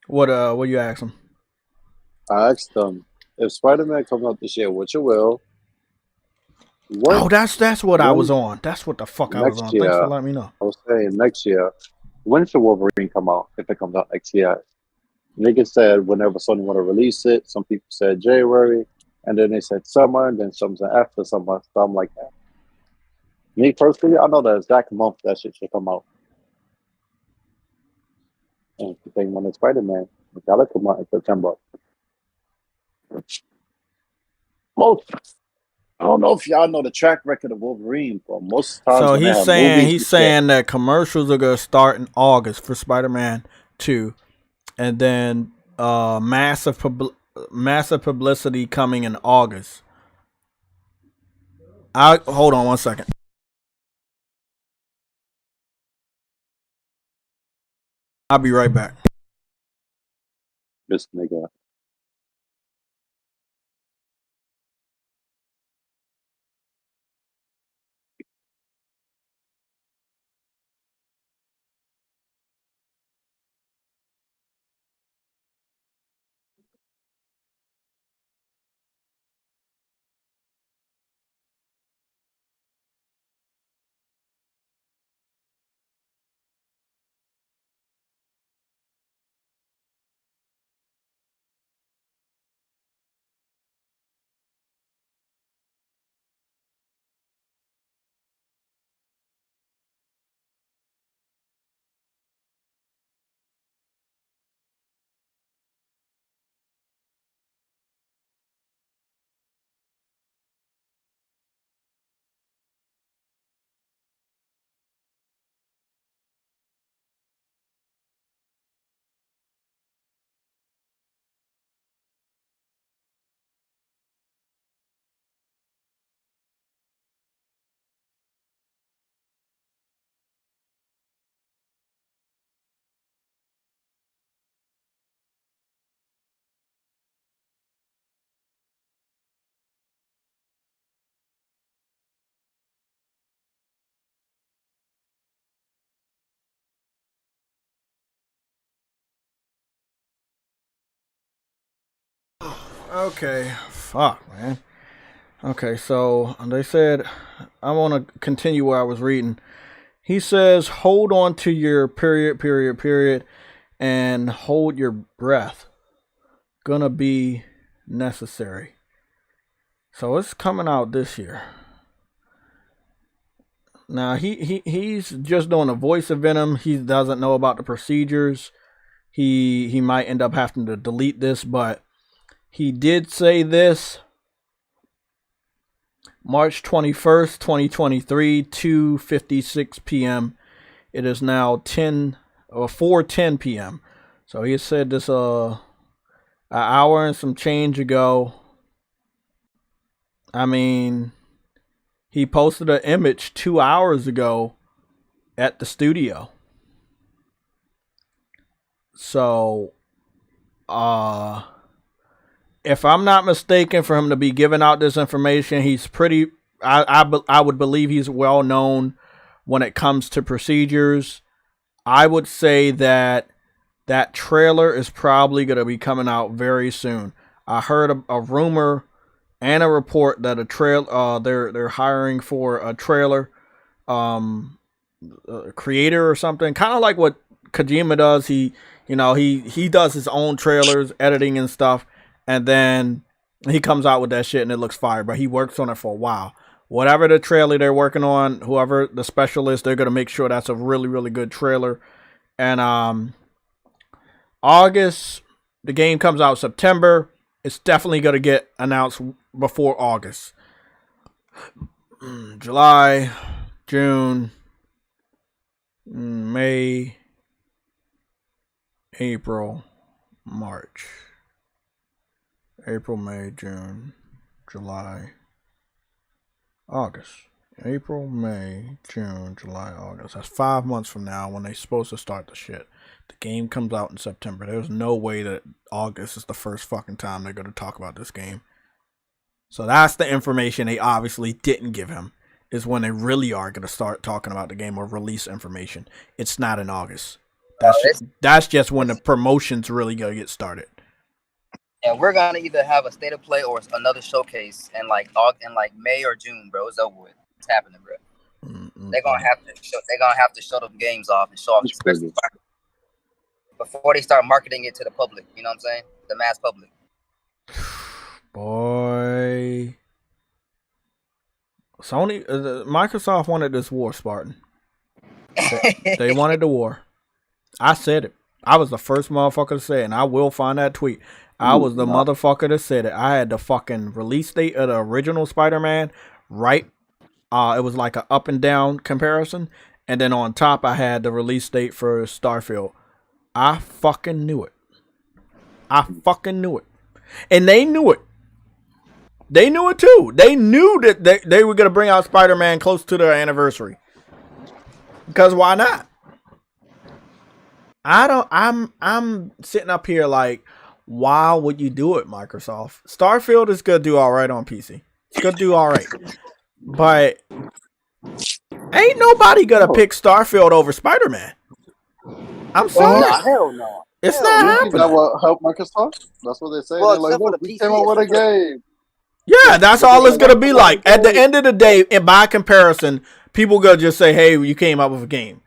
What you ask him?
I asked them, if Spider-Man comes out this year, which it will.
Oh, that's what I was on. That's what the fuck I was on.
Year,
Thanks for letting me know.
I was saying next year. When should Wolverine come out, if it comes out next year? Niggas said whenever Sony want to release it. Some people said January, and then they said summer, and then some said after summer. Something like that. Me personally, I know the exact month that shit should come out. And the thing when it's Spider-Man, it gotta come out in September. Most, I don't know if y'all know the track record of Wolverine, but most times.
So he's saying that commercials are gonna start in August for Spider-Man 2, and then massive publicity coming in August. Hold on one second. I'll be right back.
This nigga.
Okay, fuck, man. Okay, so they said, I want to continue where I was reading. He says, hold on to your period, and hold your breath. Gonna be necessary. So it's coming out this year. Now he's just doing a voice of Venom. He doesn't know about the procedures. He might end up having to delete this, but he did say this. March 21st, 2023, 2:56 p.m. It is now 4:10 p.m. So he said this an hour and some change ago. I mean, he posted an image 2 hours ago at the studio. So, if I'm not mistaken, for him to be giving out this information, he's pretty. I would believe he's well known when it comes to procedures. I would say that trailer is probably going to be coming out very soon. I heard a rumor and a report that a trailer. They're hiring for a trailer, creator or something, kind of like what Kojima does. He does his own trailers, editing and stuff, and then he comes out with that shit and it looks fire. But he works on it for a while. Whatever the trailer they're working on, whoever the specialist, they're gonna make sure that's a really, really good trailer. And August, the game comes out September. It's definitely gonna get announced before August. July, June, May, April, March. April, May, June, July, August. April, May, June, July, August. That's 5 months from now when they're supposed to start the shit. The game comes out in September. There's no way that August is the first fucking time they're going to talk about this game. So that's the information they obviously didn't give him, is when they really are going to start talking about the game or release information. It's not in August. That's just when the promotion's really going to get started.
And we're gonna either have a state of play or another showcase in like May or June, bro. It's over with. It's happening, bro.
Mm-mm.
They're gonna have to show the games off and show off before they start marketing it to the public. You know what I'm saying? The mass public.
Boy, Sony, Microsoft wanted this war, Spartan. They wanted the war. I said it. I was the first motherfucker to say it, and I will find that tweet. I was the motherfucker that said it. I had the fucking release date of the original Spider-Man, right? It was like an up and down comparison. And then on top, I had the release date for Starfield. I fucking knew it. And they knew it. They knew it too. They knew that they were going to bring out Spider-Man close to their anniversary. Because why not? I'm sitting up here like, why would you do it, Microsoft? Starfield is going to do all right on PC. It's going to do all right. But ain't nobody going to pick Starfield over Spider-Man. I'm sorry.
Nah, hell no.
It's not happening.
That will help Microsoft. That's what they say.
Well,
They're like, look, we came up with a game.
Yeah, that's all it's going to be like. At the end of the day, and by comparison, people going to just say, hey, you came out with a game.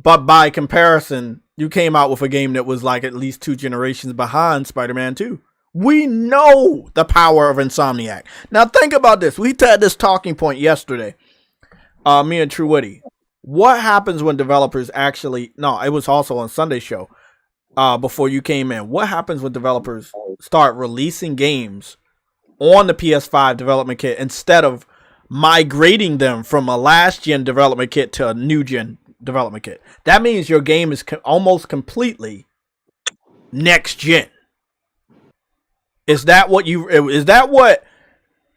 But by comparison, you came out with a game that was like at least 2 generations behind Spider-Man 2. We know the power of Insomniac. Now think about this. We had this talking point yesterday. Me and True Witty. What happens when developers actually... No, it was also on Sunday show before you came in. What happens when developers start releasing games on the PS5 development kit instead of migrating them from a last-gen development kit to a new-gen development kit? That means your game is almost completely next-gen. Is that what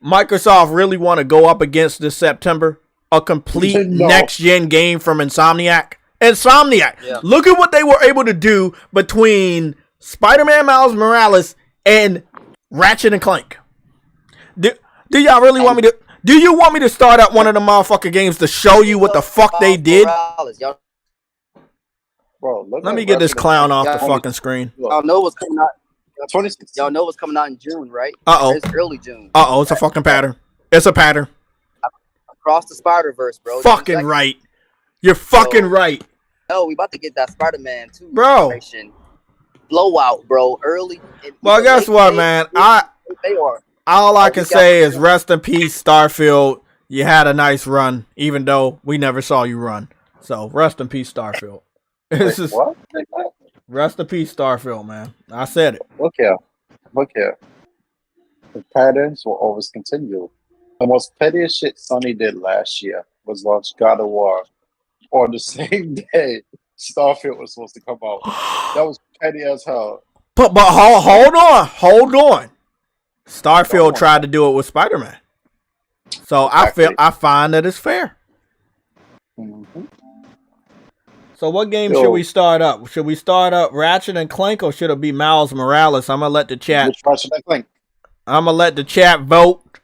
Microsoft really want to go up against this September? A complete next-gen game from Insomniac? Yeah. Look at what they were able to do between Spider-Man Miles Morales and Ratchet and Clank. Do y'all really want me to... Do you want me to start up one of the motherfucking games to show you what the fuck they did?
Bro,
let me get this clown off the fucking screen.
Y'all know what's coming out.
26.
Y'all know what's coming out in June, right? It's early June.
It's a fucking pattern. It's a pattern.
Across the Spider-Verse, bro.
Fucking right. You're fucking right.
Oh, we about to get that Spider-Man 2
bro.
Blowout, bro. Early.
Well, guess what, man? All I can say is rest in peace, Starfield. You had a nice run, even though we never saw you run. So rest in peace, Starfield.
What?
Rest in peace, Starfield, man. I said it.
Look here. The patterns will always continue. The most pettiest shit Sony did last year was launch God of War on the same day Starfield was supposed to come out. That was petty as hell.
But hold on. Starfield tried to do it with Spider-Man. So exactly. I find that it's fair.
Mm-hmm.
So what game should we start up? Should we start up Ratchet and Clank or should it be Miles Morales? I'm gonna let the chat.
Which Ratchet and Clank?
I'm gonna let the chat vote.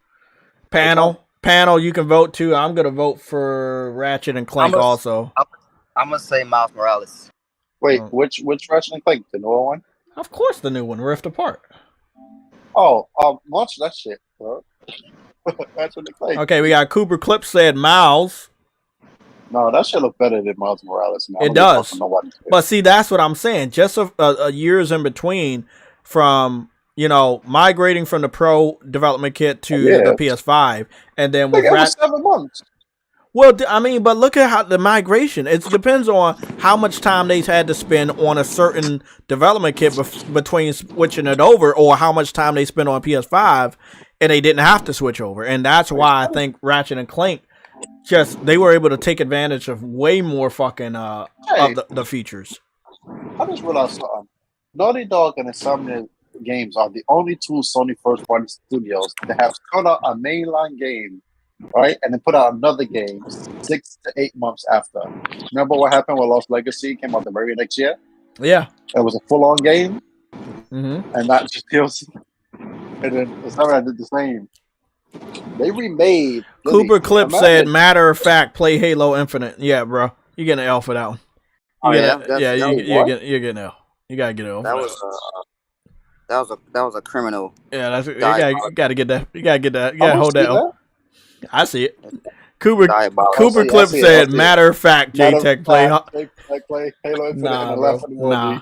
Panel, you can vote too. I'm gonna vote for Ratchet and Clank also.
I'm gonna say Miles Morales.
Wait, which Ratchet and Clank? The newer one?
Of course, the new one, Rift Apart.
Oh, launch that shit, bro. Ratchet and Clank.
Okay, we got Cooper Clip said Miles.
No, that should look better than Miles Morales. Man. I
It
don't give a fuck
does.
for nobody.
But see, that's what I'm saying. Just a years in between from, you know, migrating from the Pro development kit to the PS5, and then with
Like every 7 months.
well, I mean, but look at how the migration. It depends on how much time they've had to spend on a certain development kit between switching it over, or how much time they spent on PS5, and they didn't have to switch over. And that's why I think Ratchet and Clank they were able to take advantage of way more fucking of the features.
I just realized something. Naughty Dog and Insomniac Games are the only two Sony first-party studios that have put out a mainline game, right, and then put out another game 6 to 8 months after. Remember what happened with Lost Legacy came out the very next year?
Yeah,
it was a full-on game,
mm-hmm.
and not just DLC. And then Insomniac did the same. They remade.
Cooper Clip said, "Matter of fact, play Halo Infinite." Yeah, bro, you getting an L for that one. You're getting an L. You gotta get an L.
That was a criminal.
Yeah, you gotta get that. You gotta get that. You gotta hold that L. I see it. Cooper Clip said, "Matter of fact, JTech play
Halo Infinite."
Nah.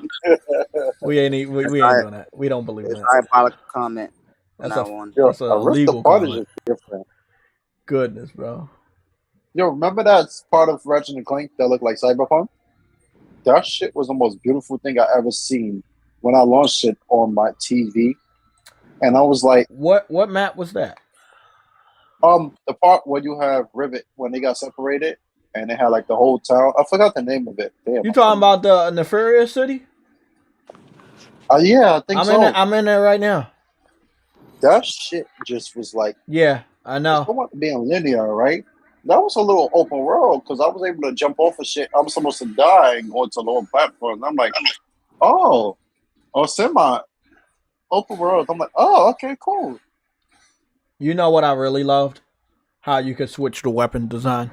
We ain't doing that. We don't believe that.
Diabolical comment. That's
a legal comment. Goodness, bro.
Yo, remember that part of Ratchet and Clank that looked like Cyberpunk? That shit was the most beautiful thing I ever seen when I launched it on my TV. And I was like,
what map was that?
The part where you have Rivet when they got separated and they had like the whole town. I forgot the name of it. Damn,
you talking about the Nefarious City?
Yeah, I think so.
I'm in there right now.
That shit just was like,
yeah, I know.
I want to be in linear, right? That was a little open world because I was able to jump off of shit. I was supposed to die and go to lower platforms. I'm like, semi open world. I'm like, oh, okay, cool.
You know what I really loved? How you could switch the weapon design.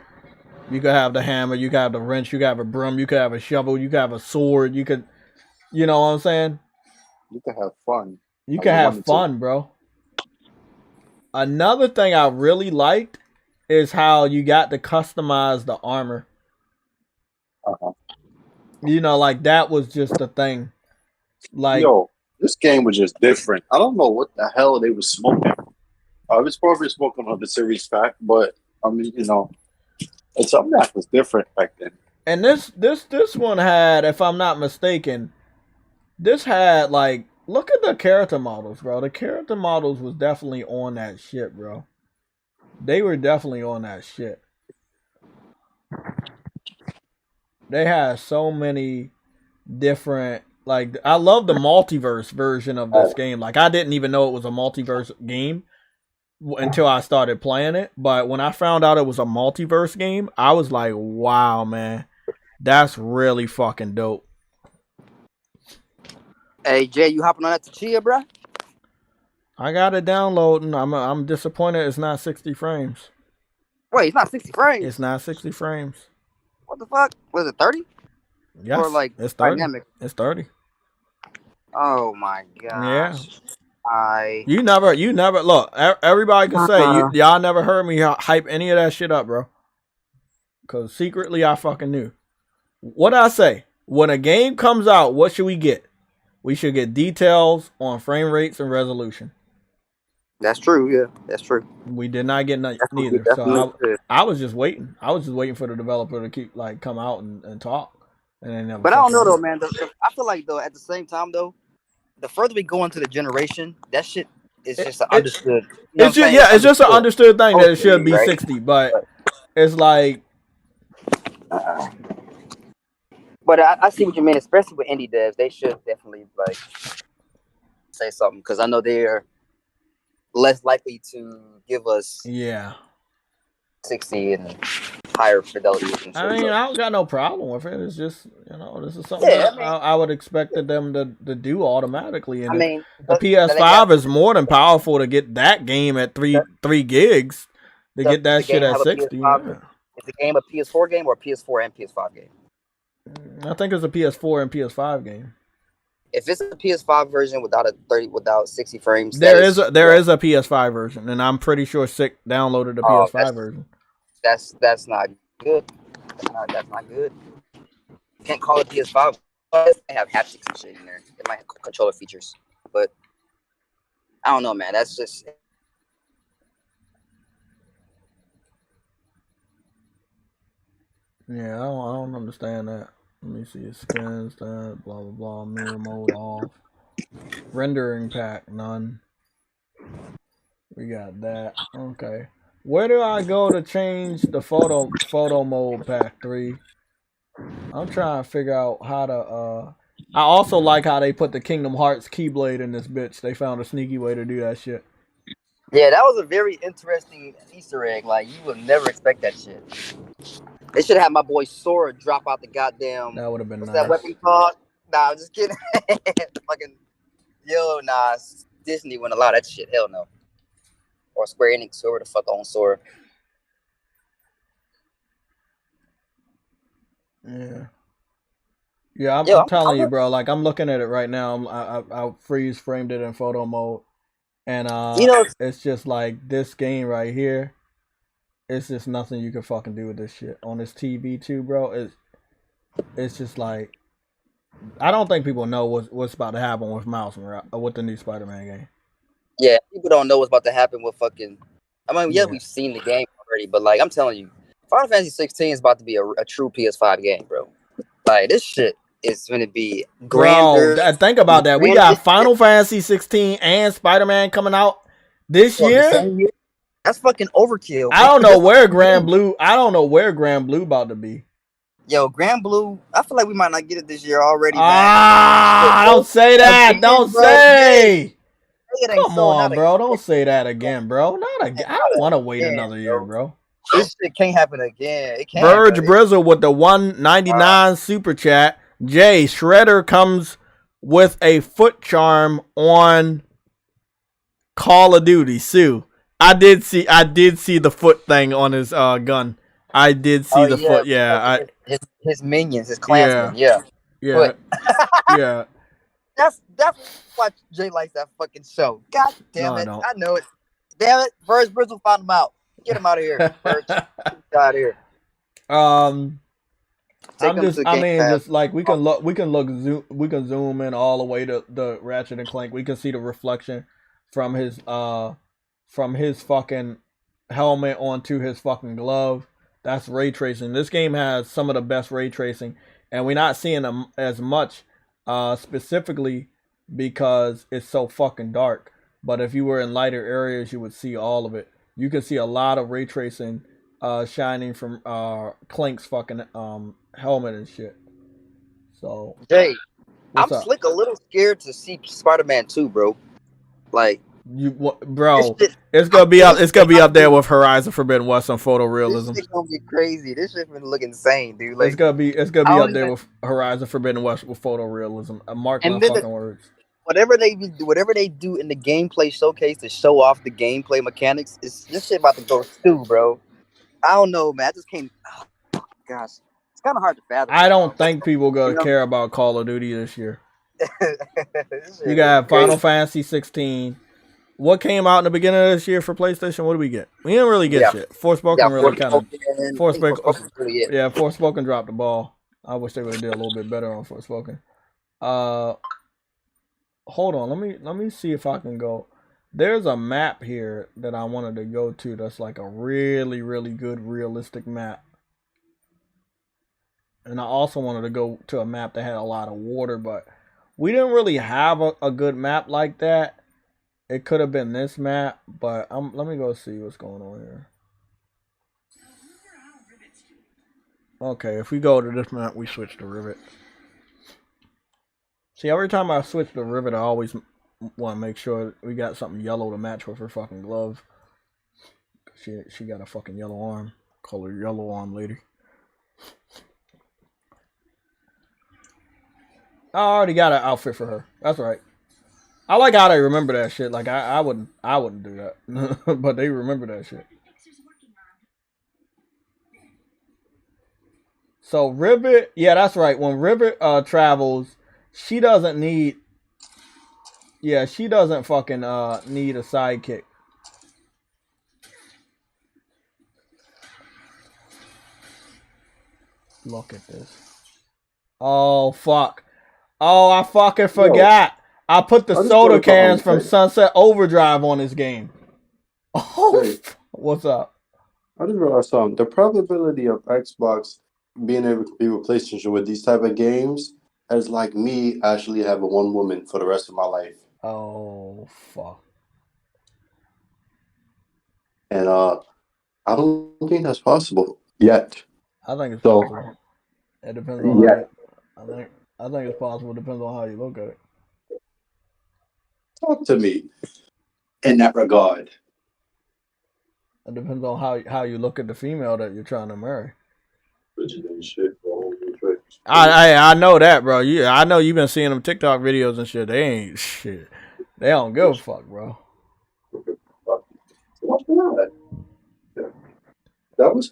You could have the hammer, you could have the wrench, you could have a broom, you could have a shovel, you could have a sword, you could, you know what I'm saying?
You could have fun.
You can have fun, bro. Another thing I really liked is how you got to customize the armor. You know, like that was just the thing. Like,
yo, this game was just different. I don't know what the hell they were smoking. I was probably smoking on the series pack, but I mean, you know, something that was different back then.
And this one had, if I'm not mistaken, this had like, look at the character models, bro. The character models was definitely on that shit, bro. They were definitely on that shit. They had so many different, like, I love the multiverse version of this game. Like, I didn't even know it was a multiverse game until I started playing it. But when I found out it was a multiverse game, I was like, wow, man. That's really fucking dope.
Hey, Jay, you hopping on that Chia, bro?
I got it downloading. I'm disappointed it's not 60 frames.
Wait, it's not 60 frames?
It's not 60 frames.
What the fuck? Was it 30?
Yes.
Or like
it's 30.
Dynamic?
It's 30.
Oh my gosh.
Yeah. You never look, everybody can say y'all never heard me hype any of that shit up, bro. Cause secretly I fucking knew. What I say? When a game comes out, what should we get? We should get details on frame rates and resolution.
That's true, yeah. That's true.
We did not get neither. So I was just waiting. I was just waiting for the developer to keep come out and talk. And they never.
But I don't know though, man. I feel like though at the same time though, the further we go into the generation, that shit is just understood.
It's just it's just an understood thing that it should be 60, but it's like.
But I see what you mean, especially with indie devs. They should definitely like say something because I know they're less likely to give us 60 and higher fidelity. And
I mean, I don't got no problem with it. It's just this is something I would expect them to do automatically. And the PS5 is more than powerful to get that game at 3 gigs to get that shit at 60.
Is the game a PS4 game or a PS4 and PS5 game?
I think it's a PS4 and PS5 game.
If it's a PS5 version without 60 frames,
there is a PS5 version, and I'm pretty sure Sick downloaded the PS5 version.
That's not good. That's not good. You can't call it PS5. They have haptics and shit in there. It might have controller features, but I don't know, man. That's just.
Yeah, I don't understand that. Let me see. Skins, that, blah, blah, blah. Mirror mode off. Rendering pack, none. We got that. Okay. Where do I go to change the photo mode pack 3? I'm trying to figure out how to, I also like how they put the Kingdom Hearts Keyblade in this bitch. They found a sneaky way to do that shit.
Yeah, that was a very interesting Easter egg. Like, you would never expect that shit. They should have had my boy Sora drop out the goddamn.
That would have been
what's
nice.
that weapon called? Nah, I'm just kidding. Fucking, nah. Disney wouldn't allow that shit. Hell no. Or Square Enix, whoever the fuck owns Sora.
Yeah. Yeah, I'm telling you, bro. Like, I'm looking at it right now. I freeze framed it in photo mode, and it's just like this game right here. It's just nothing you can fucking do with this shit on this TV too, bro. It's just like I don't think people know what's about to happen with Miles with the new Spider-Man game.
Yeah, people don't know what's about to happen with fucking. I mean, yeah, we've seen the game already, but like I'm telling you, Final Fantasy 16 is about to be a true PS5 game, bro. Like this shit is going to be grander.
Bro, think about that. We got Final Fantasy 16 and Spider-Man coming out this year.
That's fucking overkill.
I don't know where Grand Blue. I don't know where Grand Blue about to be.
Yo, Grand Blue. I feel like we might not get it this year already.
Man. Don't say that. Don't say. Come on, bro. Don't say that again, bro. Not again. I don't want to wait another year, bro.
This shit can't happen again. It can't.
Verge Brizzle with the 199 super chat. Jay Shredder comes with a foot charm on Call of Duty. Sue, I did see the foot thing on his gun. I did see the foot. Yeah,
his minions, his clansmen. Yeah.
Yeah.
That's why Jay likes that fucking show. God damn it! I know it. Damn it! Verge Brizzle found him out. Get him out of here. Verge. Get out of here.
Just like we can zoom in all the way to the Ratchet and Clank. We can see the reflection from his fucking helmet onto his fucking glove. That's ray tracing. This game has some of the best ray tracing, and we're not seeing them as much specifically because it's so fucking dark. But if you were in lighter areas, you would see all of it. You can see a lot of ray tracing shining from Clank's fucking helmet and shit. So,
Jay, I'm slick a little scared to see Spider-Man 2, bro. Like
it's gonna be up. It's gonna be up there with Horizon Forbidden West on photorealism.
This shit gonna be crazy. This shit gonna look insane, dude. Like,
it's gonna be up there with Horizon Forbidden West with photorealism. Mark my fucking words.
Whatever they do in the gameplay showcase to show off the gameplay mechanics, this shit about to go stew, bro. I don't know, man. I just can't. Oh, gosh, it's kind of hard to fathom.
I don't think people are gonna care about Call of Duty this year. You got Final Fantasy 16. What came out in the beginning of this year for PlayStation? What do we get? We didn't really get shit. Forspoken really kind of. Forspoken dropped the ball. I wish they would have did a little bit better on Forspoken. Hold on, let me see if I can go. There's a map here that I wanted to go to that's like a really, really good realistic map. And I also wanted to go to a map that had a lot of water, but we didn't really have a good map like that. It could have been this map, but let me go see what's going on here. Okay, if we go to this map, we switch to Rivet. See, every time I switch to Rivet, I always want to make sure we got something yellow to match with her fucking glove. She got a fucking yellow arm. Call her Yellow Arm Lady. I already got an outfit for her. That's right. I like how they remember that shit. Like I wouldn't do that, but they remember that shit. So Rivet, yeah, that's right. When Rivet travels, she doesn't need. Yeah, she doesn't fucking need a sidekick. Look at this. Oh, fuck. Oh, I fucking forgot. I put the soda cans from Sunset Overdrive on this game. Oh, what's up?
I just realized something. The probability of Xbox being able to compete with PlayStation with these type of games is like me actually having one woman for the rest of my life.
Oh, fuck.
And I don't think that's possible yet.
I think it's possible. It depends on how you, I think it's possible. It depends on how you look at it.
Talk to me in that regard.
It depends on how you look at the female that you're trying to marry. I know that, bro. I know you've been seeing them TikTok videos and shit. They ain't shit. They don't give a fuck, bro.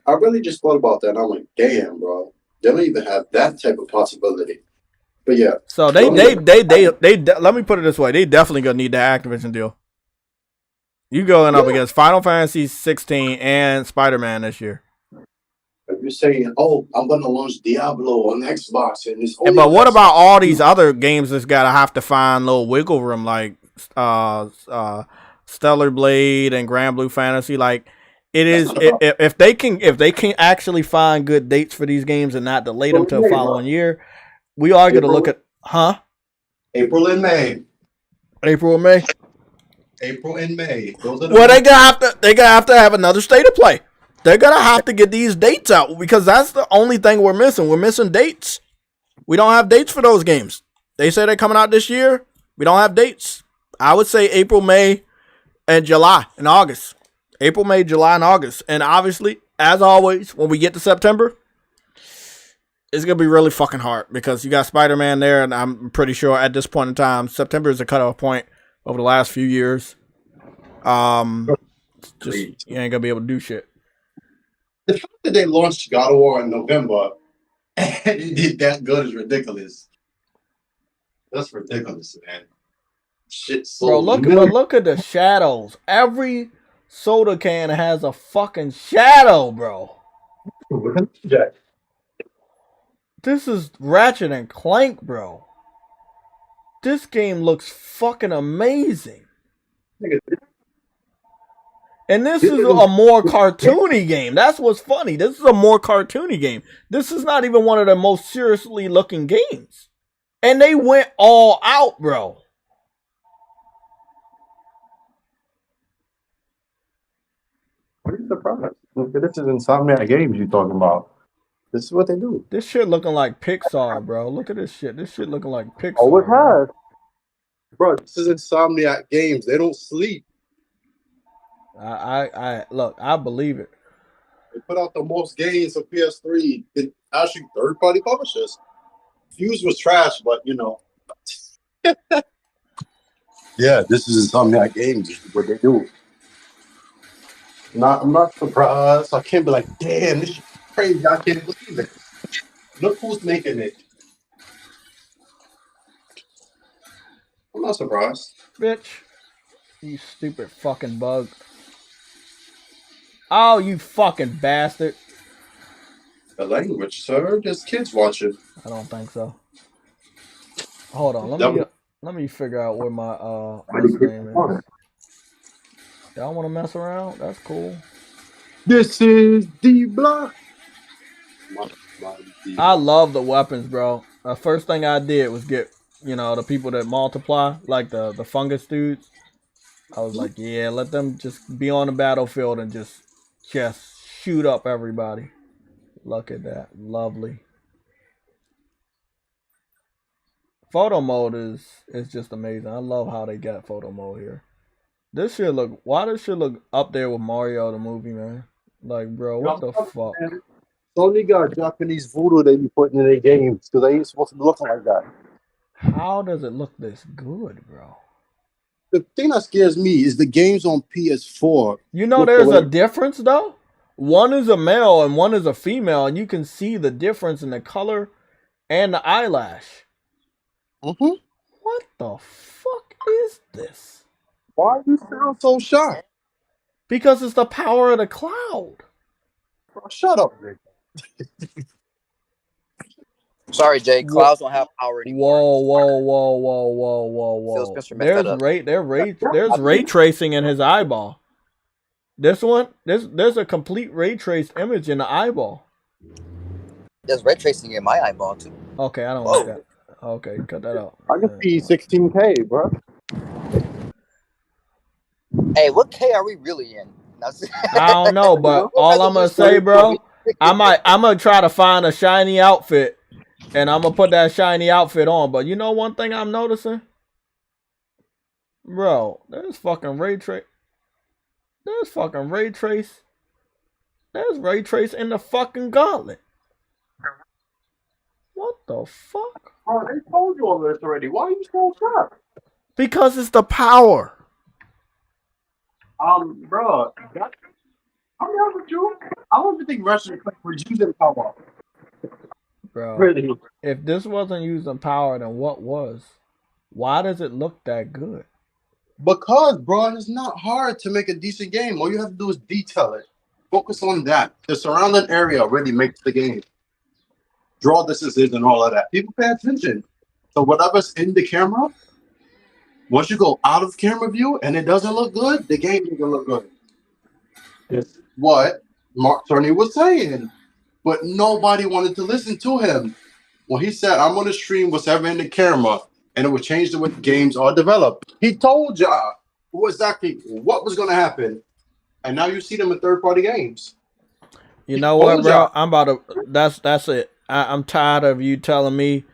I really just thought about that and I'm like, damn, bro. They don't even have that type of possibility. But yeah.
So they let me put it this way. They definitely gonna need that Activision deal. You going up against Final Fantasy 16 and Spider-Man this year.
If you're saying, oh, I'm gonna launch Diablo on Xbox and this
but what about all these other games that's gotta have to find little wiggle room like Stellar Blade and Grand Blue Fantasy? Like it is if they can actually find good dates for these games and not delay them to the following year, we are gonna look at
April and May.
April and May.
April and May. Those are
well, they gonna have to have another state of play. They're gonna have to get these dates out because that's the only thing we're missing. We're missing dates. We don't have dates for those games. They say they're coming out this year. We don't have dates. I would say April, May, and July and August. April, May, July, and August. And obviously, as always, when we get to September, it's gonna be really fucking hard because you got Spider-Man there, and I'm pretty sure at this point in time, September is the cutoff point over the last few years. Just you ain't gonna be able to do shit.
The fact that they launched God of War in November and it did that good is ridiculous. That's ridiculous, man. Shit,
bro. Look at the shadows. Every soda can has a fucking shadow, bro. This is Ratchet and Clank, bro. This game looks fucking amazing. And this is a more cartoony game. That's what's funny. This is a more cartoony game. This is not even one of the most seriously looking games. And they went all out, bro.
What is the problem? This is Insomniac Games you're talking about. This is what they do.
This shit looking like Pixar, bro. Look at this shit. This shit looking like Pixar.
Oh, it has. Bro, this is Insomniac Games. They don't sleep.
I look, I believe it.
They put out the most games for PS3. It actually third-party publishers. Fuse was trash, but you know. Yeah, this is Insomniac Games. This is what they do. I'm not surprised. I can't be like, damn, this shit crazy. I can't believe it. Look who's making it. I'm not surprised.
Bitch. You stupid fucking bug. Oh, you fucking bastard.
The language, sir. There's kids watching.
I don't think so. Hold on. Let me figure out where my name is. Y'all want to mess around? That's cool.
This is D Block.
I love the weapons, bro. The first thing I did was get, the people that multiply, like the fungus dudes. I was like, yeah, let them just be on the battlefield and just shoot up everybody. Look at that. Lovely. Photo mode is just amazing. I love how they got photo mode here. Why does shit look up there with Mario the movie, man? Like, bro, what the fuck?
Sony got Japanese voodoo they be putting in their games because they ain't supposed to be looking like that.
How does it look this good, bro?
The thing that scares me is the games on PS4.
There's a difference, though? One is a male and one is a female, and you can see the difference in the color and the eyelash.
Mm-hmm.
What the fuck is this?
Why do you sound so shocked?
Because it's the power of the cloud.
Bro, shut up, Rick.
Sorry, Jay. Clouds don't have power anymore. Phil
Whoa.
Spencer messed that up.
There's ray tracing in his eyeball. This one, there's a complete ray traced image in the eyeball.
There's ray tracing in my eyeball too.
Okay, I don't like that. Okay, cut that out.
I can see 16K, bro.
Hey, what K are we really in?
I don't know, but all I'm gonna say, bro, I'm gonna try to find a shiny outfit, and I'm gonna put that shiny outfit on. But you know one thing I'm noticing, bro, there's fucking ray trace. There's ray trace in the fucking gauntlet. What the fuck?
Bro, they told you all this already. Why are you so shocked?
Because it's the power.
Bro, I'm not with you. I don't even think Russian were using power.
Bro,
Really?
if this wasn't using power, then what was? Why does it look that good?
Because, bro, it's not hard to make a decent game. All you have to do is detail it. Focus on that. The surrounding area really makes the game. Draw distances and all of that. People pay attention. So whatever's in the camera, once you go out of camera view and it doesn't look good, the game doesn't look good. It's what Mark Cerny was saying. But nobody wanted to listen to him. When he said, I'm going to stream whatever in the camera, and it would change the way games are developed. He told y'all exactly what was going to happen. And now you see them in third-party games.
You know what, bro? I'm about to. That's it. I'm tired of you telling me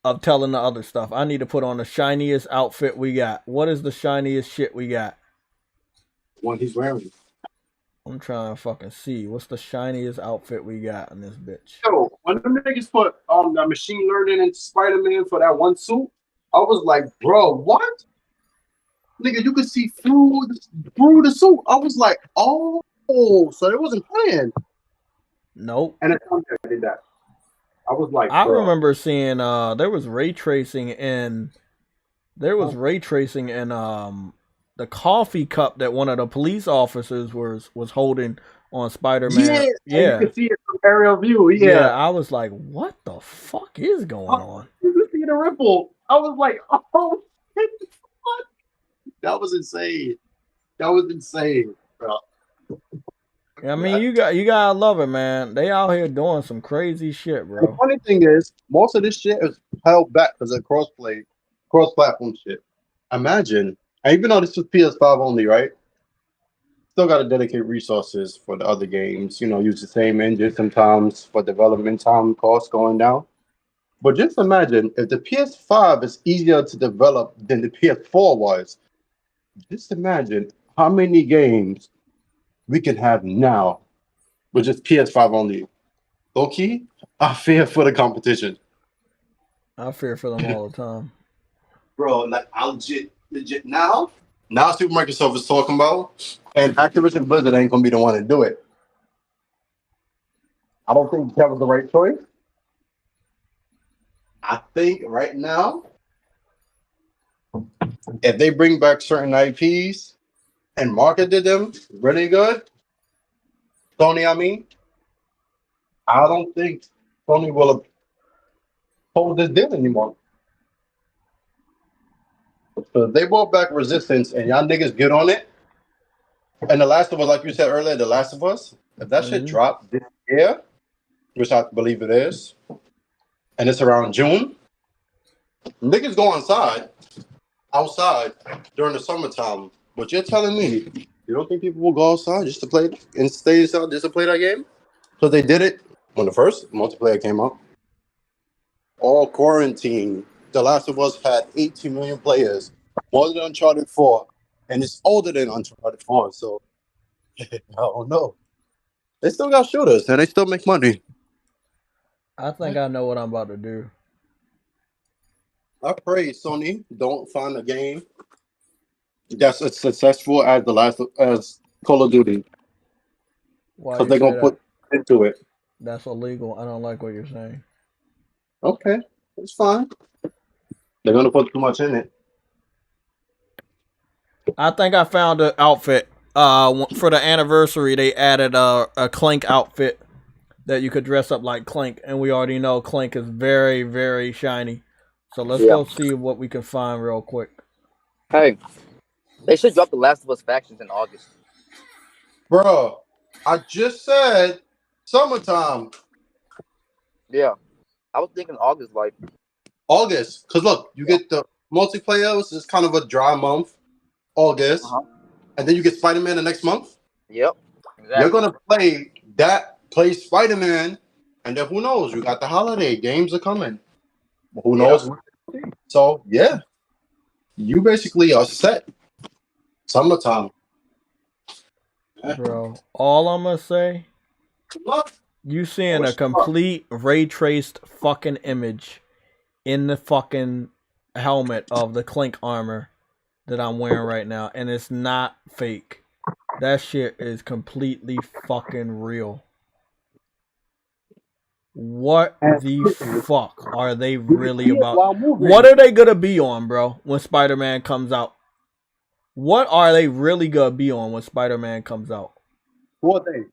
of telling the other stuff. I need to put on the shiniest outfit we got. What is the shiniest shit we got?
One he's wearing.
I'm trying to fucking see. What's the shiniest outfit we got in this bitch?
Yo, when the niggas put the machine learning into Spider-Man for that one suit, I was like, bro, what? Nigga, you could see through the suit. I was like, oh, so it wasn't planned.
Nope.
And it's on there, I did that. I was like,
I
bro.
remember seeing there was ray tracing in the coffee cup that one of the police officers was holding on Spider-Man.
Yeah. You could see it from aerial view. Yeah.
I was like, what the fuck is going on?
You could see the ripple. I was like, oh, what? That was insane. Bro.
I mean, you gotta love it, man. They out here doing some crazy shit, bro.
The funny thing is, most of this shit is held back because of cross-platform shit. Imagine, and even though this was PS5 only, right? Still got to dedicate resources for the other games. You know, use the same engine sometimes for development time costs going down. But just imagine if the PS5 is easier to develop than the PS4 was. Just imagine how many games we can have now with just PS5 only. Low-key, I fear for the competition.
I fear for them all the time.
Bro, like, I'll legit now see what Microsoft is talking about, and Activision Blizzard ain't going to be the one to do it. I don't think that was the right choice. I think right now, if they bring back certain IPs and marketed them really good, Sony, I don't think Sony will hold this deal anymore. So they brought back Resistance and y'all niggas get on it. And The Last of Us, like you said earlier, The Last of Us, if that shit dropped this year, which I believe it is, and it's around June, niggas go outside during the summertime. But you're telling me you don't think people will go outside just to play and stay inside just to play that game? So they did it when the first multiplayer came out. All quarantine. The Last of Us had 18 million players, more than Uncharted 4, and it's older than Uncharted 4. So I don't know. They still got shooters and they still make money.
I think I know what I'm about to do.
I pray Sony don't find a game that's as successful as Call of Duty, because they're gonna put into it.
That's illegal. I don't like what you're saying.
Okay, it's fine. They're gonna put too much in it.
I think I found an outfit. For the anniversary, they added a Clank outfit that you could dress up like Clink, and we already know Clink is very, very shiny. So let's
Yeah.
go see what we can find real quick.
Hey, they should drop the Last of Us factions in August.
Bro, I just said summertime,
Yeah, I was thinking August, like
August. Because look, you get the multiplayer, which is kind of a dry month, August. And then you get Spider-Man the next month.
Yep, exactly.
You're going to play Spider-Man. And then who knows? You got the holiday. Games are coming. Who knows? So, yeah. You basically are set. Summertime.
Bro, all I'm going to say, you seeing a complete ray traced fucking image in the fucking helmet of the Clink armor that I'm wearing right now, and it's not fake. That shit is completely fucking real. What the fuck are they really about? What are they gonna be on, bro, when Spider-Man comes out? What are they really gonna be on when Spider-Man comes out?
What they?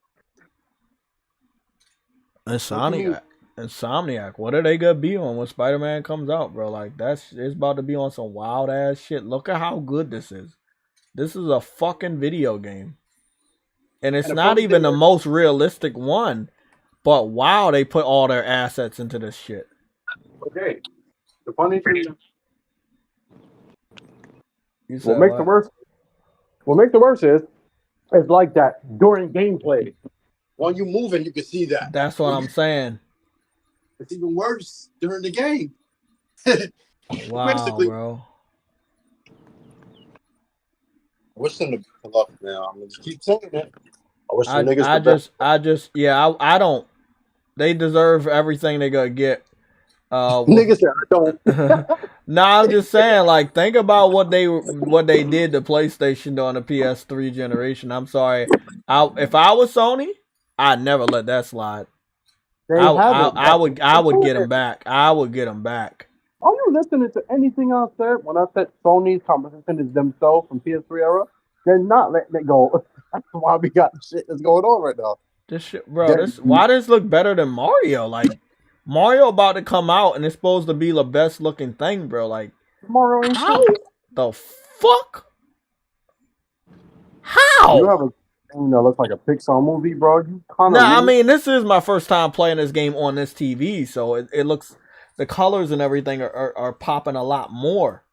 Insomniac. What are they gonna be on when Spider-Man comes out, bro? Like, it's about to be on some wild ass shit. Look at how good this is. This is a fucking video game. And it's not even the most realistic one. But wow, they put all their assets into this shit.
Okay. The funny thing
what makes
the worst is it's like that during gameplay. When you moving, you can see that.
That's what I'm saying.
It's even worse during the game.
Wow, bro.
I wish them to pull up now. I'm gonna just keep saying it. I wish
I don't. They deserve everything they gonna get.
Niggas said I don't.
Nah, I'm just saying, like, think about what they did to PlayStation on the PS3 generation. I'm sorry. If I was Sony, I'd never let that slide. I would get them back. I would get them back.
Are you listening to anything else there? When I said Sony's competition is themselves from PS3 era, they're not letting it go. That's why we got shit that's going on right now.
This shit, bro. Why does this look better than Mario? Like, Mario about to come out and it's supposed to be the best looking thing, bro. Like,
Mario,
how the fuck? How?
You have a thing that looks like a Pixar movie, bro.
I mean, this is my first time playing this game on this TV, so it looks, the colors and everything are popping a lot more.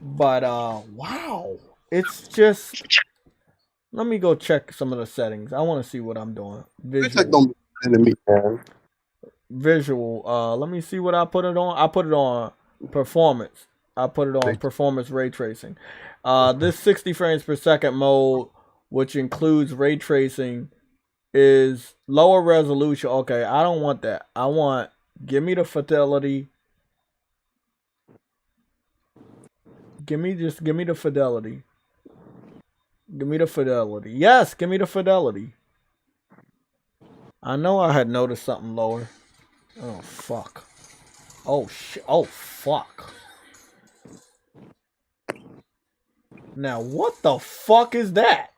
But wow, it's just. Let me go check some of the settings. I want to see what I'm doing. Visual. Let me see what I put it on. I put it on performance. I put it on performance ray tracing. This 60 frames per second mode, which includes ray tracing, is lower resolution. Okay, I don't want that. Give me the fidelity. Give me the fidelity. Give me the fidelity. Yes, give me the fidelity. I know I had noticed something lower. Oh, fuck. Oh, shit. Oh, fuck. Now, what the fuck is that?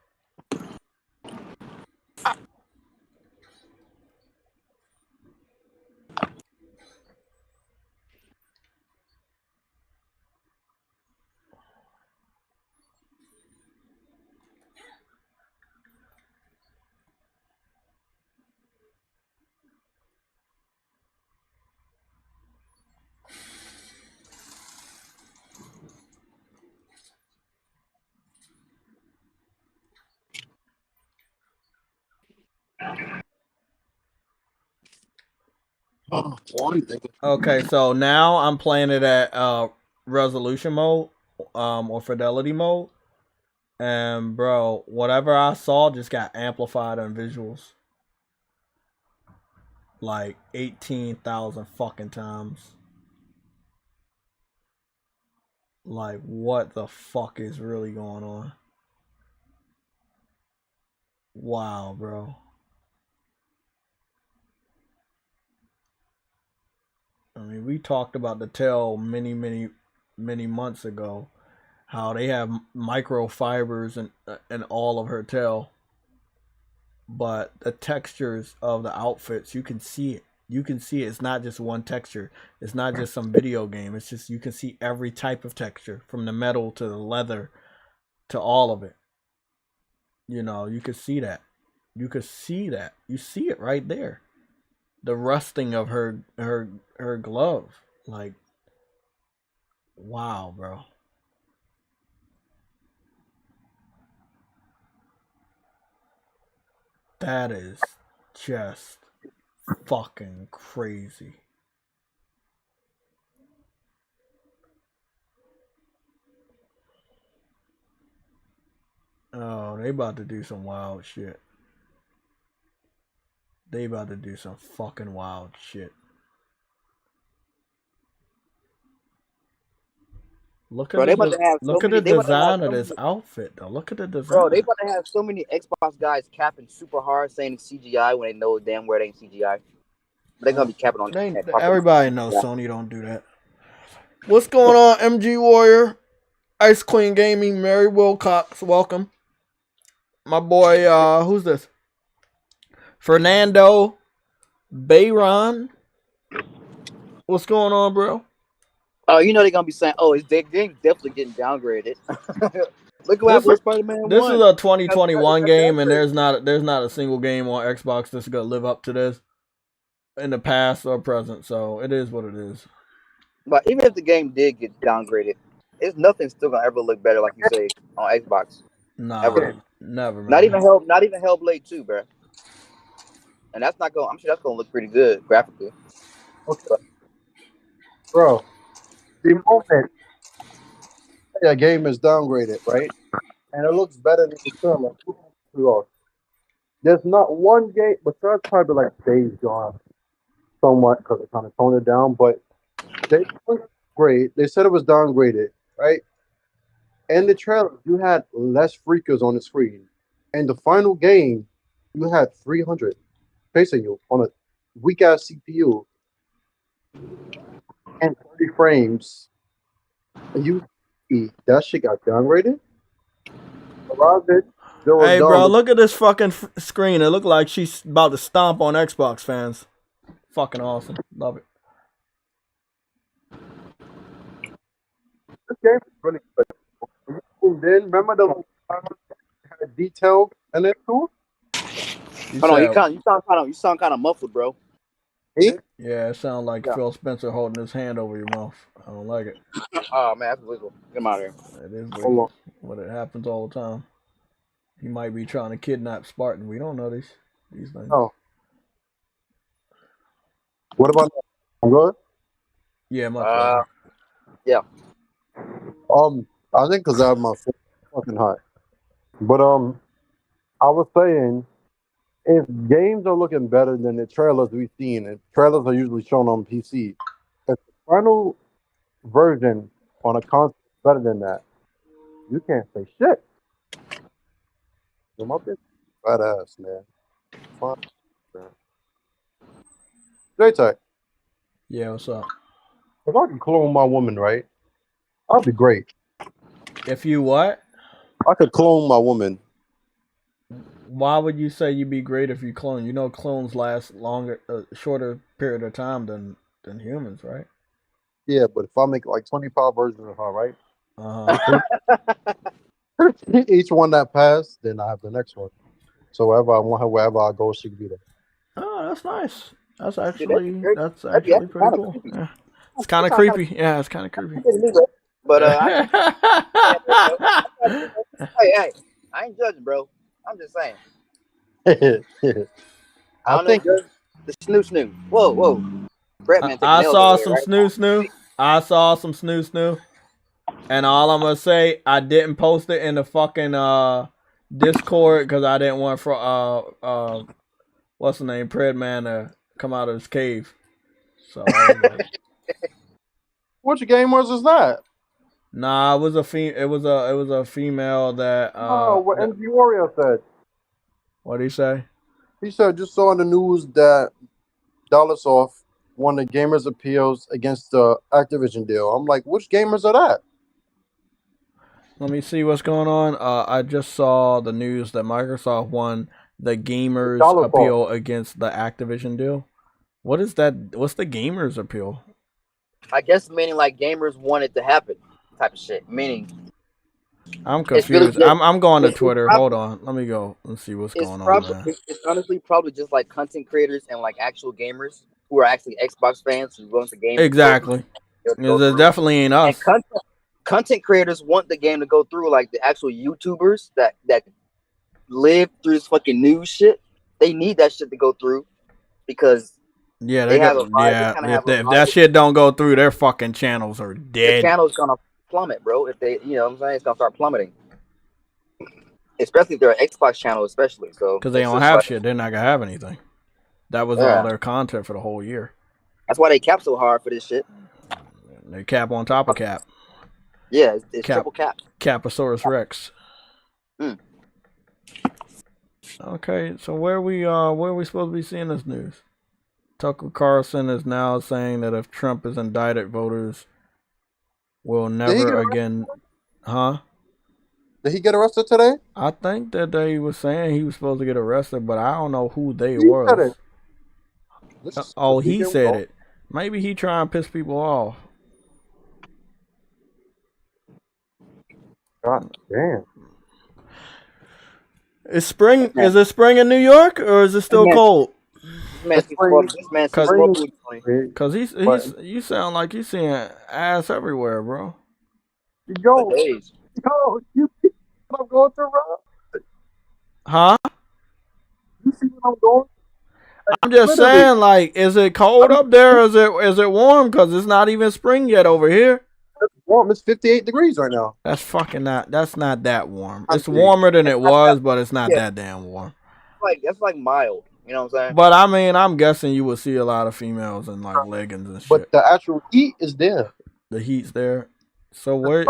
Okay, so now I'm playing it at resolution mode, or fidelity mode, and bro, whatever I saw just got amplified on visuals, like 18,000 fucking times. Like, what the fuck is really going on? Wow, bro. I mean, we talked about the tail many months ago, how they have microfibers in all of her tail. but the textures of the outfits, you can see it. You can see it. It's not just one texture. It's not just some video game. It's just you can see every type of texture, from the metal to the leather to all of it. You know, you could see that. You could see that. You see it right there. The rusting of her glove. Like, wow, bro. That is just fucking crazy. Oh, they about to do some wild shit. They about to do some fucking wild shit. Look at the design of this outfit, though. Look at the design.
Bro, they about to have so many Xbox guys capping super hard, saying it's CGI when they know damn well it ain't CGI. But they're gonna be capping on that.
Everybody knows Sony don't do that. What's going on, MG Warrior? Ice Queen Gaming, Mary Wilcox, welcome. My boy, who's this? Fernando Bayron. What's going on, bro?
Oh, you know they're gonna be saying, "Oh, they're definitely getting downgraded." Look what happened with Spider-Man 1.
This is a 2021 game, and there's not a single game on Xbox that's gonna live up to this in the past or present. So it is what it is.
But even if the game did get downgraded, it's nothing still gonna ever look better, like you say, on Xbox.
Nah,
ever.
Never. Man.
Not even Hellblade 2, bro. And that's not going. I'm sure that's gonna look pretty good graphically.
Okay, bro. The moment a game is downgraded, right, and it looks better than the trailer, there's not one game, but that's probably like Days Gone, somewhat, because it kind of toned it down. But they great. They said it was downgraded, right? In the trailer, you had less freakers on the screen. In the final game, you had 300 facing you on a weak ass CPU and 30 frames. And that shit got downgraded.
Hey, bro, look at this fucking screen. It looked like she's about to stomp on Xbox fans. Fucking awesome. Love it.
This game is really good. And then remember the had detail in it too?
Hold on, you sound kind of muffled, bro.
Yeah, it sounds like Phil Spencer holding his hand over your mouth. I don't like it.
Oh man, that's wiggle. Get him out of here.
It is wiggle. But it happens all the time. He might be trying to kidnap Spartan. We don't know these things.
Oh. What about that? I'm good?
Yeah, much better.
Yeah.
I think because I have my foot fucking hot. But I was saying, if games are looking better than the trailers we've seen, and trailers are usually shown on PC, if the final version on a console is better than that, you can't say shit. I'm up there. Badass, man. Fun. J-Tech.
Yeah, what's up?
If I could clone my woman, right? I'd be great.
If you what?
I could clone my woman.
Why would you say you'd be great if you clone? You know, clones last shorter period of time than humans, right?
Yeah, but if I make like 25 versions of her, right? Each one that passed, then I have the next one. So wherever I want her, wherever I go, she can be there.
Oh, that's nice. That's actually pretty cool. Yeah. It's kind of creepy. Yeah, it's kind of creepy.
But hey, I ain't judging, bro. I'm just saying. I think the snoo. Whoa.
I saw some snoo. I saw some snoo. And all I'm gonna say, I didn't post it in the fucking Discord because I didn't want for what's the name, Predman to come out of his cave. So
which game was that?
Nah, it was a female that
what MG Warrior said.
What did he say?
He said just saw in the news that Dalasoft won the Gamers Appeals against the Activision deal. I'm like, which gamers are that?
Let me see what's going on. I just saw the news that Microsoft won the gamers
Dollar
appeal against the Activision deal. What is that? What's the gamers appeal?
I guess meaning like gamers want it to happen, type of shit. Meaning,
I'm
it's really
confused. I'm going to
it's
Twitter.
prob-
Hold on. Let me go and see what's
it's
going on,
probably
man.
it's honestly probably just like content creators and like actual gamers who are actually Xbox fans who go into games.
Exactly. It definitely ain't us.
And content creators want the game to go through, like the actual YouTubers that live through this fucking news shit. They need that shit to go through because
Yeah,
they have
got,
a vibe.
yeah.
They kinda have a
If
vibe.
that shit don't go through, their fucking channels are
The
dead.
channel's gonna plummet, bro. If they, you know what I'm saying, it's gonna start plummeting. Especially if they're an Xbox channel, especially. So
Because they
it's
don't
just
have
like-
shit. They're not gonna have anything. That was
Yeah.
all their content for the whole year.
That's why they cap so hard for this shit.
They cap on top of cap.
Yeah, it's
Cap.
triple cap.
Caposaurus Rex.
Mm.
Okay, so where we supposed to be seeing this news? Tucker Carlson is now saying that if Trump is indicted, voters will never again. Huh?
Did he get arrested today?
I think that they were saying he was supposed to get arrested, but I don't know who they
He said
was.
it.
Oh, he said it. Maybe he trying to piss people off.
God damn.
Is spring? Is it spring in New York, or is it still cold?
This man says
Cause you sound like you seeing ass everywhere, bro.
Yo, you see what I'm going through, bro?
Huh?
You see what I'm going through?
I'm just saying, like, is it cold up there? Or is it warm? Cause it's not even spring yet over here.
It's warm. It's 58 degrees right now.
That's fucking not. That's not that warm. It's warmer than it was, but it's not that damn warm.
That's like mild. You know what I'm saying?
But I mean, I'm guessing you will see a lot of females in like leggings and shit.
But the actual heat is there.
The heat's there. So where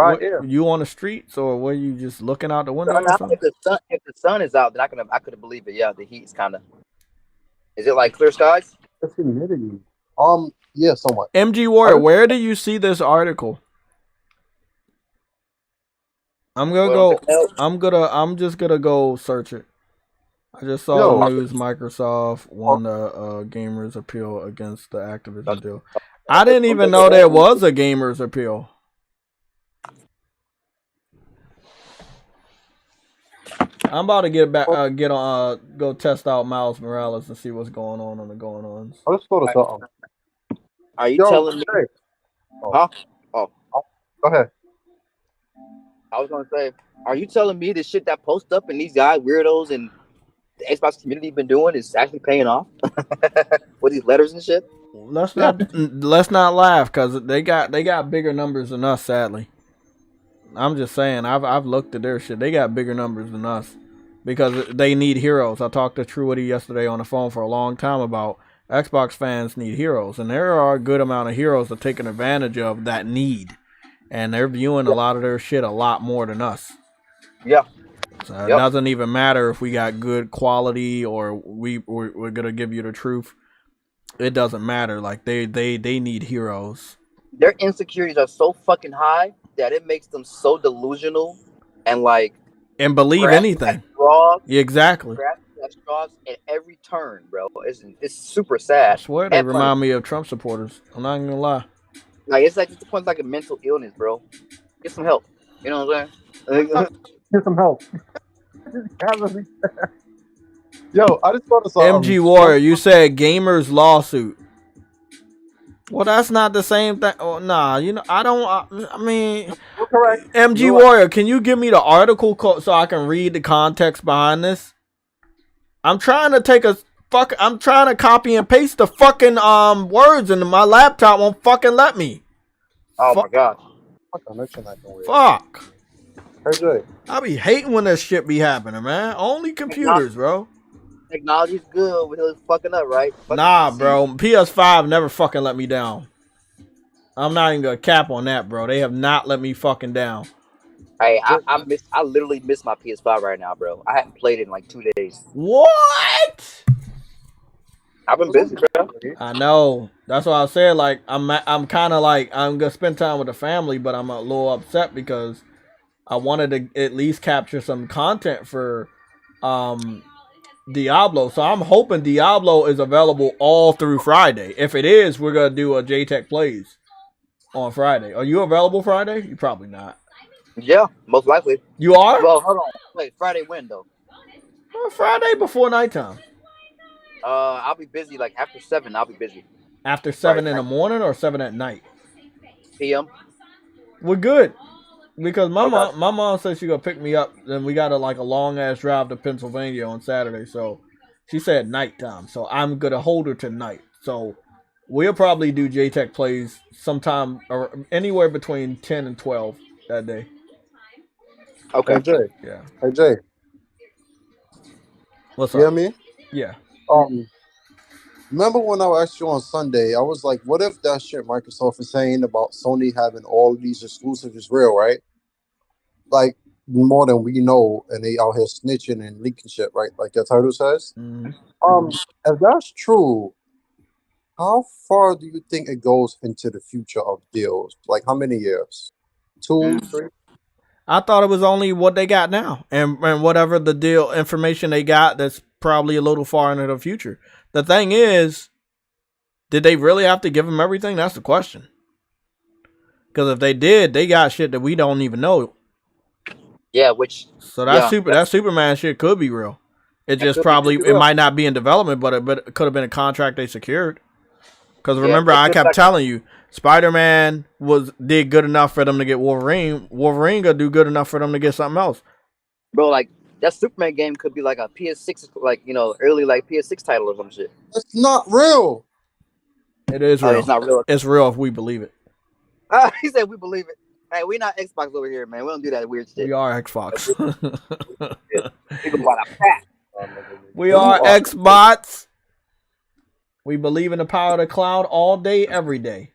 you on the streets or were you just looking out the window? Or something?
If the sun is out, then I could believe it. Yeah, the heat's kind of. Is it like clear skies?
That's humidity. Yeah, somewhat.
MG Warrior, where do you see this article? I'm just gonna go search it. I just saw the news. Microsoft won the gamers appeal against the Activision deal. I didn't even know there was a gamers appeal. I'm about to get back, go test out Miles Morales and see what's going on the going ons.
Let's go to something.
Are you telling me? Huh? Oh,
go ahead.
I was gonna say, are you telling me the shit that post up and these guys, weirdos, and the Xbox community been doing is actually paying off with these letters and shit?
Let's not laugh because they got bigger numbers than us. Sadly, I'm just saying. I've looked at their shit. They got bigger numbers than us because they need heroes. I talked to Truity yesterday on the phone for a long time about Xbox fans need heroes, and there are a good amount of heroes that taking advantage of that need, and they're viewing a lot of their shit a lot more than us.
Yeah.
So it doesn't even matter if we got good quality or we're gonna give you the truth. It doesn't matter. Like they need heroes.
Their insecurities are so fucking high that it makes them so delusional and
believe anything. Exactly.
At straws at every turn, bro. It's super sad.
I swear they remind me of Trump supporters. I'm not gonna lie.
Like it's the point like a mental illness, bro. Get some help. You know what I'm saying?
Get some help. Yo, I just thought of something.
MG Warrior, you said gamers lawsuit. Well, that's not the same thing. Oh, nah, I mean, MG Warrior, can you give me the article so I can read the context behind this? I'm trying to I'm trying to copy and paste the fucking words and my laptop won't fucking let me.
Oh my god.
Fuck.
RJ.
I be hating when that shit be happening, man. Only computers, bro.
Technology's good, but it's fucking up, right?
Nah, bro. PS5 never fucking let me down. I'm not even gonna cap on that, bro. They have not let me fucking down.
Hey, I literally miss my PS5 right now, bro. I haven't played it in like 2 days.
What?
I've been busy, bro.
I know. That's why I said like I'm kind of like I'm gonna spend time with the family, but I'm a little upset because I wanted to at least capture some content for Diablo. So I'm hoping Diablo is available all through Friday. If it is, we're gonna do a JTech Plays on Friday. Are you available Friday? You probably not.
Yeah, most likely.
You are?
Well, hold on. Wait, Friday when though?
Friday before nighttime.
I'll be busy. Like after 7, I'll be busy.
After 7
Friday
in the
night.
morning or 7 at night?
PM.
We're good. Because my
Okay.
mom said she gonna pick me up, and we got a long ass drive to Pennsylvania on Saturday. So she said nighttime. So I'm gonna hold her tonight. So we'll probably do JTech Plays sometime or anywhere between 10 and 12 that day.
Okay.
Hey Jay.
Yeah.
Hey Jay.
What's
You hear
up?
me?
Yeah.
Remember when I asked you on Sunday, I was like, what if that shit Microsoft is saying about Sony having all these exclusives is real, right? Like, more than we know, and they out here snitching and leaking shit, right? Like your title says.
Mm-hmm.
If that's true, how far do you think it goes into the future of deals? Like, how many years? 2, 3?
I thought it was only what they got now, and whatever the deal information they got, that's probably a little far into the future. The thing is, did they really have to give them everything? That's the question. Because if they did, they got shit that we don't even know.
Yeah, which
So that Superman shit could be real. It just
could be
it
real.
might not be in development, but it could have been a contract they secured. Because remember,
Yeah,
I kept telling you, Spider-Man did good enough for them to get Wolverine. Wolverine gonna do good enough for them to get something else.
bro, like that Superman game could be like a PS6, like early like PS6 title or some shit.
It's not real.
It is real.
It's not real.
It's real if we believe it.
He said we believe it. Hey, we not Xbox over here, man. We don't do that weird shit.
We are Xbox.
People want to pack.
We are Xbots. We believe in the power of the cloud all day, every day.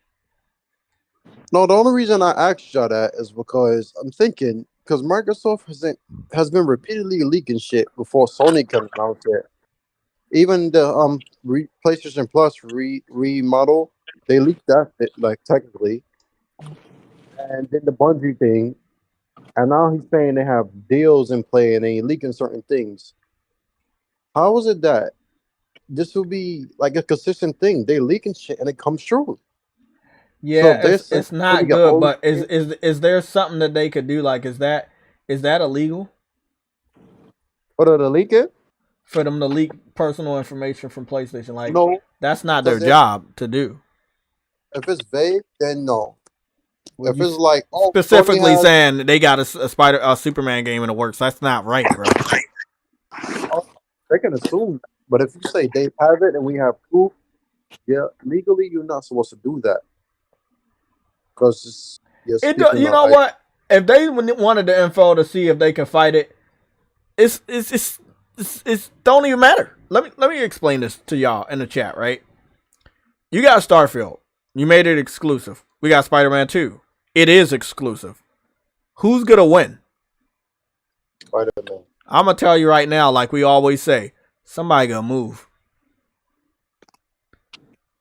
No, the only reason I asked y'all that is because I'm thinking, because Microsoft has been repeatedly leaking shit before Sony can announce it. Even the PlayStation Plus remodel, they leaked that like technically, and then the Bungie thing, and now he's saying they have deals in play and they leaking certain things. How is it that this will be like a consistent thing? They leaking shit and it comes true.
Yeah,
So
it's not good, but is there something that they could do? Like, is that illegal?
For them to leak it?
For them to leak personal information from PlayStation? Like,
no,
that's not their job to do.
If it's vague, then no.
Well,
if it's like
specifically saying they got a Superman game in the works, that's not right, bro.
They can assume that. But if you say they have it and we have proof, yeah, legally you're not supposed to do that. Because you know
what? If they wanted the info to see if they can fight it, it's don't even matter. Let me explain this to y'all in the chat, right? You got Starfield. You made it exclusive. We got Spider-Man 2. It is exclusive. Who's gonna win?
Spider-Man.
I'm gonna tell you right now, like we always say, somebody gonna move.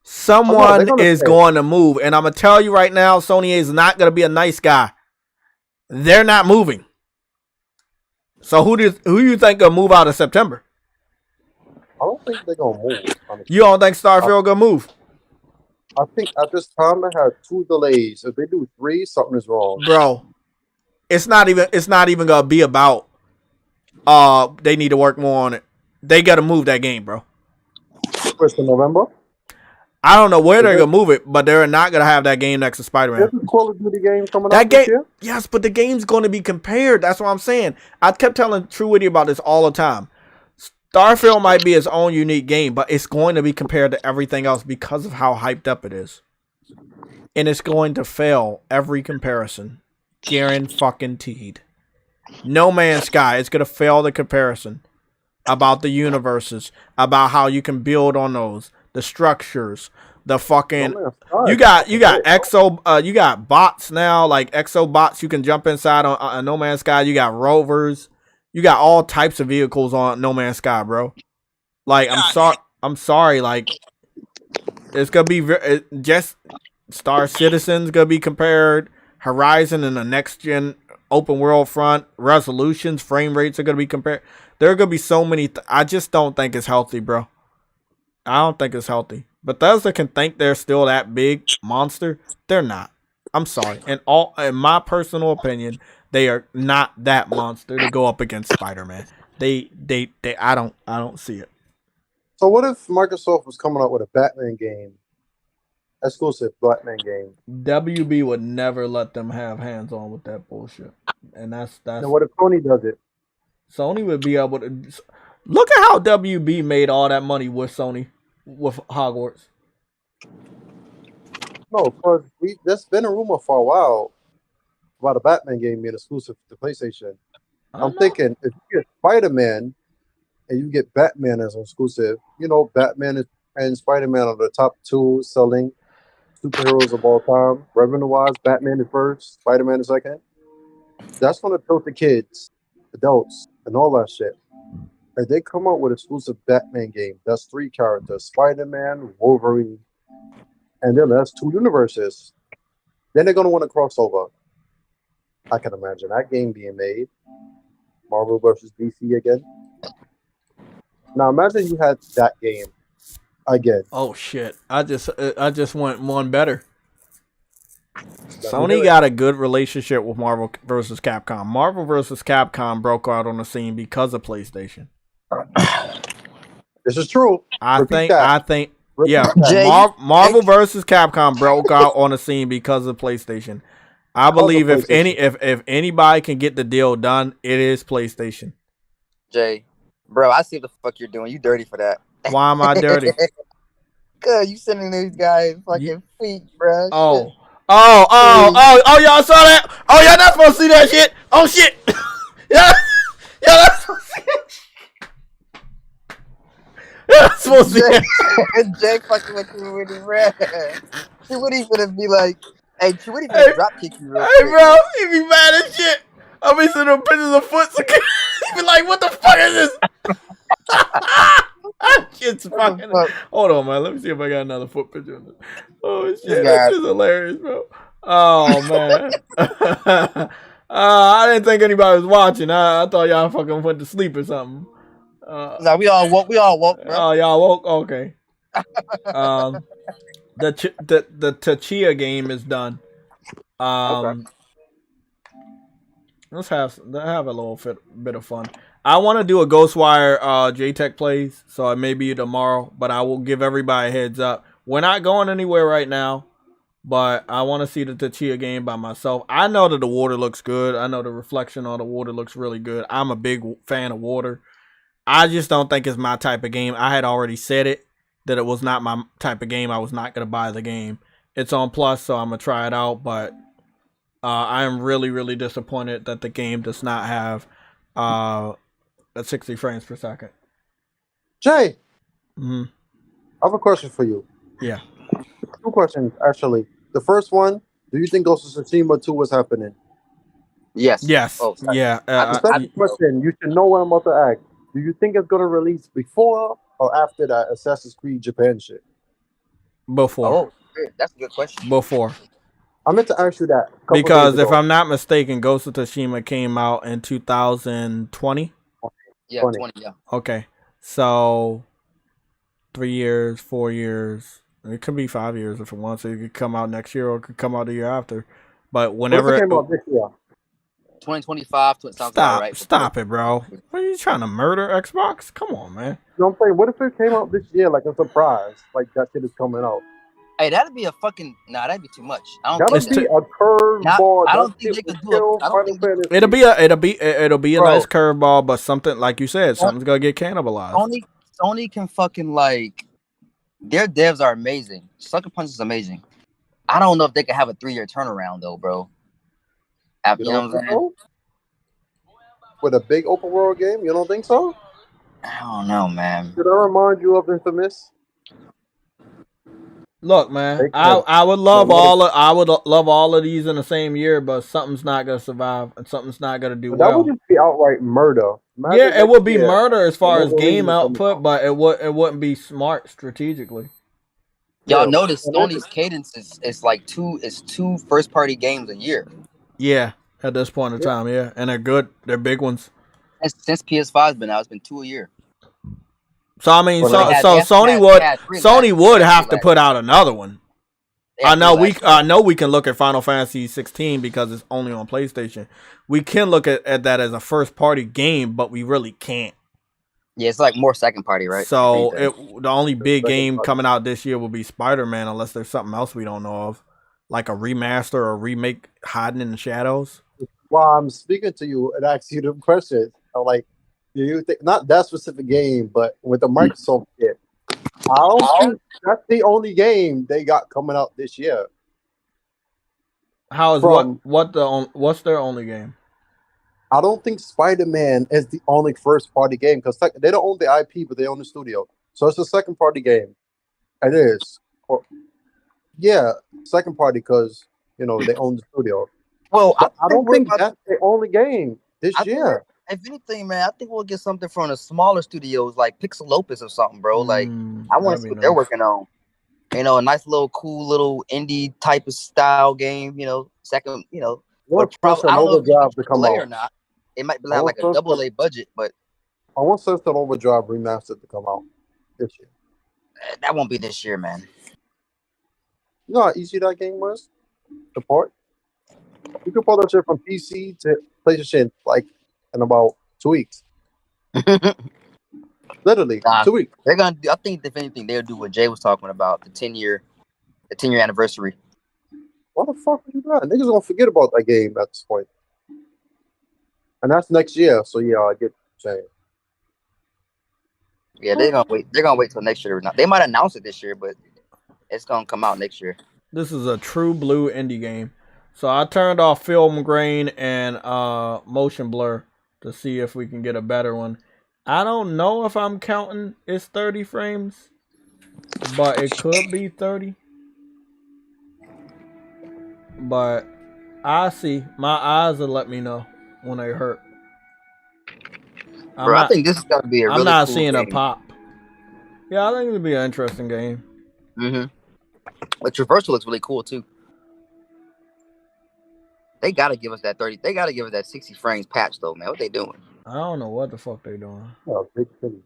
Someone is going to move, and I'm gonna tell you right now, Sony is not gonna be a nice guy. They're not moving. So who you think gonna move out of September?
I don't think they're gonna move. Honestly.
You don't think Starfield gonna move?
I think at this time they had 2 delays. If they do 3, something is wrong,
bro. It's not even gonna be about. They need to work more on it. They gotta move that game, bro.
1st of November.
I don't know where they're gonna move it, but they're not gonna have that game next to Spider-Man.
There's a Call of Duty game coming out this year?
Yes, but the game's going to be compared. That's what I'm saying. I kept telling True Witty about this all the time. Starfield might be its own unique game, but it's going to be compared to everything else because of how hyped up it is. And it's going to fail every comparison. Guaranteed. No Man's Sky is going to fail the comparison about the universes, about how you can build on those, the structures, the fucking you got you got bots now, like exo bots you can jump inside on No Man's Sky. You got rovers, you got all types of vehicles on No Man's Sky, bro. Like I'm sorry, like it's gonna be just Star Citizen's gonna be compared, Horizon and the next gen open world front, resolutions, frame rates are going to be compared. There are going to be so many. I just don't think it's healthy, bro. I don't think it's healthy. Bethesda can think they're still that big monster. They're not. I'm sorry. In my personal opinion, they are not that monster to go up against Spider-Man. I don't see it.
So what if Microsoft was coming out with a Batman game, exclusive Batman game?
WB would never let them have hands on with that bullshit. And that's.
Now what if Sony does it?
Sony would be able to. Look at how WB made all that money with Sony, with Hogwarts.
No, because there's been a rumor for a while about a Batman game being exclusive to PlayStation. I'm thinking if you get Spider-Man and you get Batman as an exclusive, Batman and Spider-Man are the top 2 selling superheroes of all time. Revenue-wise, Batman is first, Spider-Man is second. That's going to tilt the kids, adults, and all that shit. If they come out with exclusive Batman game, that's 3 characters, Spider-Man, Wolverine, and then that's 2 universes. Then they're going to want a crossover. I can imagine that game being made. Marvel versus DC again. Now imagine you had that game again.
Oh shit! I just went one better. Sony got a good relationship with Marvel versus Capcom. Marvel versus Capcom broke out on the scene because of PlayStation.
This is true.
I think. Yeah, Marvel versus Capcom broke out on the scene because of PlayStation. I believe if anybody can get the deal done, it is PlayStation.
Jay, bro, I see what the fuck you're doing. You dirty for that.
Why am I dirty?
Cause you sending these guys fucking feet, bro.
Oh, y'all saw that? Oh, y'all not supposed to see that shit. Oh shit. yeah, that's supposed to see that shit. Yeah, that's supposed to see that.
Jay fucking with you with his red. He wouldn't even be like, hey, she wouldn't even drop kick you real quick.
Bro, he be mad as shit. I'll be sending him pictures of foot. So he be like, what the fuck is this? Shit's fucking. Hold on, man. Let me see if I got another foot picture of this. Oh, shit. That's just hilarious, bro. Oh, man. I didn't think anybody was watching. I thought y'all fucking went to sleep or something.
No, we all woke, bro.
Oh, y'all woke? Okay. The Tachia game is done. Okay. Let's have a little bit of fun. I want to do a Ghostwire JTech plays, so it may be tomorrow, but I will give everybody a heads up. We're not going anywhere right now, but I want to see the Tachia game by myself. I know that the water looks good. I know the reflection on the water looks really good. I'm a big fan of water. I just don't think it's my type of game. I had already said it, that it was not my type of game. I was not going to buy the game. It's on Plus, so I'm going to try it out, but I am really, really disappointed that the game does not have at 60 frames per second.
Jay,
I
have a question for you.
Yeah.
2 questions, actually. The first one, do you think Ghost of Tsushima 2 was happening?
Yes.
Oh, yeah.
The second question, you should know what I'm about to ask. Do you think it's going to release before or after that Assassin's Creed Japan shit?
Before.
Oh, that's a good question.
Before.
I meant to ask you that.
Because if I'm not mistaken, Ghost of Tsushima came out in 2020.
Yeah, 20, yeah.
Okay. So 3 years, 4 years. It could be 5 years if it wants. It could come out next year or it could come out the year after. But whenever
it came out this year.
2025.
Stop it, bro. What are you trying to murder Xbox? Come on, man.
You know what I'm saying? What if it came out this year like a surprise? Like that shit is coming out.
Hey, that'd be a fucking that'd be too much.
That'd be a curveball.
I don't think they could do it.
It'll be a nice curveball, but something like you said, something's gonna get cannibalized.
Sony can fucking their devs are amazing. Sucker Punch is amazing. I don't know if they could have a 3-year turnaround though, bro. You know what I'm saying?
With a big open world game, you don't think so?
I don't know, man.
Should I remind you of Infamous?
Look, man, I would love all of these in the same year, but something's not gonna survive and something's not gonna do well.
That would just be outright murder.
Imagine it would be murder as far as game output, but it wouldn't be smart strategically.
Y'all notice Sony's cadence is two first party games a year.
Yeah, at this point in time, yeah. And they're good. They're big ones.
Since PS5's been out, it's been 2 a year.
So I mean,
Well,
Sony would have to put out another one. I know we can look at Final Fantasy 16 because it's only on PlayStation. We can look at that as a first party game, but we really can't.
Yeah, it's like more second party, right?
So the only big game coming out this year will be Spider-Man, unless there's something else we don't know of, like a remaster or remake hiding in the shadows.
While I'm speaking to you and asking you the question, I'm like, do you think not that specific game, but with the Microsoft kit? I don't think that's the only game they got coming out this year.
How is what's their only game?
I don't think Spider-Man is the only first-party game because they don't own the IP, but they own the studio, so it's a second-party game. It is, second-party because they own the studio.
Well,
I don't think that's the only game this year.
If anything, man, I think we'll get something from the smaller studios like Pixel Opus or something, bro. Like, I want to see what they're working on. A nice little, cool little indie type of style game. Second,
What's Overdrive to come out
or not? It might be like a double A budget, but
I want Sunset Overdrive Remastered to come out this year.
That won't be this year, man.
You know how easy that game was to port? You can port that shit from PC to PlayStation like in about 2 weeks. Literally, 2 weeks.
They're gonna do, I think if anything, they'll do what Jay was talking about, the 10-year anniversary.
What the fuck are you doing? Niggas gonna forget about that game at this point. And that's next year, so yeah, I get what you're saying.
Yeah, they're gonna wait till next year or not. They might announce it this year, but it's gonna come out next year.
This is a true blue indie game. So I turned off film grain and motion blur to see if we can get a better one. I don't know if I'm counting it's 30 frames, but it could be 30. But I see. My eyes will let me know when they hurt.
I think this is gonna be a really
I'm not
cool
seeing
game.
a pop. Yeah, I think it'll be an interesting game.
Mm-hmm. The traversal looks really cool too. They gotta give us that 30. They gotta give us that 60 frames patch though, man. What they doing?
I don't know what the fuck they doing.
Oh, big thing.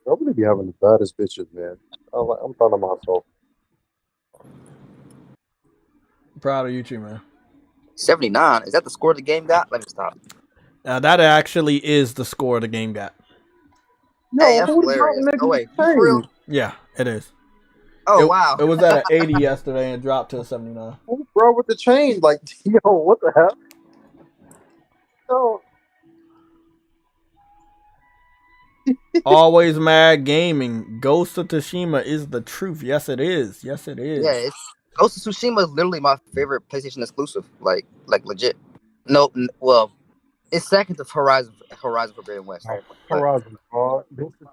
Nobody be having the baddest bitches, man. I'm proud of myself.
Proud of you too, man.
79. Is that the score the game got? Let me stop.
Now that actually is the score the game got.
No,
hey, that's hilarious. Oh wait, for real?
Yeah, it is.
Oh wow.
It was at an 80 yesterday and dropped to a 79.
Who bro with the chain? Like, yo, what the hell? No.
Always Mad Gaming. Ghost of Tsushima is the truth. Yes, it is. Yes, it is.
Yeah, Ghost of Tsushima is literally my favorite PlayStation exclusive. Like legit. No, well, it's second to Horizon Forbidden West.
Horizon.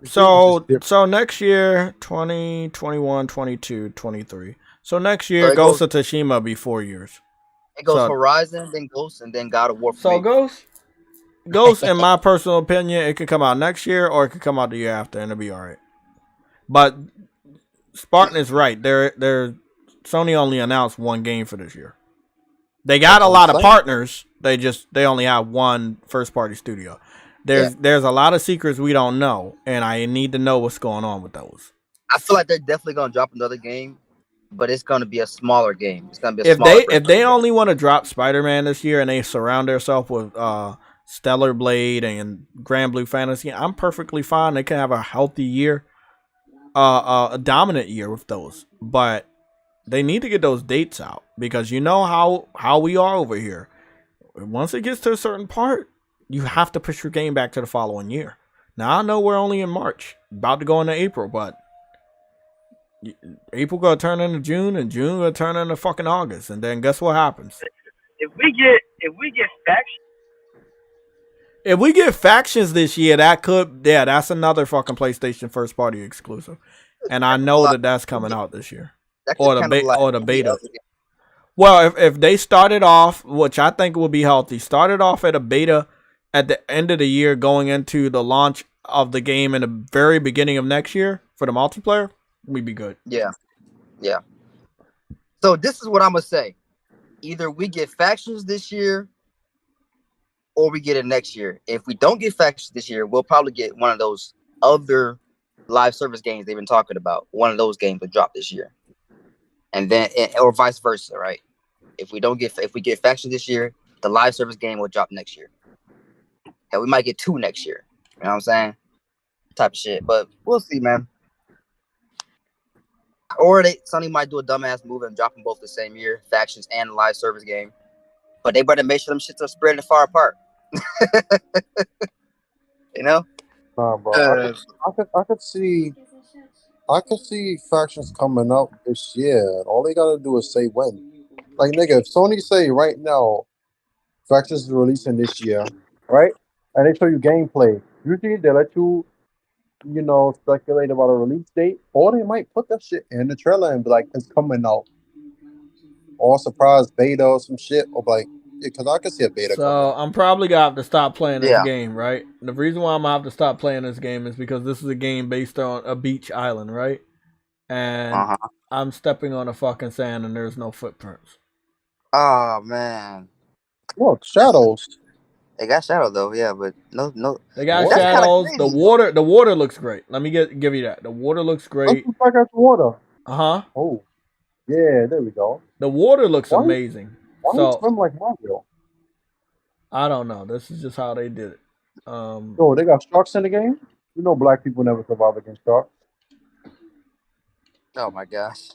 So next year, 20, 21, 22, 23. So next year, Ghost of Tsushima will be 4 years.
It goes Horizon, then Ghost, and then God of War.
So Ghost, in my personal opinion, it could come out next year or it could come out the year after, and it'll be all right. But Spartan is right. They're Sony only announced one game for this year. They got a lot of partners. They only have one first party studio. There's a lot of secrets we don't know, and I need to know what's going on with those.
I feel like they're definitely gonna drop another game, but it's gonna be a smaller game. It's gonna be
if they only want to drop Spider-Man this year and they surround themselves with Stellar Blade and Grand Blue Fantasy, I'm perfectly fine. They can have a healthy year, a dominant year with those, but they need to get those dates out because you know how we are over here. Once it gets to a certain part, you have to push your game back to the following year. Now I know we're only in March, about to go into April, but April gonna turn into June, and June gonna turn into fucking August, and then guess what happens?
If we get
factions this year, that's another fucking PlayStation first party exclusive, and I know that's coming out this year, or the beta. Well, if they started off, which I think would be healthy, started off at a beta at the end of the year, going into the launch of the game in the very beginning of next year for the multiplayer, we'd be good.
Yeah. So this is what I'm gonna say. Either we get factions this year, or we get it next year. If we don't get factions this year, we'll probably get one of those other live service games they've been talking about. One of those games will drop this year, and then or vice versa, right? If we get factions this year, the live service game will drop next year. And we might get 2 next year. You know what I'm saying? Type of shit. But we'll see, man. Or Sony might do a dumbass move and drop them both the same year, factions and live service game. But they better make sure them shits are spreading far apart. You know?
Nah, bro. I could see factions coming out this year. All they gotta do is say when. Like, nigga, if Sony say right now factions is releasing this year, right? And they show you gameplay. Usually they let you, speculate about a release date, or they might put that shit in the trailer and be like, it's coming out. Or surprise beta or some shit. Or like, because I could see a beta coming.
So I'm probably gonna have to stop playing this game, right? The reason why I'm gonna have to stop playing this game is because this is a game based on a beach island, right? And I'm stepping on a fucking sand and there's no footprints.
Oh man.
Look, shadows.
They got shadow though, yeah, but no.
They got shadows. The water looks great. Let me give you that. The water looks great.
Let's check out the water.
Oh.
Yeah, there we go.
The water looks amazing.
Why do you swim like Mario?
I don't know. This is just how they did it.
Oh, they got sharks in the game? You know black people never survive against sharks.
Oh my gosh.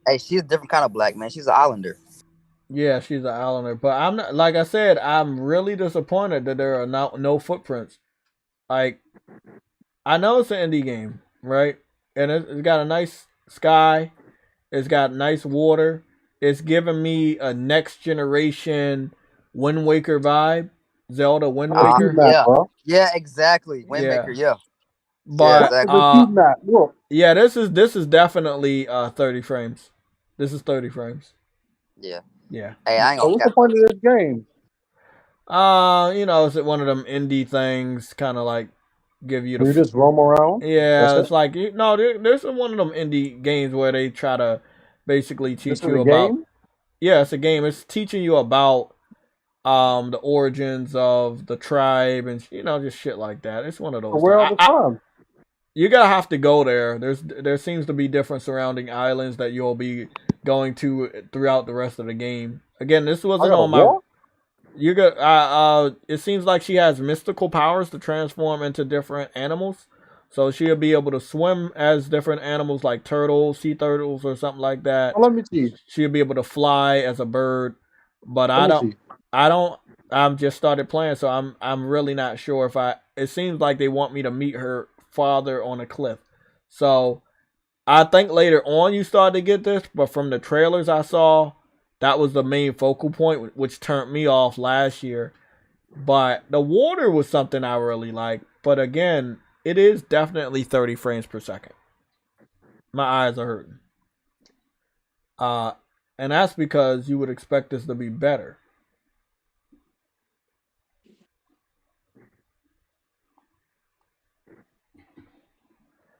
Hey, she's a different kind of black, man. She's an islander.
Yeah, she's an islander. But I'm not, like I said, I'm really disappointed that there are no footprints. Like, I know it's an indie game, right? And it's got a nice sky. It's got nice water. It's giving me a next generation Wind Waker vibe. Zelda Wind Waker.
Yeah, exactly. Wind Waker, yeah.
But
yeah,
exactly. This is definitely 30 frames. This is 30 frames.
Yeah.
Yeah.
Hey, I ain't
gonna what's the point of this game?
It's one of them indie things, kind of like give you
you just roam around.
Yeah, it's like there's one of them indie games where they try to basically teach you about.
Game?
Yeah, it's a game. It's teaching you about the origins of the tribe and just shit like that. It's one of those.
Where are the time?
You gotta have to go there. There seems to be different surrounding islands that you'll be going to throughout the rest of the game. Again, this wasn't on my. You got it seems like she has mystical powers to transform into different animals. So she'll be able to swim as different animals like turtles, sea turtles, or something like that.
Well, let me see.
She'll be able to fly as a bird. But I've just started playing, so I'm really not sure it seems like they want me to meet her father on a cliff. So I think later on you start to get this, but from the trailers I saw, that was the main focal point, which turned me off last year. But the water was something I really liked. But again, it is definitely 30 frames per second. My eyes are hurting. And that's because you would expect this to be better.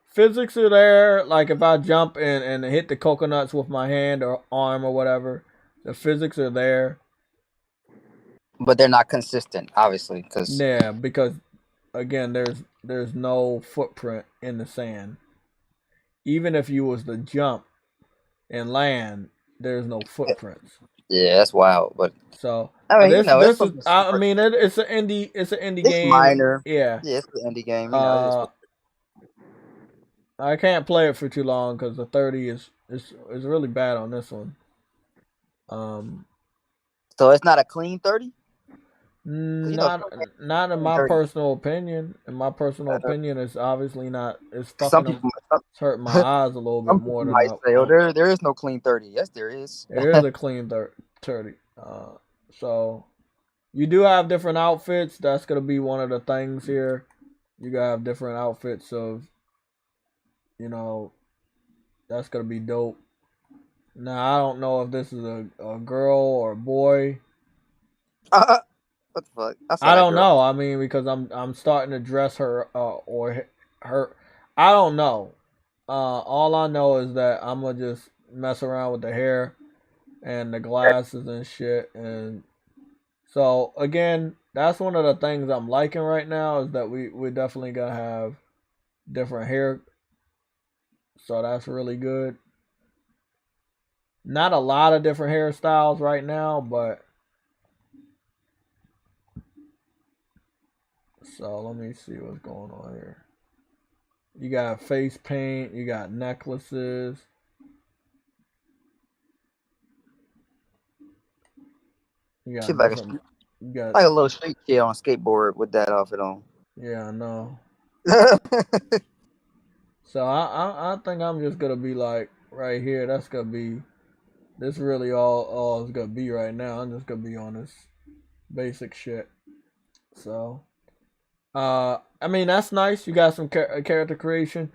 Physics are there. Like if I jump and hit the coconuts with my hand or arm or whatever, the physics are there.
But they're not consistent, obviously.
Because again, there's no footprint in the sand. Even if you was to jump and land, there's no footprints.
Yeah, that's wild. But
so
it's an
indie. It's an indie game.
It's minor.
Yeah,
it's an indie game.
I can't play it for too long because the 30 is really bad on this one.
So it's not a clean 30?
Not in my personal opinion. In my personal opinion, it's obviously not. It's fucking. It's hurting my eyes a little bit more than.
Might say, there is no clean 30. Yes, there is.
There is a clean 30. So you do have different outfits. That's gonna be one of the things here. You gotta have different outfits of. That's gonna be dope. Now I don't know if this is a girl or a boy.
What the fuck?
I don't know. I mean, because I'm starting to dress her or her. I don't know. all I know is that I'm gonna just mess around with the hair and the glasses and shit. And so again, that's one of the things I'm liking right now is that we're definitely gonna have different hair. So that's really good. Not a lot of different hairstyles right now, but so let me see what's going on here. You got face paint, you got necklaces. You got different, you got
like a little street kid on a skateboard with that outfit on.
Yeah, I know. So I think I'm just gonna be like right here. That's gonna be this really all it's gonna be right now. I'm just gonna be on this basic shit. So, I mean that's nice. You got some character creation.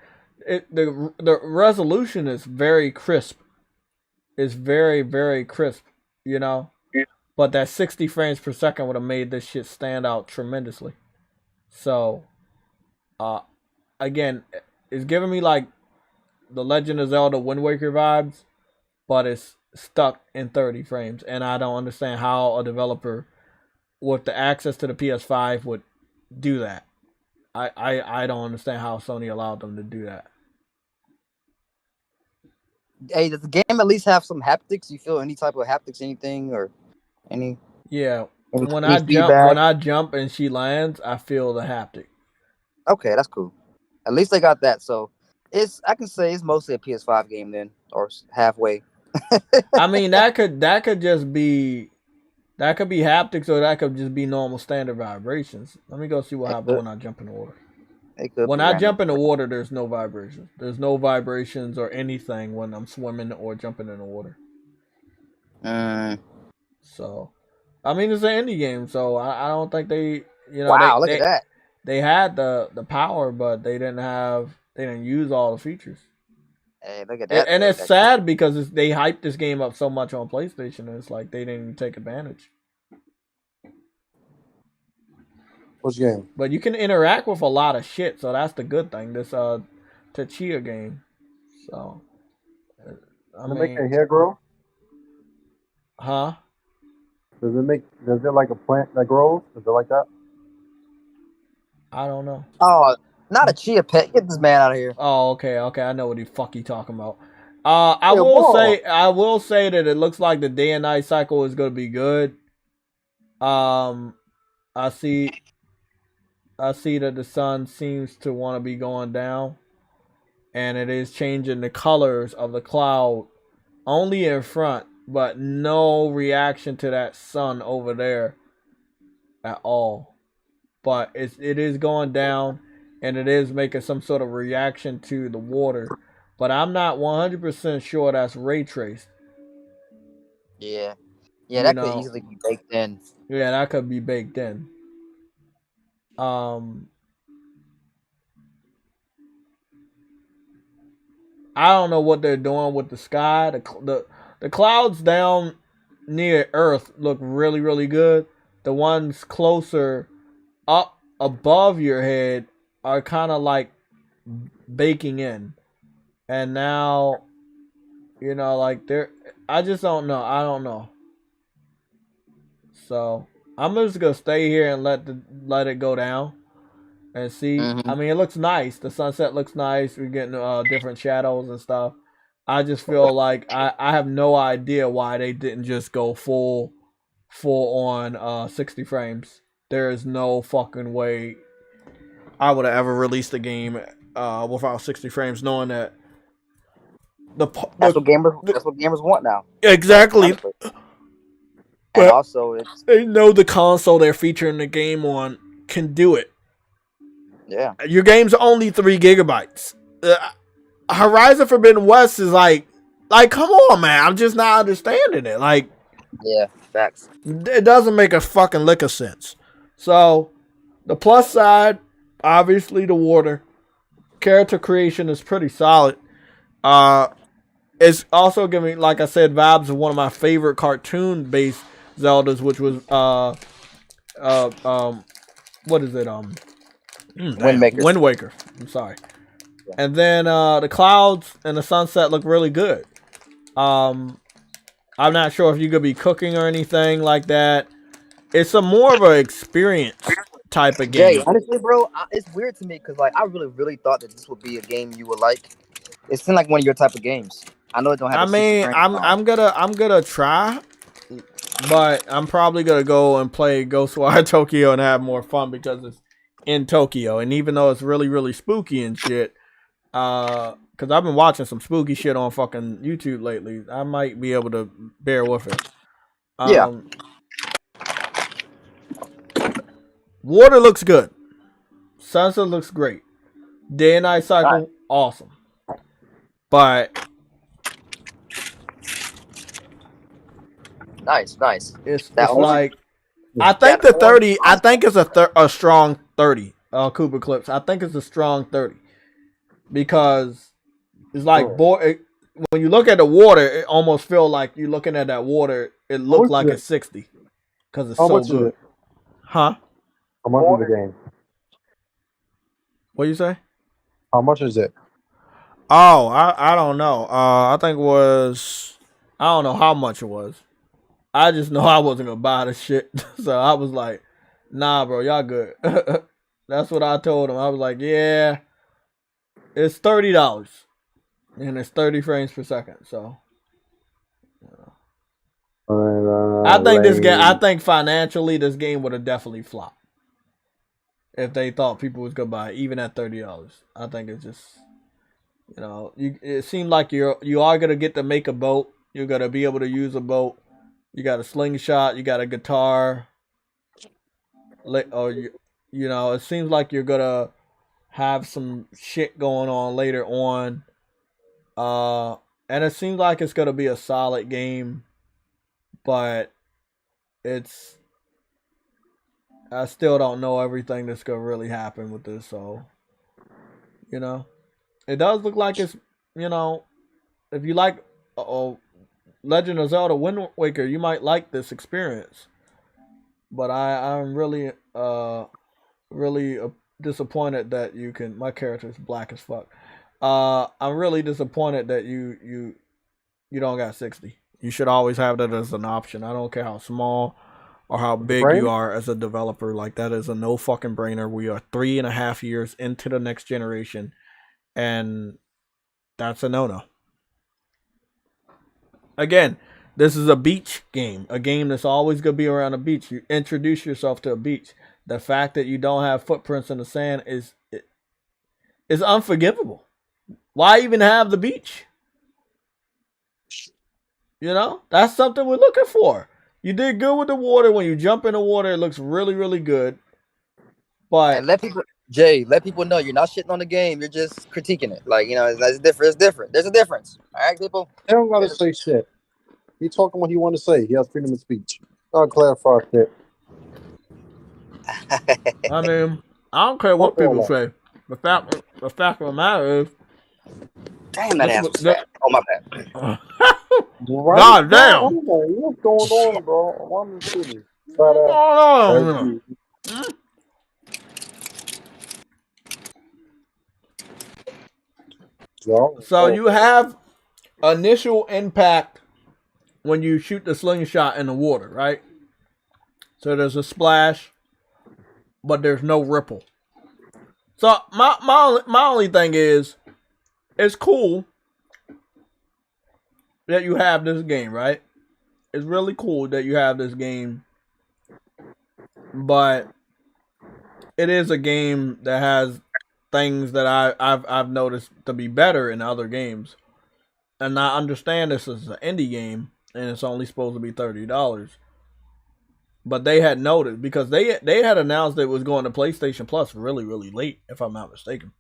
The resolution is very crisp. It's very very crisp. You know.
Yeah.
But that 60 frames per second would have made this shit stand out tremendously. So, again, it's giving me like the Legend of Zelda Wind Waker vibes, but it's stuck in 30 frames, and I don't understand how a developer with the access to the PS5 would do that. I don't understand how Sony allowed them to do that.
Hey, does the game at least have some haptics? You feel any type of haptics, anything, or any?
Yeah,
any
when
feedback?
I jump and she lands, I feel the haptic.
Okay, that's cool. At least they got that. So I can say it's mostly a PS5 game then, or halfway.
I mean, that could just be haptics, or that could just be normal standard vibrations. Let me go see what happens when I jump in the water. When I jump in the water, there's no vibrations. There's no vibrations or anything when I'm swimming or jumping in the water. So, I mean, it's an indie game, so I don't think they,
wow, look at that.
They had the power, but they didn't use all the features.
Hey, look at that.
And it's sad because they hyped this game up so much on PlayStation, and it's like they didn't even take advantage.
Which game?
But you can interact with a lot of shit, so that's the good thing. This Tachia game. So, I mean,
make your hair grow?
Huh?
Does it like a plant that grows? Is it like that?
I don't know.
Oh, not a chia pet. Get this man out of here.
Oh, okay. I know what the fuck you talking about. I will say that it looks like the day and night cycle is gonna be good. I see that the sun seems to want to be going down, and it is changing the colors of the cloud only in front, but no reaction to that sun over there at all. But it is going down, and it is making some sort of reaction to the water. But I'm not 100% sure that's ray traced.
Yeah, that could easily be baked in.
Yeah, that could be baked in. I don't know what they're doing with the sky. The clouds down near Earth look really, really good. The ones closer up above your head are kind of like baking in. And now, like I just don't know. I don't know. So I'm just gonna stay here and let it go down and see. I mean, it looks nice. The sunset looks nice. We're getting different shadows and stuff. I just feel like I have no idea why they didn't just go full on 60 frames. There is no fucking way I would have ever released a game without 60 frames, knowing that
that's what gamers want now.
Exactly.
Honestly. And also,
they know the console they're featuring the game on can do it.
Yeah.
Your game's only 3 gigabytes. Horizon Forbidden West is like come on, man. I'm just not understanding it. Like,
yeah, facts.
It doesn't make a fucking lick of sense. So, the plus side, obviously the water. Character creation is pretty solid. It's also giving, like I said, vibes of one of my favorite cartoon-based Zeldas, which was what is it?
Wind Waker.
Wind Waker. I'm sorry. And then the clouds and the sunset look really good. I'm not sure if you could be cooking or anything like that. It's a more of an experience type of game.
Jay, honestly, bro, it's weird to me because like I really thought that this would be a game you would like. It seemed like one of your type of games. I know it don't have.
I mean, I'm gonna try, but I'm probably gonna go and play Ghostwire Tokyo and have more fun because it's in Tokyo, and even though it's really spooky and shit, because I've been watching some spooky shit on fucking YouTube lately, I might be able to bear with it.
Yeah.
Water looks good. Sunset looks great. Day and night cycle, awesome. But
nice.
It's like I think the 30. I think it's a strong 30. Cooper Clips. I think it's a strong 30 because it's like when you look at the water, it almost feels like you're looking at that water. It looks like it's 60 because it's so good. Huh?
How much is the game?
What do you say?
How much is it?
Oh, I don't know. I think it was. I don't know how much it was. I just know I wasn't gonna buy the shit, so I was like, "Nah, bro, y'all good." That's what I told him. I was like, "Yeah, it's $30, and it's 30 frames per second." So, I think this game. I think financially, this game would have definitely flopped if they thought people was gonna buy it, even at $30. I think it's just, it seemed like you are gonna get to make a boat. You're gonna be able to use a boat. You got a slingshot. You got a guitar. Or it seems like you're gonna have some shit going on later on. And it seems like it's gonna be a solid game, but I still don't know everything that's gonna really happen with this. So, it does look like it's, if you like, Legend of Zelda Wind Waker, you might like this experience. But I'm really disappointed that you can. My character is black as fuck. I'm really disappointed that you don't got 60. You should always have that as an option. I don't care how small or how big you are as a developer. Like, that is a no fucking brainer. We are 3.5 years into the next generation, and that's a no-no. Again, this is a beach game. A game that's always going to be around a beach. You introduce yourself to a beach. The fact that you don't have footprints in the sand is unforgivable. Why even have the beach? That's something we're looking for. You did good with the water. When you jump in the water, it looks really good. But
and let people know you're not shitting on the game. You're just critiquing it. Like, it's different. It's different. There's a difference. All right, people.
They don't gotta say shit. He talking what he want to say. He has freedom of speech. I'll clarify shit.
I mean, I don't care what people say. The fact of the matter is,
damn, that ass was fat. Oh, my bad.
God damn.
What's going on, bro? I'm kidding.
What's going on? So you have initial impact when you shoot the slingshot in the water, right? So there's a splash, but there's no ripple. So my only thing is, it's cool that you have this game, right? It's really cool that you have this game, but it is a game that has things that I've noticed to be better in other games. And I understand this is an indie game and it's only supposed to be $30. But they had noted, because they had announced it was going to PlayStation Plus really late, if I'm not mistaken.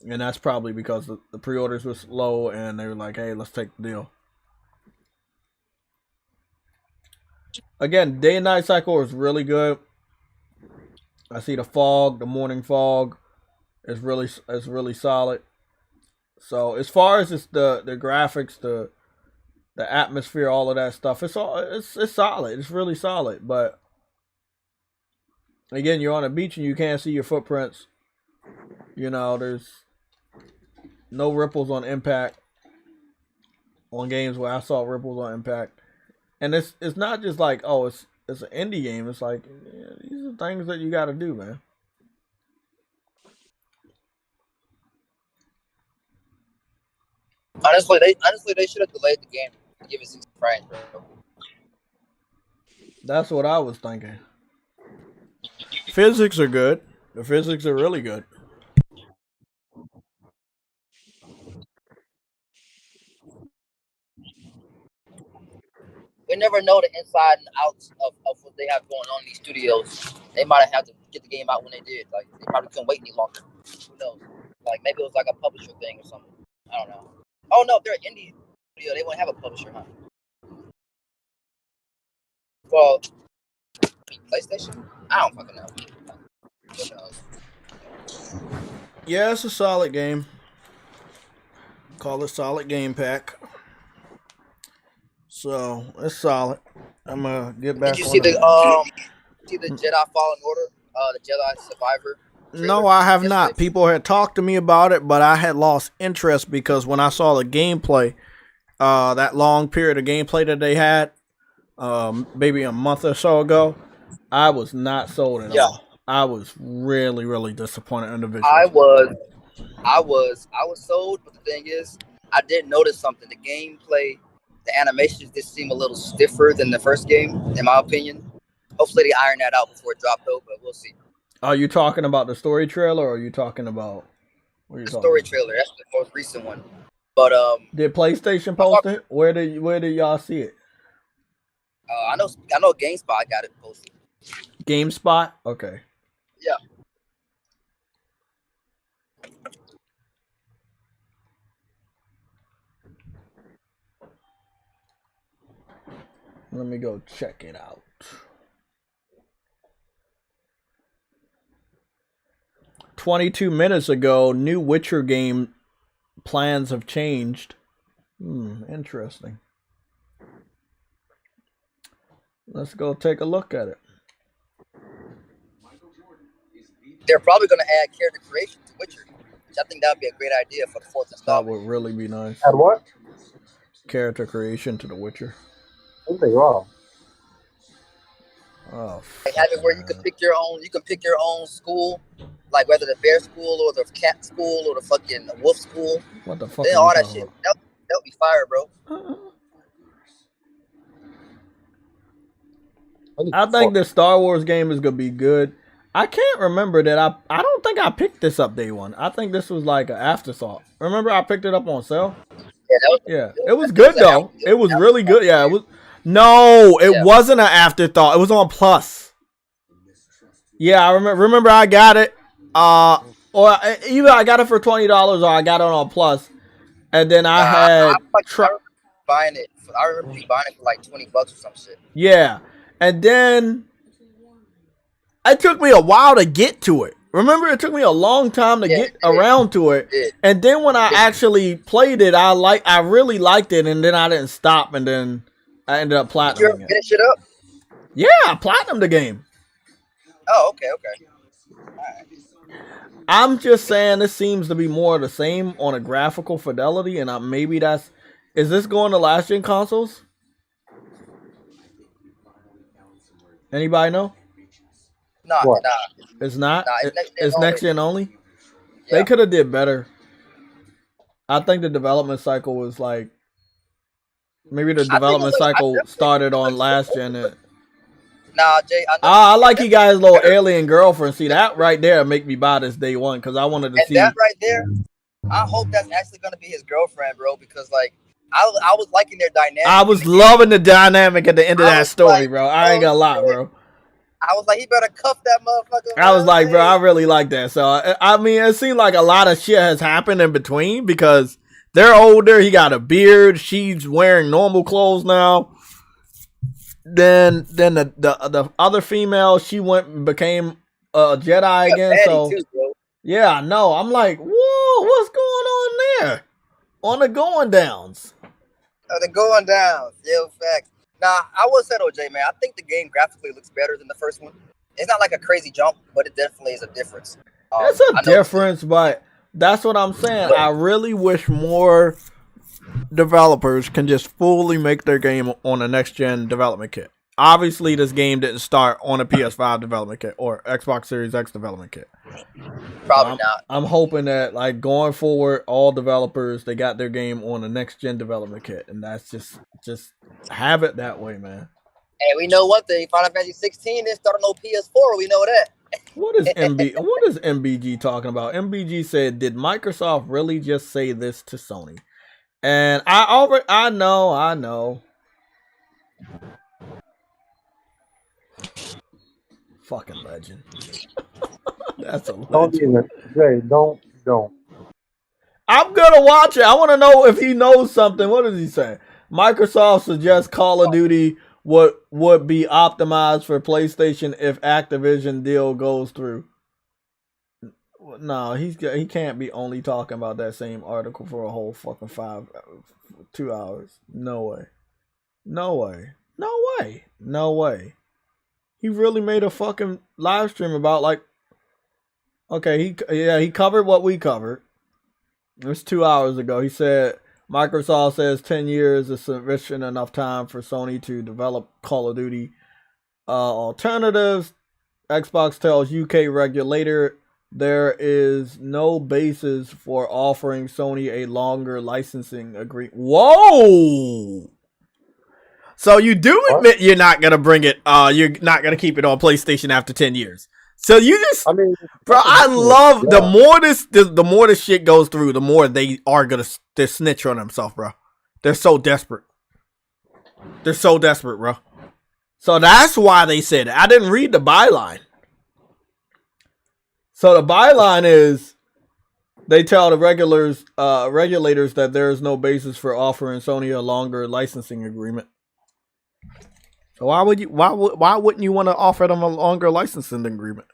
And that's probably because the pre-orders were slow and they were like, hey, let's take the deal. Again, day and night cycle is really good. I see the morning fog is really solid. So as far as the graphics, the atmosphere, all of that stuff, it's solid. It's really solid. But again, you're on a beach and you can't see your footprints. You know, there's no ripples on impact on games where I saw ripples on impact. And it's not just like, oh, it's an indie game. It's like, yeah, these are things that you got to do, man.
Honestly, they should have delayed the game to give it 60 frames, bro.
That's what I was thinking. Physics are good. The physics are really good.
We never know the inside and outs of what they have going on in these studios. They might have had to get the game out when they did. Like, they probably couldn't wait any longer. Who knows? Like, maybe it was like a publisher thing or something. I don't know. Oh, no, if they're an indie studio, they wouldn't have a publisher, huh? Well, PlayStation? I don't fucking know. Who knows?
Yeah, it's a solid game. Call it solid game pack. So it's solid. I'm gonna get back.
Did you see the Jedi Fallen Order? The Jedi Survivor trailer?
No, I have not. People had talked to me about it, but I had lost interest because when I saw the gameplay, that long period of gameplay that they had, maybe a month or so ago, I was not sold at all. I was really, really disappointed individually.
I was sold, but the thing is, I did notice something. The gameplay, the animations did seem a little stiffer than the first game, in my opinion. Hopefully they iron that out before it dropped, though, but we'll see.
Are you talking about the story trailer, or are you talking about
the story trailer? That's the most recent one. But
did PlayStation post it? Where did y'all see it?
I know GameSpot got it posted.
GameSpot? Okay.
Yeah.
Let me go check it out. 22 minutes ago, new Witcher game plans have changed. Interesting. Let's go take a look at it.
They're probably going to add character creation to Witcher, which I think that would be a great idea for the fourth installment.
That would really be nice.
Add what?
Character creation to the Witcher.
Something wrong.
Oh.
Like have it where you can pick your own school, like whether the bear school or the cat school or the fucking wolf school.
What the fuck?
Then all that shit. That would be fire, bro.
I think the Star Wars game is gonna be good. I can't remember that I don't think I picked this up day one. I think this was like an afterthought. Remember I picked it up on sale?
Yeah,
it was good though. It was really good. Yeah, it was. No, it wasn't an afterthought. It was on Plus. Yeah, I remember I got it. Or either I got it for $20 or I got it on Plus, and then I had
buying it. I remember me buying it for like $20 or some shit.
Yeah, and then it took me a while to get to it. Remember, it took me a long time to get around to it, and then when I actually played it, I really liked it, and then I didn't stop, and then I ended up platinuming it.
Finish it up?
Yeah, I platinumed the game.
Oh, okay. All right.
I'm just saying this seems to be more of the same on a graphical fidelity, and maybe is this going to last gen consoles? Anybody know?
Nah.
It's not?
Nah,
it's next gen only? Yeah. They could have did better. I think the development cycle was like, maybe the development cycle started on last gen.
Nah, Jay.
I like you guys' little alien girlfriend. See, that right there make me buy this day one because I wanted to see.
That right there, I hope that's actually going to be his girlfriend, bro, because like I was liking their dynamic.
I was loving the dynamic at the end of that story, bro. I ain't gonna lie, bro.
I was like, he better cuff that motherfucker.
I was like, bro, I really like that. So, I mean, it seemed like a lot of shit has happened in between because they're older. He got a beard. She's wearing normal clothes now. Then the other female, she went and became a Jedi again. So,
too, bro.
Yeah, I know. I'm like, whoa, what's going on there? On the going downs.
The going downs. Yeah, fact. Nah, I will say though, Jay, man, I think the game graphically looks better than the first one. It's not like a crazy jump, but it definitely is a difference.
It's a
I know.
difference, but that's what I'm saying. I really wish more developers can just fully make their game on a next gen development kit. Obviously, this game didn't start on a PS5 development kit or Xbox Series X development kit.
Probably not.
I'm hoping that like going forward, all developers they got their game on a next gen development kit, and that's just have it that way, man.
And we know one thing: Final Fantasy 16 is starting on PS4. We know that.
What is MBG talking about? MBG said, "Did Microsoft really just say this to Sony?" And I know. Fucking legend. That's a legend.
Don't.
I'm gonna watch it. I want to know if he knows something. What does he say? Microsoft suggests Call of Duty would be optimized for PlayStation if Activision deal goes through. No, he can't be only talking about that same article for a whole fucking 2 hours. No way. He really made a fucking live stream about like. Okay, he covered what we covered. It was 2 hours ago. He said Microsoft says 10 years is sufficient enough time for Sony to develop Call of Duty alternatives. Xbox tells UK regulator there is no basis for offering Sony a longer licensing agreement. Whoa! So you do admit you're not gonna bring it. You're not gonna keep it on PlayStation after 10 years. So you just, bro. I love the more this shit goes through, the more they are gonna snitch on themselves, bro. They're so desperate. Bro. So that's why they said it. I didn't read the byline. So the byline is they tell the regulators that there is no basis for offering Sony a longer licensing agreement. So why wouldn't you want to offer them a longer licensing agreement?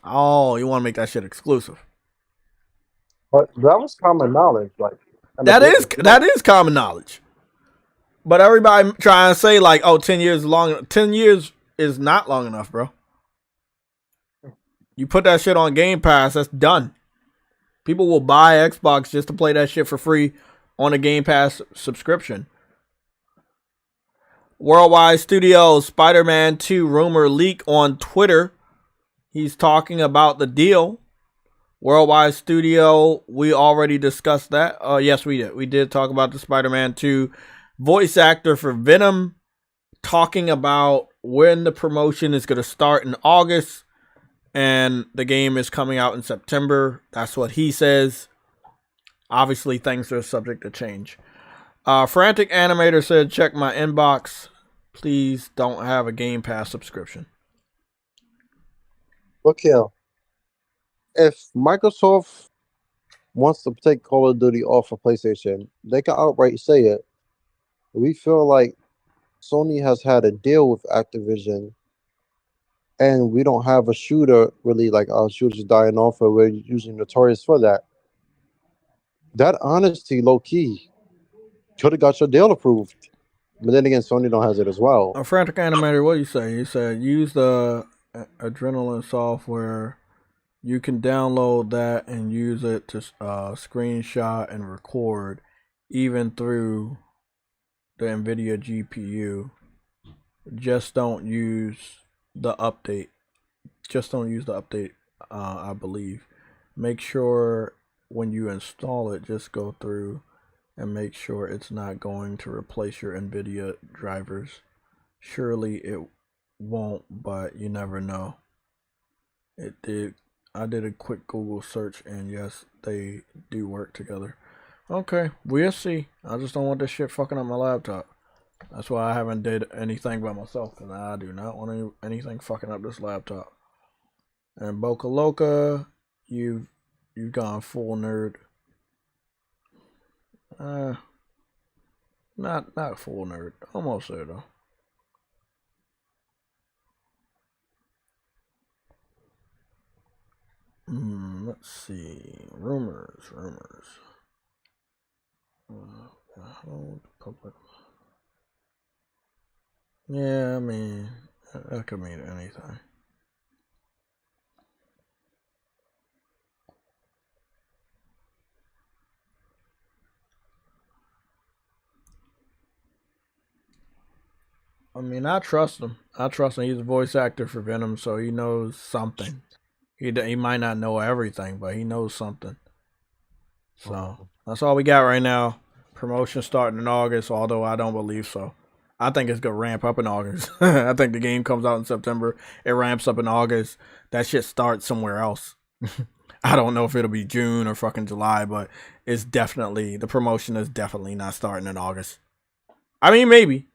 Oh, you want to make that shit exclusive.
But that was common knowledge, like
that is common knowledge. But everybody trying to say like, oh, 10 years is long. 10 years is not long enough, bro. You put that shit on Game Pass, that's done. People will buy Xbox just to play that shit for free on a Game Pass subscription. Worldwide Studios Spider-Man 2 rumor leak on Twitter. He's talking about the deal. Worldwide Studio, we already discussed that. Yes, we did. We did talk about the Spider-Man 2 voice actor for Venom, talking about when the promotion is going to start in August, and the game is coming out in September. That's what he says. Obviously, things are subject to change. Frantic Animator said, check my inbox. Please don't have a Game Pass subscription.
Look here. If Microsoft wants to take Call of Duty off of PlayStation, they can outright say it. We feel like Sony has had a deal with Activision, and we don't have a shooter really, like our shooters dying off, and we're usually notorious for that. That honesty, low key, could have got your deal approved. But then again, Sony don't has it as well.
A Frantic Animator, what do you say? He said use the Adrenaline software. You can download that and use it to screenshot and record, even through the NVIDIA GPU. Just don't use the update. I believe. Make sure when you install it, just go through and make sure it's not going to replace your NVIDIA drivers. Surely it won't, but you never know. It did. I did a quick Google search, and yes, they do work together. Okay, we'll see. I just don't want this shit fucking up my laptop. That's why I haven't did anything by myself, because I do not want anything fucking up this laptop. And Boca Loca, you've gone full nerd. Not full nerd. Almost there though. Let's see. Rumors. Public. Yeah, I mean, that could mean anything. I mean, I trust him. He's a voice actor for Venom, so he knows something. He might not know everything, but he knows something. So that's all we got right now. Promotion starting in August, although I don't believe so. I think it's gonna ramp up in August. I think the game comes out in September. It ramps up in August. That shit starts somewhere else. I don't know if it'll be June or fucking July, but it's definitely, the promotion is definitely not starting in August. I mean, maybe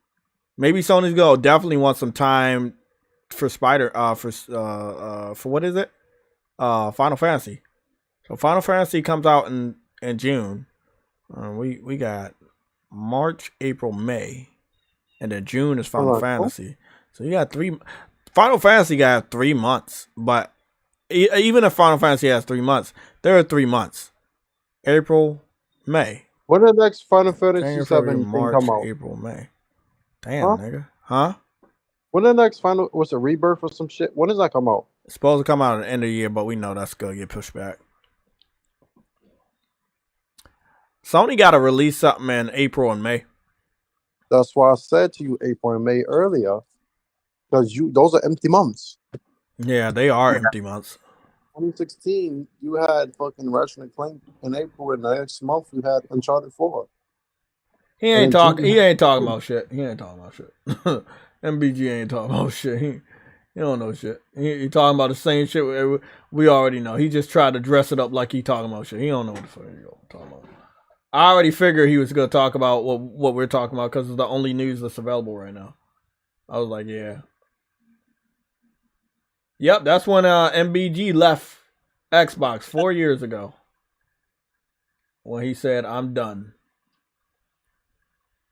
Sony's gonna definitely want some time for for what is it? Final Fantasy. So Final Fantasy comes out in June. We got March, April, May, and then June is Final Fantasy. So you got Final Fantasy got 3 months, but even if Final Fantasy has 3 months, there are 3 months. April, May.
When the next Final Fantasy
February,
7
March,
come out?
April, May. Damn, nigga. Huh?
When the next Final, what's a Rebirth or some shit? When does that come out?
It's supposed to come out at the end of the year, but we know that's gonna get pushed back. Sony got to release something in April and May.
That's why I said to you April and May earlier, because those are empty months.
Yeah, they are empty months.
2016, you had fucking Ratchet and Clank in April, and the next month you had Uncharted 4.
He ain't talking about shit. MBG ain't talking about shit. He don't know shit. He talking about the same shit we already know. He just tried to dress it up like he talking about shit. He don't know what the fuck he's talking about. I already figured he was going to talk about what we're talking about because it's the only news that's available right now. I was like, yeah. Yep, that's when MBG left Xbox 4 years ago. When he said, I'm done.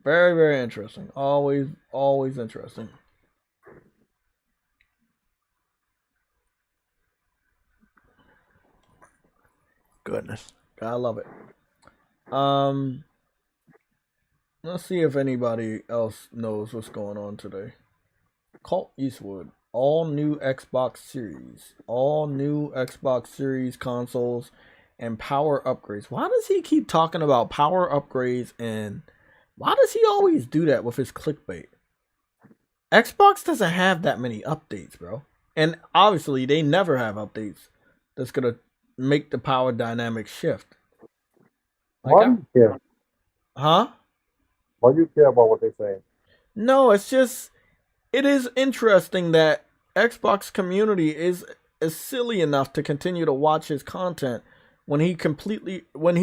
Very, very interesting. Always interesting. Goodness. I love it. Let's see if anybody else knows what's going on today. Colt Eastwood. All new Xbox Series consoles and power upgrades. Why does he keep talking about power upgrades, and why does he always do that with his clickbait? Xbox doesn't have that many updates, bro. And obviously they never have updates that's gonna make the power dynamic shift.
Why do you care?
Huh?
Why do you care about what they say?
No, it's just, it is interesting that Xbox community is silly enough to continue to watch his content when he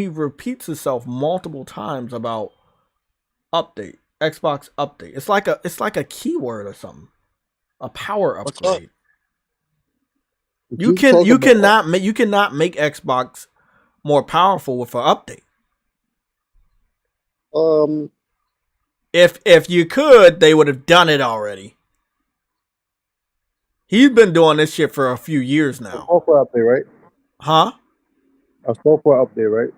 repeats himself multiple times about update, Xbox update. It's like a keyword or something. A power upgrade. You cannot make Xbox more powerful with an update. If you could, they would have done it already. He's been doing this shit for a few years now.
A software update, right?
Huh?
A software update, right?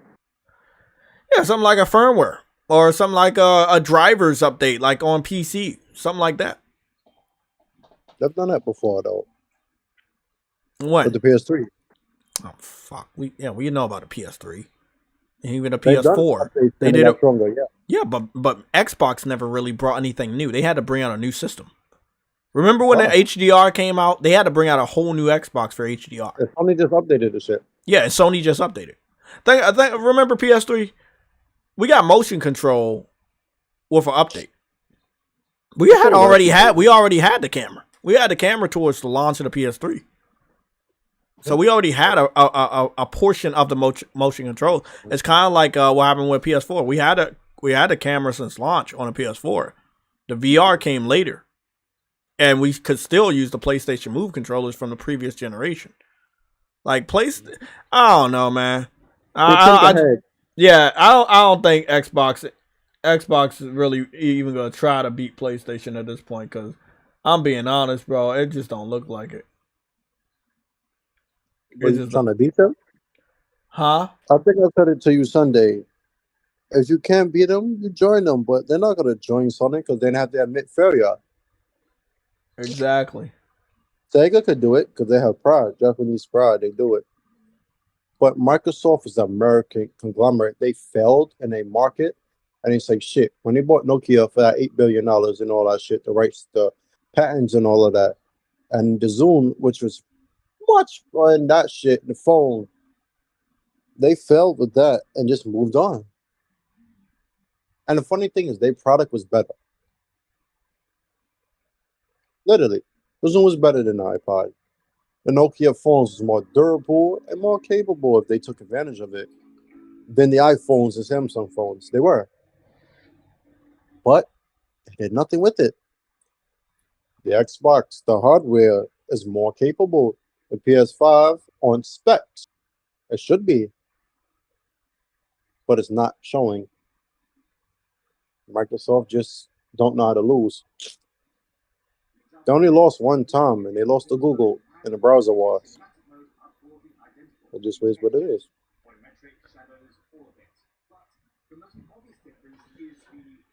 Yeah, something like a firmware or something like a driver's update, like on PC, something like that.
They've done that before, though.
When?
With the PS3.
Oh fuck! We know about the PS3. Even a PS4. They did it
stronger,
yeah, but Xbox never really brought anything new. They had to bring out a new system. Remember when the HDR came out? They had to bring out a whole new Xbox for HDR.
Sony just updated the shit.
Yeah, Sony just updated. Remember PS3? We got motion control with an update. We already had the camera. We had the camera towards the launch of the PS3. So we already had a portion of the motion control. It's kind of like what happened with PS4. We had a camera since launch on a PS4. The VR came later, and we could still use the PlayStation Move controllers from the previous generation. Like I don't know, man. I don't think Xbox is really even gonna try to beat PlayStation at this point. Because I'm being honest, bro, it just don't look like it.
Are you trying to beat them?
Huh?
I think I said it to you Sunday. If you can't beat them, you join them. But they're not going to join Sony because they have to admit failure.
Exactly.
Sega could do it because they have pride, Japanese pride. They do it. But Microsoft is an American conglomerate. They failed in a market And it's like shit. When they bought Nokia for that $8 billion and all that shit, the rights, the patents and all of that, and the Zoom, which was much and that shit, the phone, they failed with that and just moved on. And the funny thing is, their product was better. Literally, the Zoom was better than the iPod. The Nokia phones was more durable and more capable if they took advantage of it than the iPhones and Samsung phones. They were. But they did nothing with it. The Xbox, the hardware is more capable. The PS5 on specs. It should be. But it's not showing. Microsoft just don't know how to lose. They only lost one time, and they lost to Google in the browser wars. It just is what it is.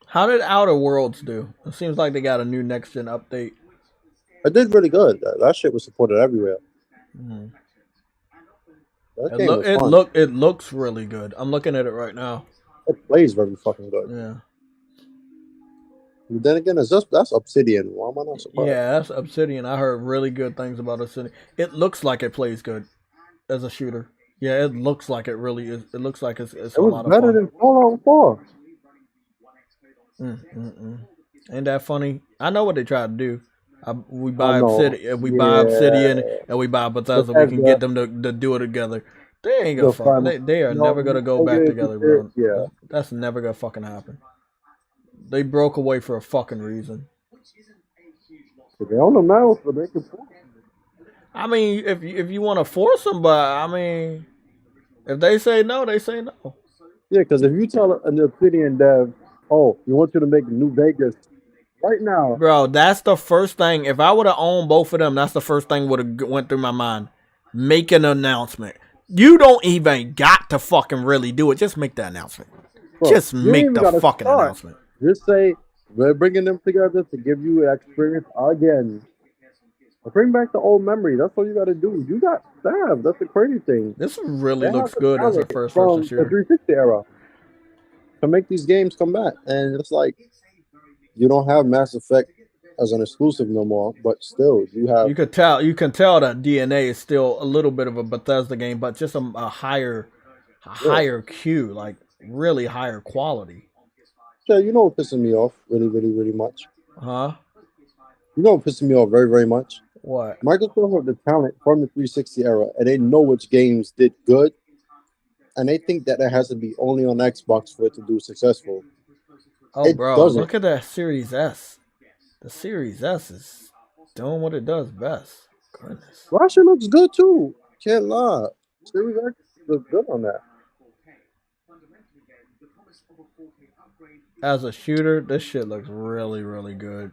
How did Outer Worlds do? It seems like they got a new next-gen update.
It did really good. That shit was supported everywhere.
Mm.
That game was fun.
It looks really good. I'm looking at it right now.
It plays very fucking good.
Yeah.
But then again, that's Obsidian. Why am I not surprised?
Yeah, that's Obsidian. I heard really good things about Obsidian. It looks like it plays good as a shooter. Yeah, it looks like it really is. It looks like it's a lot of fun.
It was better than Fallout 4.
Ain't that funny? I know what they try to do. We buy Obsidian and we buy Bethesda. We can get them to do it together. They ain't gonna fuck. They are never gonna go back together, bro.
Yeah.
That's never gonna fucking happen. They broke away for a fucking reason.
They own them now, so they can force them.
I mean, if you want to force them, but I mean, if they say no, they say no.
Yeah, because if you tell an Obsidian dev, "Oh, we want you to make New Vegas right now,"
bro, that's the first thing. If I would have owned both of them, that's the first thing would have went through my mind. Make an announcement. You don't even got to fucking really do it. Just make the announcement. Bro, just make the fucking announcement.
Just say, we're bringing them together to give you an experience again. Bring back the old memory. That's all you got to do. You got stabbed. That's the crazy thing.
This really looks good as a first-person shooter.
The 360 era. To make these games come back. And it's like, you don't have Mass Effect as an exclusive no more, but still, you have...
You can tell that DNA is still a little bit of a Bethesda game, but just a higher queue, like really higher quality.
Yeah, you know what pisses me off really, really, really much?
Huh?
You know what pisses me off very, very much?
What?
Microsoft have the talent from the 360 era, and they know which games did good, and they think that it has to be only on Xbox for it to do successful.
Oh, bro, look at that Series S. The Series S is doing what it does best. Goodness.
Russia looks good, too. Can't lie. Series X looks good on that.
As a shooter, this shit looks really, really good.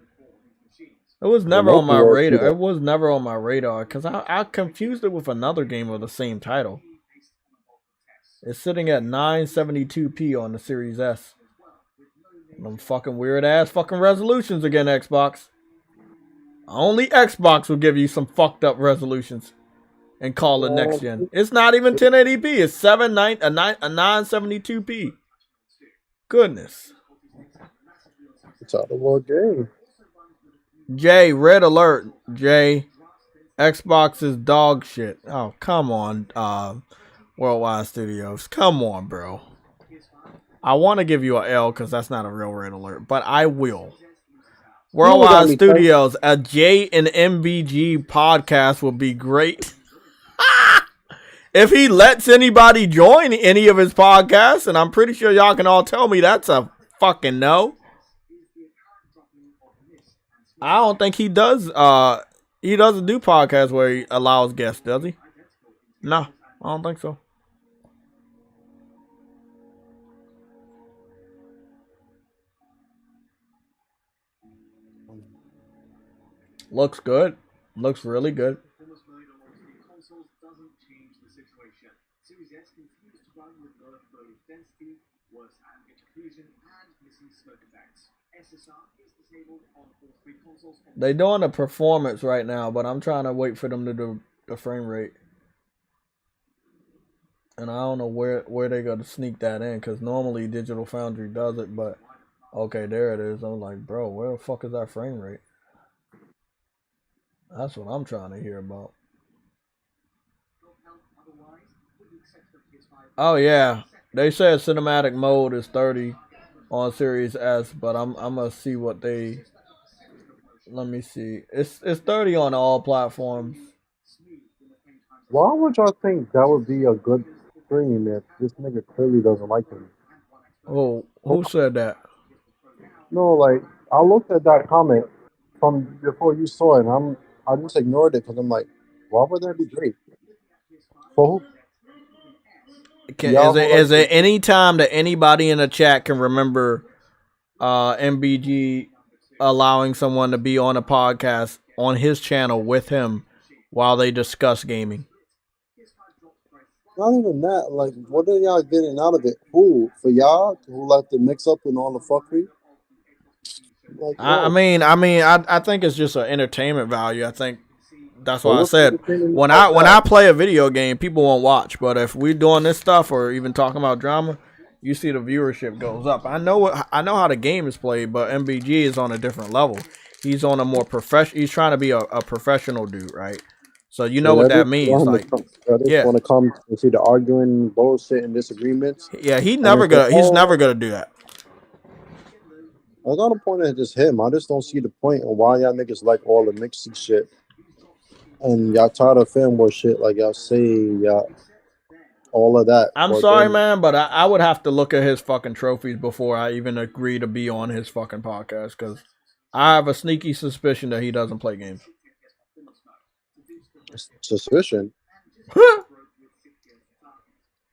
It was never on my radar. It was never on my radar because I confused it with another game of the same title. It's sitting at 972p on the Series S. Them fucking weird ass fucking resolutions again, Xbox. Only Xbox will give you some fucked up resolutions and call it next gen. It's not even 1080p. It's 972p. Goodness.
It's out of the world game.
Jay, red alert. Jay, Xbox is dog shit. Oh, come on, Worldwide Studios. Come on, bro. I want to give you a L because that's not a real red alert, but I will. Worldwide Studios, a J and MBG podcast would be great. If he lets anybody join any of his podcasts, and I'm pretty sure y'all can all tell me that's a fucking no. I don't think he does. He doesn't do podcasts where he allows guests, does he? No, I don't think so. Looks good. Looks really good. They doing a performance right now, but I'm trying to wait for them to do the frame rate. And I don't know where they got to sneak that in, because normally Digital Foundry does it, but okay, there it is. I'm like, bro, where the fuck is that frame rate? That's what I'm trying to hear about. Oh yeah, they said cinematic mode is 30 on Series S, but I'm gonna see what they. Let me see. It's 30 on all platforms.
Why would y'all think that would be a good stream if this nigga clearly doesn't like him?
Oh, who said that?
No, like I looked at that comment from before you saw it, and I just ignored it because I'm like, why would that be great? For who?
Is there any time that anybody in the chat can remember MBG allowing someone to be on a podcast on his channel with him while they discuss gaming?
Not even that. Like, what are y'all getting out of it? Who? For y'all who like to mix up and all the fuckery? Like,
I think it's just an entertainment value. I think that's why I
what's
said
entertaining
when
about
I
that?
play a video game, people won't watch. But if we're doing this stuff or even talking about drama, you see the viewership goes up. I know how the game is played, but MBG is on a different level. He's on a more professional. He's trying to be a professional dude, right? So you know what that means. Like,
yeah, want to come and see the arguing, bullshit, and disagreements.
Yeah, he's never gonna do that.
I got a point at just him. I just don't see the point of why y'all niggas like all the mixy shit. And y'all tired of fanboy shit, like y'all say, y'all all of that.
I'm sorry, man, but I would have to look at his fucking trophies before I even agree to be on his fucking podcast, because I have a sneaky suspicion that he doesn't play games.
Suspicion?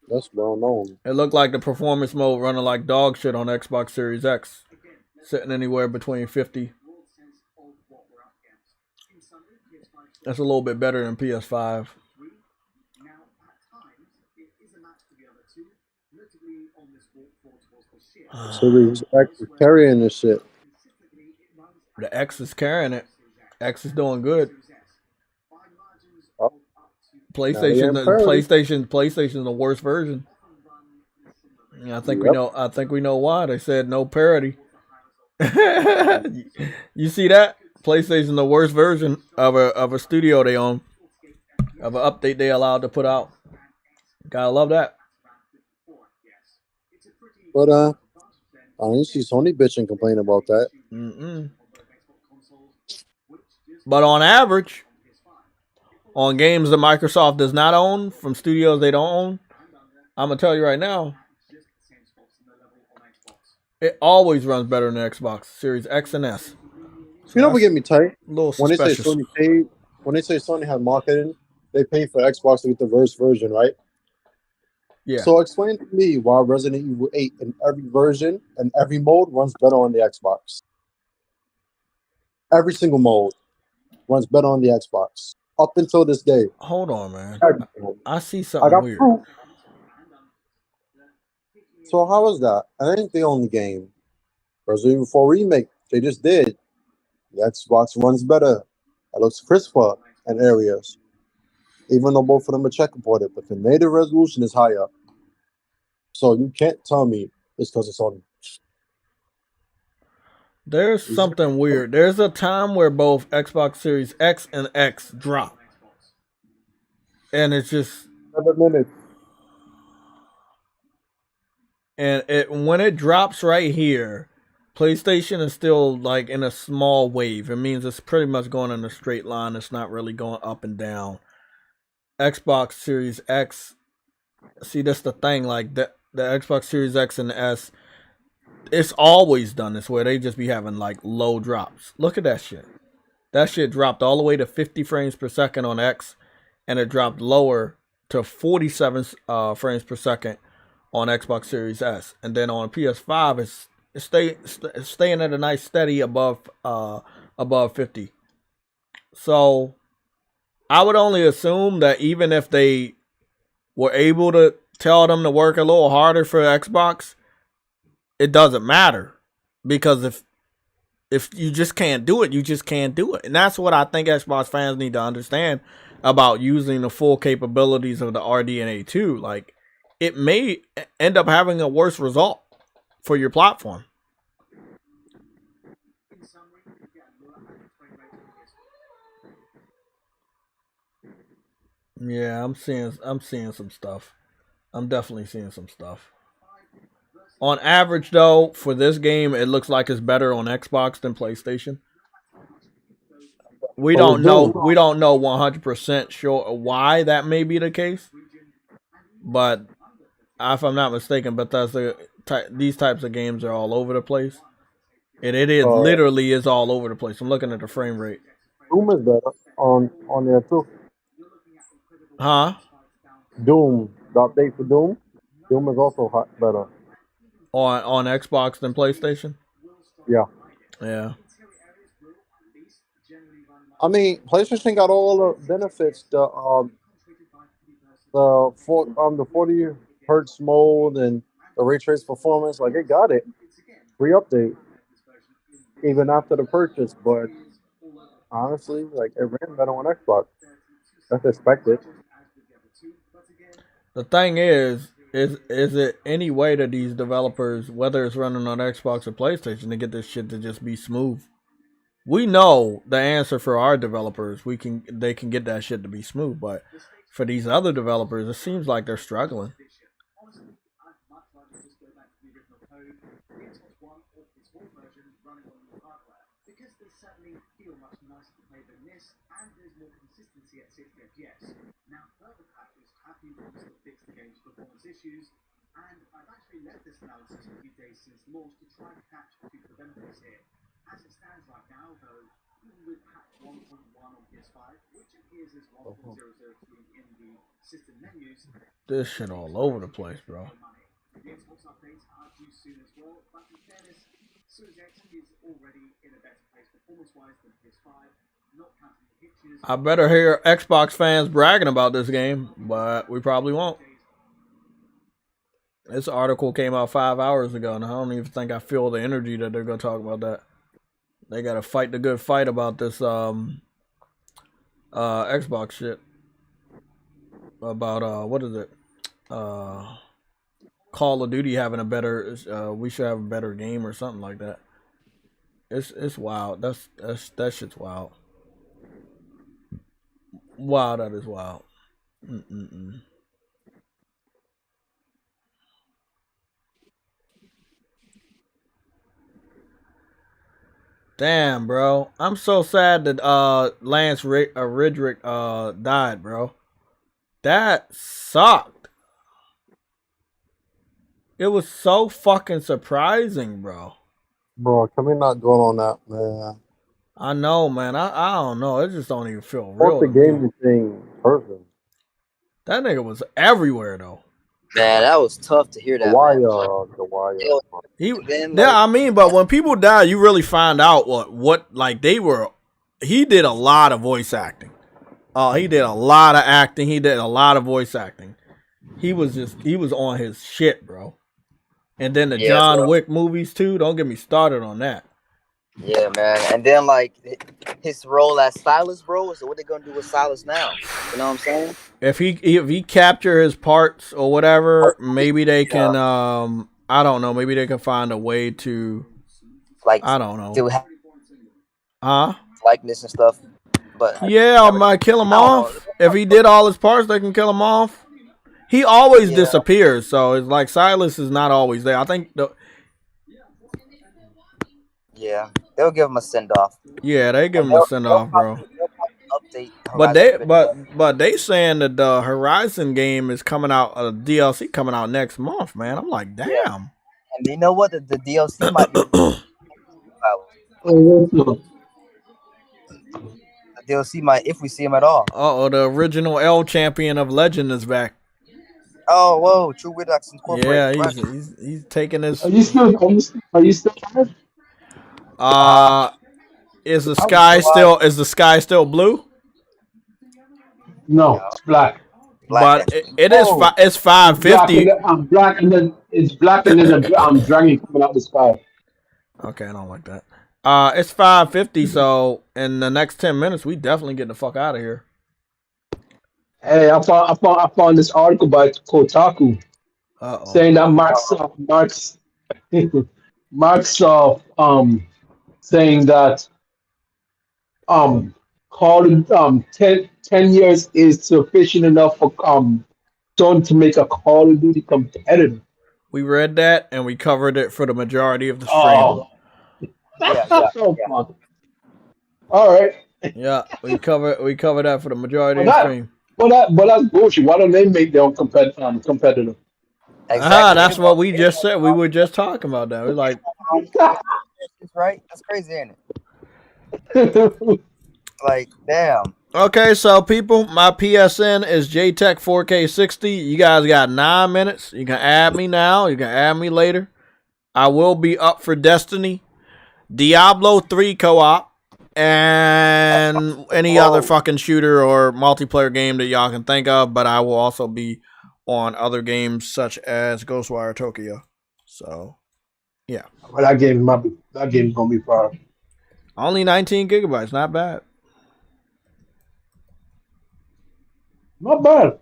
That's well known.
It looked like the performance mode running like dog shit on Xbox Series X. Sitting anywhere between 50. That's a little bit better than PS5.
Series X is carrying this shit.
The X is carrying it. X is doing good. PlayStation is the worst version. I think we know why. They said no parity. You see that? PlayStation the worst version of a studio they own, of an update they allowed to put out. Gotta love that.
But I didn't see Sony bitching complain about that.
But on average, on games that Microsoft does not own from studios they don't own, I'm gonna tell you right now, it always runs better than Xbox Series X and S.
You know what get me tight?
When they
say Sony paid, when they say Sony had marketing, they paid for Xbox to get the worst version, right?
Yeah.
So explain to me why Resident Evil 8 in every version and every mode runs better on the Xbox. Every single mode runs better on the Xbox up until this day.
Hold on, man. I see something weird.
Proof. So how is that? I ain't the only game. Resident Evil 4 Remake, they just did. The Xbox runs better. It looks crisper in areas. Even though both of them are checkerboarded, but the native resolution is higher. So you can't tell me it's because it's on.
There's something weird. There's a time where both Xbox Series X and X drop. And it's just
7 minutes.
And when it drops right here, PlayStation is still like in a small wave. It means it's pretty much going in a straight line. It's not really going up and down. Xbox Series X, see, that's the thing. Like the Xbox Series X and the S, it's always done this way. They just be having like low drops. Look at that shit. That shit dropped all the way to 50 frames per second on X, and it dropped lower to 47 frames per second on Xbox Series S. And then on PS5, it's staying at a nice steady above 50. So I would only assume that even if they were able to tell them to work a little harder for Xbox, it doesn't matter, because if you just can't do it, you just can't do it. And that's what I think Xbox fans need to understand about using the full capabilities of the RDNA 2. Like, it may end up having a worse result for your platform. Yeah, I'm seeing some stuff. I'm definitely seeing some stuff. On average, though, for this game, it looks like it's better on Xbox than PlayStation. We don't know 100% sure why that may be the case, but if I'm not mistaken, these types of games are all over the place, and it is literally is all over the place. I'm looking at the frame rate.
Doom is better on there too.
Huh?
Doom, the update for Doom. Doom is also better
on Xbox than PlayStation.
Yeah.
Yeah.
I mean, PlayStation got all the benefits. The 40 hertz mode and the ray trace performance, like it got it. Free update, even after the purchase. But honestly, like it ran better on Xbox. That's expected.
The thing is it any way that these developers, whether it's running on Xbox or PlayStation, to get this shit to just be smooth? We know the answer for our developers. They can get that shit to be smooth, but for these other developers, it seems like they're struggling. This shit all over the place, bro. I better hear Xbox fans bragging about this game, but we probably won't. This article came out 5 hours ago, and I don't even think I feel the energy that they're going to talk about that. They got to fight the good fight about this Xbox shit. About, what is it? Call of Duty having a better, we should have a better game or something like that. It's wild. That shit's wild. Wow, that is wild. Damn, bro. I'm so sad that Lance Redrick died, bro. That sucked. It was so fucking surprising, bro.
Bro, can we not dwell on that, man?
I know, man. I don't know. It just don't even feel real.
The game thing person.
That nigga was everywhere though.
Man, that was tough to hear that.
The wire.
I mean, but when people die, you really find out what like they were. He did a lot of voice acting. He did a lot of acting. He did a lot of voice acting. He was on his shit, bro. And then the John Wick movies too. Don't get me started on that.
Yeah, man. And then like his role as Silas, bro. So what they gonna do with Silas now? You know what I'm saying?
If he capture his parts or whatever, maybe they can. I don't know. Maybe they can find a way to.
Like
I don't know.
Likeness and stuff. But
yeah, I might kill him off. If he did all his parts, they can kill him off. He always disappears, so it's like Silas is not always there. I think
yeah, they'll give him a send off.
Yeah, they give him a send off, bro. But they saying that the Horizon game is coming out, DLC coming out next month, man. I'm like, damn.
Yeah. And you know what? The DLC might be. The DLC might, if we see him at all.
The original L champion of Legend is back.
Oh, whoa! True Widox Incorporated.
Yeah, he's taking his.
Are you still
Is the sky still blue?
No, it's black.
But it's 550.
Black and then it's black and then a dragon coming out the sky.
Okay, I don't like that. It's 550, so in the next 10 minutes, we definitely get the fuck out of here.
Hey, I found this article by Kotaku. saying that Microsoft saying that call 10 years is sufficient enough for Sony to make a Call of Duty competitor.
We read that and we covered it for the majority of the stream.
Oh,
Yeah.
All right.
Yeah, we covered that for the majority of the stream.
But that's bullshit. Why don't they make their own competitor?
Exactly.
That's what we just said. We were just talking about that. We're like,
it's right. That's crazy, ain't it? Like, damn.
Okay, so people, my PSN is JTech4K60. You guys got 9 minutes. You can add me now. You can add me later. I will be up for Destiny, Diablo 3 co-op, and any other fucking shooter or multiplayer game that y'all can think of. But I will also be on other games such as Ghostwire Tokyo. So, yeah.
Well, that game's gonna be fire.
Only 19 gigabytes. Not bad.
Not bad.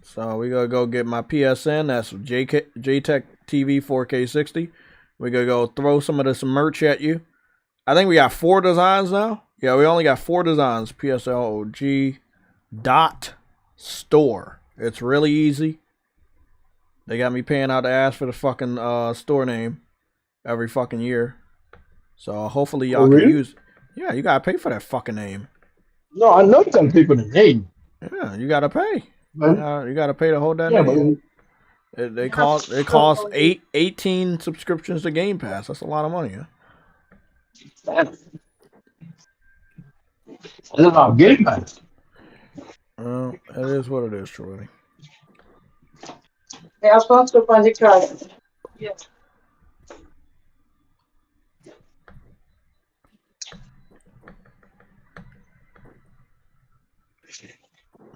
So we gotta go get my PSN. That's JTech TV 4K60. We gotta go throw some of this merch at you. I think we got 4 designs now. Yeah, we only got 4 designs. PSLOG.store. It's really easy. They got me paying out the ass for the fucking store name every fucking year. So hopefully y'all can use. Yeah, you gotta pay for that fucking name.
No, I know you gotta pay for the name.
Yeah, you gotta pay. You gotta pay to hold that name. They cost 18 subscriptions to Game Pass. That's a lot of money.
That's a lot of Game Pass.
Well, it is what it is, Troy.
É as fotos que eu faço de casa.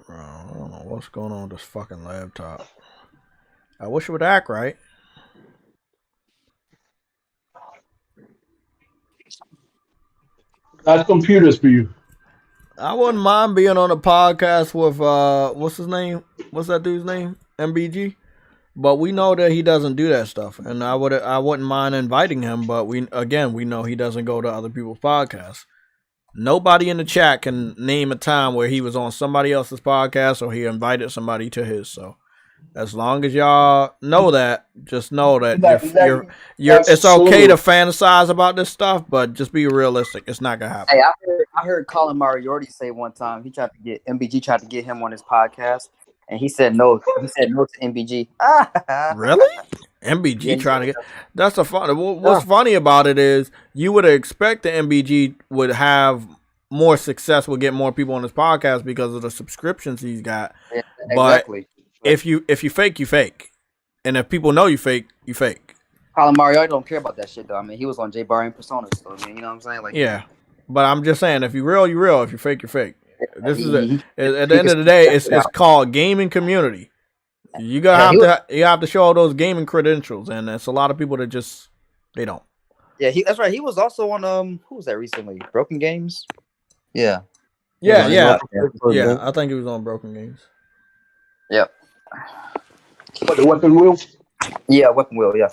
Bro, I don't know what's going on with this fucking laptop. I wish it would act right.
That's computers for you.
I wouldn't mind being on a podcast with what's his name? What's that dude's name? MBG. But we know that he doesn't do that stuff, and I wouldn't mind inviting him. But we know he doesn't go to other people's podcasts. Nobody in the chat can name a time where he was on somebody else's podcast or he invited somebody to his. So as long as y'all know that, just know that it's okay to fantasize about this stuff, but just be realistic. It's not gonna happen.
Hey, I heard Colin Moriarty say one time MBG tried to get him on his podcast, and he said no. He said no to MBG.
Really? MBG trying to get. That's the fun. What's funny about it is you would expect the MBG would have more success, would get more people on his podcast because of the subscriptions he's got. Yeah, exactly. But if you fake, you fake, and if people know you fake, you fake.
Colin Moriarty don't care about that shit though. I mean, he was on J Bar and Persona, so I mean, you know what I'm saying? Like,
yeah, but I'm just saying, if you real, you real. If you fake, you fake. This is it. At the end of the day, it's called gaming community. You have to show all those gaming credentials, and there's a lot of people that just they don't.
Yeah, that's right. He was also on who was that recently? Broken Games. Yeah.
Yeah. I think he was on Broken Games.
Yep.
What, the Weapon Wheel?
Yeah, Weapon Wheel. Yeah.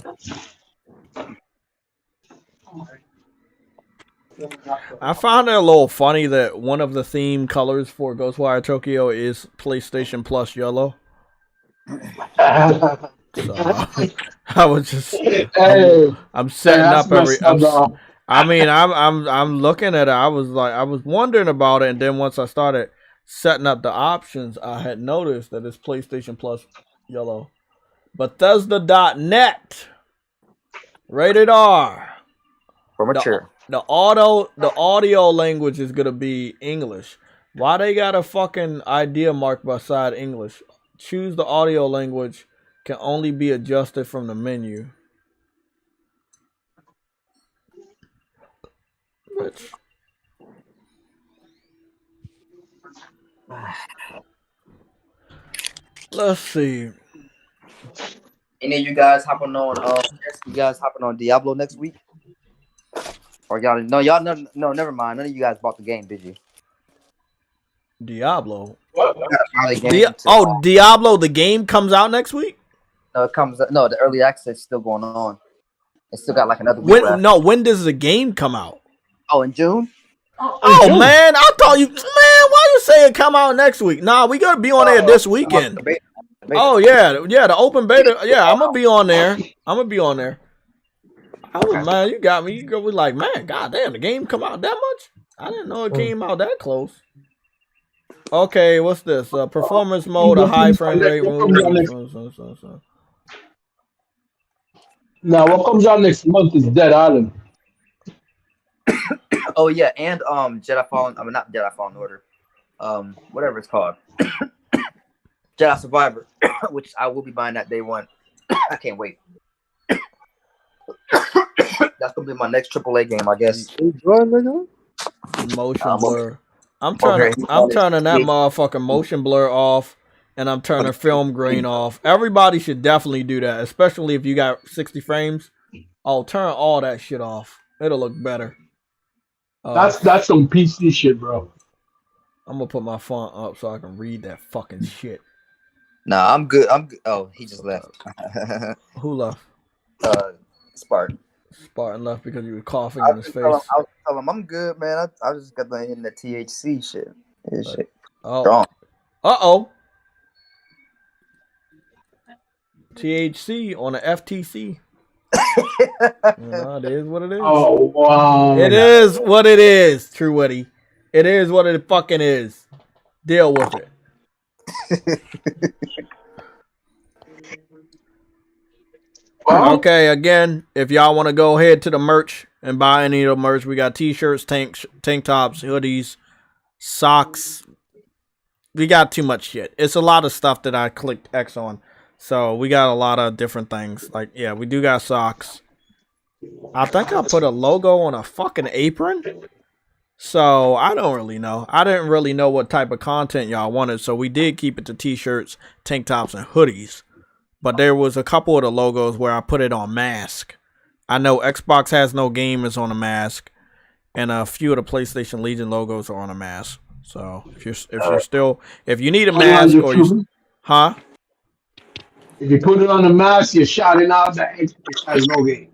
I found it a little funny that one of the theme colors for Ghostwire Tokyo is PlayStation Plus yellow. So I was just I'm setting up every. I'm looking at it. I was wondering about it, and then once I started setting up the options, I had noticed that it's PlayStation Plus yellow. Bethesda.net rated R
for mature.
The audio language is gonna be English. Why they got a fucking idea mark beside English? Choose the audio language, can only be adjusted from the menu. Which... Let's see.
Any of you guys hopping on? You guys hopping on Diablo next week? Or y'all? No, never mind. None of you guys bought the game, did you?
Diablo. Diablo the game comes out next week?
No, it comes. No, the early access is still going on. It's still got like another week left.
When does the game come out?
Oh, in June.
Oh man, I thought you, man. Why you say it come out next week? Nah, we gotta be on there this weekend. Oh yeah, the open beta. Yeah, I'm gonna be on there. I was, man, you got me. You was like, man, goddamn, the game come out that much? I didn't know it came out that close. Okay, what's this? Performance mode, a high frame rate.
Now, what comes out next month is Dead Island.
Oh yeah, and Jedi Fallen. I mean, not Jedi Fallen Order. Whatever it's called, Jedi Survivor, which I will be buying that day one. I can't wait. That's gonna be my next AAA game, I guess.
Motion blur. I'm turning that motherfucking motion blur off, and I'm turning film grain off. Everybody should definitely do that, especially if you got 60 frames. I'll turn all that shit off. It'll look better.
That's some PC shit, bro.
I'm gonna put my font up so I can read that fucking shit.
Nah, I'm good. Oh, he just left.
Who left?
Spartan.
Spartan left because you were coughing in his face.
I was telling him I'm good, man. I just got the hitting the THC shit.
Oh.
Strong.
THC on the FTC. It is what it is.
Oh wow!
It is what it is, True Witty. It is what it fucking is. Deal with it. Okay, again, if y'all want to go ahead to the merch and buy any of the merch, we got t-shirts, tank tops, hoodies, socks. We got too much shit. It's a lot of stuff that I clicked X on. So we got a lot of different things. Like, yeah, we do got socks. I think I put a logo on a fucking apron. So I don't really know. I didn't really know what type of content y'all wanted. So we did keep it to t-shirts, tank tops, and hoodies. But there was a couple of the logos where I put it on mask. I know Xbox Has No Game is on a mask. And a few of the PlayStation Legion logos are on a mask. So if you need a mask or you, huh?
If you put it on the mask, you're shouting out that Xbox Has No Game.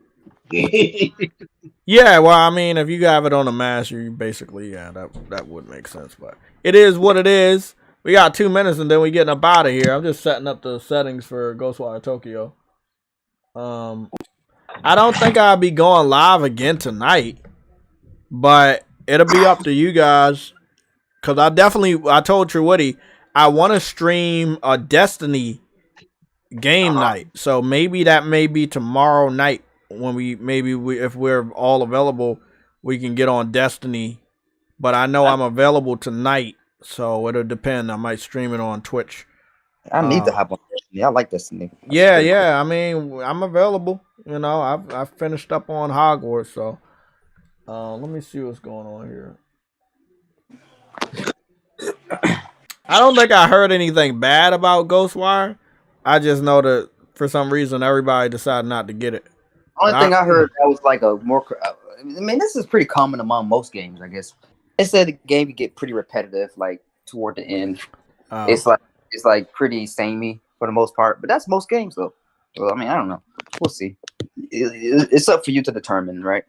Yeah, well, I mean, if you have it on the mask, you basically, that would make sense. But it is what it is. We got 2 minutes and then we getting up out of here. I'm just setting up the settings for Ghostwire Tokyo. I don't think I'll be going live again tonight, but it'll be up to you guys. Because I told Truwitty, I want to stream a Destiny game night. So maybe that may be tomorrow night when if we're all available, we can get on Destiny. But I know I'm available tonight, so it'll depend. I might stream it on Twitch.
I need to hop on Destiny. I like Destiny.
Yeah. I mean, I'm available. You know, I've finished up on Hogwarts, so let me see what's going on here. I don't think I heard anything bad about Ghostwire. I just know that for some reason everybody decided not to get it.
Only thing I heard that was like a more. I mean, this is pretty common among most games, I guess. They said the game could get pretty repetitive, like toward the end. It's like pretty samey for the most part, but that's most games though. Well, I mean, I don't know. We'll see. It's up for you to determine, right?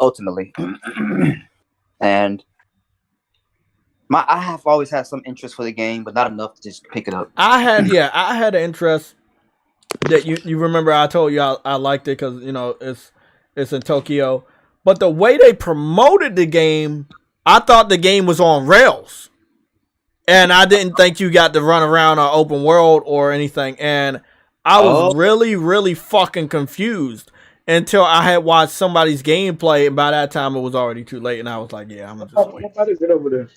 Ultimately, and. I have always had some interest for the game, but not enough to just pick it up.
I had an interest that you remember I told you I liked it because, you know, it's in Tokyo. But the way they promoted the game, I thought the game was on rails. And I didn't think you got to run around an open world or anything. And I was really, really fucking confused until I had watched somebody's gameplay. And by that time, it was already too late. And I was like, yeah, I'm going to just wait.
What is it over there?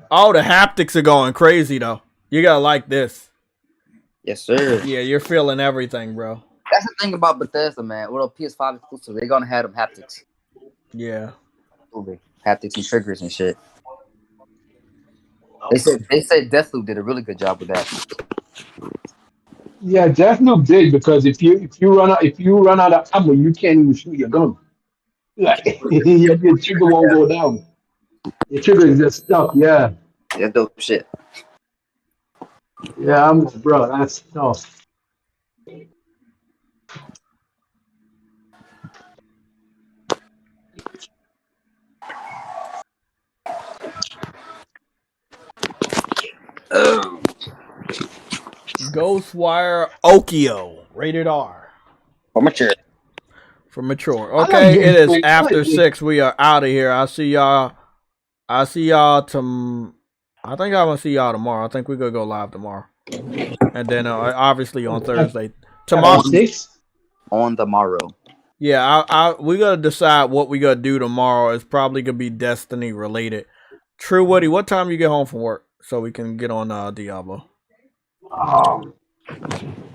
Oh, the haptics are going crazy though. You gotta like this.
Yes, sir.
Yeah, you're feeling everything, bro.
That's the thing about Bethesda, man. Well, PS5 exclusive, they're gonna have them haptics.
Yeah.
Haptics and triggers and shit. They said Deathloop did a really good job with that.
Yeah, Deathloop did, because if you run out of ammo, you can't even shoot your gun. Like your trigger won't go down. Your trigger is just stuck. Yeah.
That's dope shit.
Yeah, bro. That's tough.
Oh.
Ghostwire Okio, rated R.
For mature.
For mature.
I like
Okay, it is
Ghostwire.
after 6. We are out of here. I see y'all I think I'm gonna see y'all tomorrow. I think we're gonna go live tomorrow. And then obviously on Thursday. Tomorrow.
On the morrow.
Yeah, we gotta decide what we gotta do tomorrow. It's probably gonna be Destiny related. True Woody, what time you get home from work so we can get on Diablo?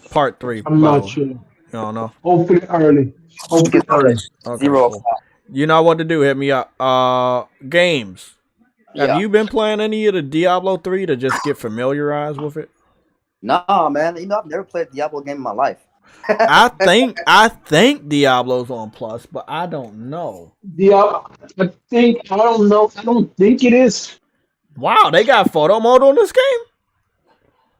Part 3.
I'm not sure.
You don't know?
Hopefully early. Hopefully early.
Okay, cool. You know what to do. Hit me up. Games. Have you been playing any of the Diablo 3 to just get familiarized with it?
Nah, man. You know, I've never played a Diablo game in my life.
I think Diablo's on Plus, but I don't know.
I don't know. I don't think it is.
Wow, they got photo mode on this game?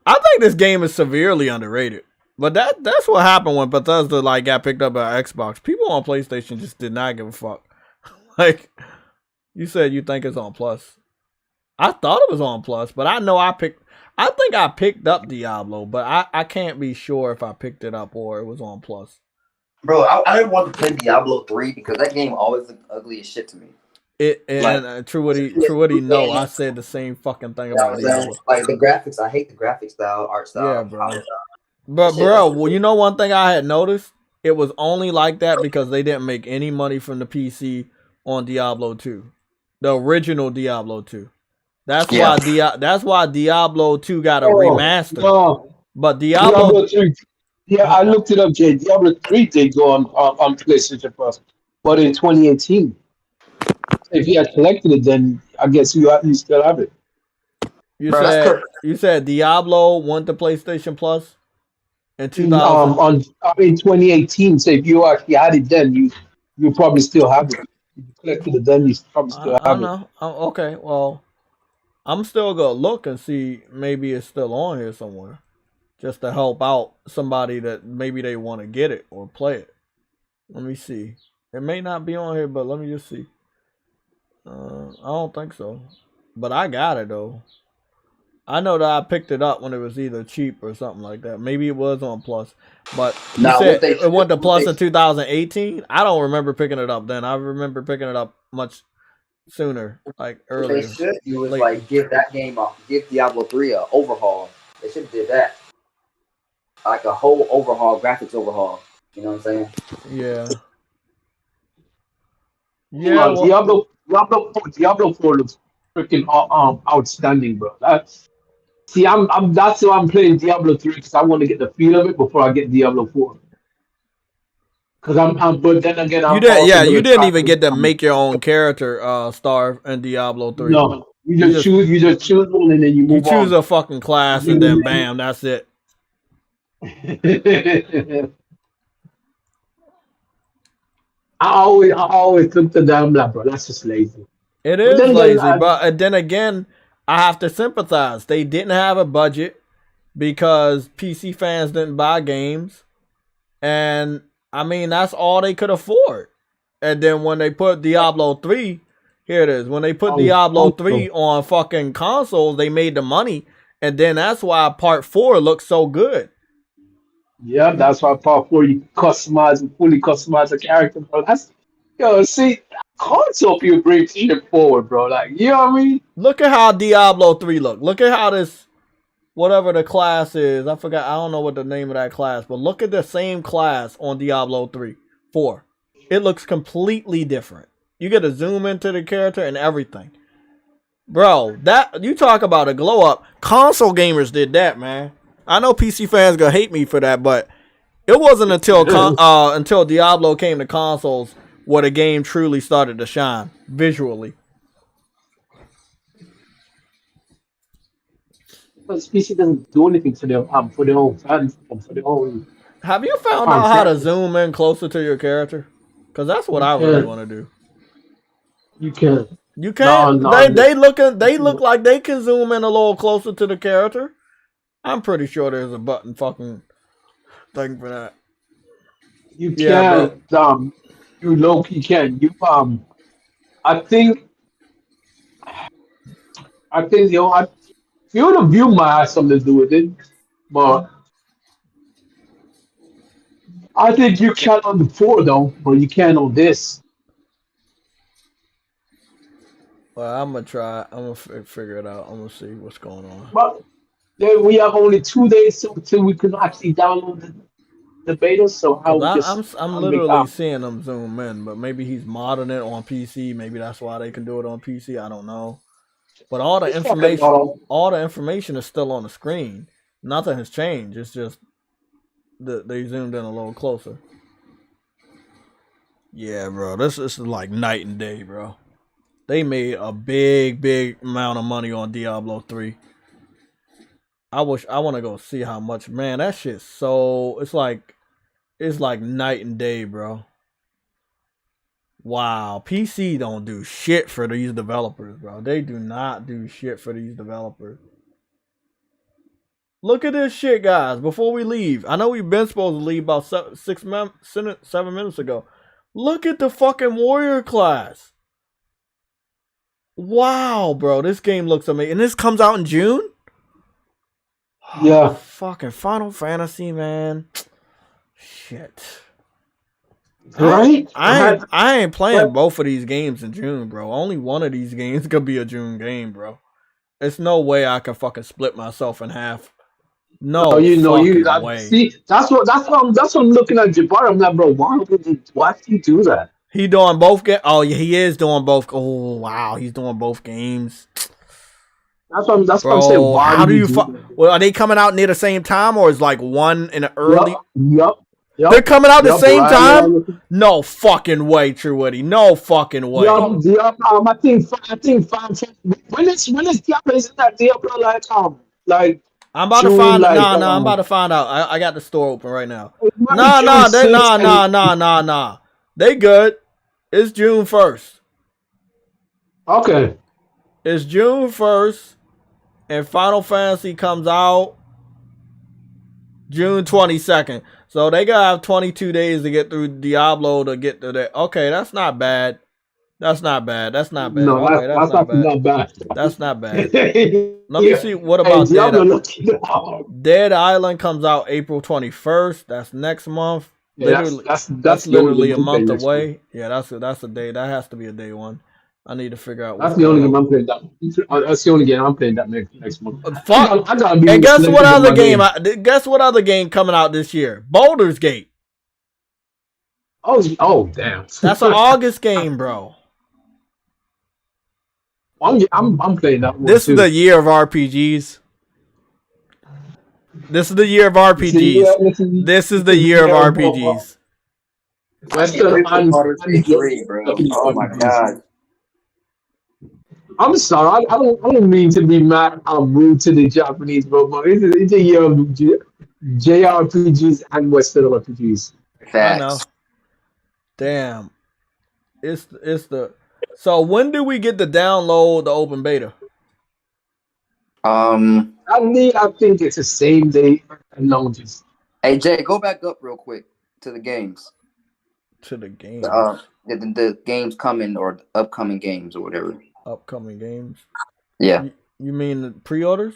I think this game is severely underrated. But that's what happened when Bethesda got picked up by Xbox. People on PlayStation just did not give a fuck. You said you think it's on Plus. I thought it was on Plus, but I know I think I picked up Diablo, but I can't be sure if I picked it up or it was on Plus.
Bro, I didn't want to play Diablo 3 because that game always looked ugly as shit to me.
True what he know. I said the same fucking thing about Diablo.
Like the graphics, I hate the graphic style, art style.
Yeah, bro. But bro, you know one thing I had noticed? It was only like that because they didn't make any money from the PC on Diablo 2. The original Diablo 2. That's why Diablo 2 got a remaster.
No.
But Diablo
3. Yeah, I looked it up, Jay. Diablo 3 did go on PlayStation Plus, but in 2018. If you had collected it, then I guess you still have it.
You said Diablo went to PlayStation Plus in 2000.
In 2018. So if you actually had it then, you probably still have it. If you collected it then, you probably still have it.
I know. Okay, well, I'm still gonna look and see maybe it's still on here somewhere, just to help out somebody that maybe they want to get it or play it. Let me see. It may not be on here, but let me just see. I don't think so, but I got it though. I know that I picked it up when it was either cheap or something like that. Maybe it was on Plus, but you said it went to Plus in 2018. I don't remember picking it up then. I remember picking it up much sooner, like earlier.
They should do is give that game give Diablo 3 a overhaul. They should have did that, like a whole overhaul, graphics overhaul. You know what I'm saying?
Yeah. Yeah. Well, Diablo 4 looks freaking outstanding, bro. That's why I'm playing Diablo 3 because I want to get the feel of it before I get Diablo 4. Because but then again,
you didn't even get to make your own character, Star, in Diablo 3.
No, you just choose one and then you move on.
You choose a fucking class and then bam, that's it.
I always took the damn lap, bro. That's just lazy.
It is lazy, but then again, I have to sympathize. They didn't have a budget because PC fans didn't buy games, and I mean that's all they could afford. And then when they put Diablo 3, here it is. When they put Diablo 3 on fucking consoles, they made the money, and then that's why Part 4 looks so good.
Yeah, that's why Part 4 you fully customize a character, bro. See, console you bring shit forward, bro. Like, you know what I mean?
Look at how Diablo 3 look. Look at how this, whatever the class is, I don't know what the name of that class, but look at the same class on Diablo 4. It looks completely different. You get to zoom into the character and everything. Bro, that you talk about a glow up. Console gamers did that, man. I know PC fans gonna hate me for that, but it wasn't until Diablo came to consoles where the game truly started to shine visually.
Because PC doesn't do anything for their own fans, for their own.
Have you found out how to zoom in closer to your character? Because that's what I really want to do.
You can.
You can't.
No,
they look like they can zoom in a little closer to the character. I'm pretty sure there's a button fucking thing for that.
You can. You low-key can. I think field of view might have something to do with it, but I think you can on the 4 though, but you can't on this.
Well, I'm gonna try. I'm gonna figure it out. I'm gonna see what's going on.
But then we have only 2 days till we can actually download the beta. So
I'm literally seeing them zoom in, but maybe he's modding it on PC. Maybe that's why they can do it on PC. I don't know. But all the information is still on the screen. Nothing has changed. It's just they zoomed in a little closer. Yeah, bro. This is like night and day, bro. They made a big amount of money on Diablo 3. I want to go see how much. Man, that shit's so... It's like night and day, bro. Wow. PC don't do shit for these developers, bro. They do not do shit for these developers. Look at this shit, guys. Before we leave. I know we've been supposed to leave about 7 minutes ago. Look at the fucking warrior class. Wow, bro. This game looks amazing. And this comes out in June?
Yeah.
Fucking Final Fantasy, man. Shit.
Right?
I ain't playing both of these games in June, bro. Only one of these games could be a June game, bro. There's no way I can fucking split myself in half. No, way.
See, that's what I'm looking at Jabbar. I'm like, bro, why do you do that?
He doing both games. Oh, yeah, he is doing both. Oh, wow, he's doing both games.
That's what I'm saying. Why
how do you? Well, are they coming out near the same time, or is like one in the early?
Yep.
They're coming out the same time. No fucking way, Truity. No fucking way.
I think 5. When is Diablo? Isn't that Diablo like?
I'm about to find out. I'm about to find out. I got the store open right now. Nah. They good. It's June 1st.
Okay.
It's June 1st, and Final Fantasy comes out June 22nd. So they gotta have 22 days to get through Diablo to get to that. Okay, that's not bad. That's not bad.
No,
okay,
that's not bad.
That's not bad. Let me see. What about Dead Island comes out April 21st. That's next month.
Yeah,
that's literally a month away. Yeah, that's a day. That has to be a day one. I need to figure out.
That's the only game I'm playing. That's the only game I'm playing that next month.
Fuck. And guess what other game? Guess what other game coming out this year? Baldur's Gate.
Oh, damn.
That's an August game, bro.
I'm playing that one.
This is the year of RPGs. This is the year of RPGs. This is the year of RPGs.
Oh my god.
I'm sorry. I don't mean to be mad. I'm rude to the Japanese, bro. But it's a year of JRPGs and Western RPGs.
I know. Damn. It's the. So when do we get to download the open beta?
I think it's the same day launches.
Hey Jay, go back up real quick to the games.
To the games.
The games coming or upcoming games or whatever.
Upcoming games.
Yeah.
You mean the pre-orders?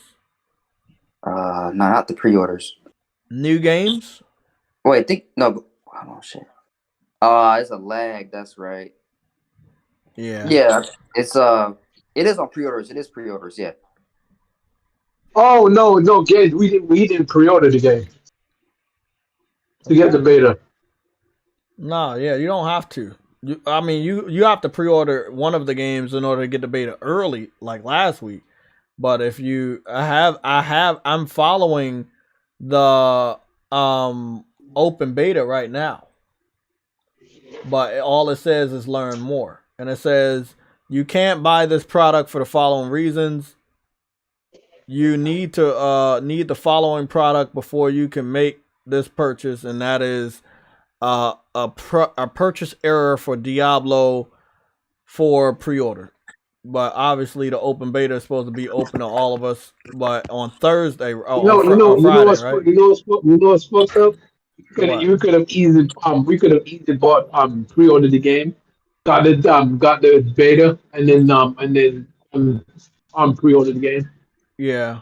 No, not the pre-orders.
New games?
Wait, oh shit. It's a lag. That's right.
Yeah.
Yeah. It's it is on pre-orders. It is pre-orders. Yeah.
Oh no, game. We didn't pre-order the game to get the beta.
No, yeah, you don't have to. You have to pre-order one of the games in order to get the beta early, like last week. But if I'm following the open beta right now. But all it says is learn more, and it says you can't buy this product for the following reasons. You need to need the following product before you can make this purchase, and that is a purchase error for Diablo for pre-order. But obviously the open beta is supposed to be open to all of us. But on Thursday, on Friday, right?
You know what's fucked up?
What?
We could have easily bought pre-ordered the game, got the beta, and then pre-ordered the game.
Yeah.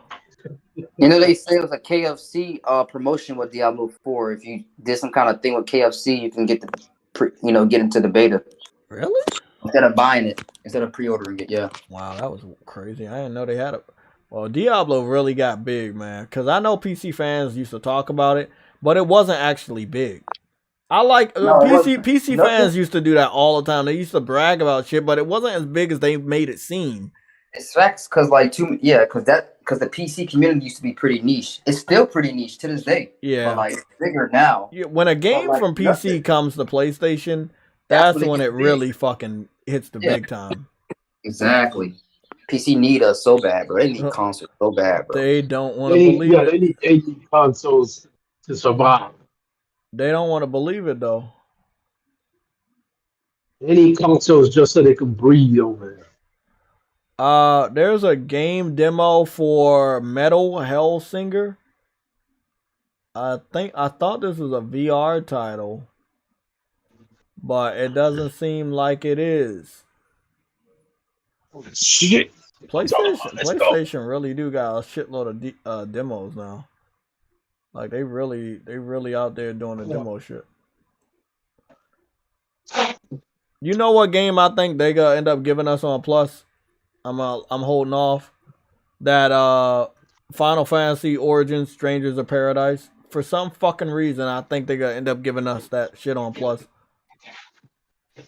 You know, they say it was a KFC promotion with Diablo 4. If you did some kind of thing with KFC, you can get get into the beta.
Really?
Instead of buying it, instead of pre-ordering it, yeah.
Wow, that was crazy. I didn't know they had it. Well, Diablo really got big, man. Because I know PC fans used to talk about it, but it wasn't actually big. I like PC fans used to do that all the time. They used to brag about shit, but it wasn't as big as they made it seem.
It's facts, because because the PC community used to be pretty niche. It's still pretty niche to this day.
Yeah,
but like it's bigger now.
Yeah, when a game from PC comes to PlayStation, that's when it really fucking hits the big time.
Exactly. PC need us so bad, bro. They need consoles so bad, bro.
They don't want to believe it.
They need consoles to survive.
They don't want to believe it though.
They need consoles just so they can breathe over there.
There's a game demo for Metal Hellsinger. I thought this was a VR title, but it doesn't seem like it is.
Shit.
PlayStation really do got a shitload of demos now. Like they really out there doing the demo shit. You know what game I think they gonna end up giving us on Plus? I'm holding off. That Final Fantasy Origins Strangers of Paradise. For some fucking reason, I think they're gonna end up giving us that shit on Plus.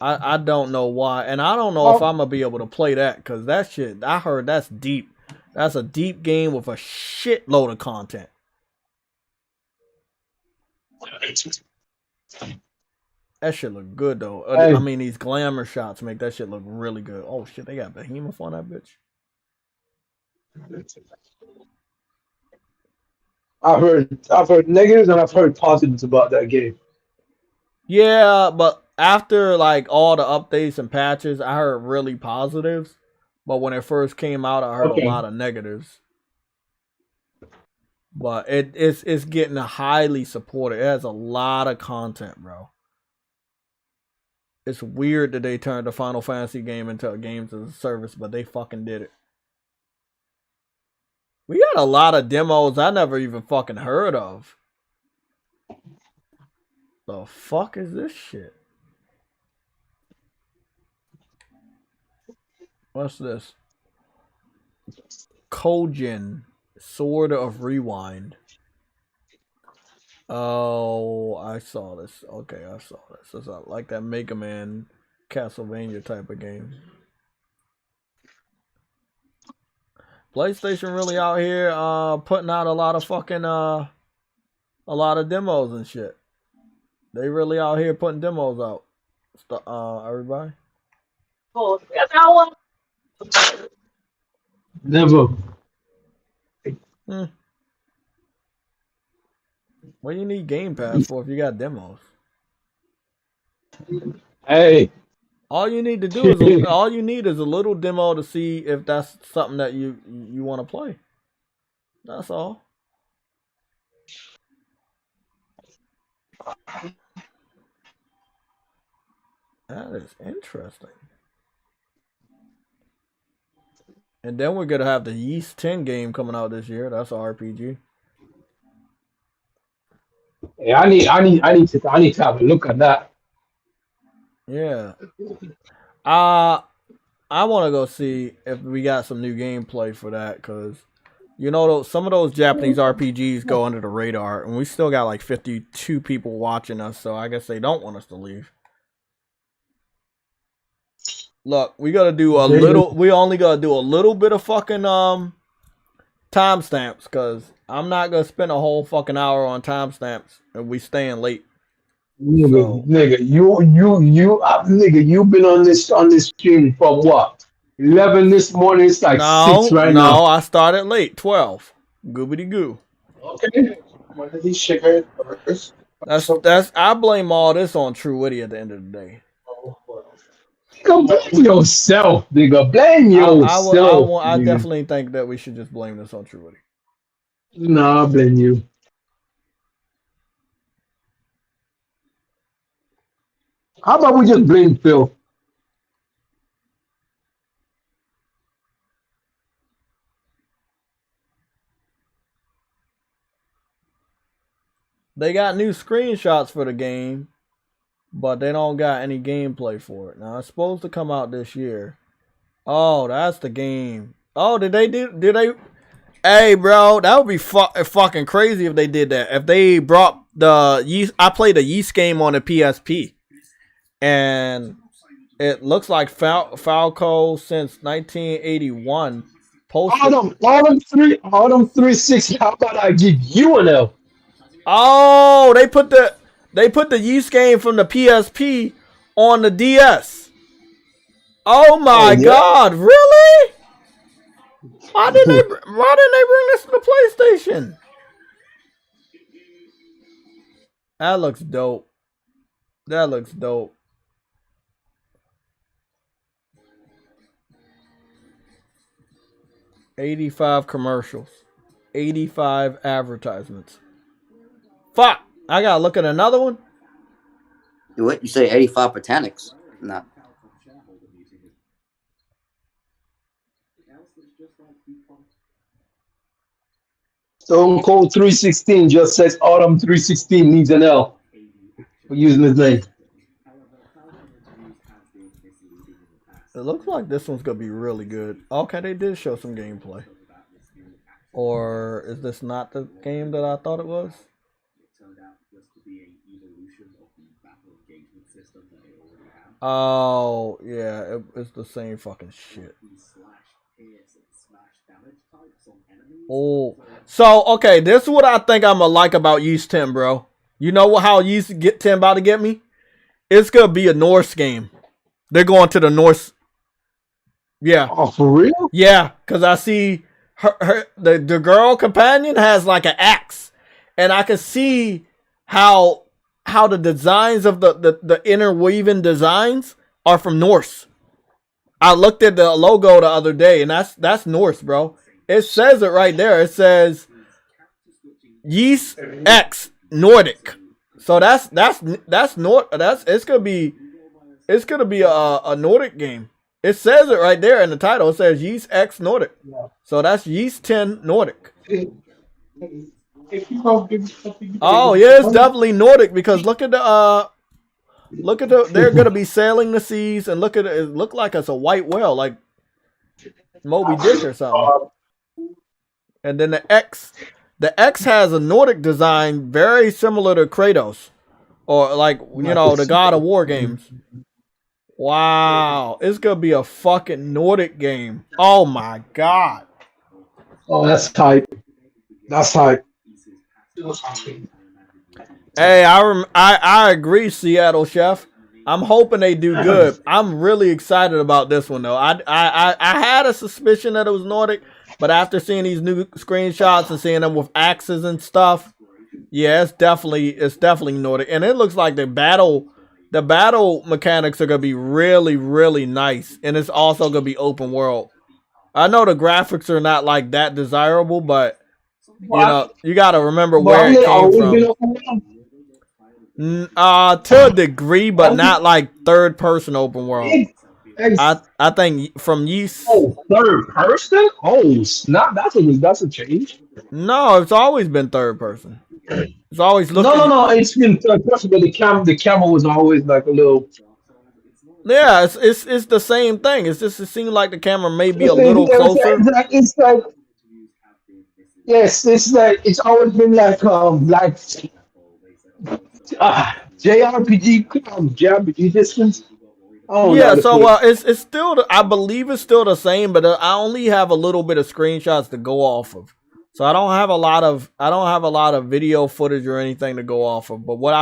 I don't know why, and I don't know if I'm gonna be able to play that, because that shit, I heard that's deep. That's a deep game with a shitload of content. That shit look good though. I mean, these glamour shots make that shit look really good. Oh shit, they got Behemoth on that bitch.
I've heard negatives and I've heard positives about that game.
Yeah, but after like all the updates and patches, I heard really positives. But when it first came out, I heard a lot of negatives. But it's getting highly supported. It has a lot of content, bro. It's weird that they turned the Final Fantasy game into a games as a service, but they fucking did it. We got a lot of demos I never even fucking heard of. The fuck is this shit? What's this? Kojin, Sword of Rewind. Oh, I saw this. Okay, I saw this. It's like that Mega Man Castlevania type of game. PlayStation really out here putting out a lot of fucking a lot of demos and shit. They really out here putting demos out. Everybody?
Oh, that's how one.
Never.
What do you need Game Pass for if you got demos?
Hey.
All you need to do is all you need is a little demo to see if that's something that you want to play. That's all. That is interesting. And then we're gonna have the Yeast 10 game coming out this year. That's an RPG.
Yeah, I need to have a look at that.
Yeah. I want to go see if we got some new gameplay for that, because you know some of those Japanese RPGs go under the radar, and we still got like 52 people watching us, so I guess they don't want us to leave. Look, we gotta do a little. We only gotta do a little bit of fucking timestamps, because I'm not gonna spend a whole fucking hour on timestamps and we staying late.
Nigga, you've been on this stream from what? 11 this morning. It's like 6 right now.
No, I started late. 12. Goobity goo.
Okay. One of these sugar burgers.
That's I blame all this on True Witty at the end of the day.
Blame yourself, nigga. Blame yourself.
I definitely think that we should just blame this on True Witty.
Nah, I blame you. How about we just blame Phil?
They got new screenshots for the game, but they don't got any gameplay for it. Now it's supposed to come out this year. Oh, that's the game. Oh, did they? Hey, bro, that would be fucking crazy if they did that. If they brought the Yeast, I played a Yeast game on the PSP, and it looks like Falco since 1981.
All them 360. How about I give you an L?
Oh, they put the Yeast game from the PSP on the DS. Oh my God, really? Why didn't they bring this to the PlayStation? That looks dope. That looks dope. $85 commercials. 85 advertisements. Fuck! I gotta look at another one.
What you say? 85 botanics? No.
Stone Cold 316 just says Autumn 316 needs an L for using his name.
It looks like this one's gonna be really good. Okay, they did show some gameplay. Or is this not the game that I thought it was? Oh, yeah, it's the same fucking shit. Oh, so, okay, this is what I think I'm gonna like about Yeast 10, bro. You know how Yeast 10 about to get me? It's gonna be a Norse game. They're going to the Norse. Yeah.
Oh, for real?
Yeah, because I see the girl companion has like an axe. And I can see how the designs of the interweaving designs are from Norse. I looked at the logo the other day, and that's Norse, bro. It says it right there. It says Yeast X Nordic. So it's gonna be a Nordic game. It says it right there in the title. It says Yeast X Nordic. So that's Yeast 10 Nordic. Oh yeah, it's definitely Nordic because look at the they're gonna be sailing the seas and look at it. It look like it's a white whale, like Moby Dick or something. And then the X has a Nordic design very similar to Kratos, or like the God of War games. Wow, it's gonna be a fucking Nordic game. Oh my God.
Oh, that's hype. That's hype.
Hey, I agree, Seattle Chef. I'm hoping they do good. I'm really excited about this one though. I had a suspicion that it was Nordic, but after seeing these new screenshots and seeing them with axes and stuff, yeah, it's definitely Nordic. And it looks like the battle mechanics are gonna be really, really nice. And it's also gonna be open world. I know the graphics are not like that desirable, but you gotta remember where it came from. To a degree, but not like third person open world. I think from Yeast.
Oh, third person? Oh, snap! That's a change.
No, it's always been third person. It's always looking.
No. It's been third person, but the camera was always like a little.
Yeah, it's the same thing. It seems like the camera may be a little closer.
It's like. Yes, it's always been like JRPG distance. Oh
yeah, so it's still I believe it's still the same, but I only have a little bit of screenshots to go off of, so I don't have a lot of video footage or anything to go off of. But what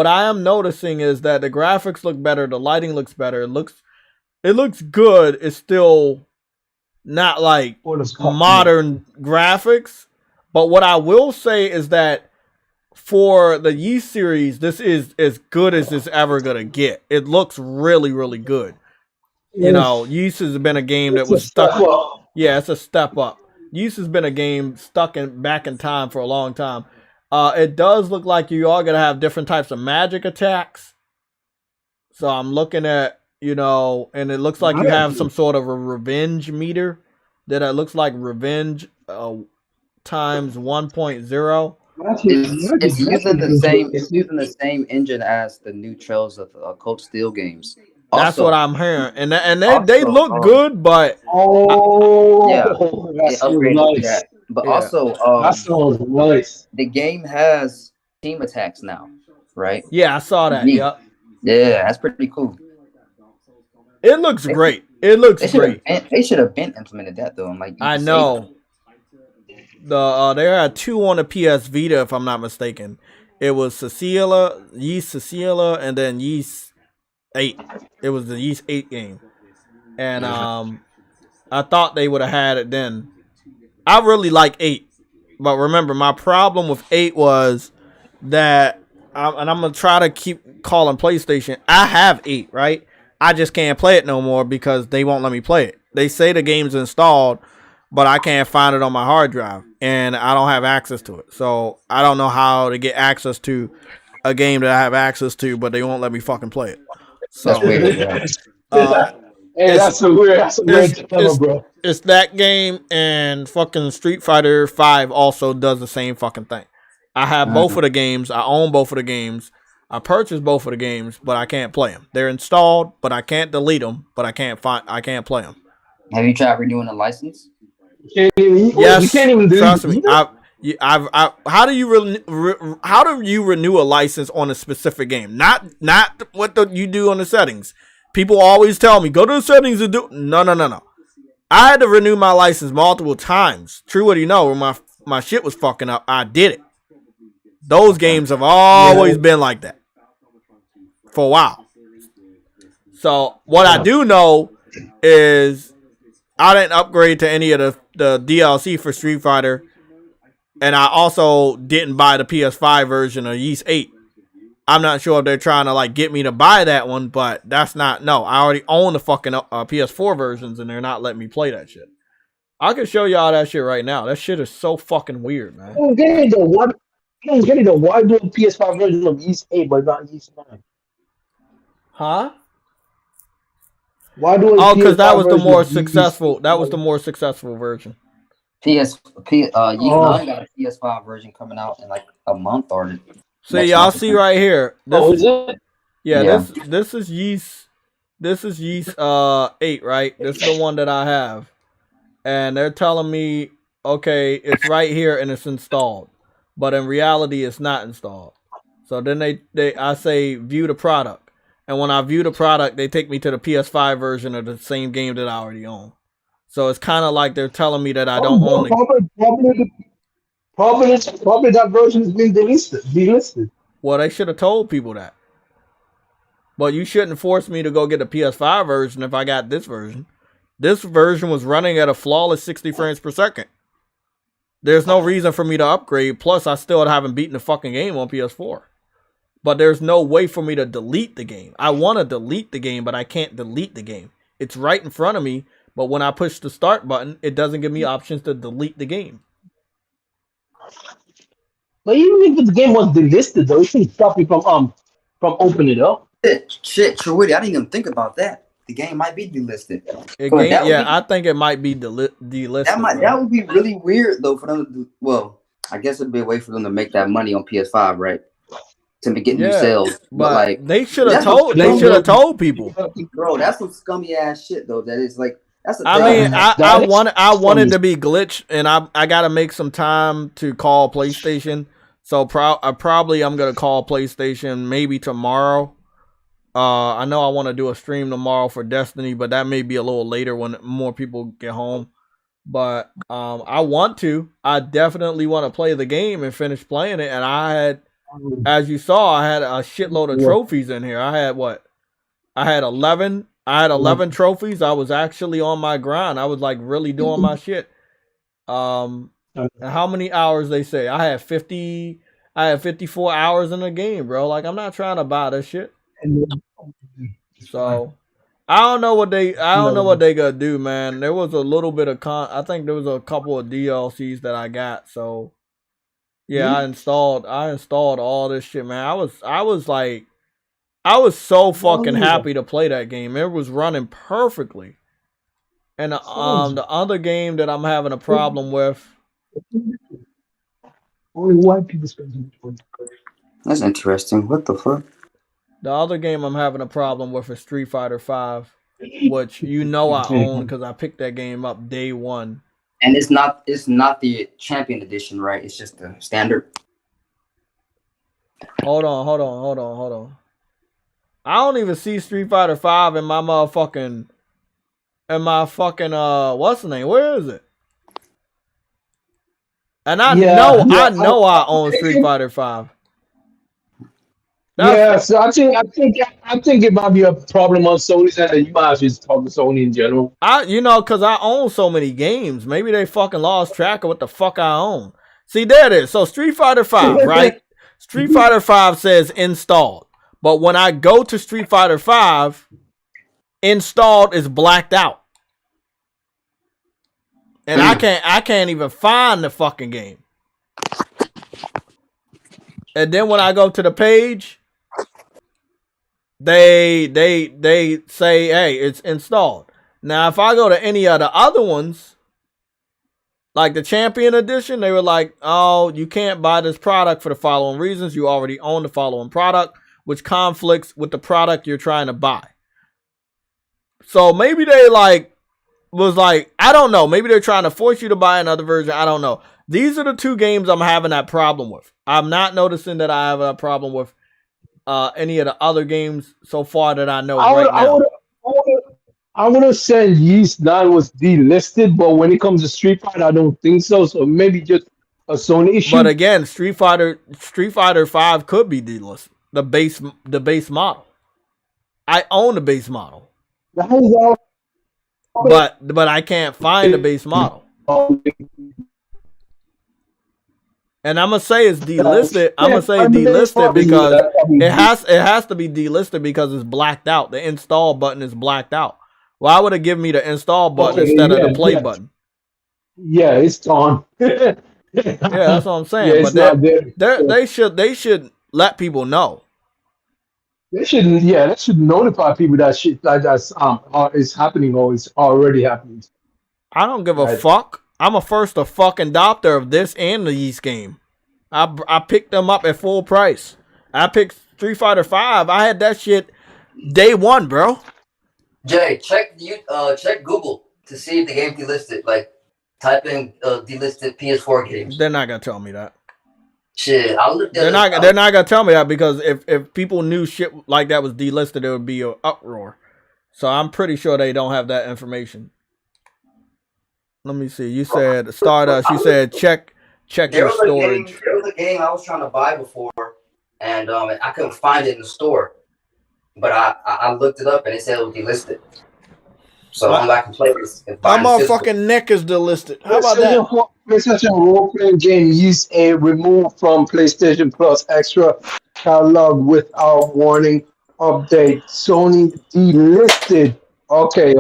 I am noticing is that the graphics look better, the lighting looks better, it looks good. It's still not like modern graphics, but what I will say is that for the Yeast series, this is as good as it's ever gonna get. It looks really, really good. You know, Yeast has been a game that was stuck. Yeah, it's a step up. Yeast has been a game stuck back in time for a long time. It does look like you are gonna have different types of magic attacks. So I'm looking at, you know, and it looks like you have some sort of a revenge meter that it looks like revenge times 1.0.
It's using the same. It's using the same engine as the new Trails of Cold Steel games. Also,
that's what I'm hearing, and they look good, but
they upgraded that. But also,
that sounds nice.
The game has team attacks now, right?
Yeah, I saw that. Yep.
Yeah, that's pretty cool.
It looks great. It looks great.
They should have been implemented that though. Like
I know. There are 2 on the PS Vita, if I'm not mistaken. It was Yeast Cecilia, and then Yeast 8. It was the Yeast 8 game. And I thought they would have had it then. I really like 8. But remember, my problem with 8 was that, and I'm going to try to keep calling PlayStation, I have 8, right? I just can't play it no more because they won't let me play it. They say the game's installed, but I can't find it on my hard drive, and I don't have access to it. So I don't know how to get access to a game that I have access to, but they won't let me fucking play it. So,
that's weird.
That's a weird dilemma, bro.
It's that game, and fucking Street Fighter 5 also does the same fucking thing. I have both of the games. I own both of the games. I purchased both of the games, but I can't play them. They're installed, but I can't delete them. But I can't play them.
Have you tried renewing the license?
Yes,
you can't even do
trust me. How do you renew a license on a specific game? Not what you do on the settings. People always tell me go to the settings and do. No. I had to renew my license multiple times. True, what do you know? When my shit was fucking up, I did it. Those games have always been like that for a while. So what I do know is I didn't upgrade to any of the DLC for Street Fighter, and I also didn't buy the PS5 version of Yeast 8. I'm not sure if they're trying to like get me to buy that one, but that's not. No, I already own the fucking PS4 versions, and they're not letting me play that shit. I can show y'all that shit right now. That shit is so fucking weird, man.
I don't get it though. Why do a PS5 version of Yeast 8 but not Yeast 9?
Huh?
Why do
because that was the more successful. That was the more successful version.
Yeast 9 got a PS5 version coming out in like a month or.
See, y'all see right here.
Is it?
Yeah. This is Yeast. This is Yeast 8, right? This is the one that I have, and they're telling me, okay, it's right here and it's installed, but in reality, it's not installed. So then I say view the product. And when I view the product, they take me to the PS5 version of the same game that I already own. So it's kind of like they're telling me that I don't own it.
Probably that version has been delisted.
Well, they should have told people that. But you shouldn't force me to go get a PS5 version if I got this version. This version was running at a flawless 60 frames per second. There's no reason for me to upgrade. Plus, I still haven't beaten the fucking game on PS4. But there's no way for me to delete the game. I want to delete the game, but I can't delete the game. It's right in front of me, but when I push the start button, it doesn't give me options to delete the game.
But even if the game was delisted, though, it shouldn't stop you from opening it up.
Shit, Truity, I didn't even think about that. The game might be delisted.
I think it might be delisted.
That would be really weird though for them to do. Well, I guess it'd be a way for them to make that money on PS5, right? To get new sales,
but like they should have told. They should have told people.
Bro, that's some scummy ass shit though. That is like that's.
I wanted to be glitched, and I got to make some time to call PlayStation. So I'm gonna call PlayStation maybe tomorrow. I know I want to do a stream tomorrow for Destiny, but that may be a little later when more people get home. But I definitely want to play the game and finish playing it. And as you saw, I had a shitload of trophies in here. I had 11 trophies. I was actually on my grind. I was like really doing my shit. And how many hours they say? I had 50 I had 54 hours in the game, bro. Like, I'm not trying to buy this shit. So I don't know what they gonna do, man. There was a little bit of I think there was a couple of DLCs that I got. So yeah, I installed all this shit, man. I was so fucking happy to play that game. It was running perfectly. And the other game that I'm having a problem with.
Only white people spend so much money.
That's interesting. What the fuck?
The other game I'm having a problem with is Street Fighter V, which I own because I picked that game up day one.
And it's not the Champion Edition, right? It's just the standard.
Hold on. I don't even see Street Fighter V in my motherfucking what's the name? Where is it? And I know I own Street Fighter V.
So I think it might be a problem on Sony's end, and you might just talk to Sony in general.
Because I own so many games. Maybe they fucking lost track of what the fuck I own. See, there it is. So Street Fighter V, right? Street Fighter V says installed. But when I go to Street Fighter V, installed is blacked out. And I can't even find the fucking game. And then when I go to the page, they say, hey, it's installed. Now, if I go to any of the other ones, like the Champion Edition, they were like, oh, you can't buy this product for the following reasons. You already own the following product, which conflicts with the product you're trying to buy. So maybe they was like, I don't know. Maybe they're trying to force you to buy another version. I don't know. These are the two games I'm having that problem with. I'm not noticing that I have a problem with any of the other games so far that I know now.
I would have said Yeast 9 was delisted, but when it comes to Street Fighter, I don't think so. So maybe just a Sony issue.
But again, Street Fighter 5 could be delisted. The base model. I own the base model. But I can't find the base model. And I'm gonna say it's delisted. I'm gonna say delisted because it has to be delisted because it's blacked out. The install button is blacked out. Why would it give me the install button instead of the play button?
Yeah, it's gone.
Yeah, that's what I'm saying. But they should let people know.
They should notify people that shit that's is happening or is already happening.
I don't give a fuck. I'm a first fucking adopter of this and the Yeast game. I picked them up at full price. I picked Street Fighter 5. I had that shit day one, bro.
Jay, check Google to see if the game delisted. Like, type in delisted PS4 games.
They're not gonna tell me that.
Shit, I'll look.
They're not gonna tell me that because if people knew shit like that was delisted, there would be an uproar. So I'm pretty sure they don't have that information. Let me see. You said Stardust. You said check your storage.
There was a game I was trying to buy before, and I couldn't find it in the store. But I looked it up and it said it was delisted. So I'm back and play this.
My motherfucking neck is delisted. How about that?
PlayStation role-playing game used a removed from PlayStation Plus Extra catalog without warning update. Sony delisted. Okay,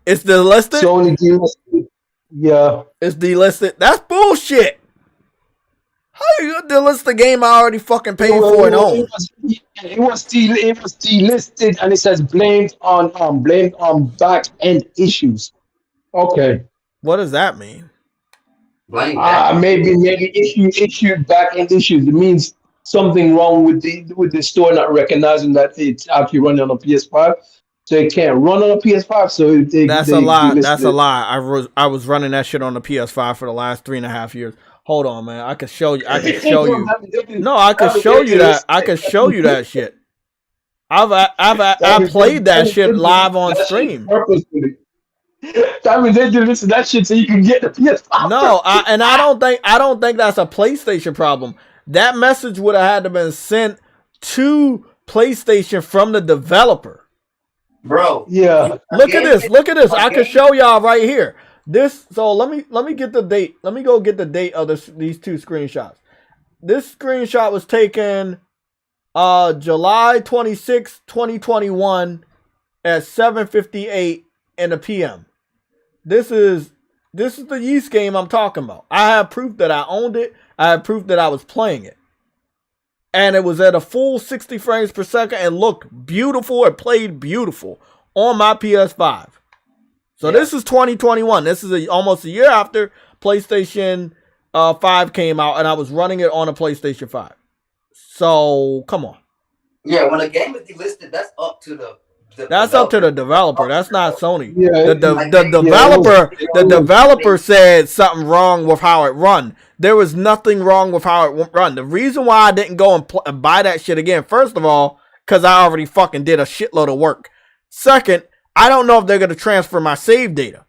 it's delisted?
Sony delisted. Yeah.
It's delisted. That's bullshit. How you delist the game I already fucking paid for and own?
It was delisted and it says blamed on back end issues. Okay.
What does that mean?
Maybe issue back end issues. It means something wrong with the store not recognizing that it's actually running on a PS5. So it can't run on a PS5. So
that's a lie. That's a lie. I was running that shit on the PS5 for the last 3.5 years. Hold on, man. I can show you. No, I can show you that. I can show you that shit. I played that shit live on stream.
That means they do listen to that shit so you can get the PS5.
No, I don't think that's a PlayStation problem. That message would have had to been sent to PlayStation from the developer.
Bro.
Yeah.
Look at this. I can show y'all right here. So let me get the date. Let me go get the date of these two screenshots. This screenshot was taken July 26, 2021 at 7:58 in the PM. This is the Yeast game I'm talking about. I have proof that I owned it. I have proof that I was playing it. And it was at a full 60 frames per second and looked beautiful. It played beautiful on my PS5. So This is 2021. This is almost a year after PlayStation 5 came out, and I was running it on a PlayStation 5. So, come on.
Yeah, when a game is delisted, that's up to the
up to the developer. That's not Sony.
Yeah,
the developer said something wrong with how it run. There was nothing wrong with how it run. The reason why I didn't go and buy that shit again, first of all, because I already fucking did a shitload of work. Second, I don't know if they're gonna transfer my save data.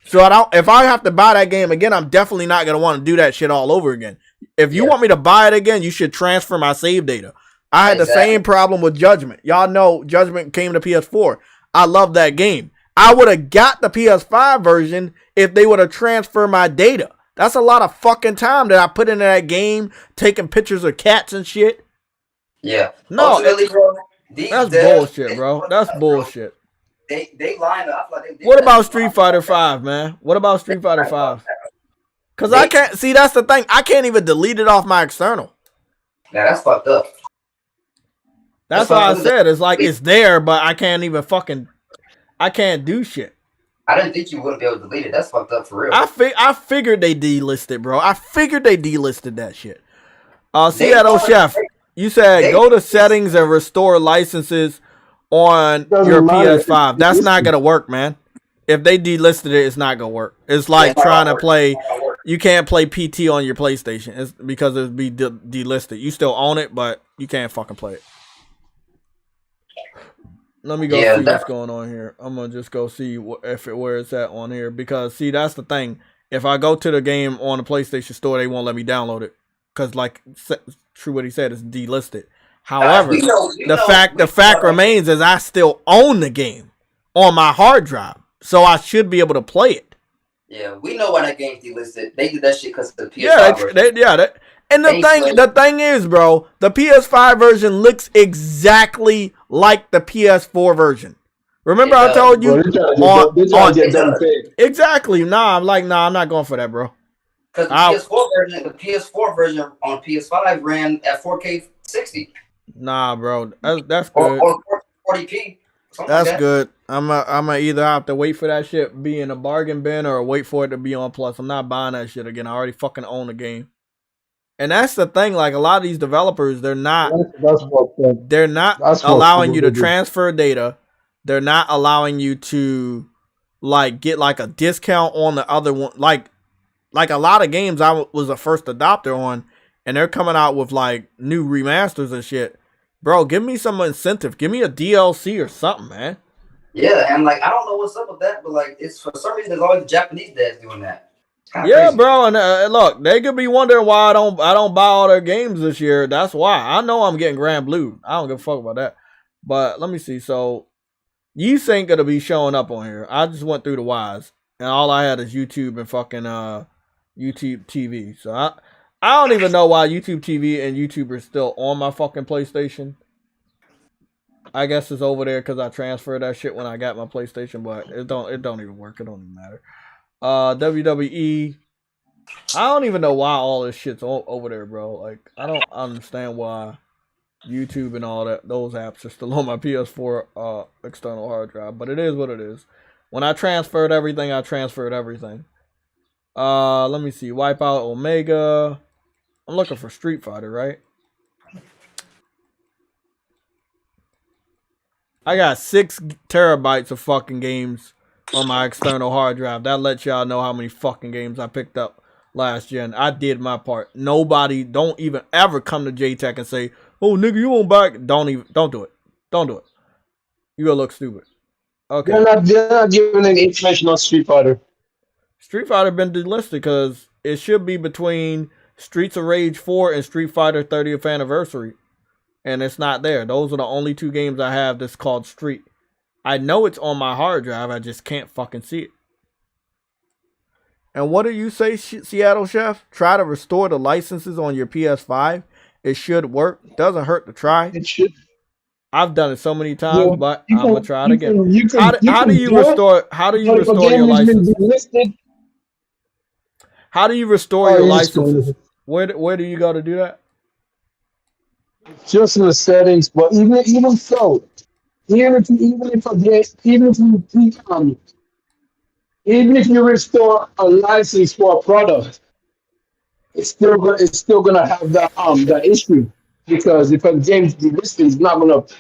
So if I have to buy that game again, I'm definitely not gonna want to do that shit all over again. If you want me to buy it again, you should transfer my save data. I had the same problem with Judgment. Y'all know Judgment came to PS4. I love that game. I would have got the PS5 version if they would have transferred my data. That's a lot of fucking time that I put into that game, taking pictures of cats and shit.
Yeah.
No,
ultimately, bro,
that's bullshit, bro. That's bullshit.
They lined up. Like
what about Street Fighter 5, man? What about Street Fighter 5? Because I can't see. That's the thing. I can't even delete it off my external.
Yeah, that's fucked up.
That's why I said it's like it's there, but I can't even I can't do shit.
I didn't think you wouldn't be able to delete it. That's fucked up for real.
I figured they delisted, bro. I figured they delisted that shit. Seattle Chef, you said go to settings and restore licenses on your PS5. That's not gonna work, man. If they delisted it, it's not gonna work. It's like trying to play. You can't play PT on your PlayStation. It's because it'd be delisted. You still own it, but you can't fucking play it. Let me go see what's going on here. I'm gonna just go see where it's at on here, because see, that's the thing. If I go to the game on the PlayStation Store, they won't let me download it because, like, true what he said, it's delisted. However, the fact remains is I still own the game on my hard drive, so I should be able to play it.
Yeah, we know why that game's delisted. They did that shit because of the PS5
And the thing is, bro, the PS5 version looks exactly like the PS4 version. Remember I told you exactly. I'm not going for that, bro.
Because the PS4 version on PS5 ran at 4K 60.
Nah, bro, that's good.
Or 40p.
That's good. I'm either have to wait for that shit be in a bargain bin or wait for it to be on Plus. I'm not buying that shit again. I already fucking own the game. And that's the thing. Like, a lot of these developers, they're not allowing you to transfer data. They're not allowing you to, like, get like a discount on the other one. Like a lot of games I was a first adopter on, and they're coming out with like new remasters and shit. Bro, give me some incentive. Give me a DLC or something, man.
Yeah, and like I don't know what's up with that, but like it's for some reason there's always Japanese dads doing that.
Yeah, crazy. Bro, and look, they could be wondering why I don't buy all their games this year. That's why. I know I'm getting Grand Blue. I don't give a fuck about that. But let me see. So, Yeast ain't gonna be showing up on here. I just went through the whys, and all I had is YouTube and fucking YouTube TV. So I don't even know why YouTube TV and YouTube are still on my fucking PlayStation. I guess it's over there because I transferred that shit when I got my PlayStation, but it don't even work. It don't even matter. WWE. I don't even know why all this shit's over there, bro. Like, I don't understand why YouTube and all those apps are still on my PS4 external hard drive, but it is what it is. When I transferred everything, I transferred everything. Let me see. Wipeout Omega. I'm looking for Street Fighter, right? I got 6 terabytes of fucking games on my external hard drive. That lets y'all know how many fucking games I picked up last gen. I did my part. Nobody, don't even ever come to JTech and say, "Oh, nigga, you won't back." Don't do it. Don't do it. You gonna look stupid. Okay.
They're not giving any information on Street Fighter.
Street Fighter been delisted because it should be between Streets of Rage 4 and Street Fighter 30th Anniversary. And it's not there. Those are the only 2 games I have that's called Street. I know it's on my hard drive. I just can't fucking see it. And what do you say, Seattle Chef? Try to restore the licenses on your PS5. It should work. Doesn't hurt to try.
It should.
I've done it so many times,
Yeah,
but I'm gonna try it again.
You
How do
can
you
do it,
restore? How do you
but if a
restore
game
your
has been
licenses?
delisted,
How do you restore your
you just go
licenses?
to-
Where do you go to do that?
just in the settings. But even so, even if you restore a license for a product, it's still gonna have that issue, because if a game's delisted, it's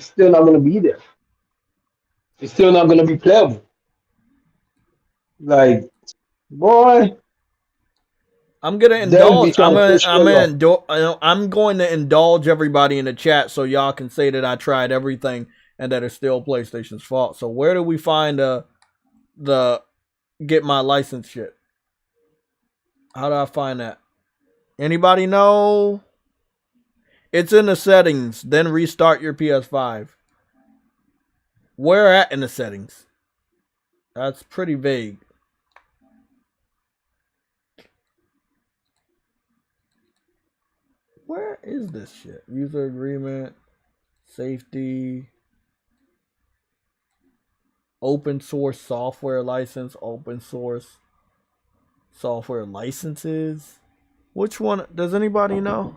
still not gonna be there. It's still not gonna be playable. Like, boy,
I'm gonna
they'll be
indulge.
trying to push you along.
I'm going to indulge everybody in the chat so y'all can say that I tried everything and that it's still PlayStation's fault. So where do we find the get my license shit? How do I find that? Anybody know? It's in the settings. Then restart your PS5. Where at in the settings? That's pretty vague. Where is this shit? User agreement, safety, open source software license, open source software licenses. Which one? Does anybody know?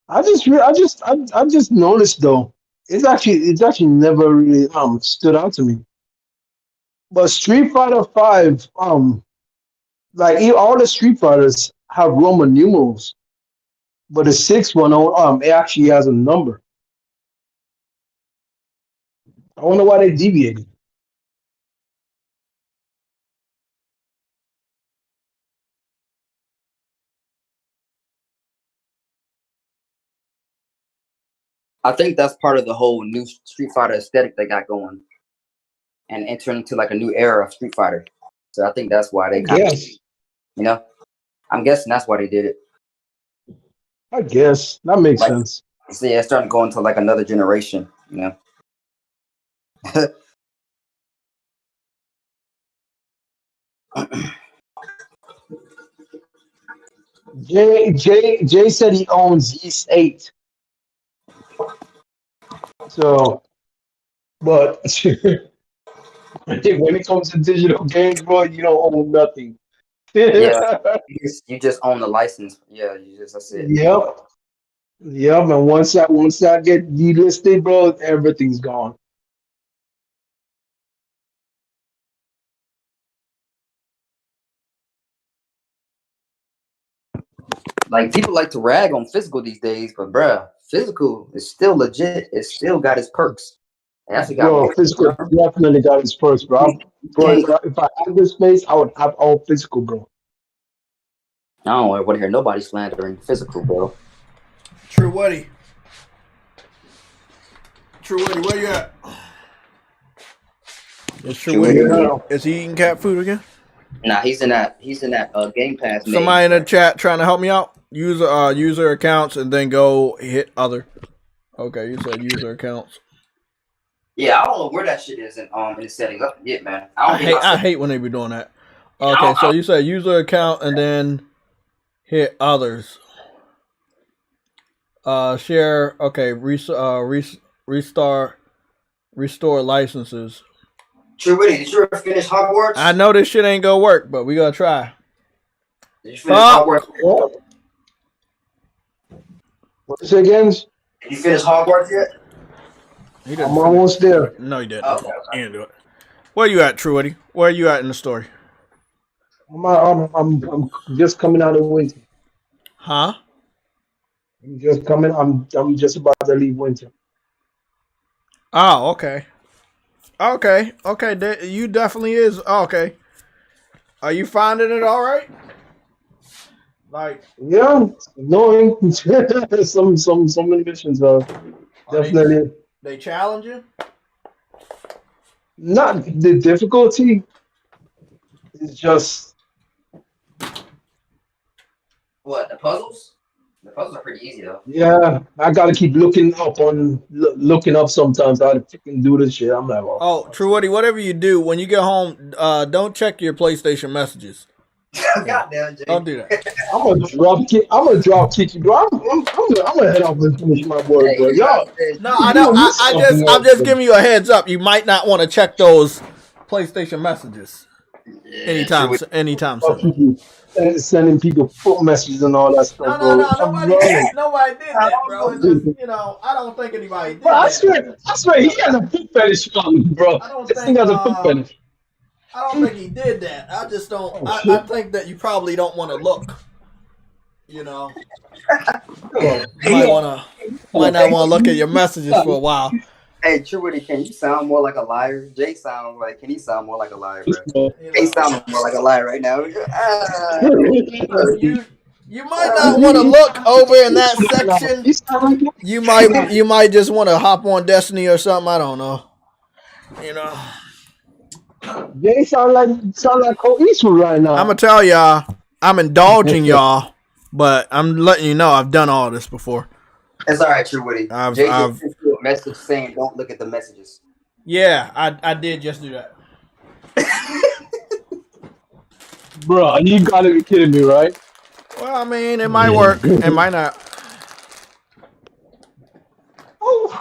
I just noticed though. It's actually never really stood out to me. But Street Fighter Five, like all the Street Fighters have Roman numerals, but the sixth one, it actually has a number. I wonder why they deviated.
I think that's part of the whole new Street Fighter aesthetic they got going, and entering into like a new era of Street Fighter. So I think that's why they kind of, I'm guessing that's why they did it.
I guess that makes sense.
So yeah, it's starting to go into like another generation,
Jay said he owns Yeast 8. So, but when it comes to digital games, bro, you don't own nothing.
Yeah, you just own the license. Yeah, that's it.
Yep. And once that get delisted, bro, everything's gone.
Like, people like to rag on physical these days, but bruh, physical is still legit. It still got its perks.
Physical definitely got its perks, bro. If I had this space, I would have all physical, bro.
I don't want to hear nobody slandering physical, bro.
True Woody, where you at? Is he eating cat food again?
Nah, he's in that Game Pass.
Somebody in the chat trying to help me out. User accounts and then go hit other. Okay, you said user accounts.
Yeah, I don't know where that shit is in the settings. I forget, man.
I hate when they be doing that. Okay, so you said user account and then hit others. Share. Okay, restore licenses.
True, did you ever finish Hogwarts?
I know this shit ain't gonna work, but we gonna try.
Did you finish Hogwarts?
What's it again?
Did you finish Hogwarts yet?
I'm almost there.
No, he didn't.
Okay.
He didn't do it. Where you at, True Woody? Where you at in the story?
I'm just coming out of winter.
Huh?
I'm just coming. I'm just about to leave winter.
Oh, okay. Okay. You definitely is. Okay. Are you finding it all right? Like,
yeah, knowing some missions are definitely.
They challenge you?
Not the difficulty. It's just
What, the puzzles? The puzzles are pretty easy though.
yeah. I gotta keep looking up sometimes how to freaking do this shit. I'm like,
oh, True Woody, whatever you do when you get home, don't check your PlayStation messages.
Goddamn, Jay.
Don't do that.
I'm gonna drop kick you, bro. I'm gonna head off and finish my work, bro. Y'all.
No, I know. I'm just giving you a heads up. You might not want to check those PlayStation messages anytime soon.
Sending people foot messages and all that stuff, bro.
Nobody did that, bro. It's just, I don't think anybody did
Bro,
that.
I swear, he has a foot fetish, bro. This thing has a foot fetish.
I don't think he did that. I just don't. I think that you probably don't want to look. You might not want to look at your messages for a while.
Hey, True Woody, can you sound more like a liar? Jay sounds like, can he sound more like a liar, bro? He sounds more like a liar right now.
You might not want to look over in that section. You might just want to hop on Destiny or something. I don't know.
Jay sound like Cole Eastwood right now.
I'm gonna tell y'all, I'm indulging y'all, but I'm letting you know I've done all this before.
It's all right, True Woody. Jay just sent you a message saying don't look at the messages.
Yeah, I did just do that.
Bro, you gotta be kidding me, right?
Well, I mean, it might work. It might not.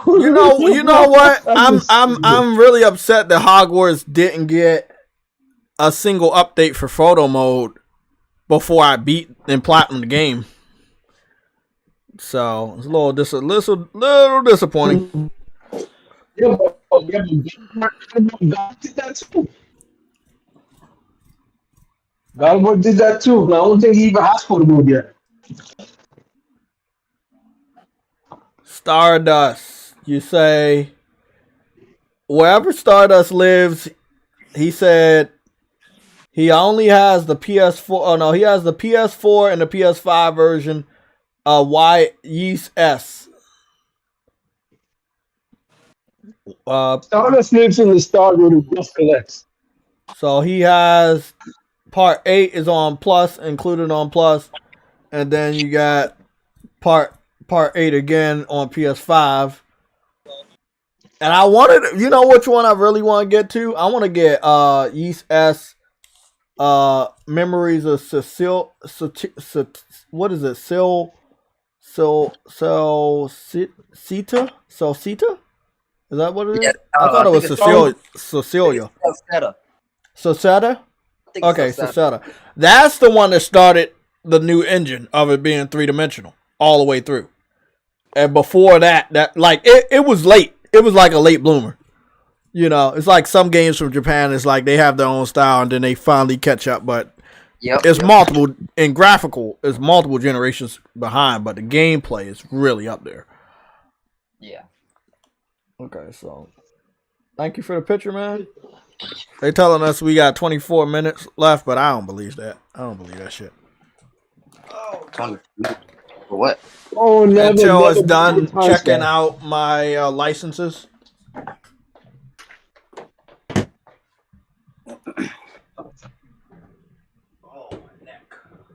You know what? I'm really upset that Hogwarts didn't get a single update for photo mode before I beat and platinum the game. So it's a little disappointing.
Yeah, God did that too. God did that too. I don't think he even has photo mode yet.
Stardust, you say wherever Stardust lives, he said he only has the PS4. Oh no, he has the PS4 and the PS5 version. Yeast S.
Stardust lives in the Star Road of Just Collects.
So he has part 8 is on Plus, included on Plus, and then you got part 8 again on PS5. And I wanted, you know which one I really want to get to? I want to get Yeast S, Memories of Cecil, what is it? Cecita? Is that what it is?
Yeah,
I thought it was Cecilia. Cecita? Okay, Cecita. That's the one that started the new engine of it being 3-dimensional all the way through. And before that it was late. It was like a late bloomer. It's like some games from Japan. It's like they have their own style and then they finally catch up. But multiple in graphical. It's multiple generations behind, but the gameplay is really up there.
Yeah.
Okay, so thank you for the picture, man. They telling us we got 24 minutes left, but I don't believe that. I don't believe that shit.
For what?
Oh,
until it's done checking out my licenses.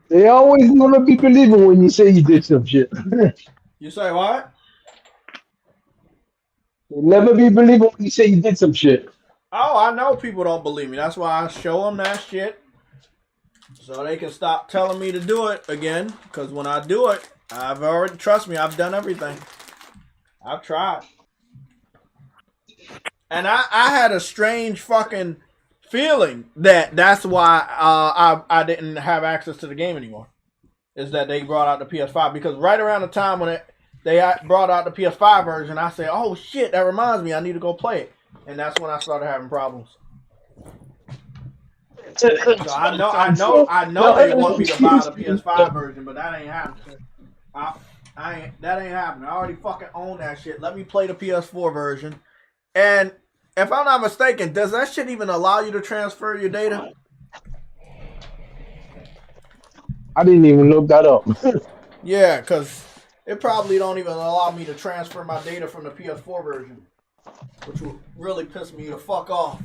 They always never be believing when you say you did some shit.
You say what?
They never be believing when you say you did some shit.
Oh, I know people don't believe me. That's why I show them that shit. So they can stop telling me to do it again. Because when I do it, trust me, I've done everything. I've tried. And I had a strange fucking feeling that's why I didn't have access to the game anymore. Is that they brought out the PS5. Because right around the time when they brought out the PS5 version, I said, oh shit, that reminds me, I need to go play it. And that's when I started having problems. So I know they want me to buy the PS5 version, but that ain't happening. That ain't happening. I already fucking own that shit. Let me play the PS4 version. And if I'm not mistaken, does that shit even allow you to transfer your data?
I didn't even look that up.
Yeah, because it probably don't even allow me to transfer my data from the PS4 version, which would really piss me the fuck off.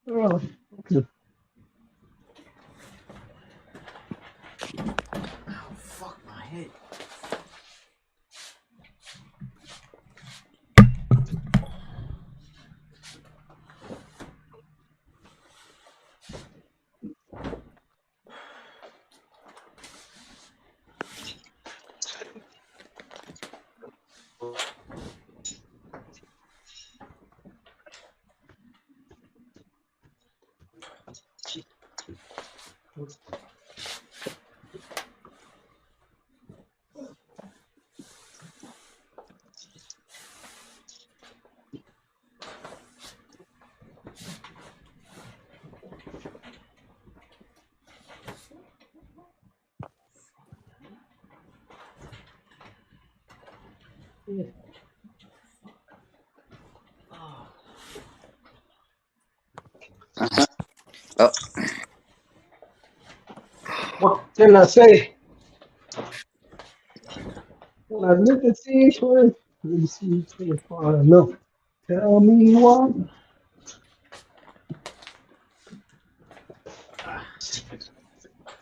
Oh, okay.
Oh, fuck my head.
Oh,
What can I say? When I look at these ones, let me see if I know. Tell me what.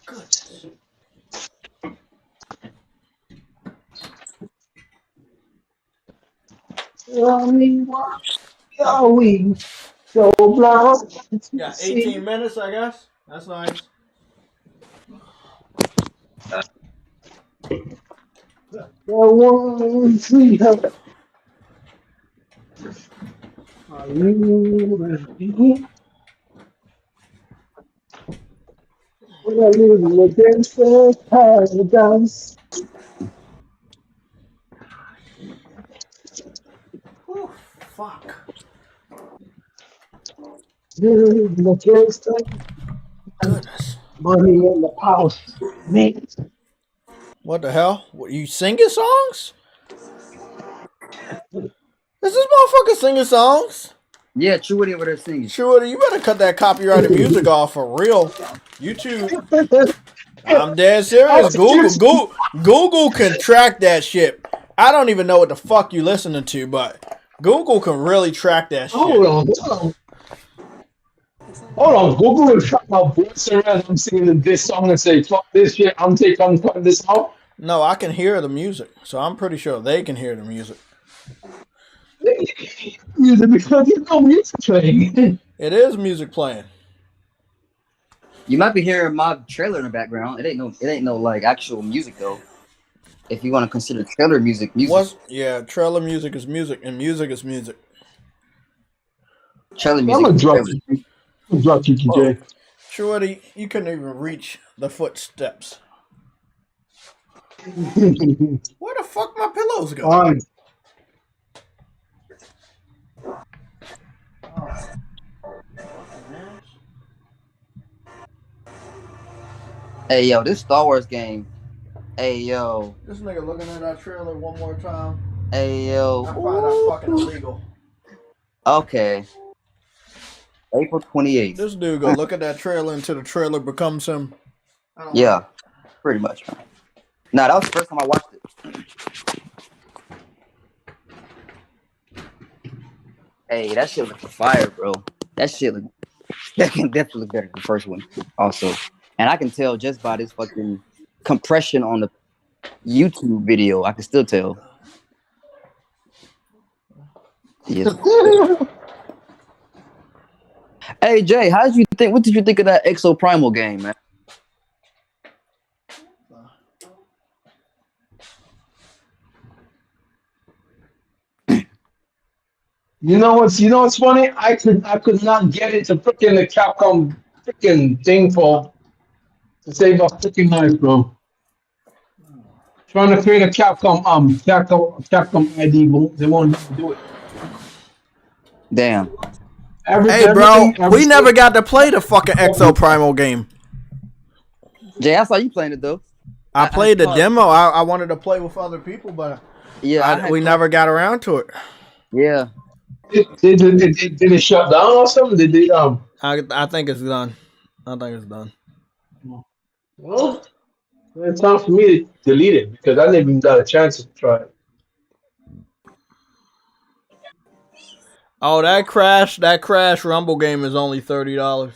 Goodness.
Tell me what. Are we so blind to
Yeah,
see?
18 minutes, I guess. That's nice.
The one we have. Are you ready? When I live against the paradise.
Whew, fuck.
Live against the
Goodness.
money and the power. Man.
What the hell? What, you singing songs? Is this motherfucker singing songs?
yeah, True over there singing.
Sure, you better cut that copyrighted music off for real. YouTube. I'm dead serious. Google can track that shit. I don't even know what the fuck you listening to, but Google can really track that shit.
Hold on. Hold on. Google is track my voice around. I'm singing this song and say, fuck this shit. I'm cutting this out.
No, I can hear the music, so I'm pretty sure they can hear the music.
Music because there's no music playing.
It is music playing.
You might be hearing my trailer in the background. It ain't no like actual music though. If you want to consider trailer music.
Yeah, trailer music is music, and music is music.
Trailer
I'm
music.
gonna drop you. I'm gonna drop you, TJ.
Shorty, you couldn't even reach the footsteps. Where the fuck my pillows go?
Fine.
Hey yo, this Star Wars game. Hey yo.
This nigga looking at that trailer one more time.
Hey yo.
I find that fucking illegal.
Okay. April 28th.
This dude go look at that trailer until the trailer becomes him.
Yeah, pretty much. Nah, that was the first time I watched it. Hey, that shit look fire, bro. That can definitely look better than the first one. Also, and I can tell just by this fucking compression on the YouTube video. I can still tell. Yes. Hey Jay, what did you think of that Exo Primal game, man?
You know what's funny? I could not get it to freaking the Capcom freaking thing to save a freaking life, bro. Trying to create a Capcom ID, they won't do it.
Damn.
Hey, bro, we never got to play the fucking Exo Primal game.
Jay, I saw you playing it though.
I played the demo. I wanted to play with other people, but we never got around to it.
Yeah.
Did it shut down or something? Did they
I think it's done.
Well, it's time for me to delete it because I never even got a chance to try it.
Oh, that Crash Rumble game is only $30.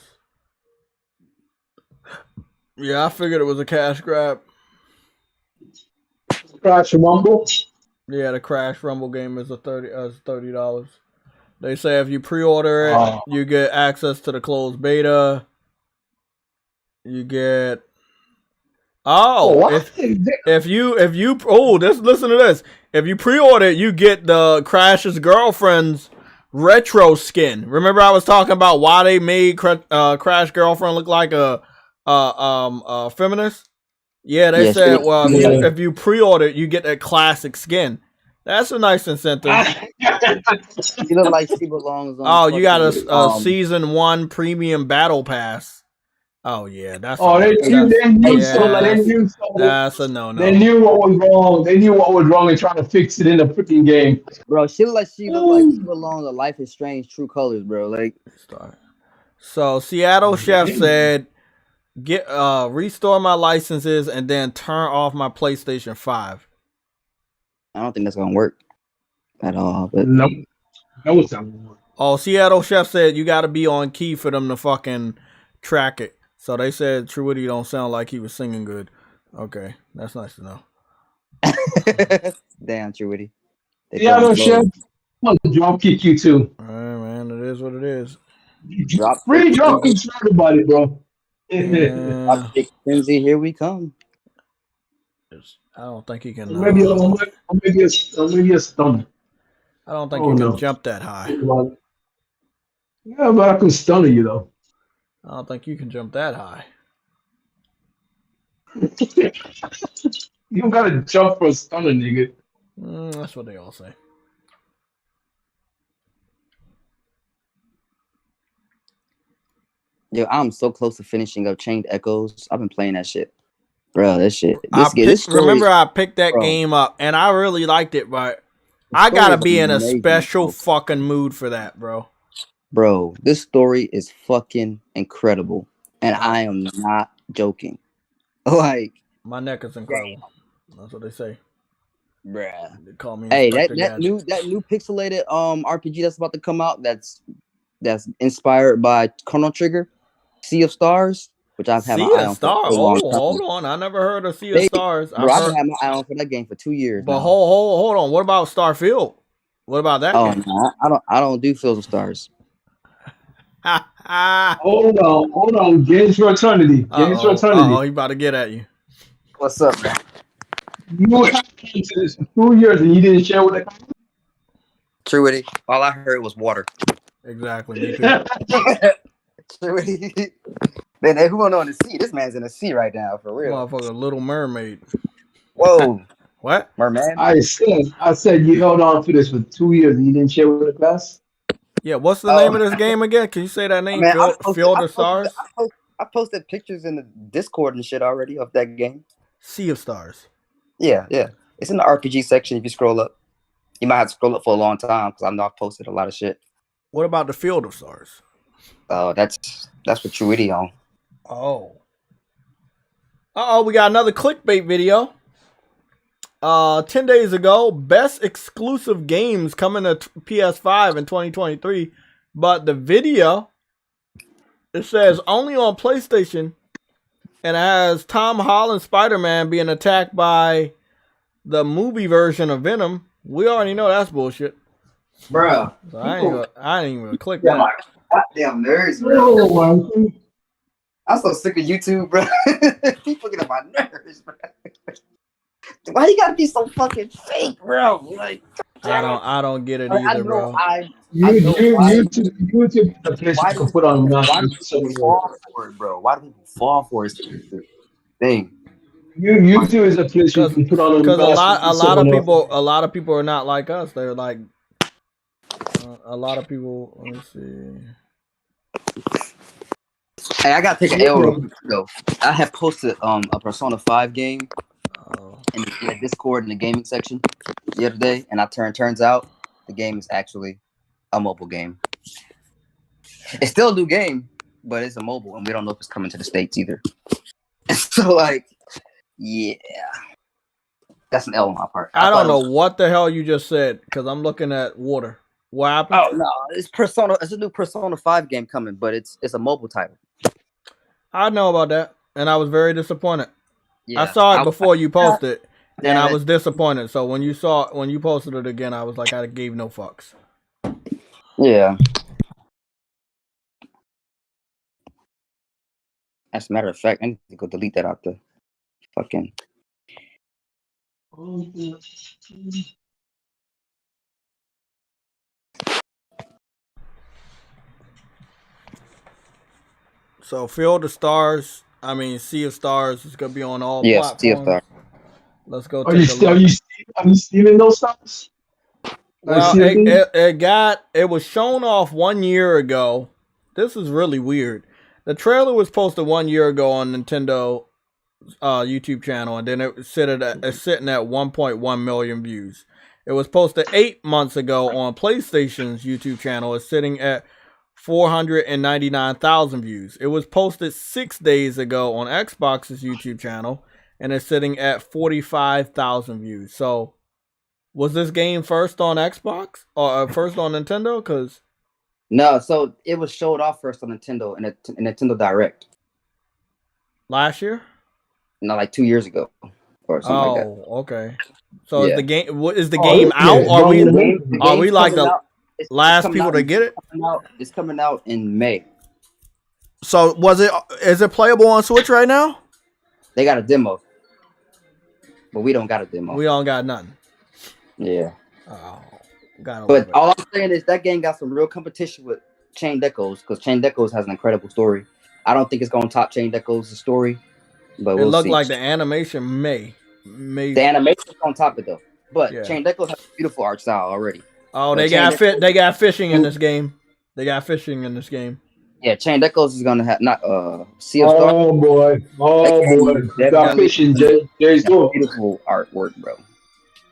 Yeah, I figured it was a cash grab.
Crash Rumble.
Yeah, the Crash Rumble game is $30. They say if you pre-order it, you get access to the closed beta. You get if you listen to this. If you pre-order it, you get the Crash's girlfriend's retro skin. Remember I was talking about why they made Crash girlfriend look like a feminist? Yeah, they said, well, if you pre-order it, you get that classic skin. That's a nice incentive.
She look like she belongs on.
Oh, you got a season 1 premium battle pass. Oh yeah, that's a no.
They knew what was wrong. They knew what was wrong and trying to fix it in the freaking game.
Bro, she look like she belongs on Life is Strange True Colors, bro. Like,
so Seattle Chef said, "Get restore my licenses and then turn off my PlayStation 5."
I don't think that's gonna work at all. But
no, it's not gonna work.
Oh, Seattle Chef said you got to be on key for them to fucking track it. So they said Truity don't sound like he was singing good. Okay, that's nice to know.
Damn, Truity.
Seattle Chef, I'm gonna drop kick you too.
All right, man, it is what it is.
Free drop kick everybody, bro.
Frenzy, here we come.
I don't think he can.
Maybe a stunner.
I don't think you can jump that high.
Yeah, but I can stun you though.
I don't think you can jump that high.
You don't gotta jump for a stunner, nigga.
That's what they all say.
Yo, I'm so close to finishing up Chained Echoes. I've been playing that shit. Bro, that shit.
Remember I picked that game up and I really liked it, but I gotta be in a special fucking mood for that, bro.
Bro, this story is fucking incredible. And I am not joking. Like,
my neck is incredible. That's what they say.
Bruh.
They call me
that new pixelated RPG that's about to come out that's inspired by Chrono Trigger, Sea of Stars, which I've had my eye on for a long time.
Hold on. I never heard of Sea of Stars.
Bro, I've had my eye on for that game for 2 years.
But hold on. What about Starfield? What about that game?
No, I don't do Fields of Stars.
Hold on. Games for Eternity. Games for Eternity.
Oh, he about to get at you.
What's up, man?
You have came to this for 2 years and you didn't share with it.
Truity. All I heard was water.
Exactly. Me too.
Truity. Man, who going on the sea? This man's in the sea right now, for real.
Motherfucker, Little Mermaid.
Whoa.
What?
Merman?
I said you held on to this for 2 years and you didn't share with the class?
Yeah, what's the name of this game again? Can you say that name? Field of Stars?
I posted pictures in the Discord and shit already of that game.
Sea of Stars.
Yeah. It's in the RPG section if you scroll up. You might have to scroll up for a long time because I know I've posted a lot of shit.
What about the Field of Stars?
Oh, that's what Truity on.
Oh. We got another clickbait video. 10 days ago, best exclusive games coming to PS5 in 2023. But the video, it says only on PlayStation. And it has Tom Holland Spider-Man being attacked by the movie version of Venom. We already know that's bullshit.
Bro.
So I ain't even gonna click that.
Goddamn nerds, bro. I'm so sick of YouTube, bro. People get on my nerves, bro. Why you gotta be so fucking fake, bro? Like,
I don't get it either, bro.
YouTube the place you can put on.
Why do people fall for it, bro? Why do people fall for it? Thing.
YouTube is a place you can put on.
Because a lot of people are not like us. They're like a lot of people. Let me see.
Hey, I gotta take an L real quick though. I have posted a Persona 5 game in the Discord in the gaming section the other day, and turns out the game is actually a mobile game. It's still a new game, but it's a mobile, and we don't know if it's coming to the States either. So, like, yeah, that's an L on my part.
I don't know what the hell you just said because I'm looking at water. What happened?
Oh no, it's Persona. It's a new Persona 5 game coming, but it's a mobile title. It's a new Persona 5 game coming, but it's a mobile title.
I know about that, and I was very disappointed.
Yeah,
I saw it before you posted, and I was disappointed. So when you posted it again, I was like, I gave no fucks.
Yeah. As a matter of fact, I need to go delete that out the fucking.
So Field of Stars, Sea of Stars is gonna be on all platforms.
Sea of Stars.
Let's go.
Are you stealing those stars?
Well, it was shown off 1 year ago. This is really weird. The trailer was posted 1 year ago on Nintendo YouTube channel, and then it's sitting at 1.1 million views. It was posted 8 months ago on PlayStation's YouTube channel. It's sitting at 499,000 views. It was posted 6 days ago on Xbox's YouTube channel, and it's sitting at 45,000 views. So, was this game first on Xbox or first on Nintendo? Because
no, so it was showed off first on Nintendo in a Nintendo Direct
last year.
No, like 2 years ago or something like that.
Oh, okay. So is the game out? Are we like the last people to get it?
It's coming out in May.
So is it playable on Switch right now?
They got a demo, but we don't got a demo.
We don't got nothing.
Yeah.
Oh,
but all I'm saying is that game got some real competition with Chain Echoes, because Chain Echoes has an incredible story. I don't think it's gonna top Chain Echoes' story, but we'll see.
Like the animation may.
The animation's on top of it though. But Chain Echoes has a beautiful art style already.
Oh, they got fishing in this game. They got fishing in this game.
Yeah, Chain Echoes is gonna have not Sea of Stars.
Oh boy. Got fishing, Jay's
beautiful artwork, bro.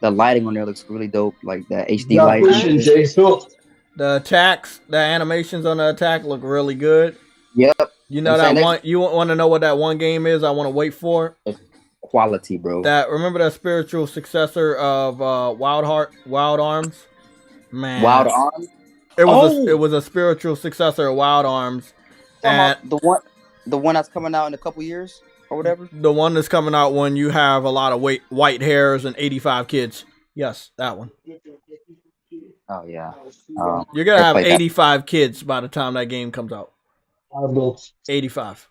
The lighting on there looks really dope, like that HD lighting.
Fishing, Jay's
the attacks, the animations on the attack look really good.
Yep.
You know that one. You want to know what that one game is? I want to wait for it.
Quality, bro.
Remember that spiritual successor of Wild Arms? Man,
Wild Arms.
It was a spiritual successor of Wild Arms, and
the one that's coming out in a couple years or whatever.
The one that's coming out when you have a lot of white hairs and 85 kids. Yes, that one.
Oh yeah.
You're gonna have 85 kids by the time that game comes out. 85.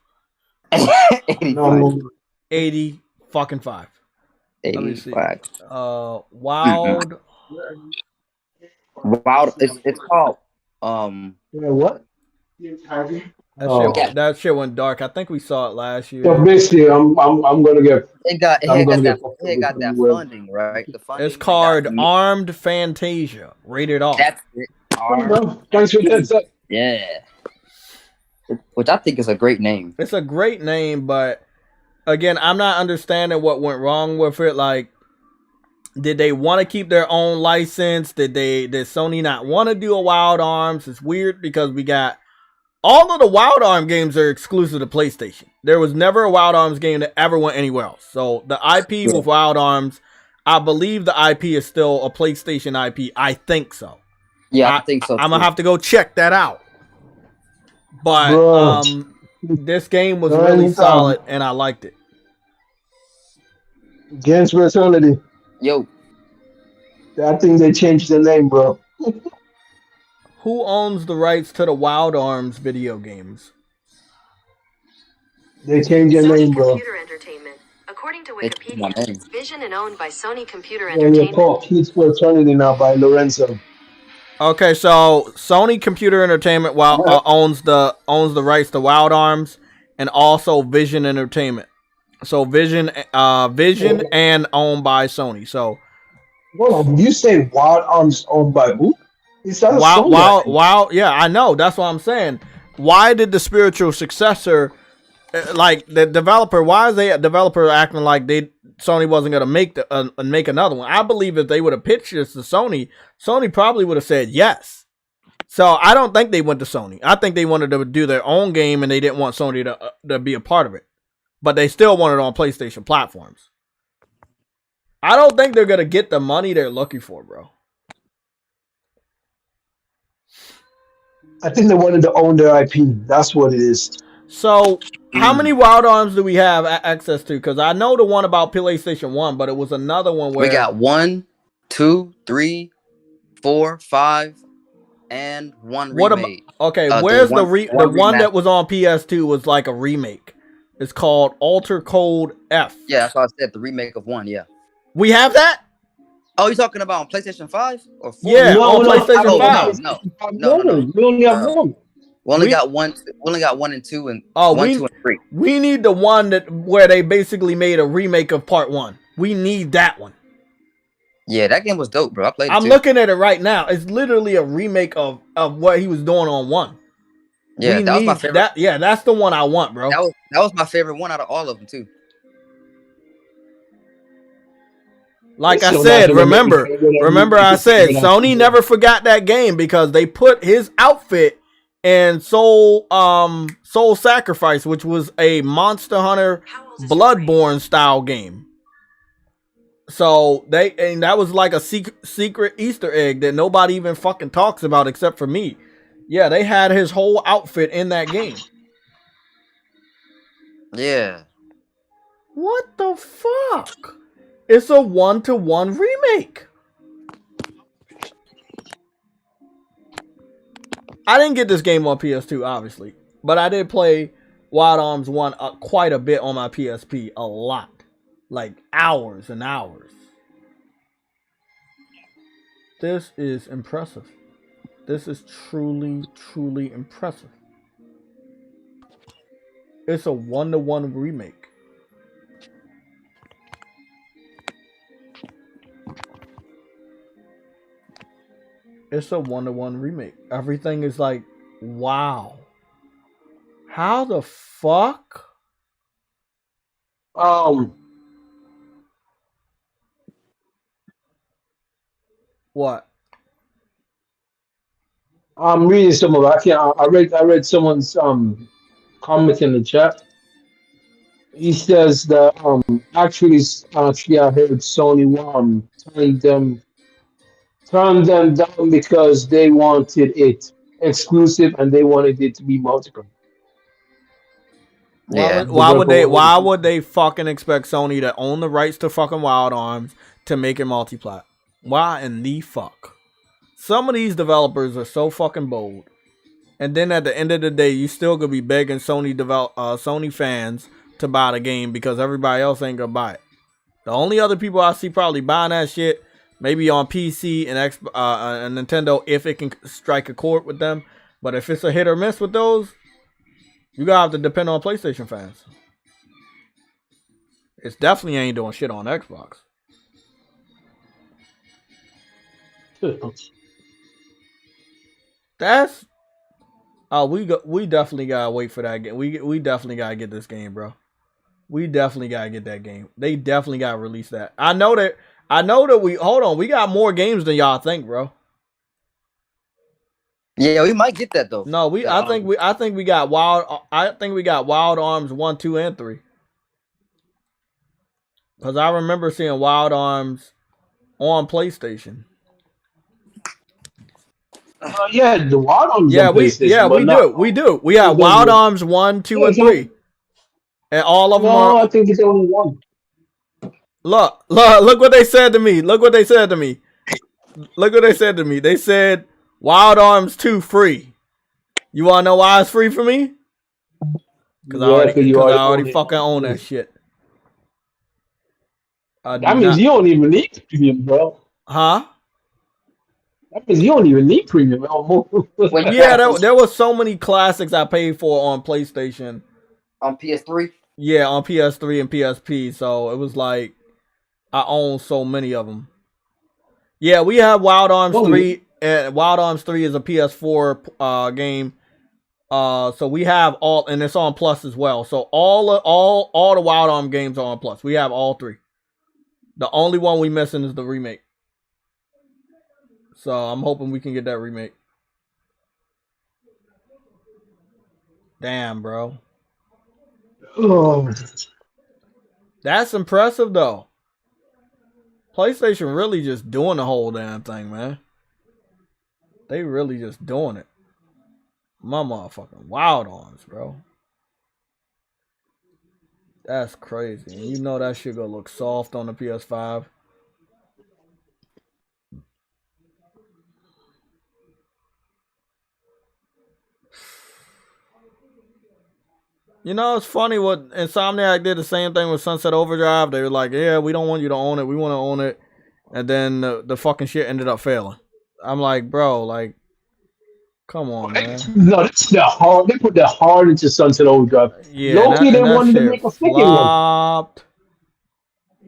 80 fucking 5.
85.
Wild.
It's called
what?
That shit went dark. I think we saw it last year.
So basically, I'm gonna get.
It got that funding, right? The funding.
It's called Armed Fantasia, rated R.
That's it.
Thanks for that.
Yeah. Which I think is a great name.
It's a great name, but again, I'm not understanding what went wrong with it. Like, did they want to keep their own license? Did Sony not want to do a Wild Arms? It's weird because we got all of the Wild Arms games are exclusive to PlayStation. There was never a Wild Arms game that ever went anywhere else. So the IP with Wild Arms, I believe the IP is still a PlayStation IP. I think so.
Yeah, I think so.
I'm gonna have to go check that out. But this game was really solid, and I liked it.
Games for Eternity.
Yo.
I think they changed the name, bro.
Who owns the rights to the Wild Arms video games?
They changed their name, bro.
Computer Entertainment. According to Wikipedia, it's Vision and owned by Sony Computer Entertainment.
They're called Kids for Eternity now by Lorenzo.
Okay, so Sony Computer Entertainment owns the rights to Wild Arms and also Vision Entertainment. So Vision and owned by Sony. So
well, you say Wild Arms owned by who?
Wild, yeah, I know. That's what I'm saying. Why did the spiritual successor, like the developer? Why is the developer acting like Sony wasn't gonna make another one? I believe if they would have pitched this to Sony, Sony probably would have said yes. So I don't think they went to Sony. I think they wanted to do their own game and they didn't want Sony to be a part of it. But they still want it on PlayStation platforms. I don't think they're gonna get the money they're looking for, bro.
I think they wanted to own their IP. That's what it is.
So, how many Wild Arms do we have access to? Because I know the one about PlayStation 1, but it was another one where...
We got 1, 2, 3, 4, 5, and 1
what
remake.
About, okay, where's the one that was on PS2 was like a remake. It's called Alter Code F.
Yeah, that's what I said. The remake of 1, yeah.
We have that?
Oh, you talking about on PlayStation 5 or 4?
Yeah, on PlayStation 5.
No.
We only have one.
We only got one. We only got 1 and 2 and 2 and 3.
We need the one where they basically made a remake of Part 1. We need that one.
Yeah, that game was dope, bro. I played it
I'm looking at it right now. It's literally a remake of what he was doing on 1.
Yeah, that was my favorite.
That's the one I want, bro.
That was my favorite one out of all of them too.
Like I said, remember I said Sony never forgot that game because they put his outfit in Soul Sacrifice, which was a Monster Hunter Bloodborne style game. So that was like a secret Easter egg that nobody even fucking talks about except for me. Yeah, they had his whole outfit in that game.
Yeah.
What the fuck? It's a 1-to-1 remake. I didn't get this game on PS2, obviously. But I did play Wild Arms 1 quite a bit on my PSP. A lot. Like hours and hours. This is impressive. This is truly, truly impressive. It's a 1-to-1 remake. It's a 1-to-1 remake. Everything is like, wow. How the fuck? What?
I'm reading some of it. I read someone's comment in the chat. He says that actually I heard Sony turned them down because they wanted it exclusive and they wanted it to be multiplayer.
Why would they fucking expect Sony to own the rights to fucking Wild Arms to make it multiplat? Why in the fuck? Some of these developers are so fucking bold. And then at the end of the day, you still gonna be begging Sony fans to buy the game because everybody else ain't gonna buy it. The only other people I see probably buying that shit maybe on PC and Nintendo if it can strike a chord with them. But if it's a hit or miss with those, you gotta have to depend on PlayStation fans. It's definitely ain't doing shit on Xbox. That's we definitely gotta wait for that game. We definitely gotta get this game, bro. We definitely gotta get that game. They definitely gotta release that. I know that we got more games than y'all think, bro.
Yeah, we might get that though.
No, I think we got Wild Arms 1, 2, and 3. Cause I remember seeing Wild Arms on PlayStation.
Yeah, the Wild Arms.
Yeah, we do. We have Wild Arms 1, 2, and 3, and all of them.
No, I think it's only one.
Look what they said to me. Look what they said to me. They said Wild Arms 2 free. You wanna know why it's free for me? Because I already fucking own that shit.
That means you don't even need premium, bro.
Huh?
That means you don't even need premium.
Yeah, there were so many classics I paid for on PlayStation.
On PS3?
Yeah, on PS3 and PSP. So it was like I own so many of them. Yeah, we have Wild Arms 3. And Wild Arms 3 is a PS4 game. So we have all, and it's on Plus as well. So all the Wild Arms games are on Plus. We have all 3. The only one we missing is the remake. So I'm hoping we can get that remake. Damn, bro.
Oh.
That's impressive, though. PlayStation really just doing the whole damn thing, man. They really just doing it. My motherfucking Wild Arms, bro. That's crazy. And you know that shit gonna look soft on the PS5. You know, it's funny what Insomniac did the same thing with Sunset Overdrive. They were like, yeah, we don't want you to own it. We want to own it. And then the fucking shit ended up failing. I'm like, bro, like, come on, man.
No, they put the hard into Sunset Overdrive.
Yeah,
Loki, they
and that
wanted to
shit
make a second one.
flopped.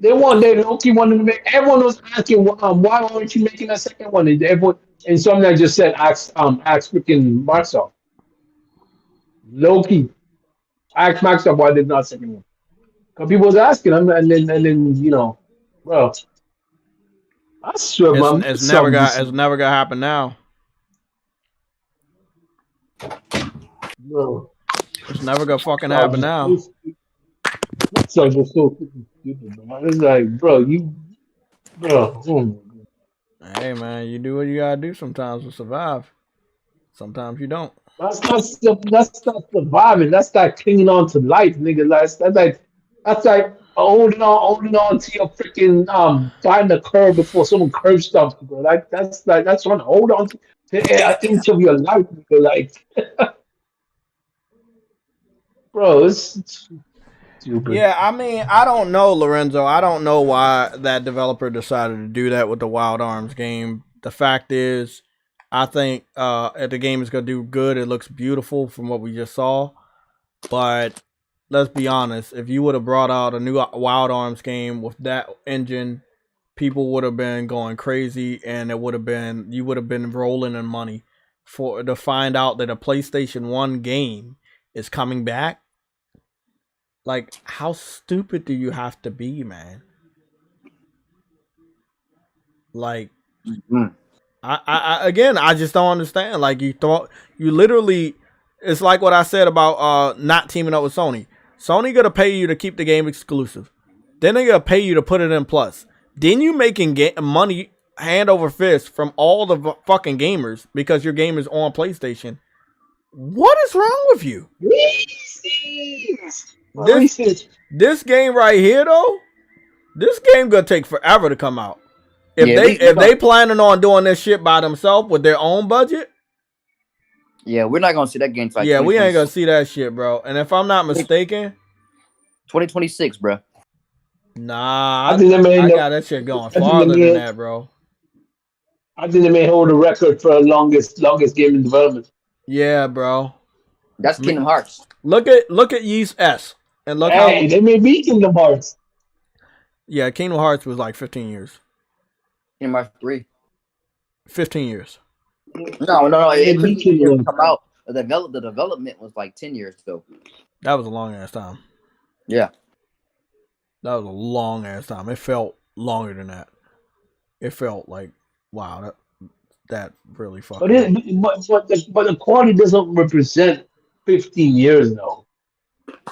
Loki wanted to make. Everyone was asking, why aren't you making a second one? And everyone, and something I just said, ask freaking Microsoft. Loki, ask Microsoft why there's not a second one. Because people was asking them, and then bro, I swear, man,
It's never gonna happen now.
Bro,
it's never gonna fucking happen now.
So just so stupid, man. It's like, bro.
Hey, man, you do what you gotta do sometimes to survive. Sometimes you don't.
That's not surviving. That's like clinging on to life, nigga. That's like holding on to your freaking find the curb before someone curb stomps you, bro. That's trying to hold on to an inch of your life, nigga. Like, bro, it's stupid.
Yeah, I mean, I don't know, Lorenzo. I don't know why that developer decided to do that with the Wild Arms game. The fact is, I think the game is going to do good. It looks beautiful from what we just saw. But let's be honest. If you would have brought out a new Wild Arms game with that engine, people would have been going crazy, and you would have been rolling in money to find out that a PlayStation 1 game is coming back. Like, how stupid do you have to be, man? Like, I just don't understand. Like, you literally, it's like what I said about not teaming up with Sony. Sony gonna pay you to keep the game exclusive. Then they gonna pay you to put it in Plus. Then you making money hand over fist from all the fucking gamers because your game is on PlayStation. What is wrong with you? This game right here, though, this game gonna take forever to come out. If they planning on doing this shit by themselves with their own budget,
yeah, we're not gonna see that game.
Yeah, we ain't gonna see that shit, bro. And if I'm not mistaken,
2026, bro.
Nah, I got that shit going farther than that, bro.
I think they may hold the record for longest game in development.
Yeah, bro.
That's Kingdom Hearts.
Look at Yeast S. And look
they may beat Kingdom Hearts.
Yeah, Kingdom Hearts was like 15 years.
Kingdom Hearts 3.
15 years.
No. It didn't come out. The development was like 10 years though.
That was a long ass time.
Yeah.
That was a long ass time. It felt longer than that. It felt like, wow, that really fucking.
But the quality doesn't represent 15 years though.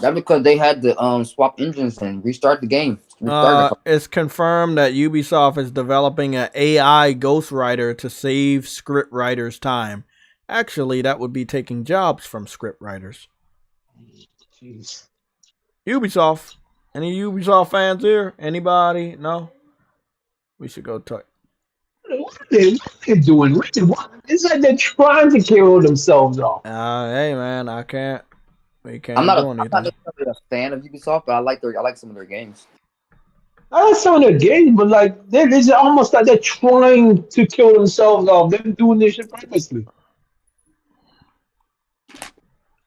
That's because they had to swap engines and restart the game.
It's confirmed that Ubisoft is developing an AI ghostwriter to save script writers time. Actually, that would be taking jobs from script writers.
Jeez.
Ubisoft. Any Ubisoft fans here? Anybody? No? We should go talk.
What are they doing? It's like they're trying to kill themselves off.
Hey man, I can't. We can't
I'm
do anything.
I'm not necessarily a fan of Ubisoft, but I like some of their games.
I like some of their games, but like it's almost like they're trying to kill themselves off. They're doing this shit purposely.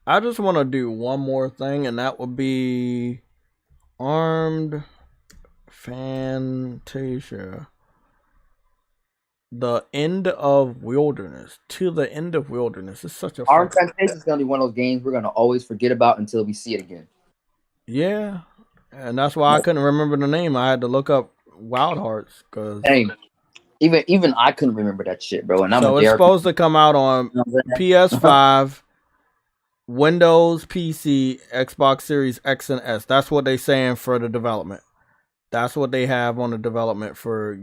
I just want to do one more thing, and that would be Armed Fantasia. The End of Wilderness. To the End of Wilderness. It's such a
Armed Fantasia is gonna be one of those games we're gonna always forget about until we see it again.
Yeah, and that's why I couldn't remember the name. I had to look up Wild Hearts because
even I couldn't remember that shit, bro. And
it's supposed to come out on PS5, Windows, PC, Xbox Series X and S. That's what they're saying for the development. That's what they have on the development for,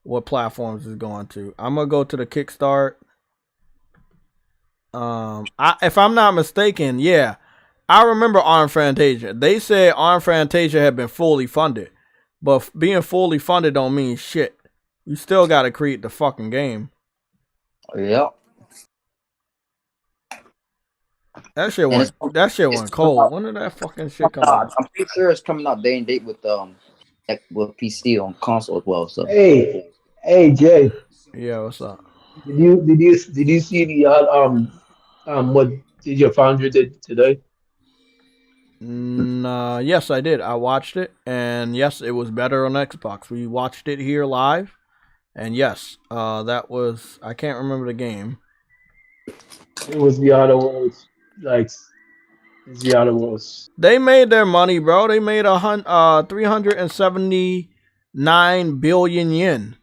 what platforms is going to. I'm gonna go to the Kickstart. If I'm not mistaken, yeah, I remember Armed Fantasia. They said Armed Fantasia had been fully funded, but being fully funded don't mean shit. You still got to create the fucking game.
Yeah.
That shit went cold. When did that fucking shit come out?
I'm pretty sure it's coming out day and date with PC on console as well. So
Hey, Jay,
Yeah, what's up?
did you see the what did your founder did today?
Yes, I did. I watched it, and yes, it was better on Xbox. We watched it here live, and yes, that was, I can't remember the game.
It was the other one was like the other was
They made their money, bro. They made 379 billion yen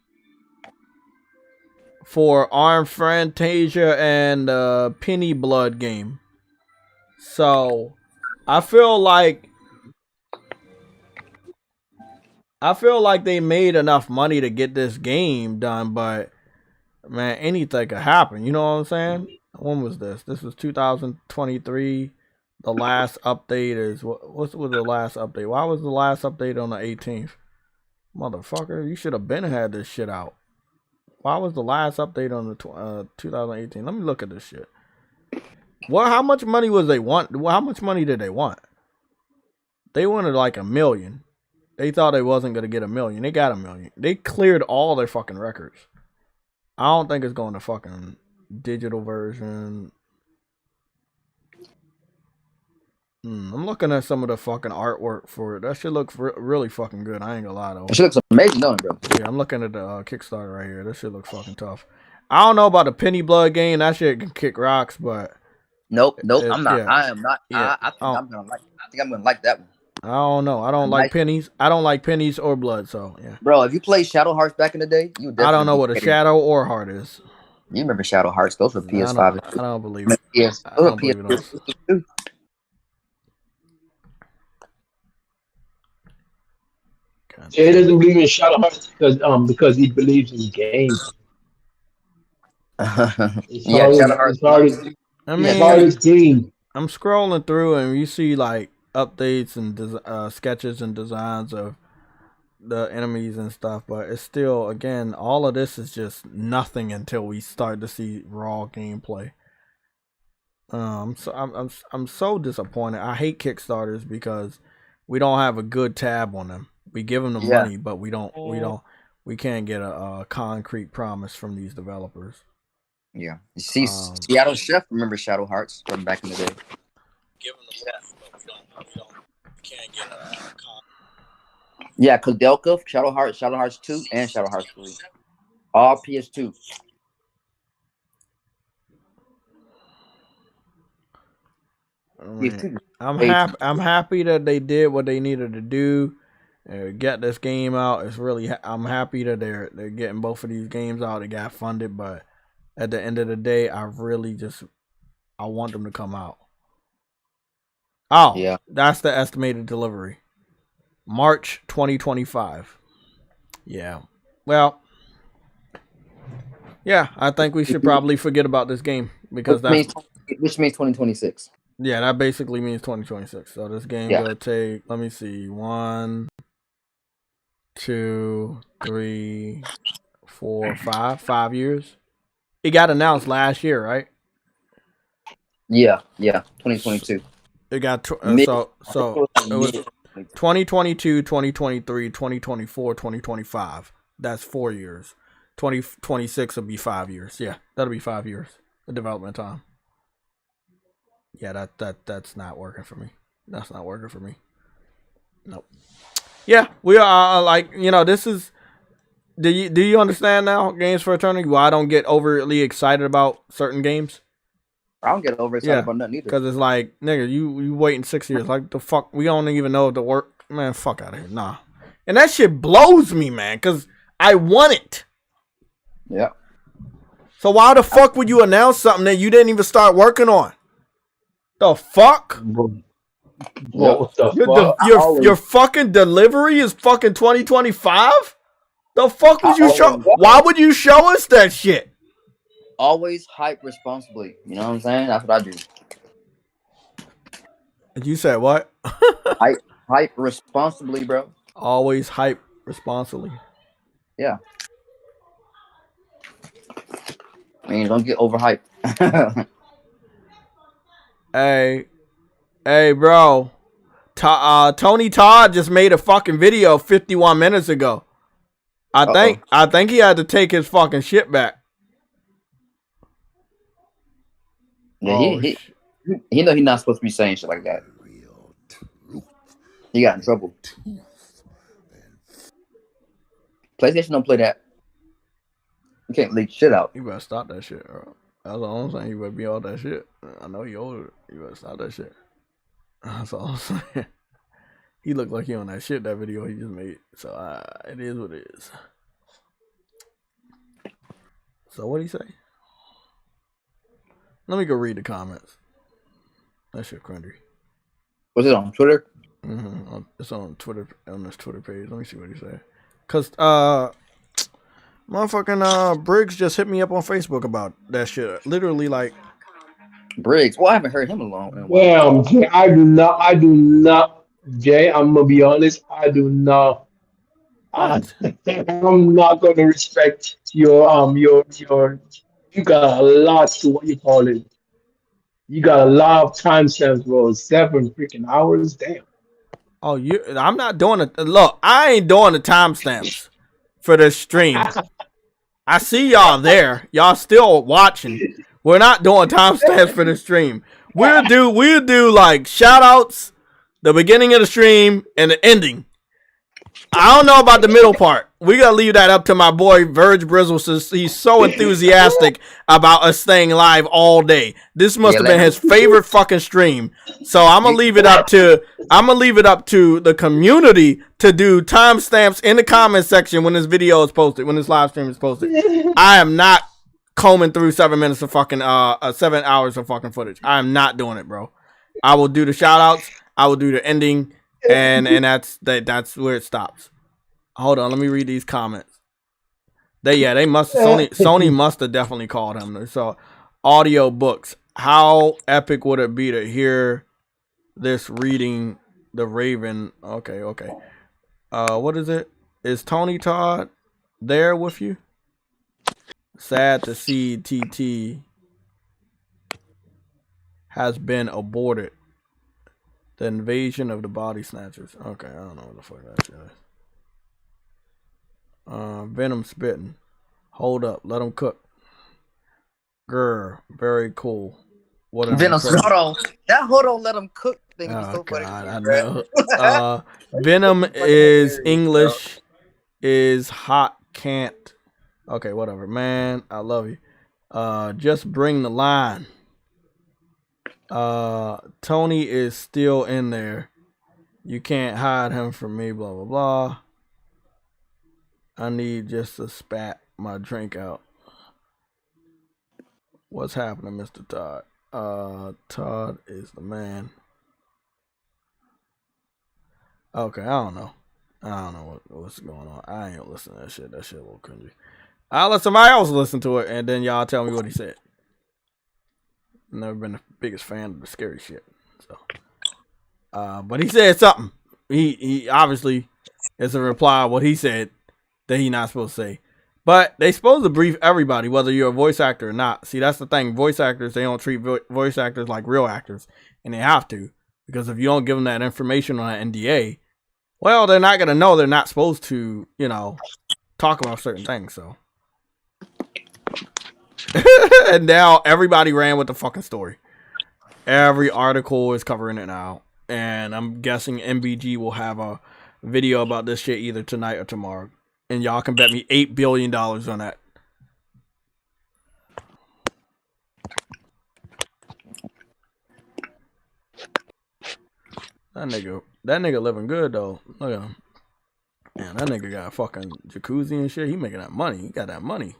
for Armed Fantasia and Penny Blood game. So I feel like they made enough money to get this game done, but man, anything could happen. You know what I'm saying? When was this? This was 2023. The last update is what was the last update? Why was the last update on the 18th? Motherfucker, you should have been had this shit out. Why was the last update on the 2018? Let me look at this shit. Well, how much money was they want? How much money did they want? They wanted like $1 million. They thought they wasn't gonna get $1 million. They got $1 million. They cleared all their fucking records. I don't think it's going to fucking digital version. I'm looking at some of the fucking artwork for it. That shit looks really fucking good. I ain't gonna lie though.
It looks amazing, don't it, bro?
Yeah, I'm looking at the Kickstarter right here. This shit looks fucking tough. I don't know about the Penny Blood game. That shit can kick rocks, but
nope. I'm not.
Yeah.
I am not.
Yeah.
I think I'm gonna like that one.
I don't know. I don't like pennies. I don't like pennies or blood. So yeah,
bro. If you played Shadow Hearts back in the day, you.
I don't know what a Shadow or Heart is.
You remember Shadow Hearts? Those were PS5.
I don't believe it.
Yes,
I don't believe it.
Jay doesn't believe in Shadow Hearts because he believes in games.
Yeah, Shadow Hearts.
I mean, I'm scrolling through and you see like updates and sketches and designs of the enemies and stuff, but it's still, again, all of this is just nothing until we start to see raw gameplay. I'm so disappointed. I hate Kickstarters because we don't have a good tab on them. We give them the money, but we can't get a concrete promise from these developers.
Yeah, you see, Seattle Chef remember Shadow Hearts from back in the day.
Give them the money, but we can't get a.
Yeah, Kodelka, Shadow Hearts 2, and Shadow Hearts 3, all PS2.
I'm happy that they did what they needed to do. Get this game out. It's really. I'm happy that they're getting both of these games out. They got funded, but at the end of the day, I want them to come out. Oh, yeah, that's the estimated delivery. March 2025. Yeah. Well, yeah, I think we should probably forget about this game because
which means 2026.
Yeah, that basically means 2026. So this game will take, let me see, 1, 2, 3, 4, 5 years. It got announced last year, right?
Yeah, 2022.
It got so it was 2022, 2023, 2024, 2025. That's 4 years. 2026 will be 5 years. Yeah, that'll be 5 years. The development time. Yeah, that's not working for me. That's not working for me. Nope. Yeah, we are like, this is. Do you understand now? Games for Eternity. Why I don't get overly excited about certain games.
I don't get overexcited about nothing either.
Because it's like, nigga, you waiting 6 years. Like, the fuck? We don't even know the work. Man, fuck out of here. Nah. And that shit blows me, man, because I want it.
Yeah.
So why the fuck would you announce something that you didn't even start working on? The fuck? Your fucking delivery is fucking 2025? The fuck would you show? Why would you show us that shit?
always hype responsibly. You know what I'm saying? That's what I do.
You said what?
hype responsibly, bro.
Always hype responsibly.
Yeah. I mean, don't get overhyped.
Hey, bro. Tony Todd just made a fucking video 51 minutes ago. I think he had to take his fucking shit back.
Yeah, he know he's not supposed to be saying shit like that. He got in trouble. PlayStation don't play that. You can't leak shit out.
You better stop that shit, bro. That's all I'm saying. You better be all that shit. I know you older. You better stop that shit. That's all I'm saying. He looked like he on that shit, that video he just made. So it is what it is. So what'd he say? Let me go read the comments. That shit cringy.
Was it on Twitter?
Mm-hmm. It's on Twitter, on this Twitter page. Let me see what he said. Cause motherfucking Briggs just hit me up on Facebook about that shit. Literally, like
Briggs. Well, I haven't heard him alone.
Well, Jay, I do not. Jay, I'm gonna be honest. I do not. I'm not gonna respect your. You got a lot to what you call it. You got a lot of timestamps, bro. 7 freaking hours. Damn.
Oh, I'm not doing it. Look, I ain't doing the timestamps for this stream. I see y'all there. Y'all still watching. We're not doing timestamps for the stream. We'll do like shout outs, the beginning of the stream, and the ending. I don't know about the middle part. We gotta leave that up to my boy Verge Brizzle, since he's so enthusiastic about us staying live all day. This must have been his favorite fucking stream. So I'm gonna leave it up to the community to do timestamps in the comment section when this video is posted, when this live stream is posted. I am not combing through 7 minutes of fucking 7 hours of fucking footage. I am not doing it, bro. I will do the shout outs, I will do the ending, and that's where it stops. Hold on, let me read these comments. They must Sony must have definitely called him. So audio books. How epic would it be to hear this reading the Raven? Okay. What is it? Is Tony Todd there with you? Sad to see TT has been aborted. The invasion of the body snatchers. Okay, I don't know what the fuck that shit is. Venom spitting. Hold up, let him cook. Grr, very cool. What
Venom, hold on, let him cook thing.
Oh, so God, I know. Venom is English, is hot, can't. Okay, whatever, man. I love you. Just bring the line. Tony is still in there. You can't hide him from me, blah, blah, blah. I need just to spat my drink out. What's happening, Mr. Todd? Todd is the man. Okay, I don't know what's going on. I ain't listening to that shit. That shit a little cringy. I'll let somebody else listen to it, and then y'all tell me what he said. Never been the biggest fan of the scary shit. So, but he said something. He obviously is a reply of what he said that he not supposed to say. But they supposed to brief everybody, whether you're a voice actor or not. See, that's the thing. Voice actors, they don't treat voice actors like real actors, and they have to, because if you don't give them that information on an NDA, well, they're not gonna know. They're not supposed to, talk about certain things. So. And now everybody ran with the fucking story. Every article is covering it now. And I'm guessing MBG will have a video about this shit either tonight or tomorrow. And y'all can bet me $8 billion on that. That nigga living good though. Look at him. Man, that nigga got a fucking jacuzzi and shit. He making that money. He got that money.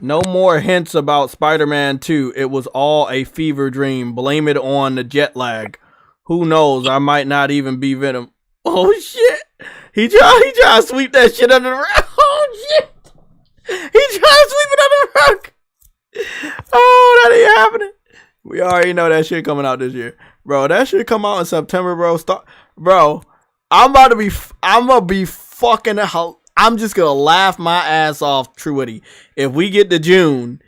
No more hints about Spider-Man 2. It was all a fever dream. Blame it on the jet lag. Who knows? I might not even be Venom. Oh shit! He try to sweep that shit under the rug. Oh happening. We already know that shit coming out this year, bro. That shit come out in September, bro. Bro. I'm gonna be fucking hell. I'm just gonna laugh my ass off, Truity, if we get to June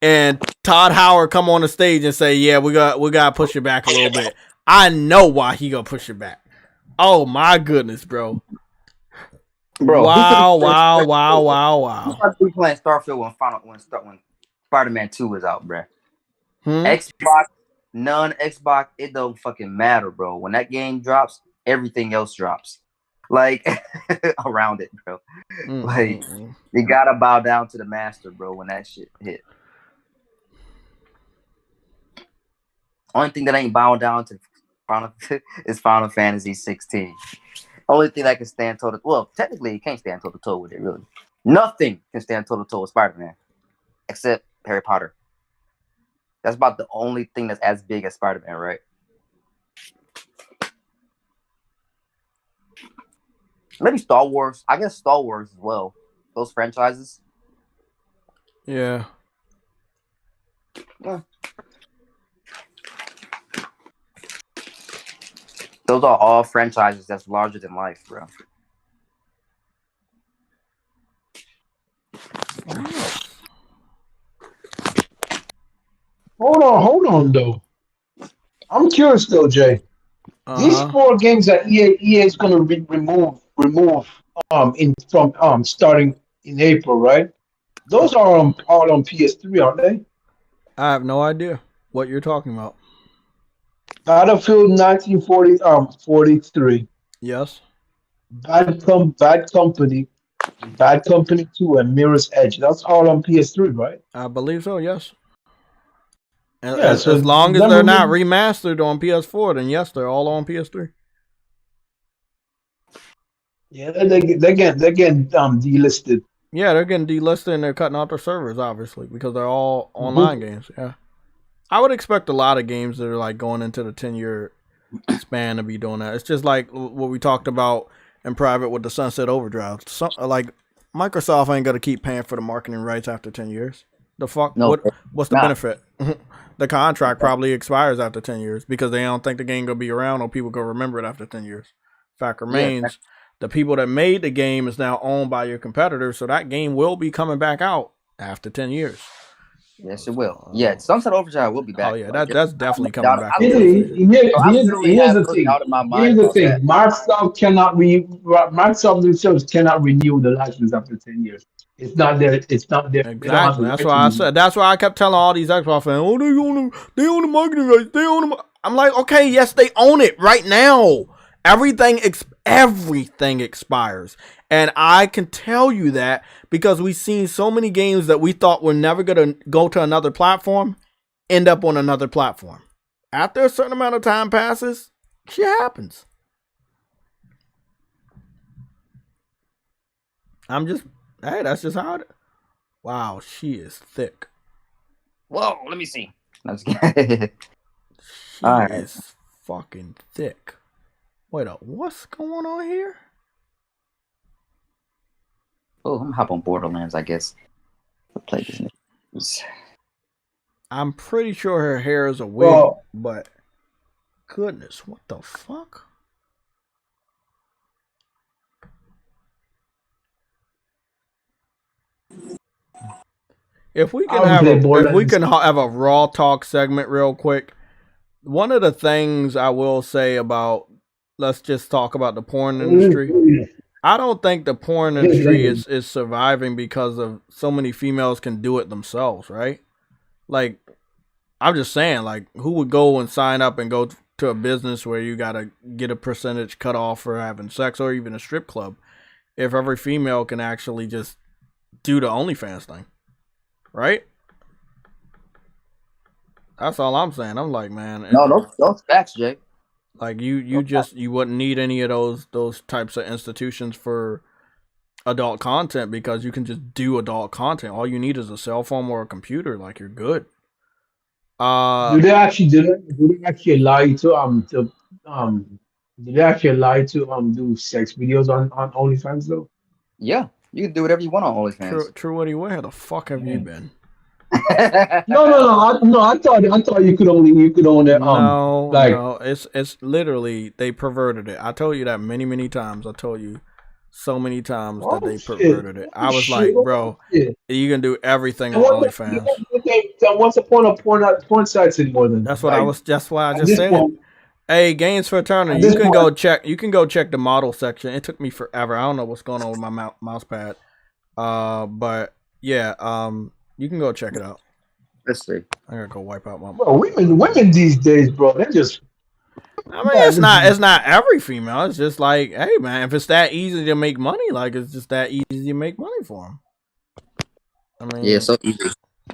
and Todd Howard come on the stage and say, "Yeah, we gotta push it back a little bit." I know why he gonna push it back. Oh my goodness, bro.
Bro,
wow.
Who's about to be playing Starfield when Spider-Man 2 is out, bro? Xbox, non-Xbox, it don't fucking matter, bro. When that game drops, everything else drops. Like around it, bro. Like you gotta bow down to the master, bro, when that shit hit. Only thing that ain't bowing down to is Final Fantasy 16. Only thing that can stand toe to technically you can't stand toe to toe with it, really. Nothing can stand toe to toe with Spider-Man. Except Harry Potter. That's about the only thing that's as big as Spider-Man, right? Maybe Star Wars. I guess Star Wars as well. Those franchises.
Yeah.
Those are all franchises that's larger than life, bro.
Hold on, though. I'm curious, though, Jay. These 4 games that EA is going to remove from starting in April, right? Those are all on PS3, aren't they?
I have no idea what you're talking about.
Battlefield 1943.
Yes.
Bad Company 2, and Mirror's Edge. That's all on PS3, right?
I believe so. Yes. And
yeah,
as long as they're not remastered on PS4, then yes, they're all on PS3.
Yeah, they're getting delisted.
Yeah, they're getting delisted and they're cutting off their servers, obviously, because they're all online games. Yeah, I would expect a lot of games that are like going into the 10-year span to be doing that. It's just like what we talked about in private with the Sunset Overdrive. Like Microsoft ain't gonna keep paying for the marketing rights after 10 years. The fuck?
No,
what's the benefit? The contract probably expires after 10 years because they don't think the game gonna be around or people gonna remember it after 10 years. Fact remains, the people that made the game is now owned by your competitors, so that game will be coming back out after 10 years.
Yes, it will. Yeah, Sunset Overdrive will be back.
Oh yeah, that's definitely coming back.
Here's the thing. Microsoft themselves cannot renew the license after 10 years. It's not there.
Exactly. That's why I said. That's why I kept telling all these Xbox fans, "Oh, they own the marketing rights. They own them." I'm like, okay, yes, they own it right now. Everything expires, and I can tell you that because we've seen so many games that we thought were never gonna go to another platform, end up on another platform. After a certain amount of time passes, shit happens. Hey, that's just how it. Wow, she is thick.
Whoa, let me see.
She is fucking thick. Wait up, what's going on here?
Oh, I'm gonna hop on Borderlands, I guess. I'll play this.
I'm pretty sure her hair is a wig, but goodness, what the fuck? If we can have a raw talk segment real quick, one of the things I will say about, let's just talk about the porn industry. I don't think the porn industry is surviving because of so many females can do it themselves, right? Like, I'm just saying, like, who would go and sign up and go to a business where you gotta get a percentage cut off for having sex, or even a strip club, if every female can actually just do the OnlyFans thing? Right? That's all I'm saying. I'm like, man.
No, those facts, Jay.
Like you wouldn't need any of those types of institutions for adult content because you can just do adult content. All you need is a cell phone or a computer. Like, you're good.
Do they actually allow you to do sex videos on OnlyFans though?
Yeah, you can do whatever you want on OnlyFans.
True, Woody, where the fuck have you been?
No. I thought you could own that.
No. It's literally they perverted it. I told you that many times. I told you so many times that they perverted it. I was like, bro, you can do everything on OnlyFans.
Once upon a porn sites anymore. Then
that's why I just said. Hey, Games for Eternity, you can go check the model section. It took me forever. I don't know what's going on with my mouse pad. But yeah, you can go check it out.
Let's see.
I gotta go wipe out my.
Bro, women these days, bro, they're just.
I mean, it's not every female. It's just like, hey, man, if it's that easy to make money, like it's just that easy to make money for them. I mean,
yeah, so easy.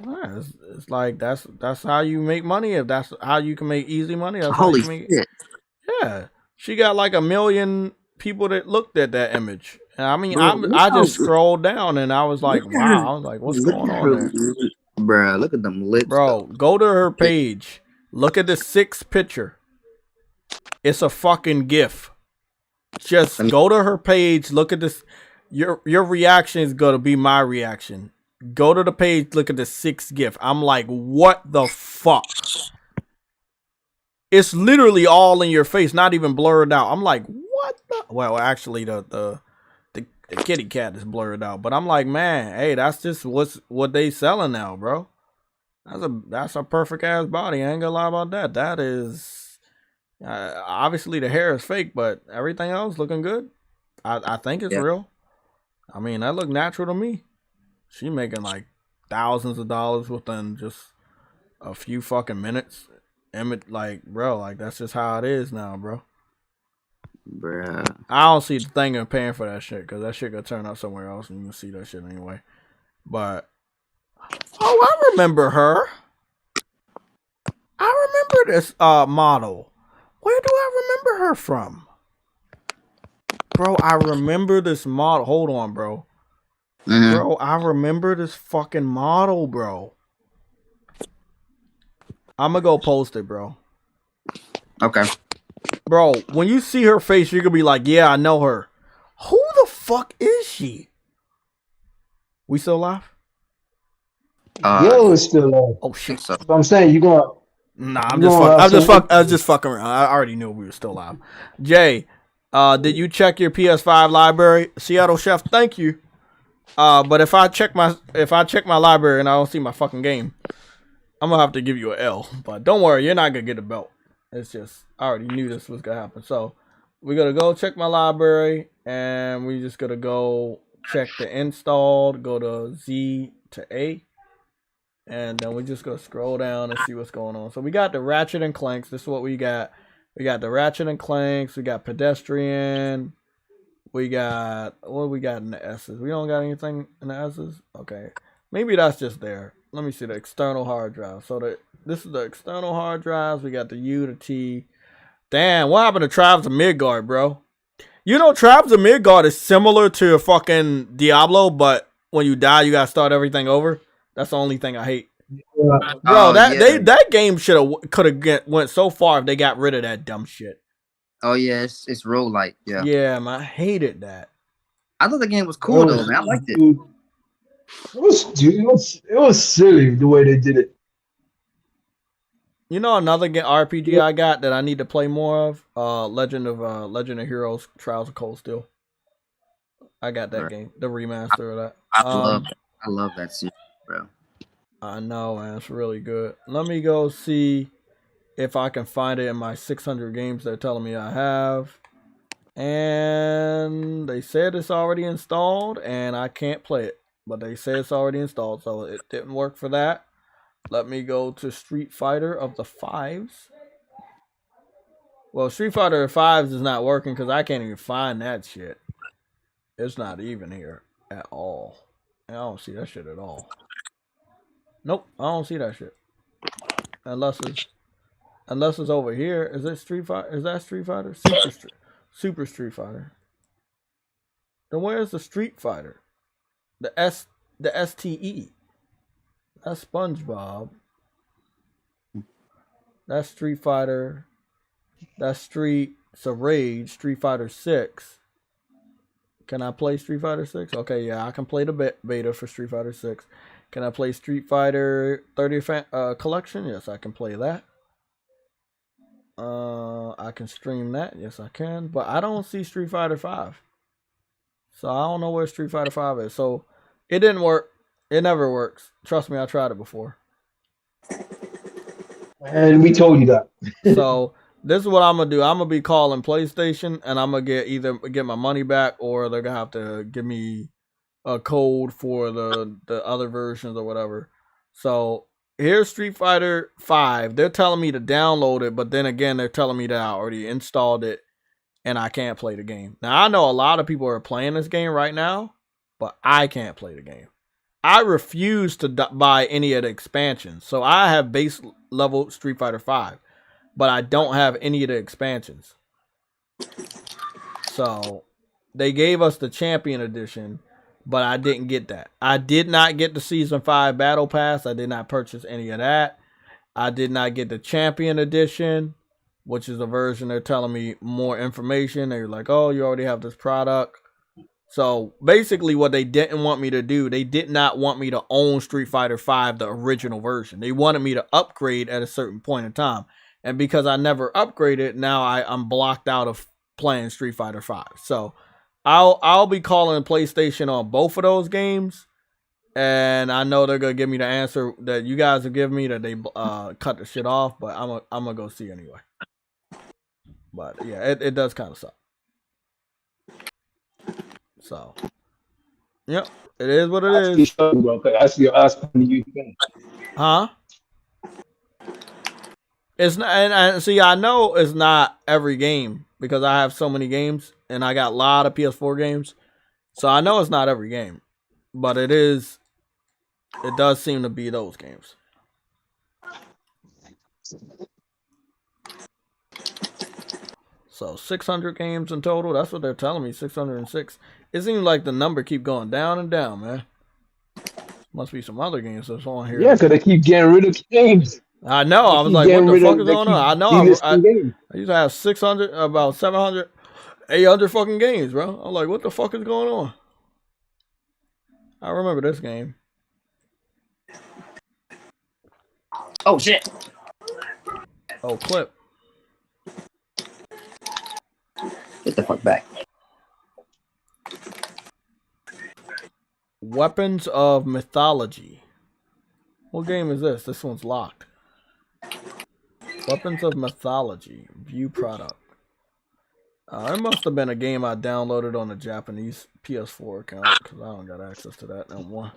Yeah, it's like that's how you make money. If that's how you can make easy money, that's
Holy
how you can
shit!
Yeah, she got like 1 million people that looked at that image. And I mean, I just scrolled down and I was like, wow. I was like, what's going on there?
Bruh, look at them lips.
Bro, go to her page. Look at the 6th picture. It's a fucking GIF. Just go to her page. Look at this. Your reaction is gonna be my reaction. Go to the page. Look at the 6th GIF. I'm like, what the fuck? It's literally all in your face, not even blurred out. I'm like, what the? Well, actually, the kitty cat is blurred out. But I'm like, man, hey, that's just what they selling now, bro. That's a perfect ass body. I ain't gonna lie about that. That is obviously the hair is fake, but everything else looking good. I think it's real. I mean, that look natural to me. She making like thousands of dollars within just a few fucking minutes. Like, bro, like that's just how it is now, bro.
Bruh.
I don't see the thing in paying for that shit because that shit gonna turn up somewhere else and you can see that shit anyway. But I remember her. I remember this model. Where do I remember her from? Bro, I remember this model. Hold on, bro.
Mm-hmm.
Bro, I remember this fucking model, bro. I'm gonna go post it, bro.
Okay.
Bro, when you see her face, you're gonna be like, yeah, I know her. Who the fuck is she? We still live?
Yo, it's still live.
Oh shit.
So I'm saying you gonna.
Nah, I was just fucking around. I already knew we were still live. Jay, did you check your PS5 library? Seattle Chef, thank you. But if I check my library and I don't see my fucking game, I'm gonna have to give you an L. But don't worry, you're not gonna get a belt. It's just I already knew this was gonna happen. So we're gonna go check my library and we just gonna go check the installed, go to Z to A, and then we just gonna scroll down and see what's going on. So we got the Ratchet and Clanks. This is what we got. We got the Ratchet and Clanks, we got Pedestrian, we got what we got in the S's. We don't got anything in the S's? Okay. Maybe that's just there. Let me see the external hard drive. So this is the external hard drives. We got the U, the T. Damn, what happened to Tribes of Midgard, bro? You know, Tribes of Midgard is similar to a fucking Diablo, but when you die, you gotta start everything over. That's the only thing I hate. Bro, that game could have went so far if they got rid of that dumb shit.
Oh yeah, it's roguelike. Yeah.
Yeah, man, I hated that.
I thought the game was cool though, man. I liked it.
It was silly the way they did it.
You know another RPG I got that I need to play more of? Legend of Heroes Trials of Cold Steel. I got that game, the remaster of that.
I love that series, bro.
I know, man, it's really good. Let me go see if I can find it in my 600 games they're telling me I have. And they said it's already installed and I can't play it. But they say it's already installed, so it didn't work for that. Let me go to Street Fighter of the 5s. Well, Street Fighter of 5s is not working because I can't even find that shit. It's not even here at all. I don't see that shit at all. Nope, I don't see that shit. Unless it's over here. Is it Street Fighter? Is that Street Fighter? Super Street Fighter. Then where's the Street Fighter? The STE. That's SpongeBob. That's Street Fighter. That's Street. It's a Rage. Street Fighter 6. Can I play Street Fighter 6? Okay, yeah, I can play the beta for Street Fighter 6. Can I play Street Fighter 30 Collection? Yes, I can play that. I can stream that. Yes, I can. But I don't see Street Fighter 5. So I don't know where Street Fighter 5 is. So it didn't work. It never works. Trust me, I tried it before.
And we told you that.
So this is what I'm gonna do. I'm gonna be calling PlayStation, and I'm gonna either get my money back, or they're gonna have to give me a code for the other versions or whatever. So here's Street Fighter 5. They're telling me to download it, but then again, they're telling me that I already installed it and I can't play the game. Now, I know a lot of people are playing this game right now, but I can't play the game. I refuse to buy any of the expansions. So I have base level Street Fighter 5, but I don't have any of the expansions. So they gave us the Champion Edition, but I didn't get that. I did not get the Season 5 Battle Pass. I did not purchase any of that. I did not get the Champion Edition, which is a version they're telling me more information. They're like, oh, you already have this product. So basically what they didn't want me to do, they did not want me to own Street Fighter 5, the original version. They wanted me to upgrade at a certain point in time. And because I never upgraded, now I'm blocked out of playing Street Fighter 5. So I'll be calling PlayStation on both of those games, and I know they're gonna give me the answer that you guys have given me, that they cut the shit off. But I'm gonna go see anyway. But yeah, it does kind of suck. So yep, it is what it is.
That's your asking.
Huh? It's not, and see, I know it's not every game because I have so many games and I got a lot of PS4 games. So I know it's not every game, but it is. It does seem to be those games. So 600 games in total. That's what they're telling me. 606. It seems like the number keep going down and down, man. Must be some other games that's on here.
Yeah, because they keep getting rid of games.
I know. I was like, what the fuck is going on? I know. I used to have 600, about 700, 800 fucking games, bro. I'm like, what the fuck is going on? I remember this game.
Oh, shit.
Oh, clip.
Get the fuck back.
Weapons of Mythology. What game is this? This one's locked. Weapons of Mythology. View product. It must have been a game I downloaded on a Japanese PS4 account because I don't got access to that no more.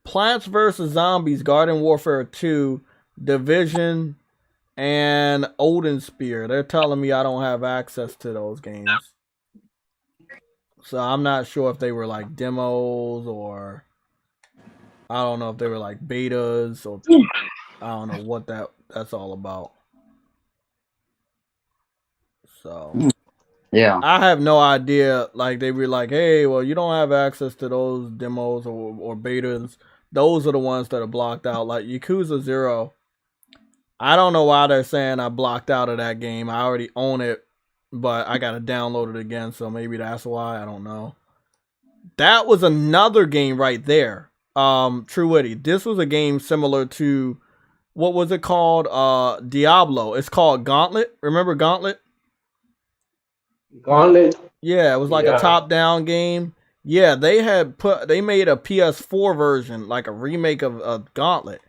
Plants vs. Zombies, Garden Warfare 2, Division, and Odin Spear. They're telling me I don't have access to those games. So I'm not sure if they were like demos, or I don't know if they were like betas, or I don't know what that's all about. So
yeah,
I have no idea. Like they were like, hey, well, you don't have access to those demos or betas. Those are the ones that are blocked out. Like Yakuza 0. I don't know why they're saying I blocked out of that game. I already own it, but I gotta download it again, so maybe that's why. I don't know. That was another game right there. True Witty. This was a game similar to, what was it called? Diablo. It's called Gauntlet. Remember Gauntlet?
Gauntlet?
Yeah, it was like a top-down game. Yeah, they made a PS4 version, like a remake of Gauntlet.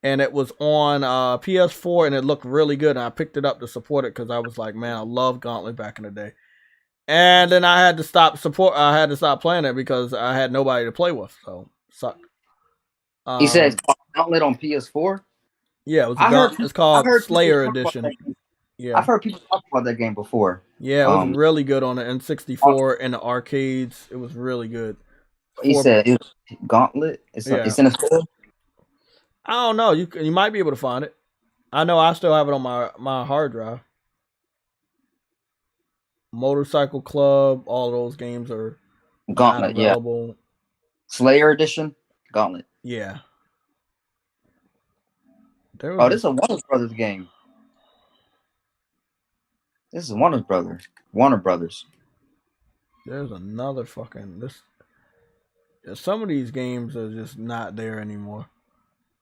And it was on PS4, and it looked really good. And I picked it up to support it because I was like, man, I love Gauntlet back in the day. And then I had to stop playing it because I had nobody to play with. So sucked.
He said Gauntlet on PS4.
Yeah, it's called Slayer Edition. Yeah,
I've heard people talk about that game before.
Yeah, it was really good on the N64 and the arcades. It was really good.
He said it was Gauntlet. It's in a store.
I don't know. You might be able to find it. I know I still have it on my hard drive. Motorcycle Club, all those games are
Gauntlet,
available.
Yeah. Slayer Edition, Gauntlet.
Yeah.
This is a Warner Brothers game.
This is Warner Brothers. Warner Brothers.
There's another fucking some of these games are just not there anymore.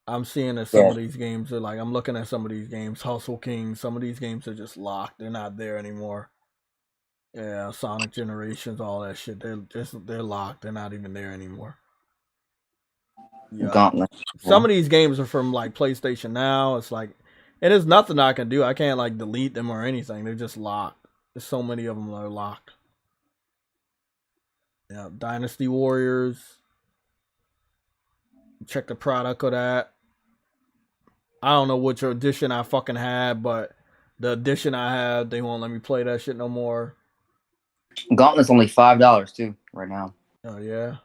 I'm seeing that some of these games are like, I'm looking at some of these games, Hustle King, some of these games are just locked. They're not there anymore. Yeah, Sonic Generations, all that shit. They're locked. They're not even there anymore. Yeah.
Gauntlet.
Some of these games are from like PlayStation Now. It's like, and there's nothing I can do. I can't like delete them or anything. They're just locked. There's so many of them that are locked. Yeah, Dynasty Warriors. Check the product of that. I don't know which edition I fucking had, but the edition I had, they won't let me play that shit no more.
Gauntlet's only $5 too right now.
Oh yeah.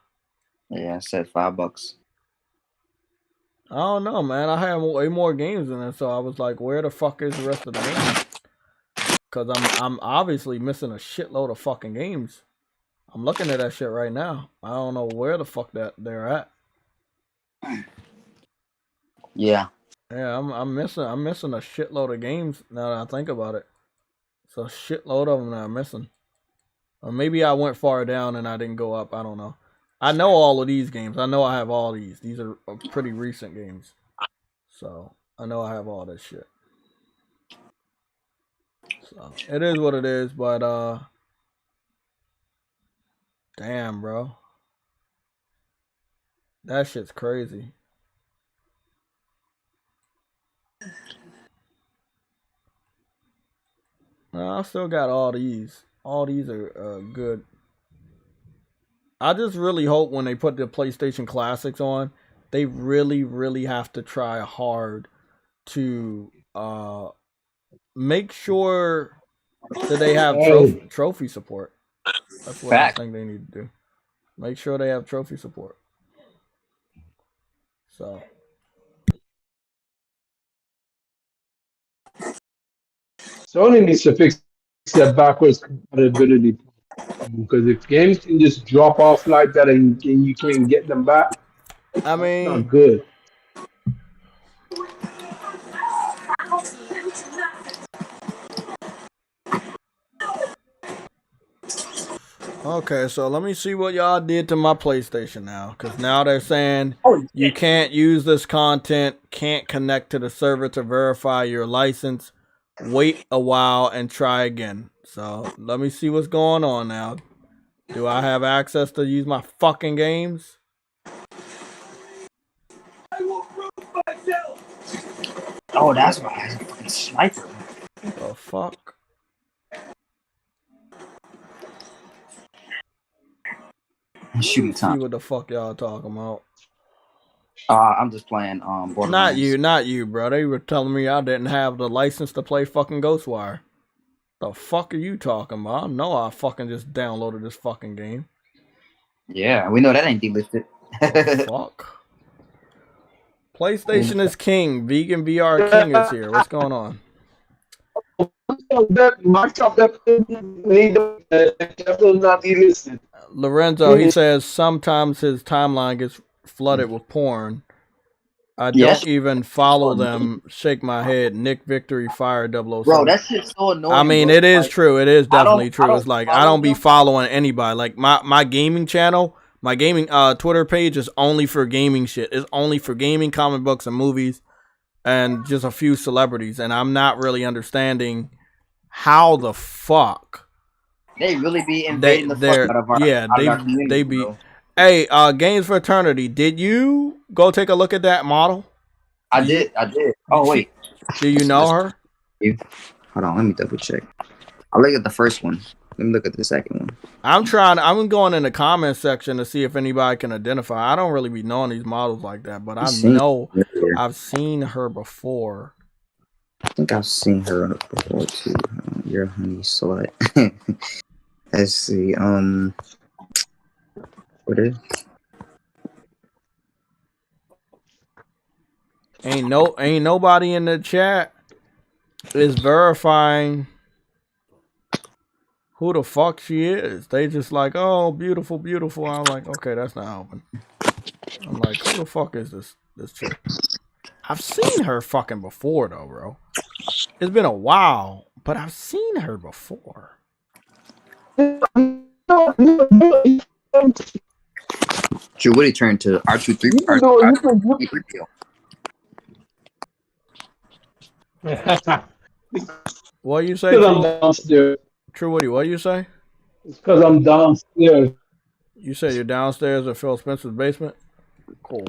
Yeah, I said $5.
I don't know, man. I have way more games in it, so I was like, where the fuck is the rest of the games? Because I'm obviously missing a shitload of fucking games. I'm looking at that shit right now. I don't know where the fuck that they're at.
Yeah.
Yeah, I'm missing a shitload of games now that I think about it. It's a shitload of them that I'm missing. Or maybe I went far down and I didn't go up. I don't know. I know all of these games. I know I have all these. These are pretty recent games. So I know I have all this shit. So it is what it is, but damn, bro. That shit's crazy. I still got all these. All these are good. I just really hope when they put the PlayStation Classics on, they really, really have to try hard to make sure that they have trophy support. That's what I think they need to do. Make sure they have trophy support. So.
Sony needs to fix that backwards compatibility, because if games can just drop off like that and you can't get them back,
I mean,
not good.
Okay, so let me see what y'all did to my PlayStation now, because now they're saying you can't use this content, can't connect to the server to verify your license. Wait a while and try again. So let me see what's going on now. Do I have access to use my fucking games?
Oh, that's why I have a fucking sniper.
The fuck?
Shooting time.
See what the fuck y'all talking about.
I'm just playing Borderlands.
Not you, bro. They were telling me I didn't have the license to play fucking Ghostwire. The fuck are you talking about? No, I fucking just downloaded this fucking game.
Yeah, we know that ain't delisted.
Fuck. PlayStation is king. Vegan VR King is here. What's going on? Lorenzo, he says sometimes his timeline gets flooded with porn. I don't even follow them. Shake my head. Nick Victory Fire 007.
Bro, that shit's so annoying.
I mean, it is true. It is definitely true. It's like I don't be following anybody. Like my gaming channel, my gaming Twitter page is only for gaming shit. It's only for gaming, comic books, and movies, and just a few celebrities. And I'm not really understanding how the fuck
they really be invading the fuck out of our community,
they be.
Bro.
Hey, Games for Eternity, did you go take a look at that model?
I did. Oh, wait.
Do you know her?
Hold on, let me double check. I'll look at the first one. Let me look at the second one.
I'm going in the comment section to see if anybody can identify. I don't really be knowing these models like that, but I know I've seen her before.
I think I've seen her before too. You're a honey slut. Let's see. What is?
Ain't nobody in the chat is verifying who the fuck she is. They just like, oh, beautiful, beautiful. I'm like, okay, that's not helping. I'm like, who the fuck is this chick? I've seen her fucking before though, bro. It's been a while, but I've seen her before.
Drew Woody turned to R2-3.
What you say,
Because
True?
I'm downstairs.
True Woody, what you say?
It's because I'm downstairs.
You said you're downstairs at Phil Spencer's basement? Cool.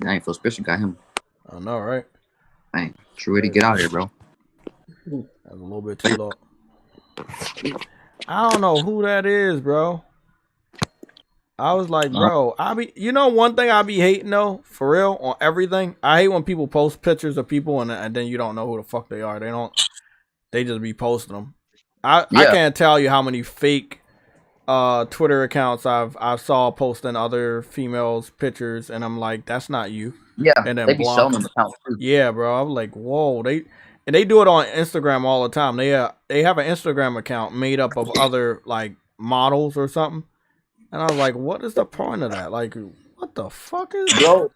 I ain't Phil Spencer got him.
I know, right?
Hey, Drew Woody, get out of here, bro.
That's a little bit too low. I don't know who that is, bro. I was like, bro, you know one thing I be hating though, for real, on everything? I hate when people post pictures of people and then you don't know who the fuck they are. They just be posting them. I can't tell you how many fake Twitter accounts I saw posting other females' pictures, and I'm like, that's not you.
Yeah,
and then
they be selling them accounts too.
Yeah, bro. I'm like, whoa. They do it on Instagram all the time. They have an Instagram account made up of other like models or something, and I was like, what is the point of that? Like, what the fuck is
bro?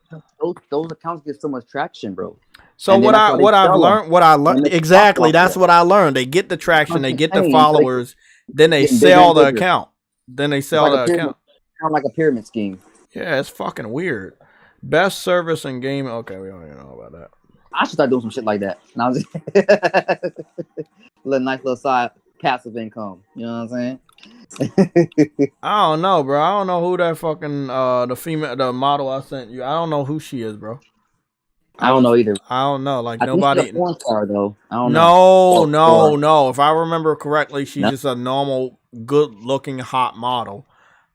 Those accounts get so much traction, bro.
So what I learned exactly, that's what I learned. They get the traction, they get the followers, then they sell the account. Then they sell the account.
Kind of like a pyramid scheme.
Yeah, it's fucking weird. Best service in game. Okay, we don't even know about that.
I should start doing some shit like that. And I was nice little side passive income. You know what I'm saying?
I don't know, bro. I don't know who that fucking the model I sent you. I don't know who she is, bro.
I don't know either.
I don't know. Like nobody.
She's a porn star, though. I don't know.
No. If I remember correctly, she's just a normal, good-looking, hot model.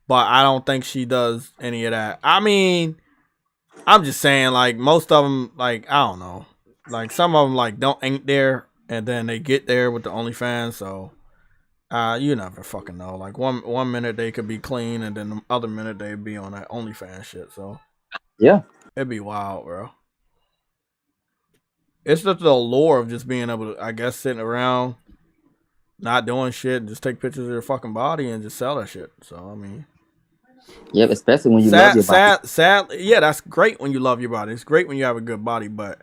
But I don't think she does any of that. I mean, I'm just saying, like most of them, like I don't know, like some of them like ain't there, and then they get there with the OnlyFans. So, you never fucking know. Like one minute they could be clean, and then the other minute they'd be on that OnlyFans shit. So,
yeah,
it'd be wild, bro. It's just the allure of just being able to, I guess, sitting around, not doing shit, just take pictures of your fucking body and just sell that shit. So, I mean.
Yep, especially when you love your body.
Yeah, that's great when you love your body. It's great when you have a good body. But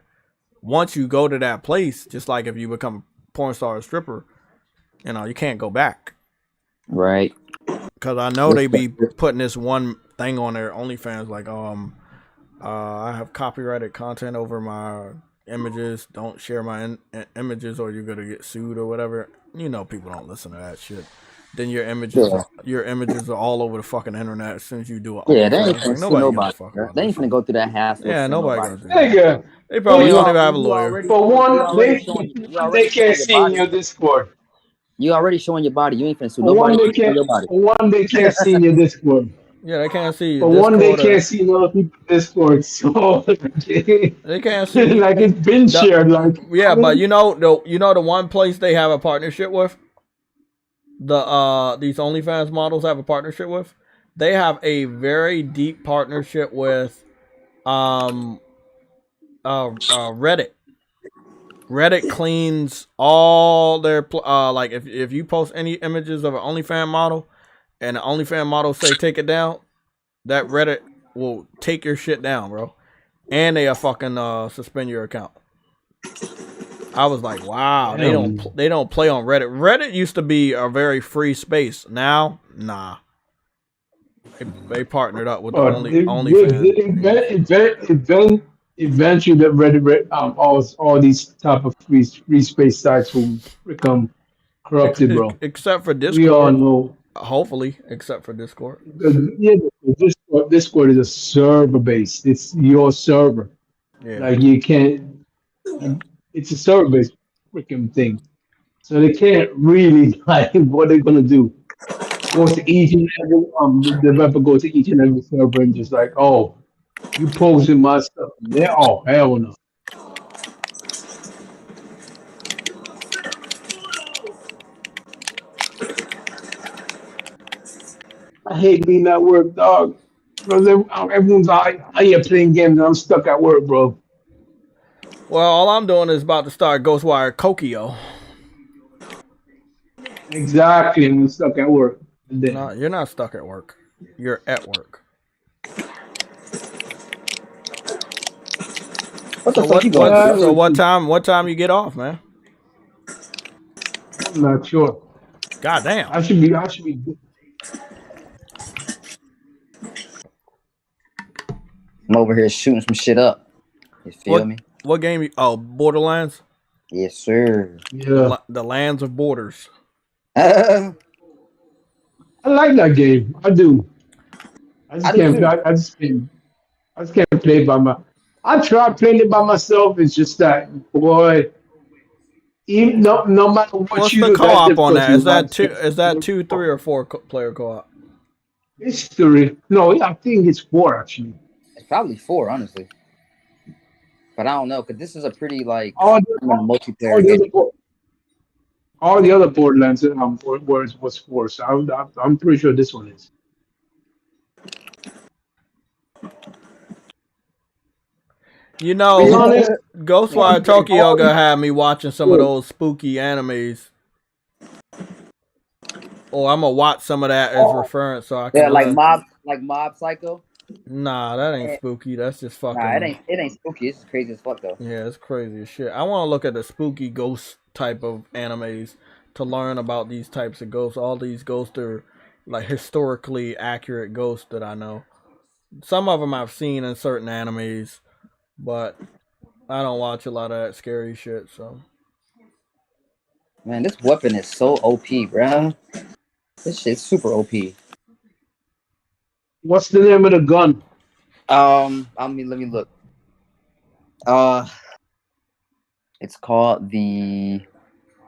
once you go to that place, just like if you become a porn star or stripper, you can't go back.
Right.
Because I know they be putting this one thing on their OnlyFans like, I have copyrighted content over my images. Don't share my images or you're gonna get sued or whatever. You know people don't listen to that shit. Then your images are all over the fucking internet as soon as you do it.
Yeah, they ain't finna sue nobody. They ain't finna go through that hassle.
Yeah, nobody gonna do
that.
They probably don't even have a lawyer.
For one, they can't see in your Discord.
You already showing your body. You ain't finna sue nobody.
For one, they can't see in your Discord.
Yeah, they can't see you.
For one, they can't see in other people's Discord. So
they can't see.
Like it's been shared. Like
yeah, but you know the one place they have a partnership with. These OnlyFans models have a partnership with. They have a very deep partnership with Reddit. Reddit cleans all their like if you post any images of an OnlyFans model and the OnlyFans model say take it down, that Reddit will take your shit down, bro. And they fucking suspend your account. I was like, wow, they don't play on Reddit. Reddit used to be a very free space. Now, nah. They partnered up with the OnlyFans.
Eventually, the Reddit, all these type of free space sites will become corrupted, bro.
Except for Discord.
We all know.
Hopefully, except for Discord.
Yeah, Discord is a server based. It's your server.
Yeah.
Like you can't. It's a server-based freaking thing, so they can't really like what they're gonna do. Go to each and every the developer goes to each and every server and just like, oh, you posting my stuff there? Oh, hell no. I hate being at work, dog. Because everyone's out here playing games and I'm stuck at work, bro.
Well, all I'm doing is about to start Ghostwire Kokio.
Exactly, and I'm stuck at work.
No, you're not stuck at work. You're at work.
What time?
What time you get off, man?
I'm not sure.
God damn.
I should be.
I'm over here shooting some shit up. You feel me?
What game? Oh, Borderlands.
Yes, sir.
Yeah.
The Lands of Borders.
I like that game. I do. I just can't. I just can't play it by my. I tried playing it by myself. It's just that, boy. Even no matter what
What's
you
the
do,
co-op on that? Is that two? Is that 2, 3, or 4 player co-op?
It's 3. No, I think it's 4 actually.
It's probably 4, honestly. But I don't know, because this is a pretty
multiplayer game. All the other Borderlands was 4, so I'm pretty sure this one is.
You know, Ghostwire Tokyo gonna have me watching some of those spooky animes. Or I'm gonna watch some of that as reference, so I can.
Yeah, like Mob Psycho.
Nah, that ain't spooky. That's just fucking.
Nah, it ain't spooky. It's crazy as fuck though.
Yeah, it's crazy as shit. I want to look at the spooky ghost type of animes to learn about these types of ghosts. All these ghosts are like historically accurate ghosts that I know. Some of them I've seen in certain animes, but I don't watch a lot of that scary shit. So,
man, this weapon is so OP, bro. This shit's super OP.
What's the name of the gun?
Let me look. It's called the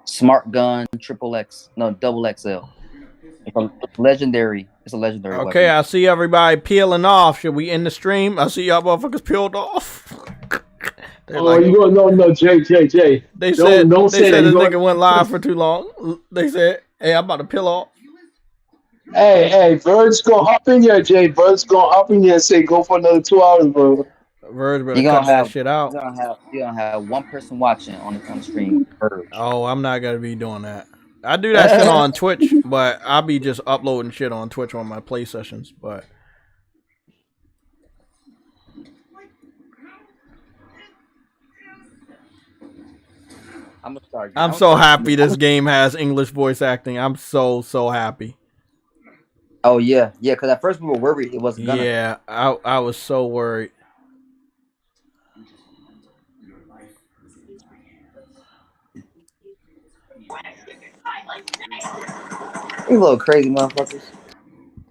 Smart Gun Double XL. It's a legendary. It's a legendary.
Okay, weapon. I see everybody peeling off. Should we end the stream? I see y'all motherfuckers peeled off.
No, Jay.
They said this nigga went live for too long. They said, "Hey, I'm about to peel off."
Hey, Bird's gonna hop in here, Jay. Bird's gonna hop in here and say, "Go for another 2 hours, bro."
Bird's better cut that shit out.
You're gonna have one person watching on the stream. Bird.
Oh, I'm not gonna be doing that. I do that shit on Twitch, but I'll be just uploading shit on Twitch on my play sessions. But I'm so happy this game has English voice acting. I'm so happy.
Oh yeah, because at first we were worried it wasn't gonna.
Yeah, I was so worried.
You little crazy motherfuckers.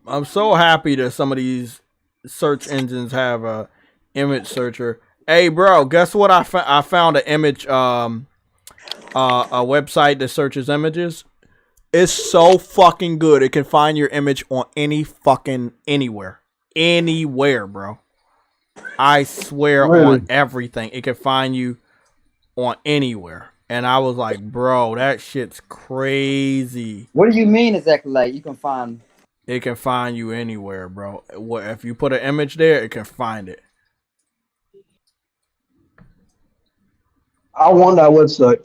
I'm so happy that some of these search engines have a image searcher. Hey, bro, guess what? I found an image, a website that searches images. It's so fucking good. It can find your image on anywhere, bro. I swear on everything. It can find you on anywhere. And I was like, bro, that shit's crazy.
What do you mean exactly? Like you can find?
It can find you anywhere, bro. If you put an image there, it can find it.
I want that website.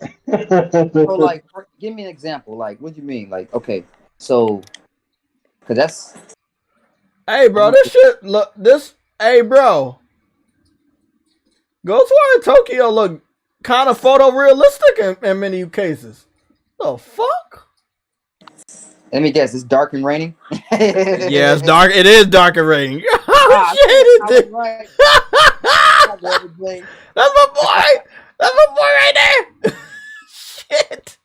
So, like, give me an example. Like, what do you mean? Like, okay, so, cause that's.
Hey, bro, this shit look this. Hey, bro, Ghostwire Tokyo look kind of photorealistic in many cases. The fuck?
Let me guess. It's dark and raining.
Yeah, it's dark. It is dark and raining. Shit, it
right.
That's my boy. That's my boy right there. Shit.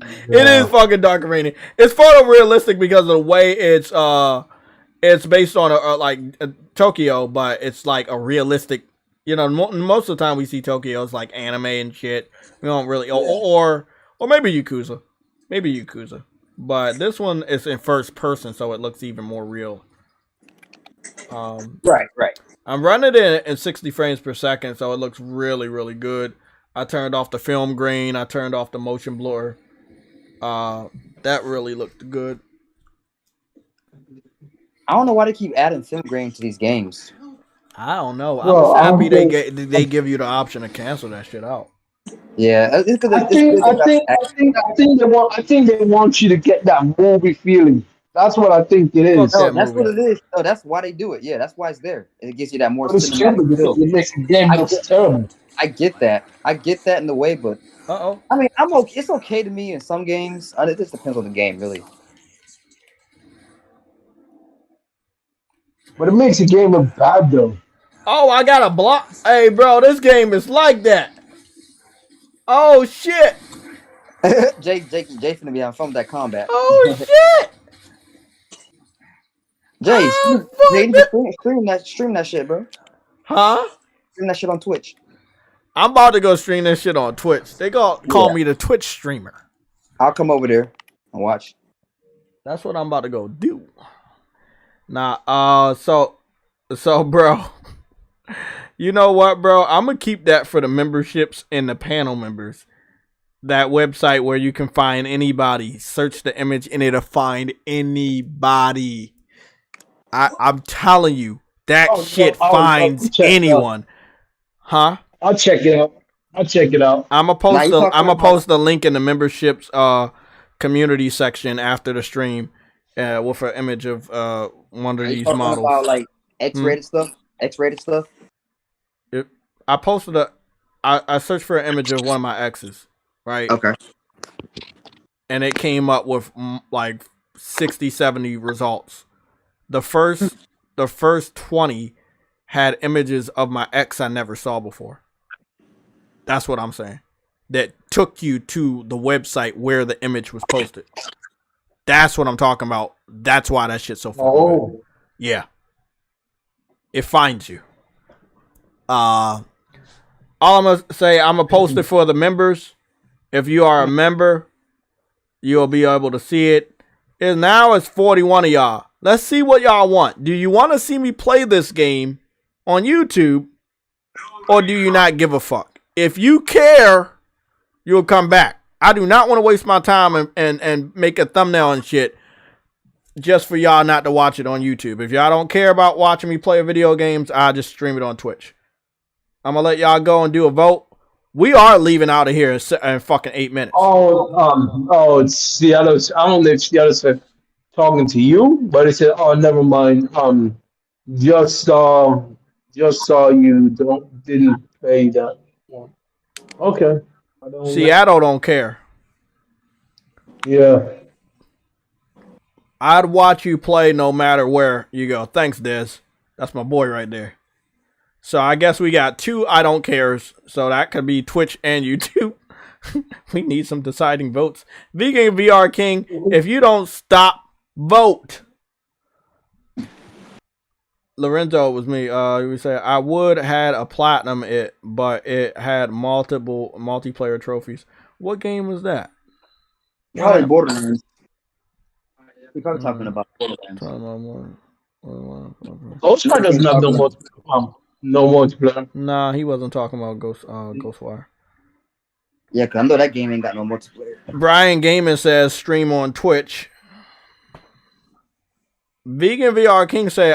Yeah. It is fucking dark and raining. It's photorealistic because of the way it's based on Tokyo, but it's like a realistic. You know, most of the time we see Tokyo as like anime and shit. We don't really, or maybe Yakuza, But this one is in first person, so it looks even more real.
Right.
I'm running it in 60 frames per second, so it looks really, really good. I turned off the film grain. I turned off the motion blur. That really looked good.
I don't know why they keep adding film grain to these games.
I don't know. I'm happy they give you the option to cancel that shit out.
Yeah,
I think they want you to get that movie feeling. That's what I think it
Fuck
is.
that
That's what
movie.
it is. No, that's why they do it. Yeah, that's why it's there. It gives you that more
But it's
cinematic
stupid
feel.
because it makes the game look terrible.
I get that. I get that in the way, but I mean, I'm okay. It's okay to me in some games. It just depends on the game, really.
But it makes the game look bad, though.
Oh, I got a block. Hey, bro, this game is like that. Oh shit.
Jay finna be having fun with that combat.
Oh shit.
Jay, stream that shit, bro.
Huh?
Stream that shit on Twitch.
I'm about to go stream this shit on Twitch. They gonna call me the Twitch streamer.
I'll come over there and watch.
That's what I'm about to go do. Nah, so bro. You know what, bro? I'm gonna keep that for the memberships and the panel members. That website where you can find anybody. Search the image and it'll find anybody. I'm telling you, that shit finds anyone. Huh?
I'll check it out.
I'm gonna post the link in the memberships community section after the stream with an image of one of these models.
About like X-rated stuff. X-rated stuff.
I posted I searched for an image of one of my exes, right?
Okay.
And it came up with like 60, 70 results. The first 20 had images of my ex I never saw before. That's what I'm saying. That took you to the website where the image was posted. That's what I'm talking about. That's why that shit's so fucking good. Yeah. It finds you. All I'm gonna say, I'm gonna post it for the members. If you are a member, you'll be able to see it. And now it's 41 of y'all. Let's see what y'all want. Do you want to see me play this game on YouTube, or do you not give a fuck? If you care, you'll come back. I do not want to waste my time and make a thumbnail and shit just for y'all not to watch it on YouTube. If y'all don't care about watching me play video games, I'll just stream it on Twitch. I'm going to let y'all go and do a vote. We are leaving out of here in fucking 8 minutes.
It's Seattle. I don't know if Seattle said talking to you, but it said, oh, never mind. Just saw you didn't pay that one. Okay.
Seattle don't care.
Yeah.
I'd watch you play no matter where you go. Thanks, Dez. That's my boy right there. So I guess we got 2 I don't cares. So that could be Twitch and YouTube. We need some deciding votes. Vegan VR King, if you don't stop, vote. Lorenzo was me. We say I would had a platinum but it had multiple multiplayer trophies. What game was that?
Probably Borderlands. We're probably talking about Borderlands.
Ghostwire doesn't have no multiplayer.
Nah, he wasn't talking about Ghostwire.
Yeah, because I know that game ain't got no multiplayer.
Brian Gaming says stream on Twitch. Vegan VR King say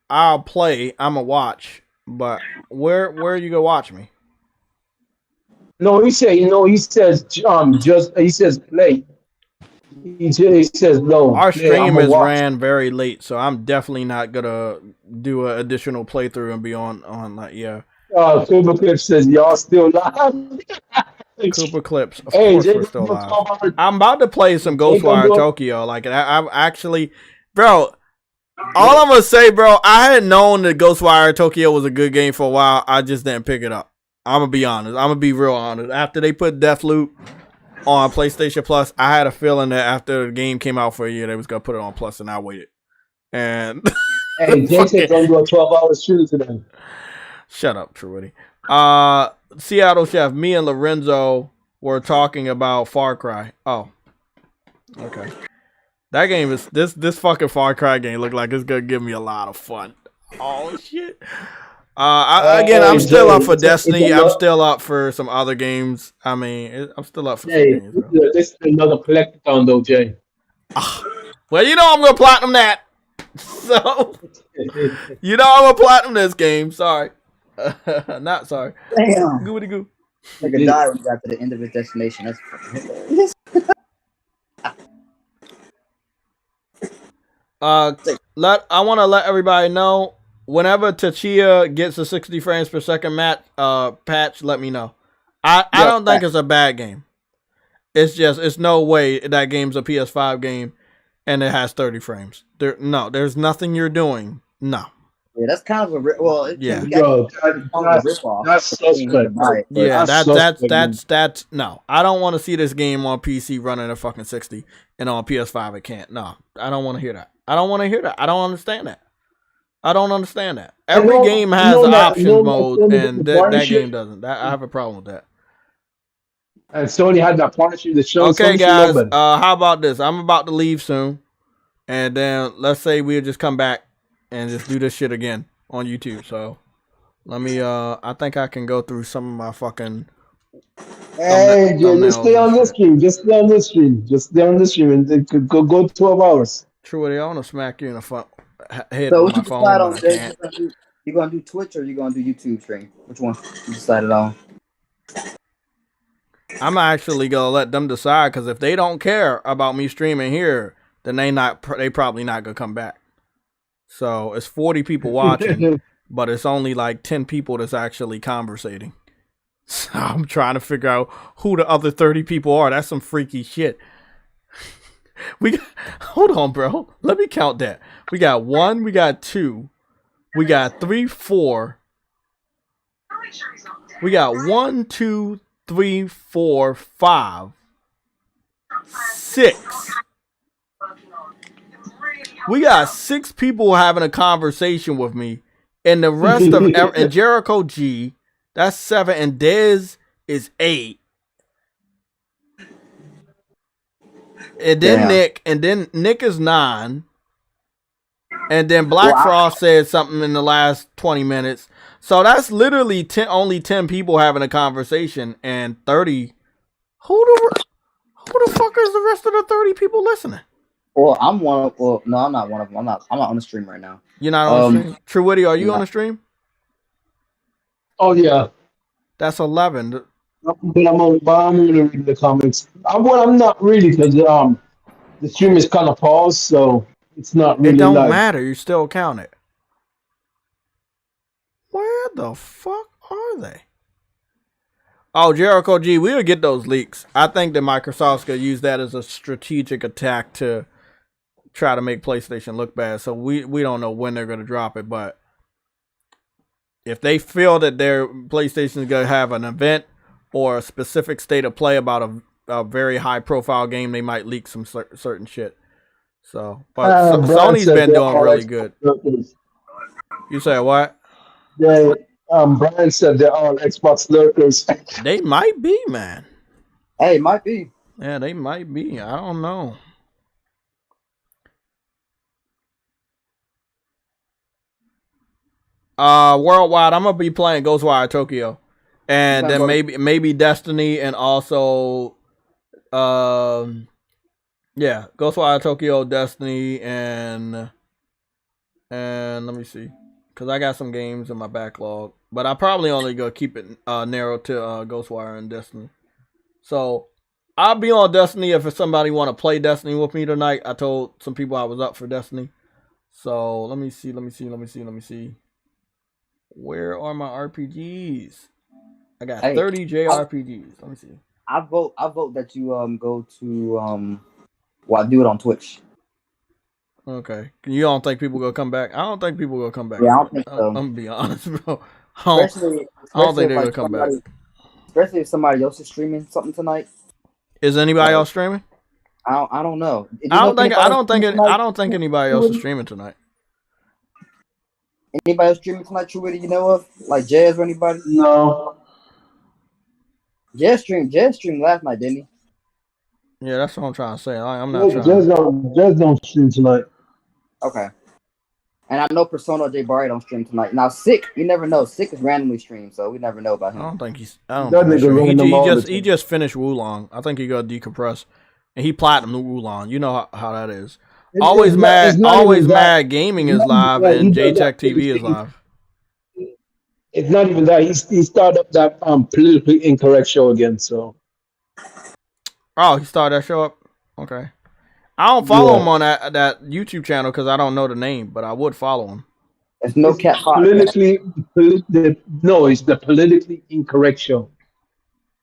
I'll play. I'ma watch, but where you go watch me?
No, he says he says play. He says no.
Our stream is ran very late, so I'm definitely not gonna do an additional playthrough and be on like yeah.
Cooper Clips says y'all still live.
Cooper Clips, of course we're still live. I'm about to play some Ghostwire Tokyo. Like I'm actually, bro. All I'm gonna say, bro, I had known that Ghostwire Tokyo was a good game for a while. I just didn't pick it up. I'm gonna be honest. I'm gonna be real honest. After they put Deathloop on PlayStation Plus, I had a feeling that after the game came out for a year, they was gonna put it on Plus, and I waited. And
hey, Jason's gonna do a 12-hour stream today.
Shut up, Truity. Seattle Chef, me and Lorenzo were talking about Far Cry. Oh, okay. That game is this fucking Far Cry game look like it's gonna give me a lot of fun. Oh shit. I'm still up for Destiny. I'm still up for some other games. I mean, I'm still up for some games. Bro.
This is another collectathon though, Jay.
Well, you know I'm gonna platinum that. So you know I'm gonna platinum this game. Sorry. Not sorry.
Damn.
Goody goo.
Like a die when you got to the end of his destination. That's
I want to let everybody know whenever Tachia gets a 60 frames per second patch, let me know. I don't think it's a bad game. It's no way that game's a PS5 game and it has 30 frames. There's nothing you're doing. No.
Yeah, that's kind of a
that's suspect.
Yeah, that's no. I don't want to see this game on PC running a fucking 60 and on PS5 it can't. No, I don't want to hear that. I don't understand that. Every game has options mode, and that game doesn't. I have a problem with that.
And Sony had that partnership that shows.
Okay, guys. How about this? I'm about to leave soon, and then let's say we'll just come back and just do this shit again on YouTube. So let me. I think I can go through some of my fucking.
Hey, just stay on this stream. Just stay on this stream, and it could go 12 hours.
True, I want to smack you in the head
so
with my phone. But I can't.
You gonna do Twitch or you gonna do YouTube stream? Which one you decided on?
I'm actually gonna let them decide because if they don't care about me streaming here, then they probably not gonna come back. So it's 40 people watching, but it's only like 10 people that's actually conversating. So I'm trying to figure out who the other 30 people are. That's some freaky shit. Hold on, bro. Let me count that. We got 1, we got 2, we got 3, 4. We got 1, 2, 3, 4, 5, 6. We got 6 people having a conversation with me, and the rest of and Jericho G, that's 7, and Dez is 8. And then Nick is 9. And then Black Frost said something in the last 20 minutes. So that's literally only 10 people having a conversation and 30. Who the fuck is the rest of the 30 people listening?
Well, I'm one of. Well, no, I'm not one of them. I'm not on the stream right now.
You're not on the stream? True Witty, are you on the stream?
Oh yeah.
That's 11.
But I'm only reading the comments. I'm not really because the stream is kind of paused, so it's not really.
It don't matter. You still count it. Where the fuck are they? Oh, Jericho G, we'll get those leaks. I think that Microsoft's gonna use that as a strategic attack to try to make PlayStation look bad. So we don't know when they're gonna drop it, but if they feel that their PlayStation is gonna have an event or a specific state of play about a very high profile game, they might leak some certain shit. So, but Sony's been doing really good. You say what?
Yeah, Brian said they're all Xbox lurkers.
They might be, man.
Hey, might be.
Yeah, they might be. I don't know. Worldwide, I'm gonna be playing Ghostwire Tokyo, and then maybe Destiny, and also, yeah, Ghostwire Tokyo, Destiny, and let me see, because I got some games in my backlog, but I probably only gonna keep it narrow to Ghostwire and Destiny. So I'll be on Destiny if somebody want to play Destiny with me tonight. I told some people I was up for Destiny. So let me see. Where are my RPGs? I got 30 JRPGs. Let me see.
I vote that you go to do it on Twitch.
Okay. You don't think people gonna come back? I don't think people gonna come back.
Yeah, I don't think so.
I'm gonna be honest, bro. I don't think they're gonna come back.
Especially if somebody else is streaming something tonight.
Is anybody else streaming?
I don't know.
I don't think anybody else is streaming tonight.
Anybody else streaming tonight, True Witty, you know of? Like Jazz or anybody?
No.
Jazz streamed last night, didn't he?
Yeah, that's what I'm trying to say. I'm not trying.
Jazz don't stream tonight.
Okay. And I know Persona J Barry don't stream tonight. Now Sick, you never know. Sick is randomly streamed, so we never know about him.
I don't think he just finished Wulong. I think he got decompress, and he platinum Wulong. You know how that is. Always Mad Gaming is live, and JTech TV is live.
It's not even that. He started up that politically incorrect show again. So.
Oh, he started that show up. Okay. I don't follow him on that YouTube channel because I don't know the name, but I would follow him.
It's no cat
No, it's the politically incorrect show.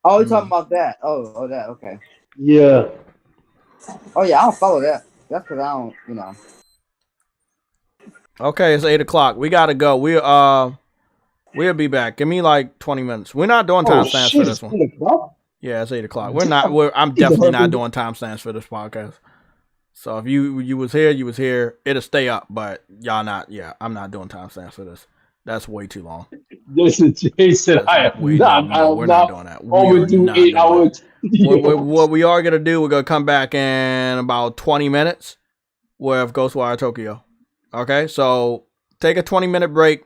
Oh, you're talking about that? Oh, that. Okay.
Yeah.
Oh yeah, I don't follow that. That's because I don't,
Okay, it's 8 o'clock. We gotta go. We'll be back. Give me like 20 minutes. We're not doing timestamps for this one. Yeah, it's 8 o'clock. I'm definitely not doing timestamps for this podcast. So if you was here, you was here. It'll stay up, but y'all not. Yeah, I'm not doing timestamps for this. That's way too long.
Listen, Jason, we're
not doing that.
Over 8 hours.
What we are gonna do? We're gonna come back in about 20 minutes with Ghostwire Tokyo. Okay, so take a 20-minute break.